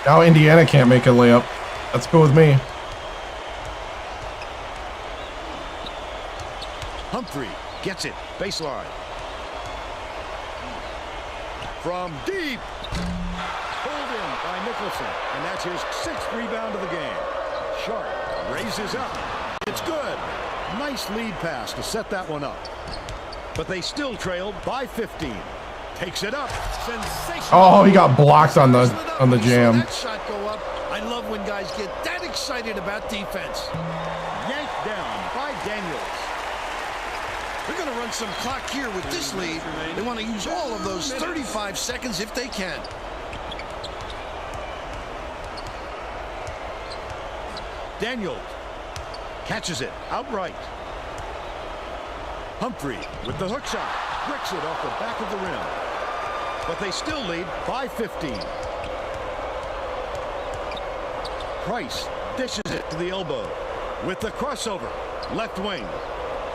Now Indiana can't make a layup. That's cool with me. Humphrey gets it. Baseline. From deep. Pulled in by Nicholson. And that's his 6th rebound of the game. Sharp raises up. It's good. Nice lead pass to set that one up. But they still trailed by 15. Takes it up. Sensational. Oh, he got blocked on the jam. That shot go up. I love when guys get that excited about defense. Yanked down by Daniels. They're going to run some clock here with this lead. They want to use all of those 35 seconds if they can. Daniels catches it outright. Humphrey with the hook shot. Bricks it off the back of the rim. But they still lead by 15. Price dishes it to the elbow. With the crossover. Left wing.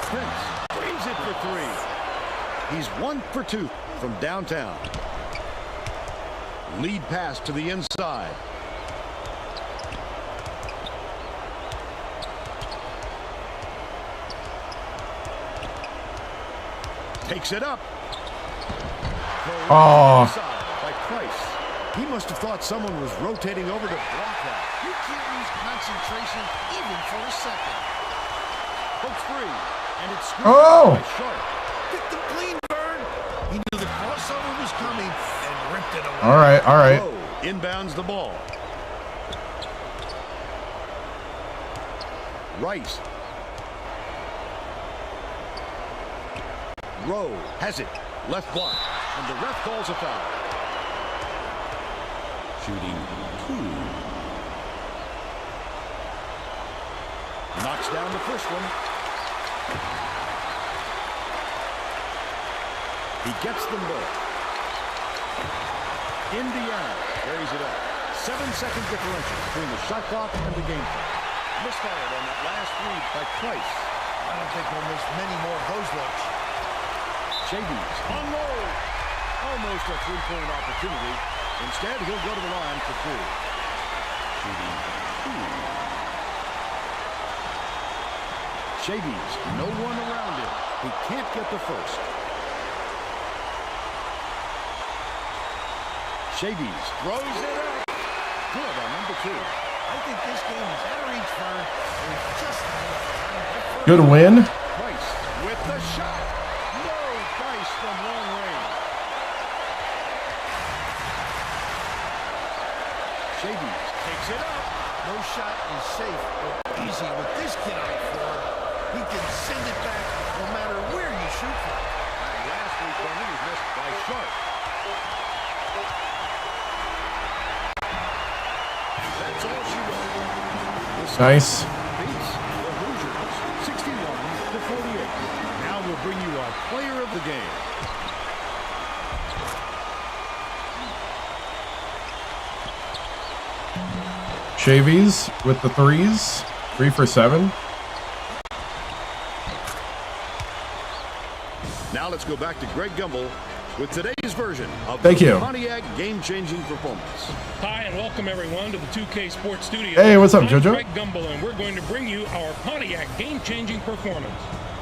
Prince brings it for 3. He's 1 for 2 from downtown. Lead pass to the inside. Takes it up. Oh. By Price. He must have thought someone was rotating over to block that. You can't lose concentration even for a second. Hooks free. And it's screwed Oh. by Sharp. Picked them clean, Bird. He knew the crossover was coming and ripped it away. All right, all right. Rowe inbounds the ball. Rice. Rowe has it. Left block. And the ref calls a foul. Shooting 2. Knocks down the first one. He gets them both. Indiana carries it up. 7-second differential between the shot clock and the game clock. Misfired on that last read by Price. I don't think he'll miss many more of those looks. Shavies unload. Almost a three-point opportunity. Instead, he'll go to the line for two. Shooting two. Shavies, no one around him. He can't get the first. Shavies throws it up. Good on number two. I think this game is out of reach for just Good win. Price with the shot. No dice from long range. Shavies takes it up. no shot is safe or easy with this kid on the floor. He can send it back no matter where you shoot from. Last three-pointer was missed by Sharp. That's all she wrote. Nice. Beats the Hoosiers 61-48. Now we'll bring you our player of the game. Shavies with the threes. 3 for 7. Now let's go back to Greg Gumbel with today's version of Thank the you. Pontiac game-changing performance. Hi, and welcome everyone to the 2K Sports Studio. Hey, what's up, I'm JoJo? Greg Gumbel, and we're going to bring you our Pontiac game-changing performance.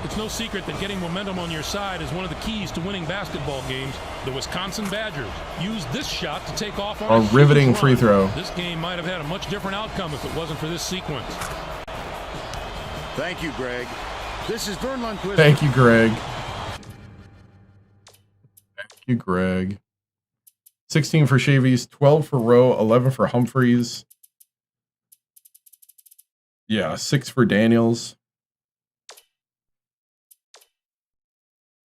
It's no secret that getting momentum on your side is one of the keys to winning basketball games. The Wisconsin Badgers used this shot to take off on A riveting huge free run. throw. This game might have had a much different outcome if it wasn't for this sequence. Thank you, Greg. This is Vern Lundquist. Thank you, Greg. Thank you, Greg. 16 for Shavies, 12 for Rowe, 11 for Humphreys. Yeah, 6 for Daniels.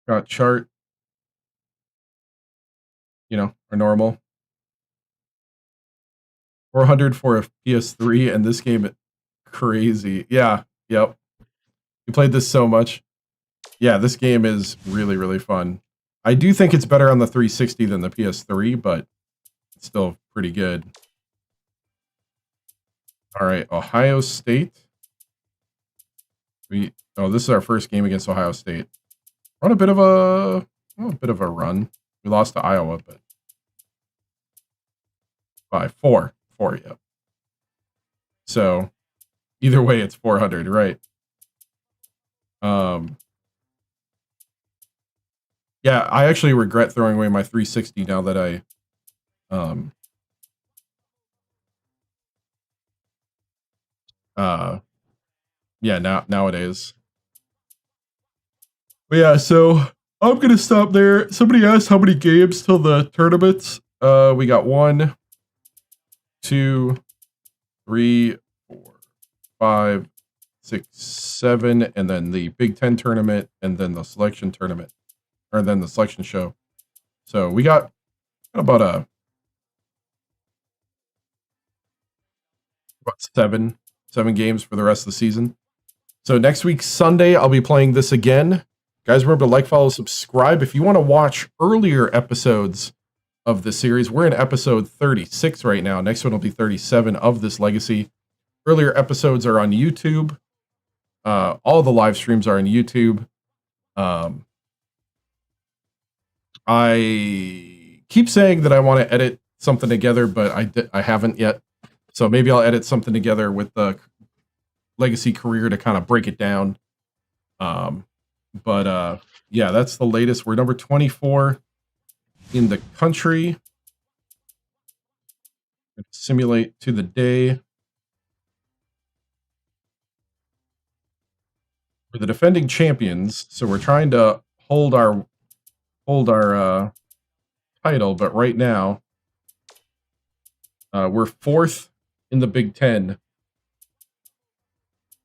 Got Chart. You know, our normal. 400 for a PS3, and this game, crazy. Yeah, yep. We played this so much. Yeah, this game is really, really fun. I do think it's better on the 360 than the PS3, but it's still pretty good. All right, Ohio State. This is our first game against Ohio State. We're on a bit of a run. We lost to Iowa, but by 4, yeah. So either way, it's 400, right? Yeah, I actually regret throwing away my 360 now that I nowadays. But yeah, so I'm gonna stop there. Somebody asked how many games till the tournaments. We got 1, 2, 3, 4, 5, 6, 7, and then the Big Ten tournament, and then the selection tournament, or then the selection show. So we got about 7 games for the rest of the season. So next week, Sunday, I'll be playing this again. Guys, remember to like, follow, subscribe. If you want to watch earlier episodes of the series, we're in episode 36 right now. Next one will be 37 of this legacy. Earlier episodes are on YouTube. All the live streams are on YouTube. I keep saying that I want to edit something together, but I haven't yet. So maybe I'll edit something together with the legacy career to kind of break it down. But yeah, that's the latest. We're number 24 in the country. Simulate to the day. We're the defending champions, so we're trying to hold our title, but right now we're 4th in the Big Ten.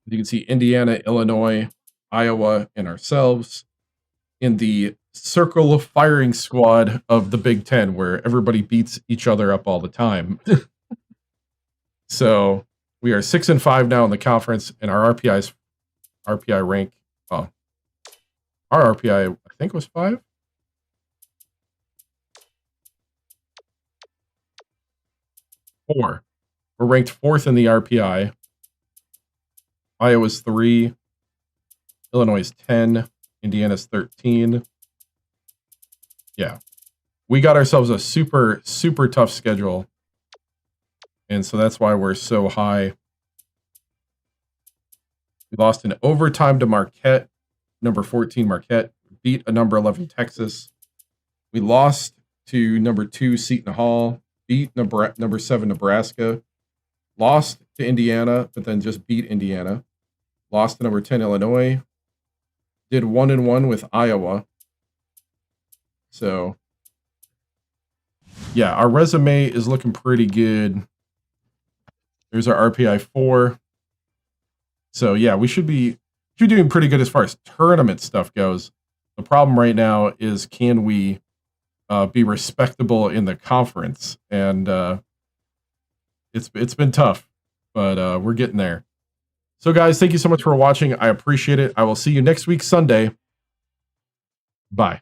You can see Indiana, Illinois, Iowa, and ourselves in the circle of firing squad of the Big Ten, where everybody beats each other up all the time. So we are 6-5 now in the conference, and our RPI rank. Our RPI, I think, was 5. 4. We're ranked 4th in the RPI. Iowa's 3. Illinois is 10. Indiana's 13. Yeah. We got ourselves a super, super tough schedule. And so that's why we're so high. We lost in overtime to Marquette, number 14 Marquette. Beat a number 11 Texas. We lost to number 2 Seton Hall. Beat number 7 Nebraska. Lost to Indiana, but then just beat Indiana. Lost to number 10 Illinois. Did 1-1 with Iowa. So, yeah, our resume is looking pretty good. There's our RPI 4. So, yeah, we should be doing pretty good as far as tournament stuff goes. The problem right now is, can we be respectable in the conference? And it's been tough, but we're getting there. So, guys, thank you so much for watching. I appreciate it. I will see you next week, Sunday. Bye.